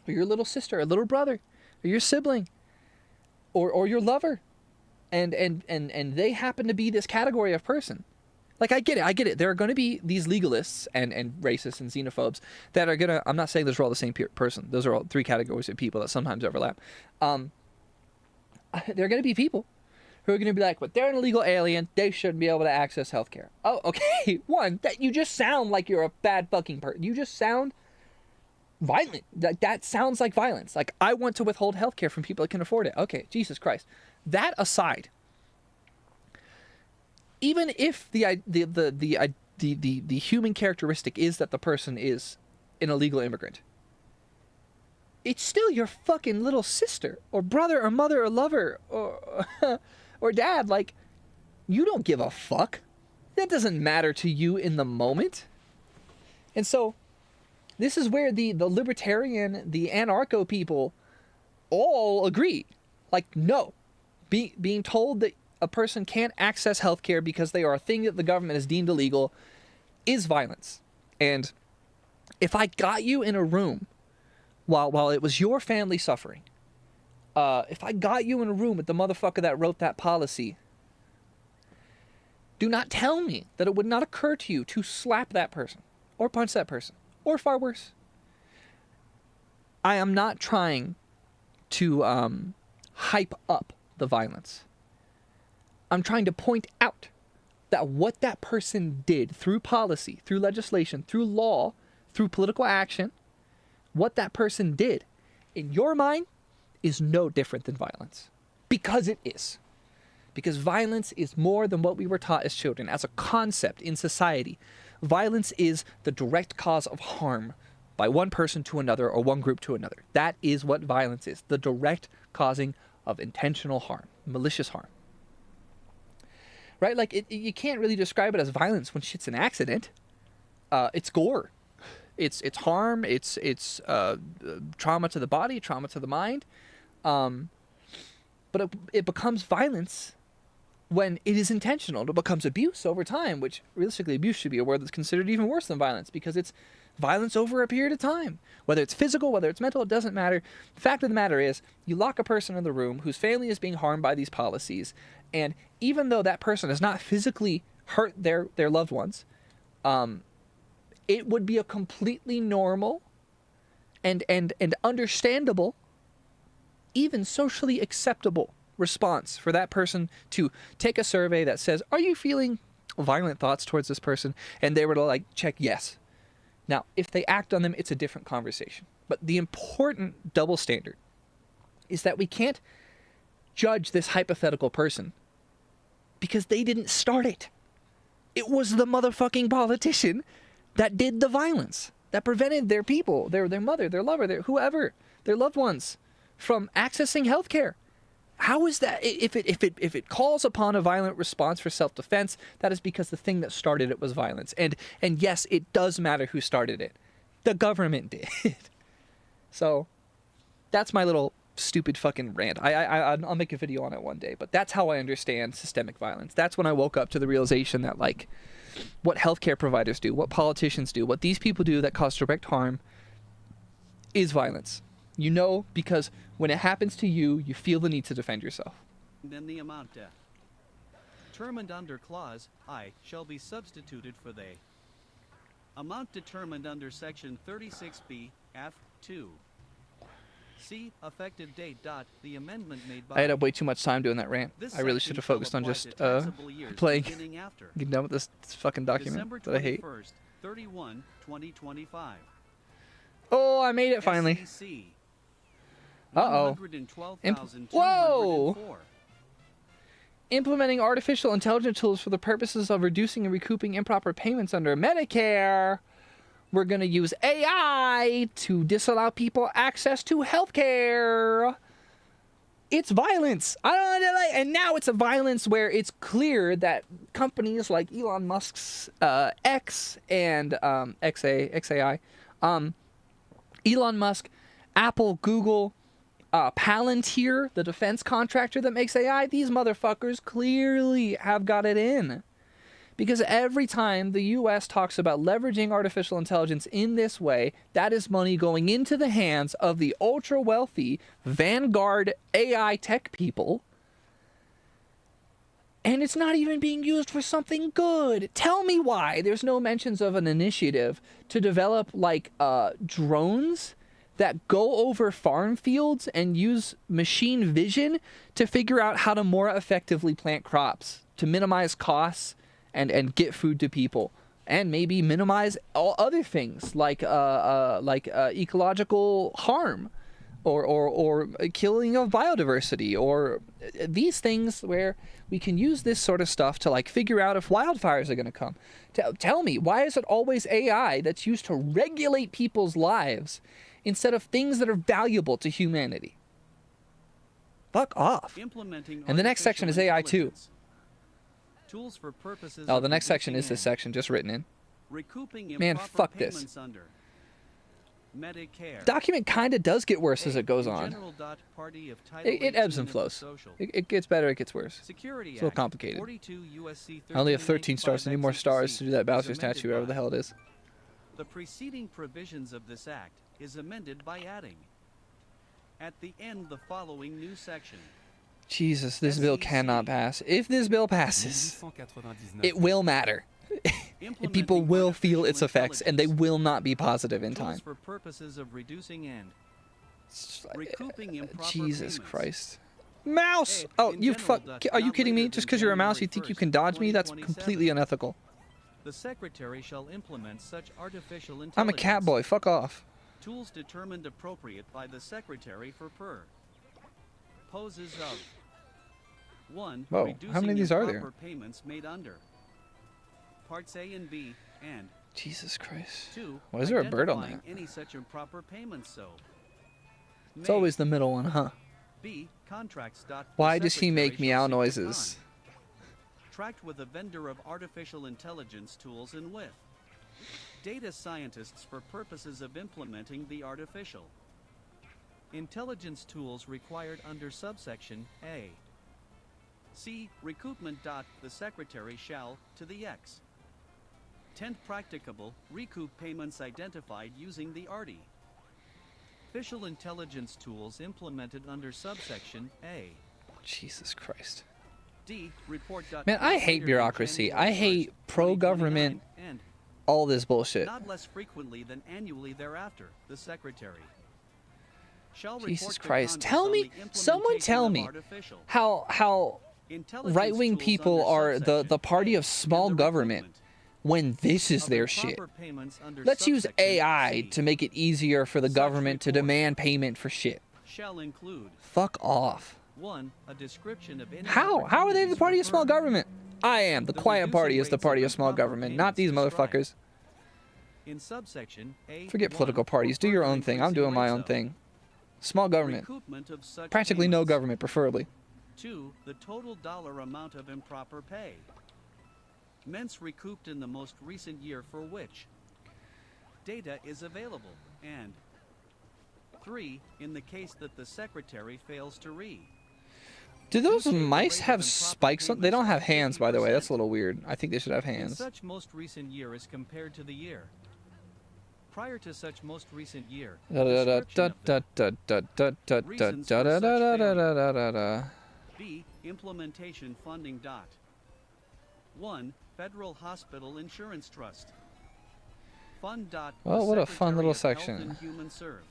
or your little sister, or little brother, or your sibling, or your lover, and they happen to be this category of person. Like, I get it. There are going to be these legalists and racists and xenophobes that are going to... I'm not saying those are all the same person. Those are all three categories of people that sometimes overlap. There are going to be people who are going to be like, but they're an illegal alien. They shouldn't be able to access healthcare. Oh, okay. One, that you just sound like you're a bad fucking person. You just sound violent. That sounds like violence. Like, I want to withhold healthcare from people that can afford it. Okay, Jesus Christ. That aside... Even if the human characteristic is that the person is an illegal immigrant, it's still your fucking little sister or brother or mother or lover or dad. Like, you don't give a fuck. That doesn't matter to you in the moment. And so this is where the libertarian, the anarcho people all agree. Like, no, being told that a person can't access healthcare because they are a thing that the government has deemed illegal is violence. And If I got you in a room while it was your family suffering, if I got you in a room with the motherfucker that wrote that policy, do not tell me that it would not occur to you to slap that person or punch that person or far worse. I am not trying to hype up the violence. I'm trying to point out that what that person did through policy, through legislation, through law, through political action, what that person did, in your mind, is no different than violence. Because it is. Because violence is more than what we were taught as children. As a concept in society, violence is the direct cause of harm by one person to another or one group to another. That is what violence is. The direct causing of intentional harm, malicious harm. Right? Like, you can't really describe it as violence when shit's an accident. It's gore. It's harm. It's trauma to the body, trauma to the mind. But it becomes violence when it is intentional. It becomes abuse over time, which realistically abuse should be a word that's considered even worse than violence because it's violence over a period of time. Whether it's physical, whether it's mental, it doesn't matter. The fact of the matter is, you lock a person in the room whose family is being harmed by these policies, and even though that person has not physically hurt their loved ones, it would be a completely normal and understandable, even socially acceptable response for that person to take a survey that says, are you feeling violent thoughts towards this person? And they were to like check yes. Now, if they act on them, it's a different conversation. But the important double standard is that we can't judge this hypothetical person because they didn't start it. It was the motherfucking politician that did the violence, that prevented their people, their mother, their lover, their whoever, their loved ones from accessing healthcare. How is that? If it calls upon a violent response for self-defense, that is because the thing that started it was violence. And yes, it does matter who started it. The government did. So that's my little stupid fucking rant. I'll make a video on it one day, but that's how I understand systemic violence. That's when I woke up to the realization that, like, what healthcare providers do, what politicians do, what these people do that cause direct harm is violence. You know, because when it happens to you, you feel the need to defend yourself. Then the amount determined under clause I shall be substituted for they. Amount determined under section 36B F2. See effective date. The amendment made by. I had way too much time doing that rant. I really should have focused on just playing, getting done with this fucking document that I hate. 31, 2025. Oh, I made it finally. Uh-oh. Whoa! Implementing artificial intelligence tools for the purposes of reducing and recouping improper payments under Medicare. We're going to use AI to disallow people access to healthcare. It's violence. I don't know, and now it's a violence where it's clear that companies like Elon Musk's X and XAI, Elon Musk, Apple, Google, Palantir, the defense contractor that makes AI, these motherfuckers clearly have got it in. Because every time the U.S. talks about leveraging artificial intelligence in this way, that is money going into the hands of the ultra-wealthy vanguard AI tech people. And it's not even being used for something good. Tell me why there's no mentions of an initiative to develop, like, drones that go over farm fields and use machine vision to figure out how to more effectively plant crops, to minimize costs and get food to people, and maybe minimize all other things like ecological harm or killing of biodiversity, or these things where we can use this sort of stuff to, like, figure out if wildfires are going to come. Tell me, why is it always AI that's used to regulate people's lives instead of things that are valuable to humanity? Fuck off. And the next section is AI too. Tools for purposes oh, the next section is this section just written in. Man, fuck this. Medicare. Document kind of does get worse as it goes on. It ebbs and flows. It gets better, it gets worse. It's a little complicated. I only have 13 stars. I need more stars to do that Bowser statue, whatever the hell it is. The preceding provisions of this act is amended by adding at the end the following new section. Jesus, this bill cannot pass. If this bill passes, it will matter. And people will feel its effects, and they will not be positive in time. Tools for purposes of reducing and recouping improper Jesus payments. Christ. Mouse! A, Oh, in you general, are you not kidding me? later Just than because you're a mouse, you January think you 1st, can dodge me? That's 2027. completely unethical. The Secretary shall implement such artificial intelligence. I'm a cat boy. Fuck off. Tools determined appropriate by the Secretary for per. Poses of 1. Whoa, Reducing how many of these are there? improper payments made under Parts A and B, and Jesus Christ. 2. Why is there a bird on identifying that? any such improper payments so. It's always the middle one, huh? B. Contracts. The Why does he make Secretary meow shall seek to noises? contract with a vendor of artificial intelligence tools and with data scientists for purposes of implementing the artificial intelligence tools required under subsection A. C. Recoupment. The Secretary shall, to the X. 10th practicable, recoup payments identified using the ARTI. Artificial intelligence tools implemented under subsection A. Jesus Christ. D. Report. Man, I hate later than bureaucracy. January I hate 1st, pro-government, 2029, and all this bullshit. not less frequently than annually thereafter, the Secretary shall Jesus report to Christ. Congress Tell on me, the someone tell implementation me of artificial how intelligence right-wing tools people under are the subsection party A of small and the government recoupment when this is of their improper shit. payments under Let's use subsection AI C to make it easier for the Such government to report demand payment for shit. shall include Fuck off. 1. A description of any How are they the opportunities party of small referred government? I am. The The quiet reducing party is the rates party of of small improper government, not these payments described. motherfuckers. in subsection A. Forget political parties. Do your own thing. I'm doing my own thing. Small government. Recoupment of such Practically no payments. government, preferably. 2. The total dollar amount of improper pay. Ments recouped in the most recent year for which data is available. And 3. In the case that the Secretary fails to read. Do those Due to the mice rate of have improper spikes on? They don't have hands, by the way. 50%. That's a little weird. I think they should have In hands. such most recent year as compared to the year prior to such most recent year. Description of the B. Implementation funding. 1. Federal Hospital Insurance Trust. Fund. Well, The what a fun little Secretary of section. Health and Human Serve.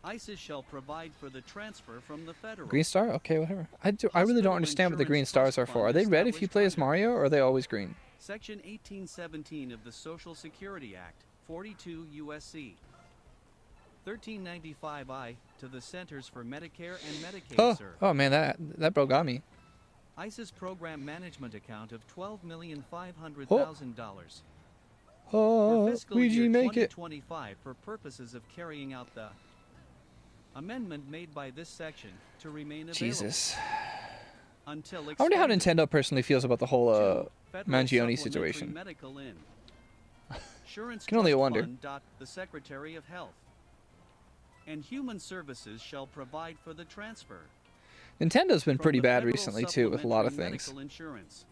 ISIS shall provide for the transfer from the federal. Green star? Okay, whatever. I really don't understand what the green stars are for. Are they red if you play as Mario, or are they always green? Section 1817 of the Social Security Act, 42 U.S.C. 1395I to the Centers for Medicare and Medicaid Serve. Oh man, that bro got me. ISIS program management account of $12,500,000 Oh, for fiscal Luigi, year make it. 2025 for purposes of carrying out the amendment made by this section to remain available Jesus. until I wonder how expanded. Nintendo personally feels about the whole 2. Federal Mangione supplementary situation. Medical Insurance Can only Trust wonder. Fund. The Secretary of Health and Human Services shall provide for the transfer. Nintendo's been from pretty the bad Federal recently too with a lot of Supplementary things. Medical Insurance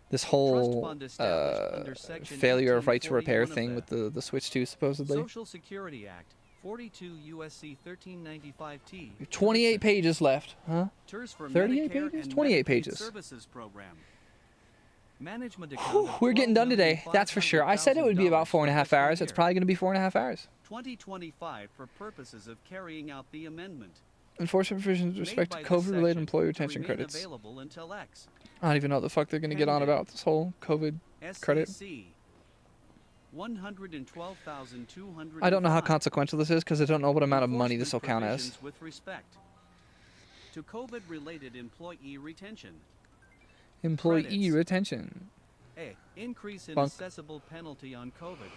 This Trust whole fund established under Section failure of right to 1841 repair of thing with the Switch 2 supposedly. Social Security Act, 42 U.S.C. 1395T. 28 pages left, huh? Tours for 38 Medicare pages? and 28 Medicaid pages. Services Program. Management account Whew, of we're getting done today. That's for sure. I said it would be about $12,500,000 4.5 for hours. fiscal It's year probably going to be 4.5 hours. 2025 for purposes of carrying out the amendment. Enforcement provisions with made respect by to this COVID-related section employee to retention remain credits. available until X. I don't even know what the fuck they're going to get on Pending. about this whole COVID credit. SEC 112,200. I don't know how consequential this is because I don't know what amount of money this will count as. Provisions with respect to COVID-related employee retention. Employee Credits. retention. A. Increase in Bunk. assessable penalty on COVID.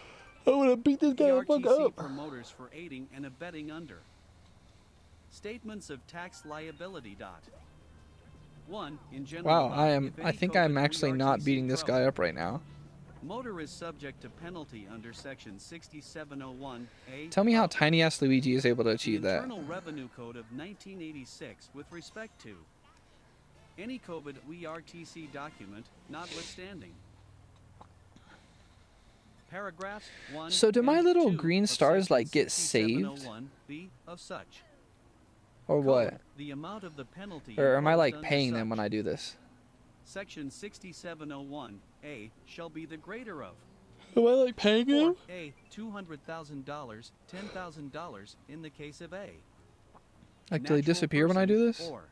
I want to beat this guy the fuck ERTC up. promoters for aiding and abetting under statements of tax liability. 1. In general. Wow, about I am. if I any think COVID I'm actually not ERTC beating this trouble, guy up right now. Motor is subject to penalty under Section 6701A. Tell me how of tiny ass Luigi is able to the achieve that. Internal Revenue Code of 1986 with respect to any COVID ERTC document notwithstanding. Paragraphs 1 So do my and little 2 green of stars, section like, get saved? 6701B of such. Or Code, what? the amount of the penalty Or am I imposed like under paying them when such. I do this? Section 6701A shall be the greater of Am I like paying or A, $200,000, $10,000 in the case of A. Like, do they Natural disappear when I do persons, this? Or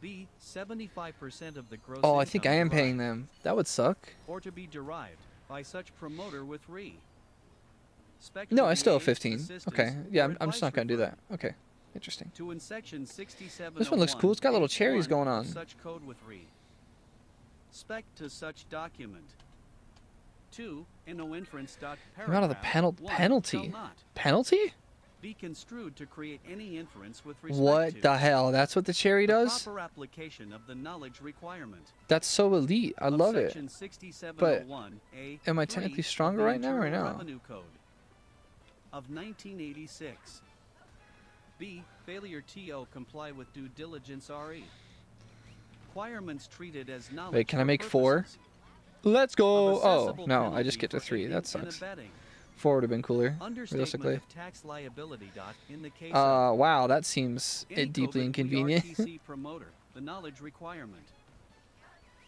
B, 75% of the gross Oh, I think I income am paying derived, them. That would suck. or to be derived by such promoter with re. Spec No, to I be still have aid, 15. assistance, Okay, yeah, or I'm just not advice gonna do referred that. Okay, interesting. To in section 6701 This one looks cool. It's got little cherries H1 going of on. Such code with re. Spec to such document. 2. In no inference. The amount of the penalty. Shall not Penalty? be construed to create any inference with respect What to the hell? That's what the cherry the does? proper application of the knowledge requirement. That's so elite. I of love it. section 6701A am I 3 technically of stronger the right now or Internal no? Revenue Code of 1986. B. Failure TO comply with due diligence RE. Requirements treated as knowledge. Wait, can I for make 4? purposes Let's of go. Oh, assessable no, I penalty just get to for 3. aiding That and sucks. abetting. 4 would have been cooler, Understatement realistically. of tax liability. In the case of Wow, that seems any deeply COVID inconvenient. ERTC promoter, the knowledge requirement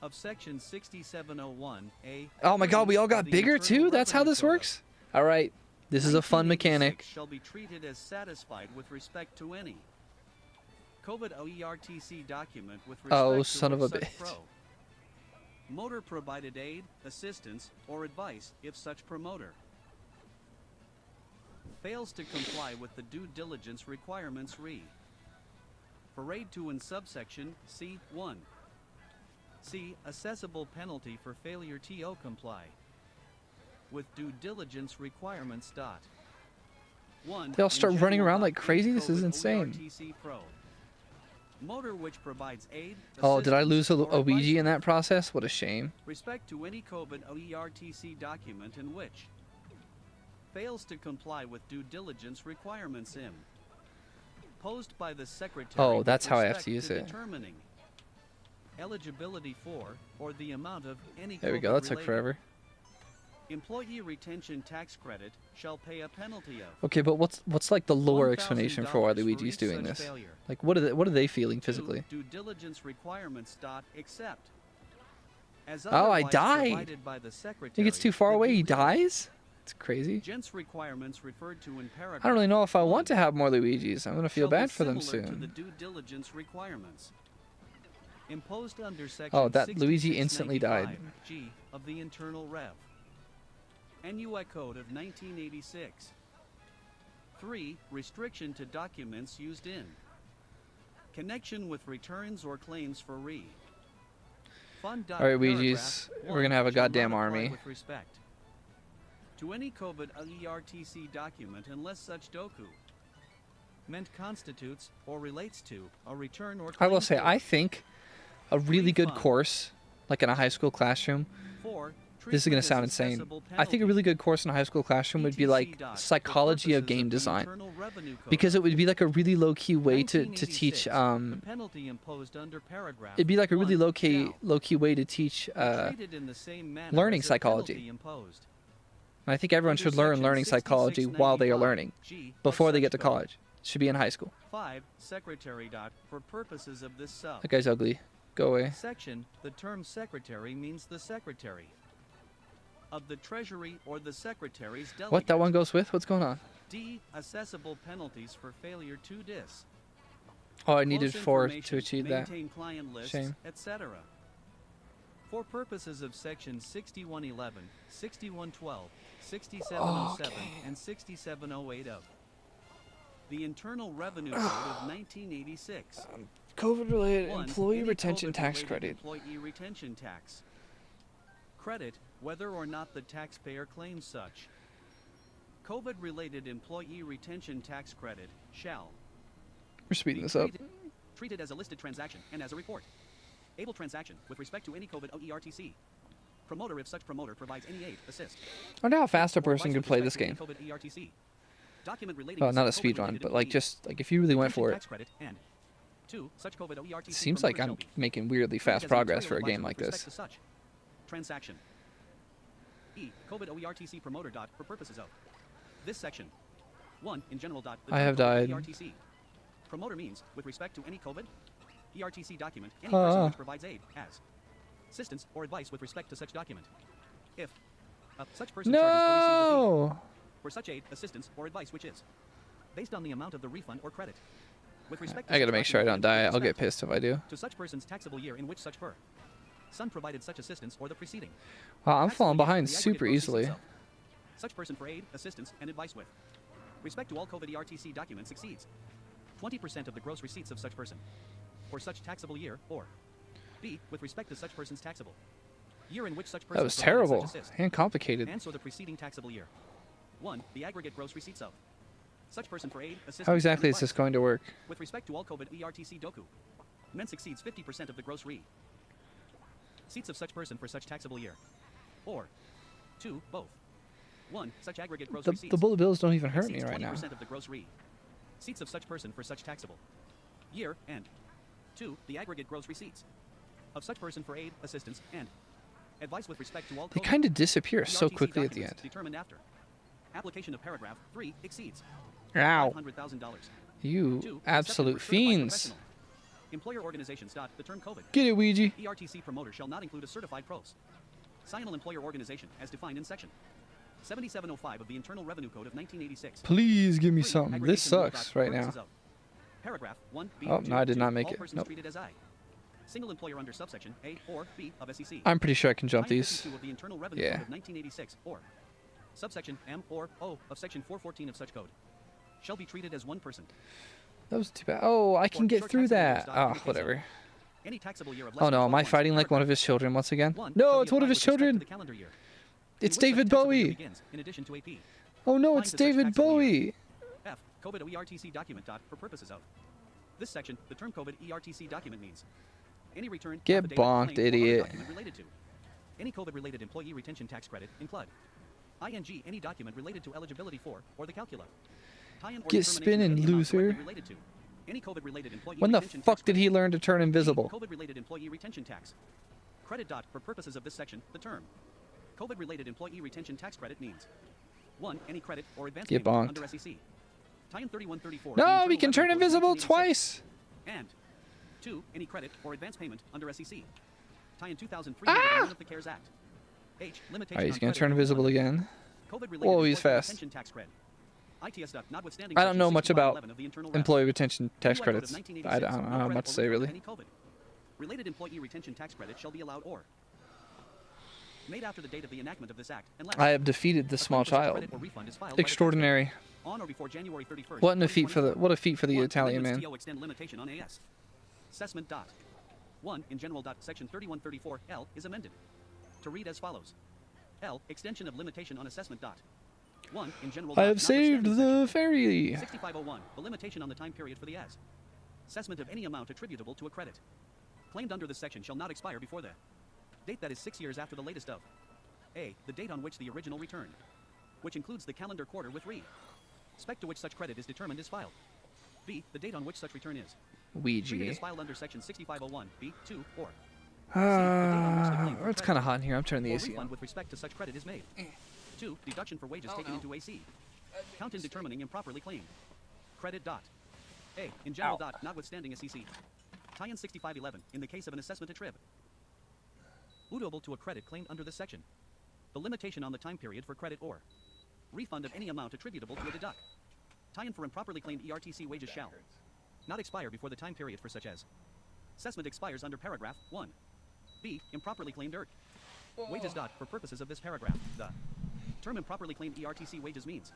of section 6701A. Oh my god, we all got bigger too? That's how this works? Alright, this is a fun mechanic. Shall be treated as satisfied with respect to any COVID OERTC document with respect Oh, to son of which a such bitch. pro motor provided aid, assistance, or advice if such promoter fails to comply with the due diligence requirements re. For aid to in subsection C1. C. Assessable penalty for failure to comply with due diligence requirements. 1. They all start in running general around like about crazy? any This is COVID insane. OERTC pro motor which provides aid. Oh, did I lose a assistance, or advice Ouija in that process? What a shame. respect to any COVID OERTC document in which fails to comply with due diligence requirements posed by the Secretary. Oh, with that's how I have respect to use it. Determining eligibility for or the amount of any There we go, that took COVID-related forever. employee retention tax credit shall pay a penalty of Okay, but what's like the lower explanation for why $1,000 Luigi's each doing such this? failure. Like, what are they feeling 2. physically? Due diligence requirements. Except as Oh, I otherwise died. provided by the He Secretary, gets too far the away, due he dies? It's crazy. diligence requirements referred to in paragraph. I don't really know if I 1 want to have more Luigis. I'm gonna feel shall be bad for them similar to the soon. due diligence requirements imposed under section Oh, that Luigi instantly died. 6695G of the Internal Rev. NUI Code of 1986. 3. Restriction to documents used in connection with returns or claims for re. Fund. Alright, Ouija's, we're gonna have a shall not goddamn apply army. with respect to any COVID ERTC document unless such document constitutes or relates to a return or I will claim say, for. I think a really good Refund. course, like in a high school classroom, 4. this is gonna Treatment sound as insane. assessable I think a really penalty. good course in a high school classroom would be ETC like dot, for psychology of purposes game the design. Internal Revenue Code Because it would be like a really low-key way to teach, 1986, the penalty imposed under paragraph it'd be like a really 1 low-key shall way to teach, be treated in the same manner learning as a psychology. penalty imposed and I think everyone under should learn section learning psychology while they are 6695 learning, G of before they such get to code. college. It should be in high school. 5. Secretary. For purposes of this sub That guy's ugly. Go away. section, the term secretary means the secretary of the Treasury or the Secretary's delegate. What, that one goes with? What's going on? D. Assessable penalties for failure to dis. Oh, I needed Close 4 information, to achieve that. maintain client lists, Shame. etc. For purposes of section 6111, 6112, 6707, Okay. and 6708 of the Internal Revenue Code of 1986. COVID-related 1. employee Any retention tax COVID-related credit. Employee retention tax credit, whether or not the taxpayer claims such. COVID-related employee retention tax credit shall We're speeding be this up. treated as a listed transaction and as a report. Able transaction with respect to any COVID OERTC. Promoter if such promoter provides any aid, assist. I wonder how fast a or person advice could with play respect this to game. any COVID ERTC. Document relating Well, to not a such speed run, COVID-related but like employee just like if you really went retention for it. tax credit and 2. Such COVID OERTC It seems like promoter I'm shall be making weirdly treated fast as a progress for material a game advisor like with this. respect to such transaction. E. COVID OERTC promoter dot for purposes of this section. 1. In general dot. The I have term COVID died. ERTC. Promoter means, with respect to any COVID ERTC document, any person which provides aid, as assistance or advice with respect to such document. If such person charges or receives a fee No. for such aid, assistance, or advice which is based on the amount of the refund or credit. With respect to I gotta such make sure I don't document, die. with I'll get respect pissed if I do. to such person's taxable year in which such son provided such assistance or the preceding. Wow, I'm Taxable falling year, behind the aggregate super gross receipts easily. of such person for aid, assistance, and advice with respect to all COVID ERTC documents exceeds 20% of the gross receipts of such person for such taxable year, or B. With respect to such person's taxable year in which such person That was provided terrible such assist, and complicated. and so the preceding taxable year. 1. The aggregate gross receipts of such person for aid, assistance, How and exactly is advice this going to work? with respect to all COVID ERTC docu ments exceeds 50% of the gross seats of such person for such taxable year, or 2. Both. 1. Such aggregate gross receipts The bullet bills don't even hurt me exceeds right now. 20% of the gross seats of such person for such taxable year, and 2. The aggregate gross receipts of such person for aid, assistance, and advice with respect to all They COVID kind of disappear so ERTC quickly at the documents end. determined after application of paragraph 3 exceeds Ow. $500,000. You 2. absolute Accepted for certified fiends. professional employer organizations. The term COVID Get it, Ouija. ERTC promoter shall not include a certified professional employer organization as defined in section 7705 of the Internal Revenue Code of 1986. Please give me 3. something. This Aggregation rule. sucks For right now. purposes of paragraph 1 B. Oh, no, I did not make all it. persons Nope. treated as single employer under subsection A or B of SEC. I'm pretty sure I can jump Item these. 52 of the Internal Revenue Yeah. Code of 1986 or subsection M or O of section 414 of such code shall be treated as one person. That was too bad. Oh, I can get short through taxable that. years. In Oh, the case of whatever. Any taxable year of less Oh than no, 12 am I months, fighting like one of paragraph his children once again? 1 No, shall it's be one of applied his with respect to children. the calendar year It's in which such David taxable year Bowie. begins, in addition to AP. Oh no, Applying it's to such David taxable year. Bowie. F. COVID OERTC document. For purposes of this section, the term COVID ERTC document means any return, Get affidavit, bonked, claim, or other idiot. document related to any COVID-related employee retention tax credit, include ing any document related to eligibility for or the calcula. Tie-in or Get determination of spinning, any amount loser. directly related to any COVID-related employee When the retention fuck tax did credit. he learn to turn invisible? COVID-related employee retention tax credit. For purposes of this section, the term COVID-related employee retention tax credit means 1. Any credit or advance Get payment bonked. under SEC. Tie-in 3134. of the No, Internal we can turn Revenue Code of invisible 1986. twice. And 2. Any credit or advance payment under SEC. Tie-in 2301 of the CARES Act. H. Limitation Alright, he's on gonna credit turn number invisible 1. again. COVID-related Whoa, he's employee fast. retention tax credit. ITS. Notwithstanding I don't know section much about 6511 of the Internal employee retention tax New Code of credits. I 1986, don't no know credit much to or say refund of really. any COVID-related employee retention tax credit shall be allowed or made after the date of the enactment of this act, unless I have defeated this a small claim for such child. credit or refund is filed by the Extraordinary. taxpayer on or before January 31st, What a feat for the 2024. Italian 1. man. Amendments TO extend limitation on AS. Assessment. 1. In general. Section 3134 L is amended to read as follows. L. Extension of limitation on assessment. 1. In general. I have saved notwithstanding the ferry. 6501. The limitation on the time period for the as assessment of any amount attributable to a credit claimed under this section shall not expire before the date that is 6 years after the latest of A. The date on which the original return, which includes the calendar quarter with respect to which such credit is determined, is filed. B. The date on which such return is treated Ouija. as filed under section 6501 B. 2 or C. The date on which the claim for It's credit kind of hot in here. I'm turning the or AC refund on. with respect to such credit is made. 2. Deduction for wages taken into AC. Count in determining improperly claimed credit. A. In general. Notwithstanding SEC. Tie-in 6511. In the case of an assessment attrib utable to a credit claimed under this section, the limitation on the time period for credit or refund of any amount attributable to a deduct. Tie-in for improperly claimed ERTC wages shall not expire before the time period for such as assessment expires under paragraph 1. B. Improperly claimed wages. For purposes of this paragraph, the term improperly claimed ERTC wages means,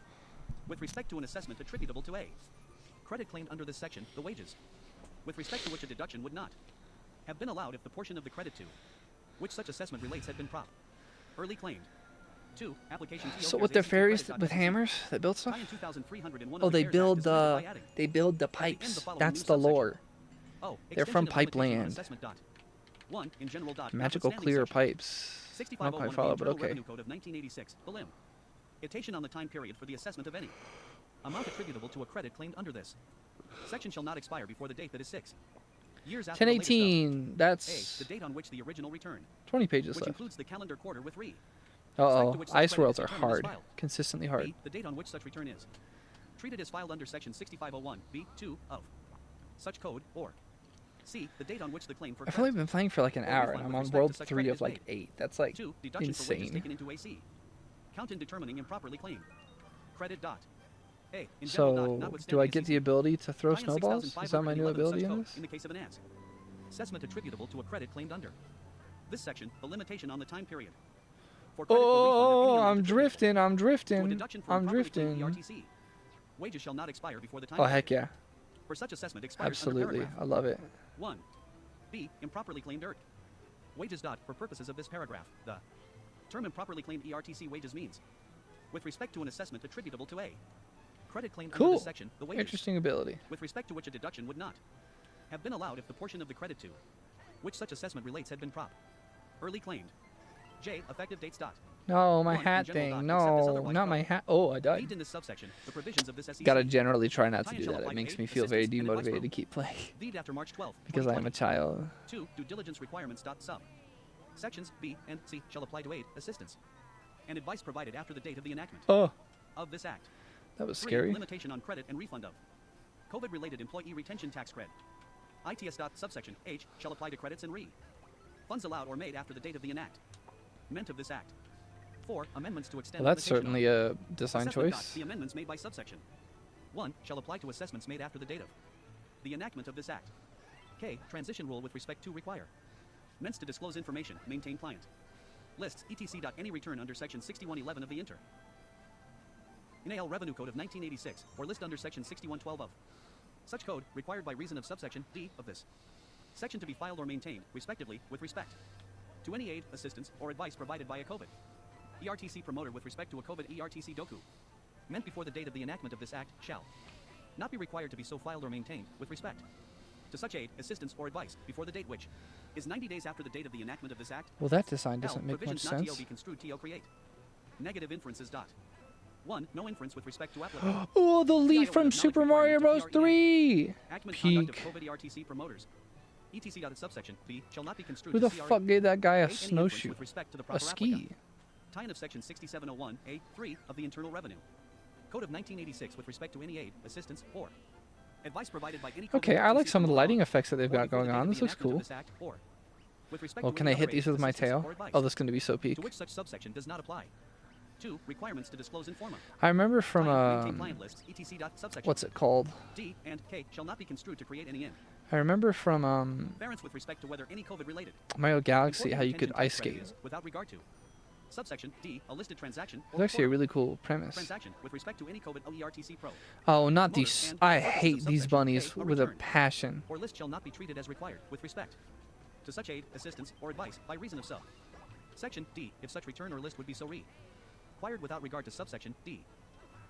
with respect to an assessment attributable to a credit claimed under this section, the wages, with respect to which a deduction would not have been allowed if the portion of the credit to which such assessment relates had been early claimed. 2. Application TO So CARES with their ACC fairies credit. with hammers that build stuff? Tie-in 2301 Oh, of the they CARES Act build is amended the by adding pipes. the following That's new the subsection. lore. Oh, They're from extension of limitation on Pipeland. assessment. 1. In general. Magical Notwithstanding clear section pipes. Not 6501 quite of the follow, but Internal okay. Revenue Code of 1986. The limitation on the time period for the assessment of any amount attributable to a credit claimed under this section shall not expire before the date that is 6 years after the latest of 1018. A. That's The date on which the original return, 20 pages which left. includes the calendar quarter with Uh-oh. to which such Ice credit worlds is are determined is hard. filed. Consistently hard. B. The date on which such return is treated as filed under section 6501 B2 of such code, or C. The date on which the claim for I've only credit been playing for like an or hour, refund and I'm with on respect to world such 3 credit of is like made. 8. That's like 2. Deduction for wages insane. taken into AC. Count in determining improperly claimed. Credit dot. A. In general dot, So, notwithstanding do I a get CC. the ability to throw Tie in snowballs? Is that my new 6,511 ability such in code this? in the case of an ANS. Assessment attributable to a credit claimed under this section, the limitation on the time period. For credit or refund of any Oh, amount I'm attributable drifting, I'm to a drifting, deduction for I'm improperly claimed drifting. ERTC. Wages shall not expire before the time Oh, period. heck yeah. For such assessment expires Absolutely. under I paragraph love it. 1. B. Improperly claimed ERT. Wages dot. For purposes of this paragraph, the term improperly claimed ERTC wages means, with respect to an assessment attributable to a credit claimed under Cool. this section, the wages, Interesting ability. with respect to which a deduction would not have been allowed if the portion of the credit to which such assessment relates had been early claimed. J. Effective dates dot. No, my 1. In hat general thing. dot, except as No, otherwise not my covered. hat. Oh, I died. Read in this subsection the provisions of this SEC. Gotta generally try not to Tie do shall that. apply It to makes aid, me feel very assistance, and advice demotivated to from keep playing. Viewed after March 12, Because I am a 2020. child. 2. Due diligence requirements dot sub. Sections B and C shall apply to aid, assistance, and advice provided after the date of the enactment Oh, of this act. that was 3. scary. Limitation on credit and refund of COVID-related employee retention tax credit. ITS dot subsection H shall apply to credits and funds allowed or made after the date of the enactment of this act. 4. Amendments to extend Well, that's limitation on certainly a design assessment dot. choice. The amendments made by subsection 1 shall apply to assessments made after the date of the enactment of this act. K. Transition rule with respect to require ments to disclose information, maintain client lists, etc. Any return under section 6111 of the Inal Revenue Code of 1986 or list under section 6112 of such code required by reason of subsection D of this section to be filed or maintained, respectively, with respect to any aid, assistance, or advice provided by a COVID ERTC promoter with respect to a COVID ERTC doku meant before the date of the enactment of this act shall not be required to be so filed or maintained with respect to such aid, assistance, or advice before the date which is 90 days after the date of the enactment of this act. Well, that design L. doesn't make much Provisions not sense. to be construed to create negative inferences dot. 1. No inference with respect to applicant. Oh, the leaf TIO from knowledge Super Mario requirement Bros. to PRE. 3! Actment conduct of Peak. COVID ERTC promoters. ETC dot subsection B shall not be construed Who to the CRE. fuck gave that guy a 8. Any inference snowshoe? with respect to the A proper ski? applicant. Tie-in of section 6701A3 of the Internal Revenue Code of 1986 with respect to any aid, assistance, or advice provided by any Okay, I like some of the lighting effects that they've or got before the going date on. of This the looks enactment of cool. this act, or with respect Well, to can any I hit other these aid, with my assistance, tail? or advice Oh, this is going to be so peak. to which such subsection does not apply. 2. Requirements to disclose informa. I remember from, Maintain client lists, etc. dot subsection what's it called? D and K shall not be construed to create any in. I remember from, Variance with respect to whether any COVID-related Mario Galaxy, employee how you could retention ice tax credit skate. is, without regard to subsection D, a listed transaction It's or actually a quarter really cool premise. transaction with respect to any COVID ERTC pro Oh, not promoter these. and I purposes of hate these subsection bunnies A, a with a return passion. or list shall not be treated as required with respect to such aid, assistance, or advice by reason of sub section D, if such return or list would be so required without regard to subsection D.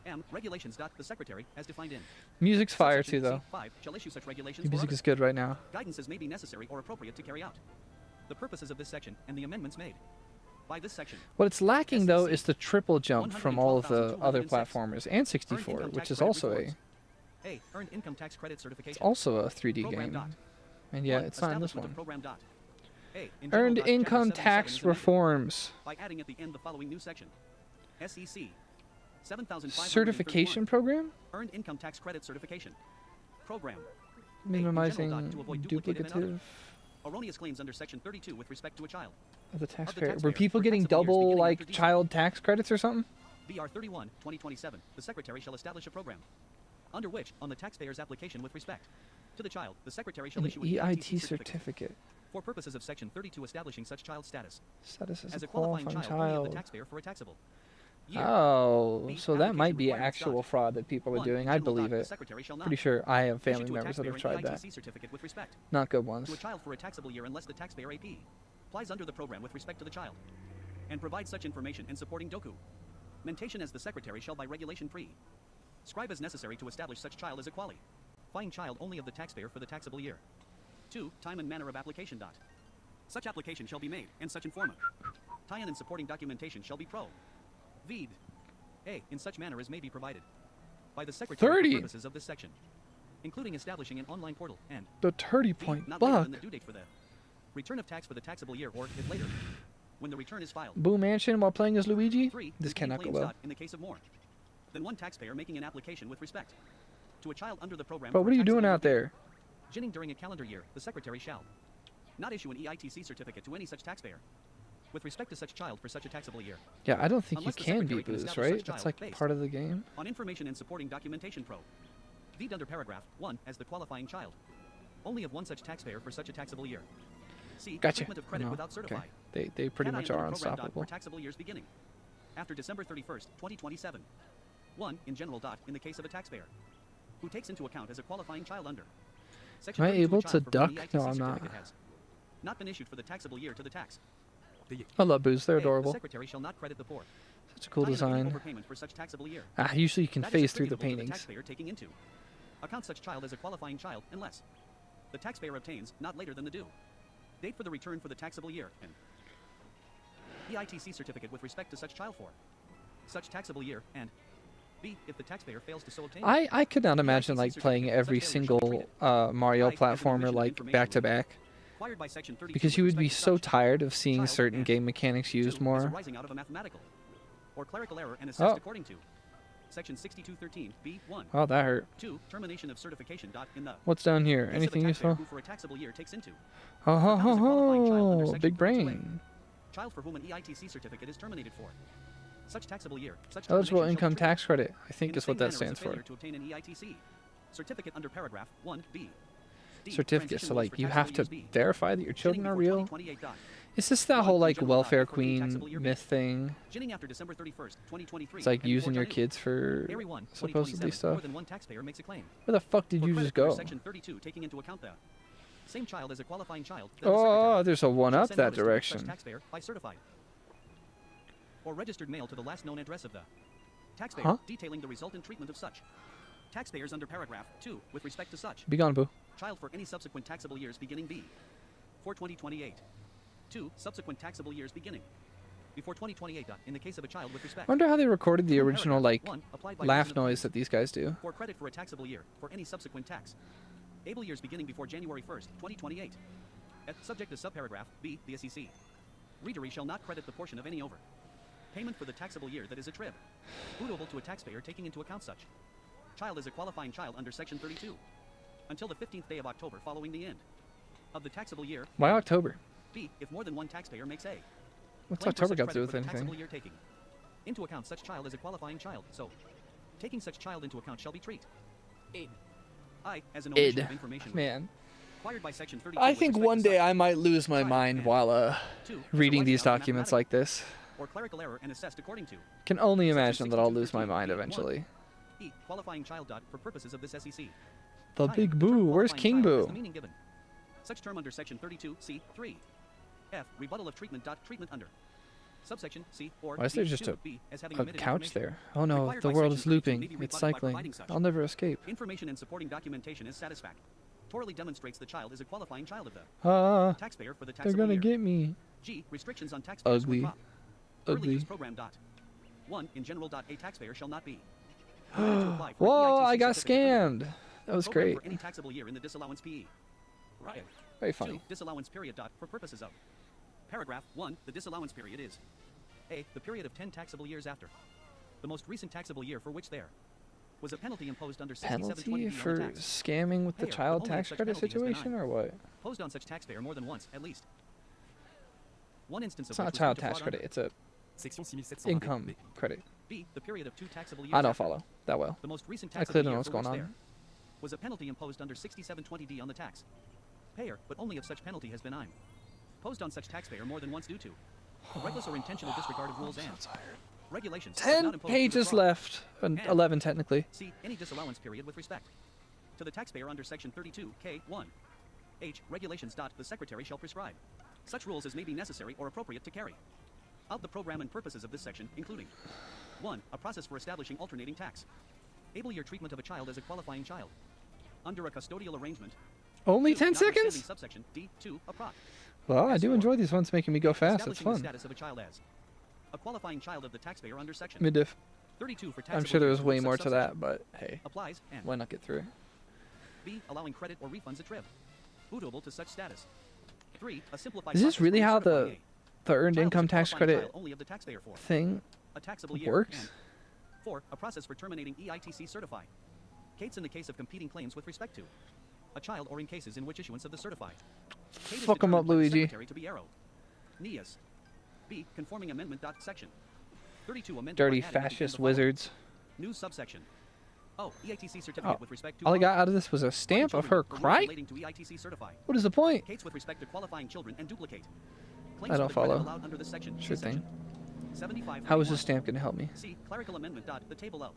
M. Regulations. The Secretary, as defined in Music's fire too, subsection though. C5, shall issue such regulations The or music other is good right now. guidance as may be necessary or appropriate to carry out the purposes of this section and the amendments made by this section. What it's lacking, though, SEC is the triple jump from all of the other 112,206. platformers, and Earned 64, income which tax is credit also rewards. A. Earned income tax credit certification. it's also a 3D Program game. dot. And yeah, 1. it's not in this Establishment of one. program dot. A. In general Earned dot, Chapter income 77 tax is amended reforms. by adding at the end the following new section. SEC 7,531. Certification program? Earned income tax credit certification. Program. A. In general Minimizing dot, to avoid duplicative and other duplicative erroneous claims under section 32 with respect to a child. of the taxpayer. Were taxpayer people for getting taxable years double, beginning like, after December. child tax credits or something? VR 31, 2027. The Secretary shall establish a program under which, on the taxpayer's application with respect to the child, the Secretary shall An issue an EIT certificate. for purposes of section 32 establishing such child status Status as as a a qualifying qualifying child only of the child. taxpayer for a taxable year. Oh, B. so that might Application be requirements actual dot. fraud that people are 1. doing. I General believe dot, the it. Secretary shall not Pretty sure I have issue family to a members that have taxpayer tried an that. EITC certificate with respect Not good ones. to a child for a taxable year unless the taxpayer AP applies under the program with respect to the child and provides such information and supporting documentation as the Secretary shall by regulation prescribe as necessary to establish such child as a qualifying child only of the taxpayer for the taxable year. 2. Time and manner of application dot. Such application shall be made, and such informa tie-in and supporting documentation shall be provided. A. In such manner as may be provided by the Secretary 30. for purposes of this section, including establishing an online portal and The 30 B. point Not later buck. than the due date for the return of tax for the taxable year, or if later when the return is filed. Boo Mansion while playing as Luigi? 3. This repeating cannot go claims well. dot in the case of more than one taxpayer making an application with respect to a child under the program. But for what are you doing taxable out there? beginning during a calendar year, the Secretary shall not issue an EITC certificate to any such taxpayer with respect to such child for such a taxable year. Yeah, I don't think Unless you the can Secretary be can boos, establish right? such That's child like based part of the game. on information and supporting documentation viewed under paragraph 1 as the qualifying child. Only of one such taxpayer for such a taxable year. C. Gotcha. Treatment of credit No, without okay. certify. They pretty Can I much under are the program dot unstoppable. For taxable years beginning after December 31st, 2027. 1. In general dot in the case of a taxpayer who takes into account as a qualifying child under Section Am I 32 a able child to for whom duck? the EITC No, I'm not. certificate has not been issued for the taxable year to the tax. I love boos. They're A. The adorable. Secretary shall not credit the poor. Such a cool Time of any design. overpayment for such taxable year. Ah, usually you can That is phase through the attributable to paintings. taxpayer taking into account such child as a qualifying child unless the taxpayer obtains not later than the due date for the return for the taxable year and EITC certificate with respect to such child for such taxable year, and B. If the taxpayer fails to so obtain. I could not imagine like certificate playing of such every failure shall be single treated. Mario I, as an platformer omission of like information back to back, required by Section 32 because with you would be respect to so such tired of seeing child certain and game mechanics used 2. As more. arising out of a mathematical or clerical error and assessed Oh. according to Section 6213 B1. Oh, that hurt. 2. Termination of certification dot in the What's down here? case of a Anything taxpayer useful? who for a taxable year takes into Oh, ho, account as a qualifying child under ho, Section big 32A. brain. Child for whom an EITC certificate is terminated for such taxable year. Such Eligible termination shall income be treated tax credit. I in think the is what same that manner as a stands for. failure to obtain an EITC certificate under paragraph 1B. D. Certificate. Transition So rules like for you taxable have to years B. verify that your children Beginning are before real. 2028 dot. Is this that 1. whole In like general welfare dot for any taxable queen year myth thing? Beginning after December 31st, 2023. It's like and using before your January. kids for Area 1, supposedly 2027, stuff. More than one taxpayer makes a claim. Where the fuck did For you credit just under go? Section 32 taking into account the same child as a qualifying child. that the Oh, Secretary there's a one shall up send that notice to each such direction. taxpayer by certified or registered mail to the last known address of the taxpayer, Huh? detailing the resultant treatment of such taxpayers under paragraph 2 with respect to such Be gone, boo. child for any subsequent taxable years beginning B. For 2028. 2. Subsequent taxable years beginning before 2028. In the case of a child with respect. I wonder how they recorded the to original paragraph like 1, applied by laugh reason of noise that these guys do. for credit for a taxable year for any subsequent tax able years beginning before January 1st, 2028. Subject to subparagraph B, the SEC. Readery shall not credit the portion of any over payment for the taxable year that is attributable to a taxpayer taking into account such child as a qualifying child under Section 32 until the 15th day of October following the end of the taxable year. Why and October? B, if more than one taxpayer makes a What's claim for October such got to do credit with for the taxable anything? year taking into account such child as a qualifying child. So, taking such child into account shall be treated I as an omission Id. of information Man, required by Section 32 I with think respect to one day such I might lose my child mind and while 2, as reading arising these out of documents mathematical like this. or clerical error and assessed according to Can only Section imagine that I'll lose my 6213 mind B1. eventually. E. Qualifying child dot for purposes of this SEC. The Time, big term boo. Where's qualifying King child is Boo? the meaning given. Such term under Section 32 C3. F. Rebuttal of treatment dot treatment under subsection C or Why is there D, just 2, a B, as having A omitted couch information. there. Oh no, Required the by world Section is 32 looping. may be It's rebutted by cycling. providing such I'll never escape. information and supporting documentation is satisfactorily demonstrates the child is a qualifying child of the Ah, taxpayer for the they're taxable gonna year. get me. G. Restrictions on taxpayers Ugly. with early Ugly. use program dot 1 in general dot a taxpayer shall not be permitted to apply for an Whoa, EITC I got certificate under scammed. That was program great. for any taxable year in the disallowance PE. Right. Very funny. 2. Disallowance period dot for purposes of paragraph 1. The disallowance period is a. The period of 10 taxable years after the most recent taxable year for which there was a penalty imposed under 6720 Penalty D on the for tax scamming with the payer, child but only if tax such credit penalty has been situation or what? imposed on such taxpayer more than once at least. One instance It's of not which a was child due to tax fraud credit. under It's a Section 6700 income B. credit. B. The period of 2 taxable years I don't after follow that well. the most recent I taxable clearly year know what's for going which on. there was a penalty imposed under 6720D on the tax payer, but only if such penalty has been imposed on such taxpayer more than once due to reckless or intentional disregard of rules and regulations. but not 10 imposed due to pages fraud. left. And 11 technically. C. Any disallowance period with respect to the taxpayer under Section 32 K1 H. Regulations. The Secretary shall prescribe such rules as may be necessary or appropriate to carry out the program and purposes of this section, including 1. A process for establishing alternating tax able year treatment of a child as a qualifying child under a custodial arrangement. Only 2. 10 Notwithstanding seconds? Subsection D. 2. A proc. Well, I do S4. enjoy these ones making me go fast. It's Establishing the fun. status of a child as a qualifying child of the taxpayer under Section Mid-diff. 32 for I'm taxable sure there years was for way such more to subsection that, but hey, applies and why not get through it? B. Allowing credit or refunds attributable to such status. 3. A simplified Is this process really for how certifying the earned Child is a income tax qualifying credit child only of the taxpayer for thing a taxable year. works? And 4. A process for terminating EITC certify. Kates in the case of competing claims with respect to a child or in cases in which issuance of the certified. Kate is Fuck 'em up, determined by the Luigi. Secretary to be arrowed. NIAS. B. Conforming amendment. Section 32 amended Dirty by adding at the end fascist the following. wizards. New subsection. Oh, EITC certificate Oh, with respect to all I got out of this was a stamp of her cry? relating to EITC certify. What is the point? Kates with respect to qualifying children and duplicate. I Claims don't for the credit follow. allowed under this section. Sure See thing. section 75. How is this stamp going to help me? See clerical amendment. The table of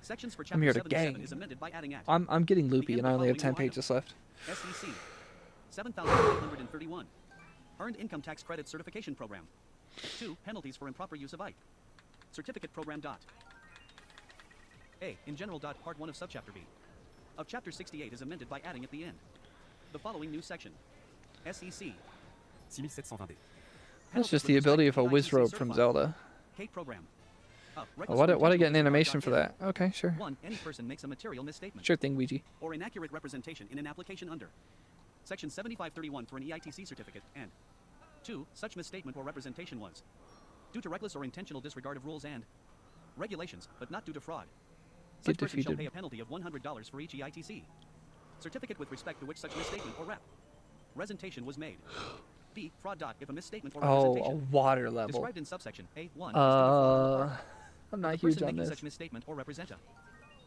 sections for I'm chapter here to 77 gang. is amended by adding at I'm getting the loopy end and the I only have following 10 new pages left. SEC 7,831 Earned Income Tax Credit Certification Program. 2. Penalties for improper use of IPE. Certificate Program. A. In general. Part 1 of subchapter B of chapter 68 is amended by adding at the end the following new section. SEC 6720D. That's just the ability of a whiz robe from Zelda. Kate Program. Oh, why I get an animation for that? Okay, sure. 1. Any person makes a material misstatement Sure thing, Ouija. or inaccurate representation in an application under Section 7531 for an EITC certificate, and 2. Such misstatement or representation was due to reckless or intentional disregard of rules and regulations, but not due to fraud. Such Get person shall defeated. pay a penalty of $100 for each EITC certificate with respect to which such misstatement or representation was made. B. Fraud. If a misstatement or Oh, a representation water level. described in subsection A1 is due to fraud on the part I'm the not person huge on making this. such misstatement or represent a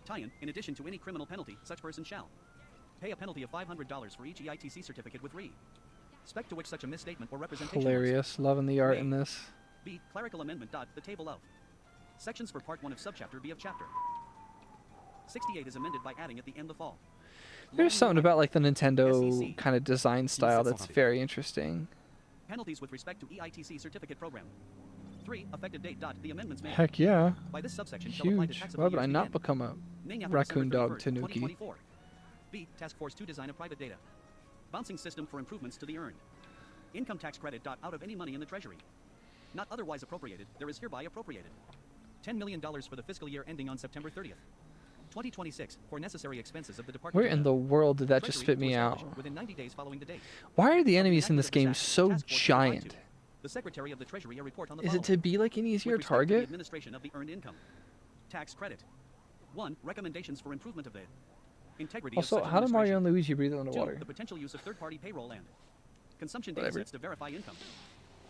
tie-in, in addition to any criminal penalty, such person shall pay a penalty of $500 for each EITC certificate with respect to which such a misstatement or representation was. Hilarious. Loving the art in this. B. Clerical amendment. The table of sections for part 1 of subchapter B of chapter 68 is amended by adding at the end the fall. There's something about like the Nintendo SEC. kind of design style that's very interesting. Penalties with respect to EITC certificate program. 3. Effective date. The amendments made Heck yeah. by this subsection shall apply to Huge. taxable Why would years I not begin become a beginning after raccoon December dog 31st, Tanuki? 2024. B. Task Force 2 design a private data bouncing system for improvements to the earned income tax credit. Out of any money in the Treasury not otherwise appropriated, there is hereby appropriated $10 million for the fiscal year ending on September 30th, 2026, for necessary expenses of the Department Where of in the world did that just spit me out? within 90 days following the date. Why are the of enemies in enactment this of game act, so Task Force will provide giant? to the Secretary of the Treasury a report on the Is it following. to be like an easier With respect to the target? administration of the earned income tax credit. 1. Recommendations for improvement of the integrity Also, of such how do Mario and administration. Luigi breathe 2. underwater? The potential use of third-party payroll and consumption data Whatever. sets to verify income.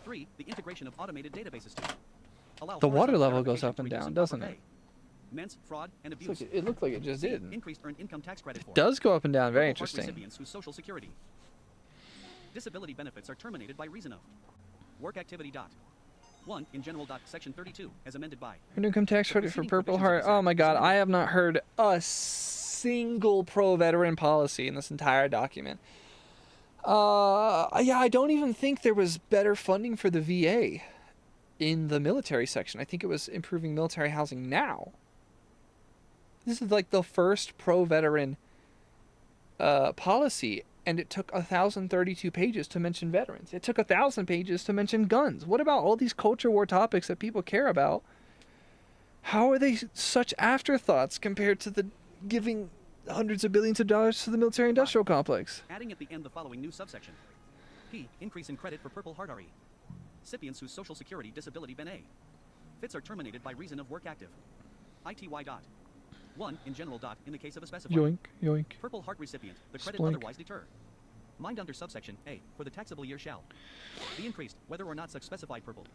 3. The integration of automated databases to allow The water horizontal level goes verification up and to reduce down, improper doesn't it? pay, Immense fraud and It's abuse. like- it looked like it just C. did. Increased earned income tax credit for Does go up and down. Very Purple Heart interesting. recipients whose Social Security disability benefits are terminated by reason of work activity. 1. In general. Section 32, as amended by Earned income tax The credit for preceding Purple provisions of Heart. this Oh act my is god, amended. I have not heard a single pro-veteran policy in this entire document. Yeah, I don't even think there was better funding for the VA in the military section. I think it was improving military housing now. This is like the first pro-veteran policy, and it took 1,032 pages to mention veterans. It took 1,000 pages to mention guns. What about all these culture war topics that people care about? How are they such afterthoughts compared to the giving hundreds of billions of dollars to the military-industrial complex? adding at the end the following new subsection. P. Increase in credit for Purple Heart RE recipients whose Social Security disability ben A fits are terminated by reason of work active. ITY. 1. In general. In the case of a specified Yoink, yoink. Purple Heart recipient, the credit Splink. otherwise deter. Mind under subsection A for the taxable year shall be increased, whether or not such specified Purple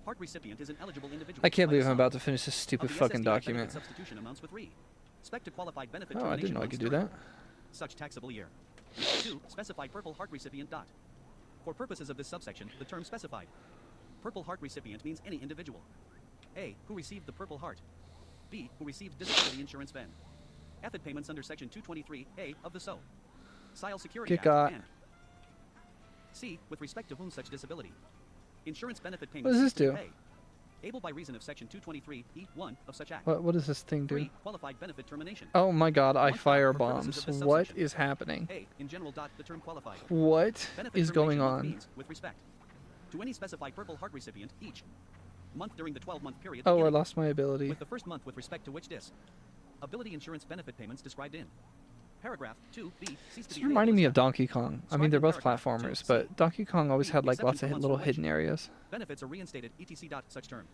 Heart recipient is an eligible individual. I can't by the believe I'm sum about to finish this of stupid the fucking SSDI document. benefit substitution amounts with respect to qualified benefit Oh, I termination didn't know I months could do during that. such taxable year. 2. Specified Purple Heart recipient. For purposes of this subsection, the term specified Purple Heart recipient means any individual. A. Who received the Purple Heart. B. Who received disability insurance ben. Effort payments under Section 223A of the Social Security Kick Act. out. And C. With respect to whom such disability insurance benefit What payments does this cease to do? be paid, able by reason of Section 223E1 of such act. What does this thing 3. do? Qualified benefit termination. Oh my god, I One fire for purposes bombs. of this What subsection. is happening? A. In general. The term qualified What benefit is going termination on? means, with respect to any specified Purple Heart recipient each month during the 12-month period Oh, I beginning lost my ability. with the first month with respect to which ability insurance benefit payments described in Paragraph 2B ceased to It's be a reminding me legal of Donkey Kong. I mean, they're both platformers, but Donkey Kong always had like lots of little hidden areas. benefits are reinstated etc. Such term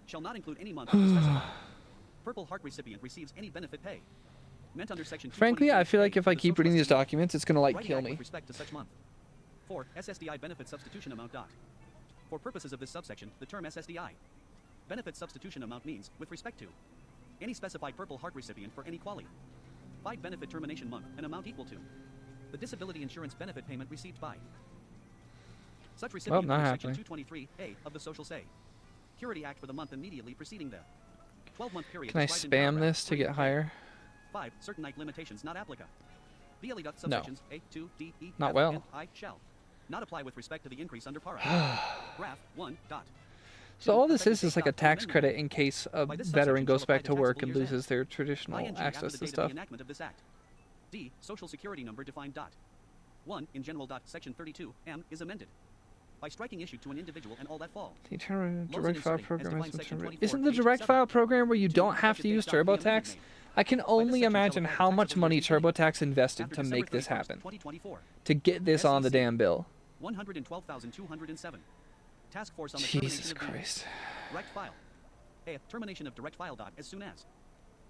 shall not include any month specified. Purple Heart recipient receives any benefit pay meant under section Frankly, I feel like if I keep reading these documents, documents, it's gonna like Writing kill Act me. with respect to such month. 4. SSDI benefit substitution amount dot. For purposes of this subsection, the term SSDI benefit substitution amount means, with respect to any specified Purple Heart recipient for any quality 5 benefit termination month, an amount equal to the disability insurance benefit payment received by such recipient not under section happening. 223A of the Social Security Act for the month immediately preceding the 12-month period. Can I described in spam paragraph this to get 3A. higher? 5. Certain like limitations not applicable. BLE. No. Subsections A, 2, D, E, Not F, well. and I shall not apply with respect to the increase under para. Graph 1. Dot. So 2. all this Effective is like date a dot. tax Amendment. credit in case a By this veteran subsection goes shall apply back to to work taxable and years loses end. their traditional ING after access the to date of stuff. the enactment of this act. D. Social security number defined dot. 1. In general dot. Section 32 M is amended by striking issue to an individual and all that fall. The eternal Loans direct and file inserting, as program defined has been section terminated. 24, Isn't the page direct 7. file program where you 2. don't have to Effective use date dot. The amendment TurboTax? made. I can By this only section shall imagine apply how to much taxable money years beginning TurboTax invested after to December make this 31st, happen. 2024. To get this on the SEC. damn bill. 112,207. Task force on the Jesus termination of Christ. direct file. A. Termination of direct file dot as soon as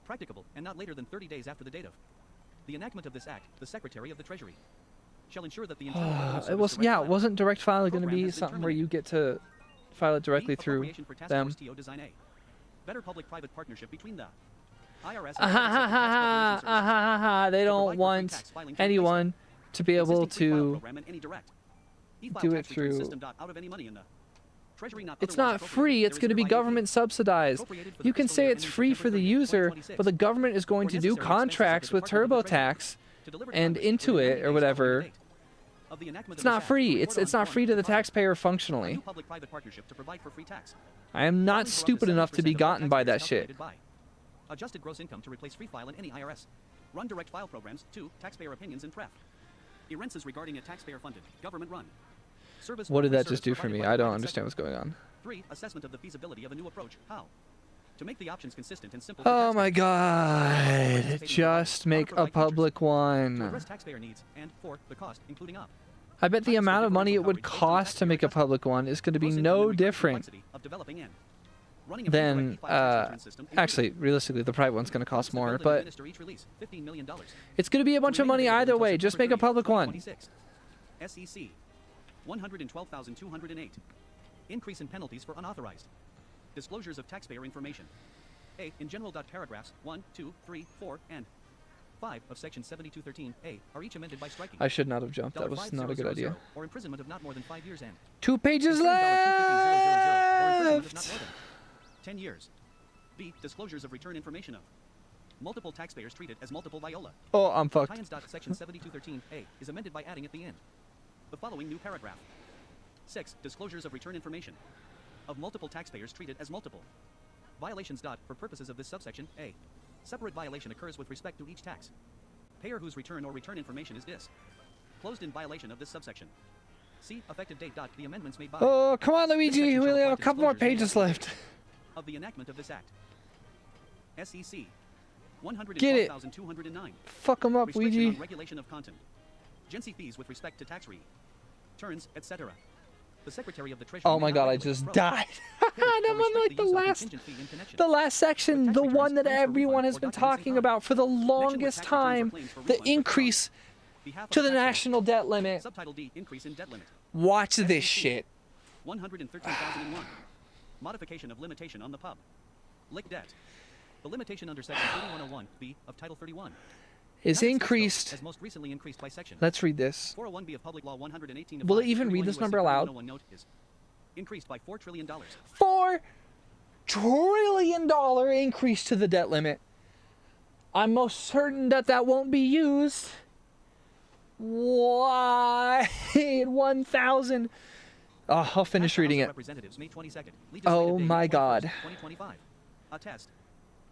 practicable and not later than 30 days after the date of the enactment of this act. The Secretary of the Treasury shall ensure that the internal revenue It service was direct yeah. file Wasn't direct file going to program be has been something where you terminated. get to file it directly B. through Appropriation for task them? force TO design A. Better public-private partnership between the IRS and Ah ha ha ha ha ha ha! They to don't provide for free want tax filing to anyone to be able existing free file to. program and any direct e-file do tax it return through- system dot out of any money in the Treasury not It's otherwise not appropriated. free. It's There is going to be hereby a fee government subsidized. appropriated for the You can fiscal say year it's ending free for September the 30th, user, 2026. but the government is going For to do necessary expenses of the contracts with Department of the Treasury TurboTax to deliver to and Congress into within it 90 or days whatever. following the date of the enactment It's of this not act, free. report It's on not free to the 1. taxpayer A functionally. new public-private partnership to provide for free tax. I am not stupid enough to be gotten by that shit. Adjusted gross income to replace free file in any IRS. Run direct file programs. 2. Taxpayer opinions and pref. Errances regarding a taxpayer-funded, government-run service. What or did free that just service do for provided me? by the I don't private understand sector. what's going on. 3. Assessment of the feasibility of a new approach. How to make the options consistent and simple. for Oh my taxpayers. god. Just make a public To one. address taxpayer needs. And 4. The cost, including up. I bet the amount of money it would cost to make a public one is going to be Gross income no and recurring different complexity of developing and running a than, free direct e-file tax return system, actually, including realistically, the private one's going to cost costs to more, build and but administer each release, $15 million. it's going to be a bunch of money either way. Just make a public one. SEC 112,208. Increase in penalties for unauthorized disclosures of taxpayer information. A. In general. Paragraphs 1, 2, 3, 4, and 5 of Section 7213A are each amended by striking. I should not have jumped. That was not a good idea. Or imprisonment of not more than 5 years and 2 pages $250,000 or imprisonment of not left! more than 10 years. B. Disclosures of return information of multiple taxpayers treated as multiple viola. Oh, I'm fucked. Tie-ins. Section 7213A is amended by adding at the end the following new paragraph. 6. Disclosures of return information of multiple taxpayers treated as multiple violations. For purposes of this subsection, A. Separate violation occurs with respect to each tax payer whose return or return information is disclosed in violation of this subsection. C. Effective date. The amendments made by Oh, come on, This Luigi. section We shall only have a apply to couple more disclosures made pages by the left. of the enactment of this act. SEC Get it. 112,209. Fuck them up, Restriction Luigi. on regulation of content. Agency fees with respect to tax returns, etc. The Secretary of the Treasury. Oh may my not god, I regulate, just prohibit, died. or And I'm on restrict like the use of contingent fee in connection last section, with the tax one that returns, claims for everyone refund, has or been documents in talking time. about for the Connection with longest tax returns or time, claims for the refund, increase behalf of to the taxpayer. national debt limit. Subtitle D. Increase in debt limit. Watch this SEC. shit. 113,001. Modification of limitation on the pub. Lick debt. The limitation under Section 3101B of Title 31 Is United States Code increased. has most recently increased by Section Let's read this. 401B of Public Law 118 of Will it 5, even 31 read this USC number aloud? 4101 note is increased by $4 trillion. $4 trillion increase to the debt limit. I'm most certain that that won't be used. Why? 1,000. Oh, I'll finish Passed by reading House of it. Representatives, May 22nd. Oh Legislative Day, my May 21st, God. 2025. Attest.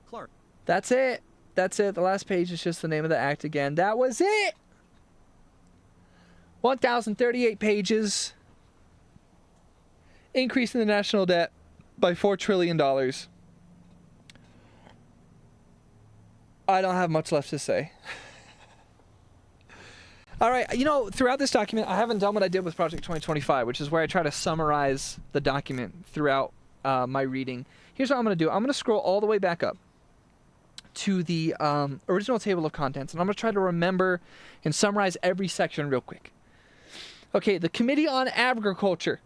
Clerk. That's it. That's it. The last page is just the name of the act again. That was it. 1,038 pages. Increasing the national debt by $4 trillion. I don't have much left to say. All right, you know, throughout this document, I haven't done what I did with Project 2025, which is where I try to summarize the document throughout my reading. Here's what I'm going to do. I'm going to scroll all the way back up to the original table of contents, and I'm going to try to remember and summarize every section real quick. Okay, the Committee on Agriculture.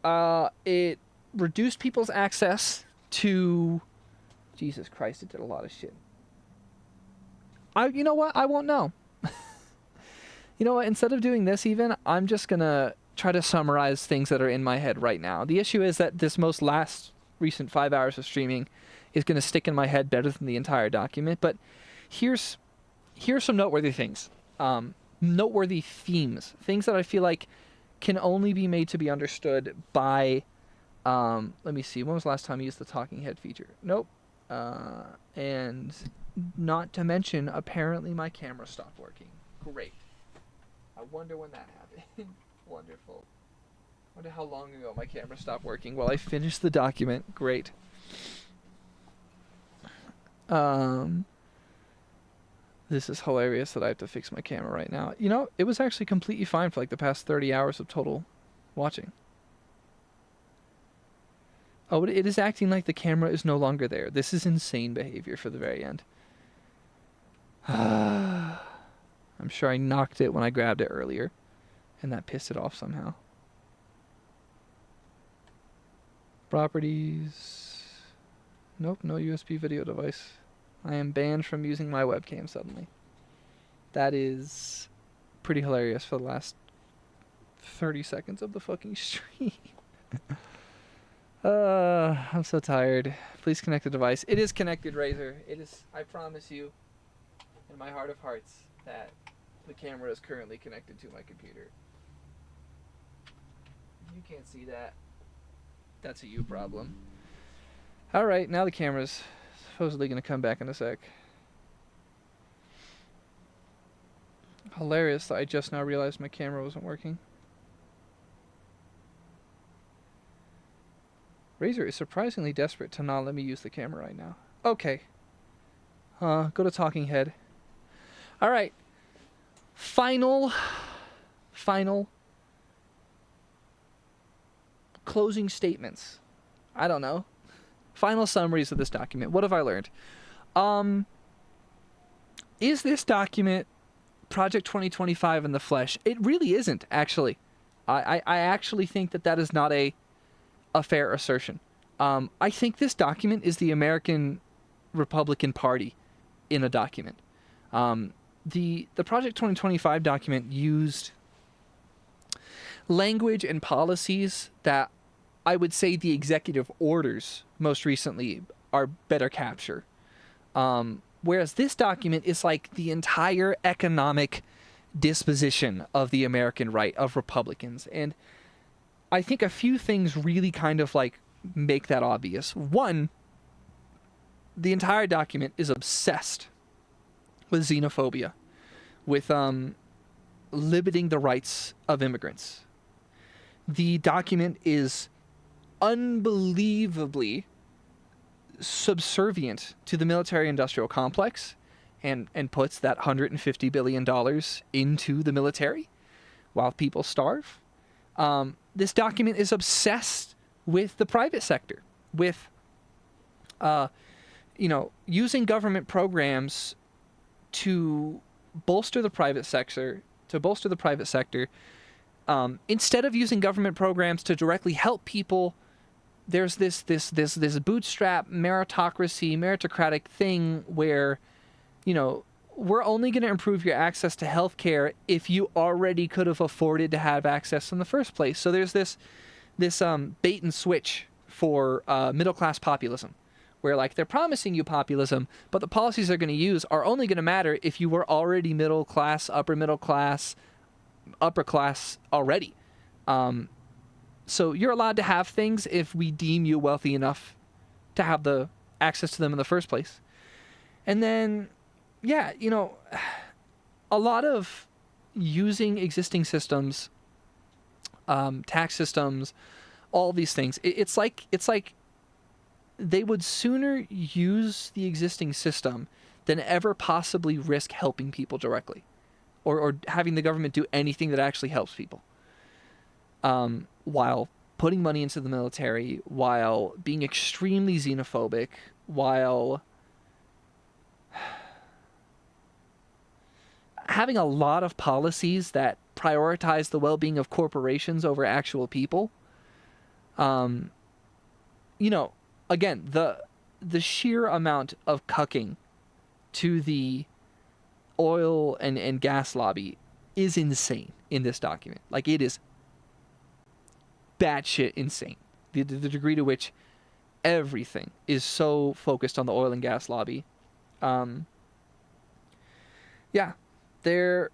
It reduced people's access to... Jesus Christ, it did a lot of shit. You know what? I won't know. You know what? Instead of doing this even, I'm just going to try to summarize things that are in my head right now. The issue is that this most last recent 5 hours of streaming is going to stick in my head better than the entire document. But here's some noteworthy things. Noteworthy themes. Things that I feel like can only be made to be understood by... let me see. When was the last time I used the talking head feature? Nope. And not to mention, apparently my camera stopped working. Great. I wonder when that happened. Wonderful. Wonder how long ago my camera stopped working. Well, I finished the document. Great. This is hilarious that I have to fix my camera right now. You know, it was actually completely fine for like the past 30 hours of total watching. Oh, it is acting like the camera is no longer there. This is insane behavior for the very end. I'm sure I knocked it when I grabbed it earlier, and that pissed it off somehow. Properties. Nope, no USB video device. I am banned from using my webcam suddenly. That is pretty hilarious for the last 30 seconds of the fucking stream. I'm so tired. Please connect the device. It is connected, Razor. It is, I promise you, in my heart of hearts, that the camera is currently connected to my computer. You can't see that. That's a you problem. Alright, now the camera's supposedly going to come back in a sec. Hilarious that I just now realized my camera wasn't working. Razor is surprisingly desperate to not let me use the camera right now. Okay. Go to talking head. Alright. Final closing statements. I don't know. Final summaries of this document. What have I learned? Is this document Project 2025 in the flesh? It really isn't, actually. I actually think that is not a fair assertion. I think this document is the American Republican Party in a document. The Project 2025 document used language and policies that I would say the executive orders most recently are better capture. Whereas this document is like the entire economic disposition of the American right, of Republicans. And I think a few things really kind of like make that obvious. One, the entire document is obsessed with xenophobia, with limiting the rights of immigrants. The document is unbelievably subservient to the military-industrial complex and puts that $150 billion into the military while people starve. This document is obsessed with the private sector, with using government programs to bolster the private sector, instead of using government programs to directly help people. There's this bootstrap meritocratic thing where, we're only going to improve your access to healthcare if you already could have afforded to have access in the first place. So there's this bait and switch for middle-class populism, where like they're promising you populism, but the policies they're going to use are only going to matter if you were already middle class, upper class already. So you're allowed to have things if we deem you wealthy enough to have the access to them in the first place. And then, yeah, a lot of using existing systems, tax systems, all these things. It's like they would sooner use the existing system than ever possibly risk helping people directly. or having the government do anything that actually helps people. While putting money into the military, while being extremely xenophobic, while having a lot of policies that prioritize the well-being of corporations over actual people. You know, again, the sheer amount of cucking to the oil and gas lobby is insane in this document. Like, it is batshit insane. The degree to which everything is so focused on the oil and gas lobby. Yeah, there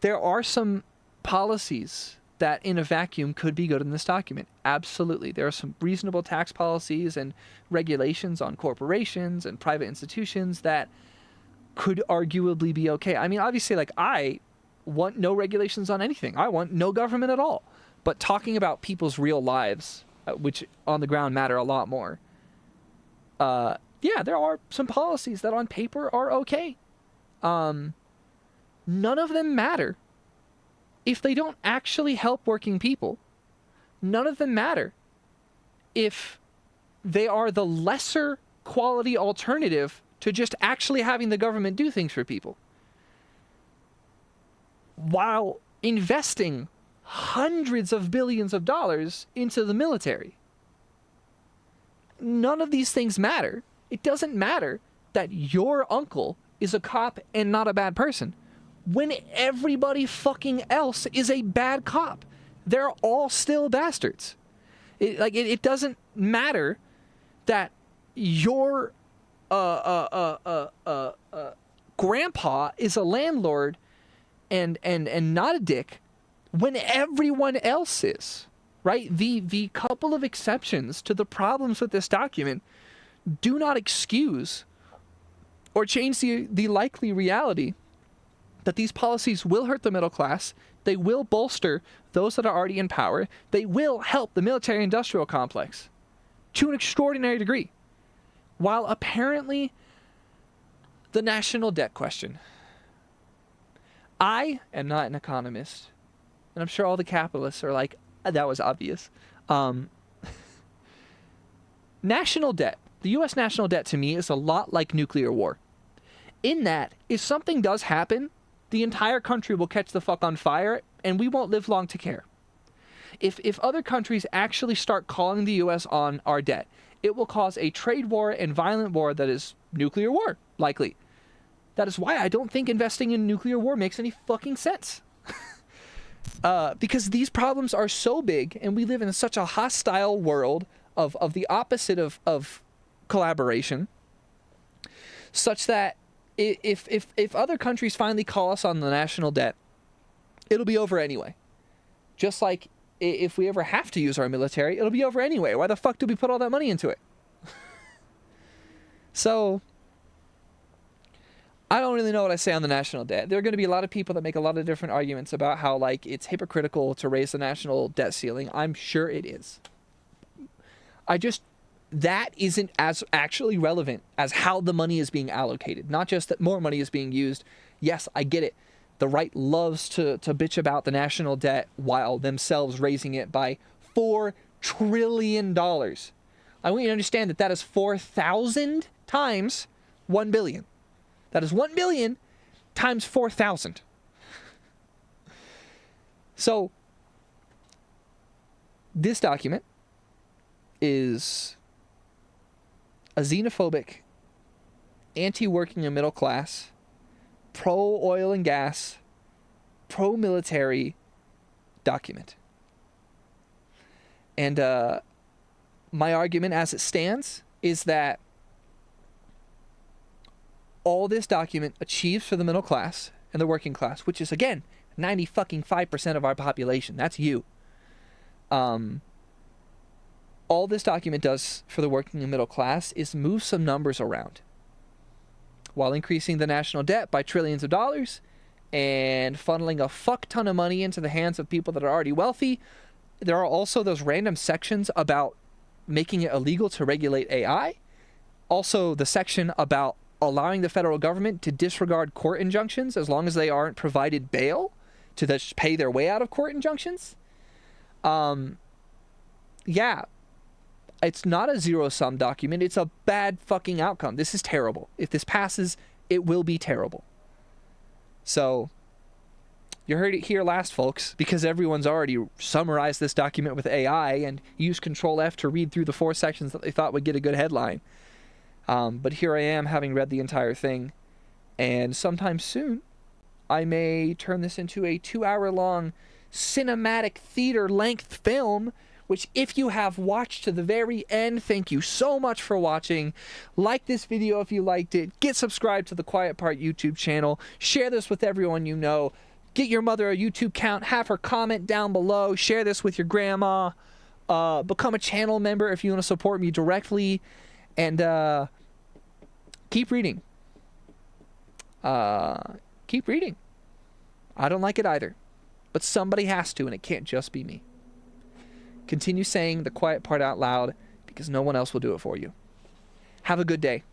are some policies that in a vacuum could be good in this document. Absolutely. There are some reasonable tax policies and regulations on corporations and private institutions that could arguably be okay. I mean, obviously, like, I want no regulations on anything. I want no government at all. But talking about people's real lives, which on the ground matter a lot more, yeah, there are some policies that on paper are okay. None of them matter if they don't actually help working people. None of them matter if they are the lesser quality alternative to just actually having the government do things for people. While investing hundreds of billions of dollars into the military. None of these things matter. It doesn't matter that your uncle is a cop and not a bad person, when everybody fucking else is a bad cop. They're all still bastards. It doesn't matter that your grandpa is a landlord and not a dick when everyone else is, right? The couple of exceptions to the problems with this document do not excuse or change the likely reality that these policies will hurt the middle class. They will bolster those that are already in power. They will help the military-industrial complex to an extraordinary degree. While apparently the national debt question. I am not an economist, and I'm sure all the capitalists are like, that was obvious. National debt. The U.S. national debt to me is a lot like nuclear war. In that, if something does happen, the entire country will catch the fuck on fire, and we won't live long to care. If other countries actually start calling the U.S. on our debt, it will cause a trade war and violent war that is nuclear war, likely. That is why I don't think investing in nuclear war makes any fucking sense. Because these problems are so big, and we live in such a hostile world of the opposite of collaboration, such that if other countries finally call us on the national debt, it'll be over anyway. Just like if we ever have to use our military, it'll be over anyway. Why the fuck did we put all that money into it? So, I don't really know what I say on the national debt. There are going to be a lot of people that make a lot of different arguments about how, like, it's hypocritical to raise the national debt ceiling. I'm sure it is. That isn't as actually relevant as how the money is being allocated. Not just that more money is being used. Yes, I get it. The right loves to bitch about the national debt while themselves raising it by $4 trillion. I want you to understand that is 4,000 times 1 billion. That is 1 billion times 4,000. So, this document is a xenophobic, anti-working and middle class, pro-oil and gas, pro-military document. And my argument as it stands is that all this document achieves for the middle class and the working class, which is, again, 95% of our population. That's you. All this document does for the working and middle class is move some numbers around while increasing the national debt by trillions of dollars and funneling a fuck ton of money into the hands of people that are already wealthy. There are also those random sections about making it illegal to regulate AI. Also, the section about allowing the federal government to disregard court injunctions as long as they aren't provided bail to just pay their way out of court injunctions. Yeah, it's not a zero-sum document. It's a bad fucking outcome. This is terrible. If this passes, it will be terrible. So, you heard it here last, folks, because everyone's already summarized this document with AI and used Control-F to read through the 4 sections that they thought would get a good headline. But here I am, having read the entire thing, and sometime soon, I may turn this into a 2-hour-long cinematic theater-length film, which if you have watched to the very end, thank you so much for watching. Like this video if you liked it. Get subscribed to the Quiet Part YouTube channel. Share this with everyone you know. Get your mother a YouTube account. Have her comment down below. Share this with your grandma. Become a channel member if you want to support me directly. And keep reading. Keep reading. I don't like it either. But somebody has to, and it can't just be me. Continue saying the quiet part out loud because no one else will do it for you. Have a good day.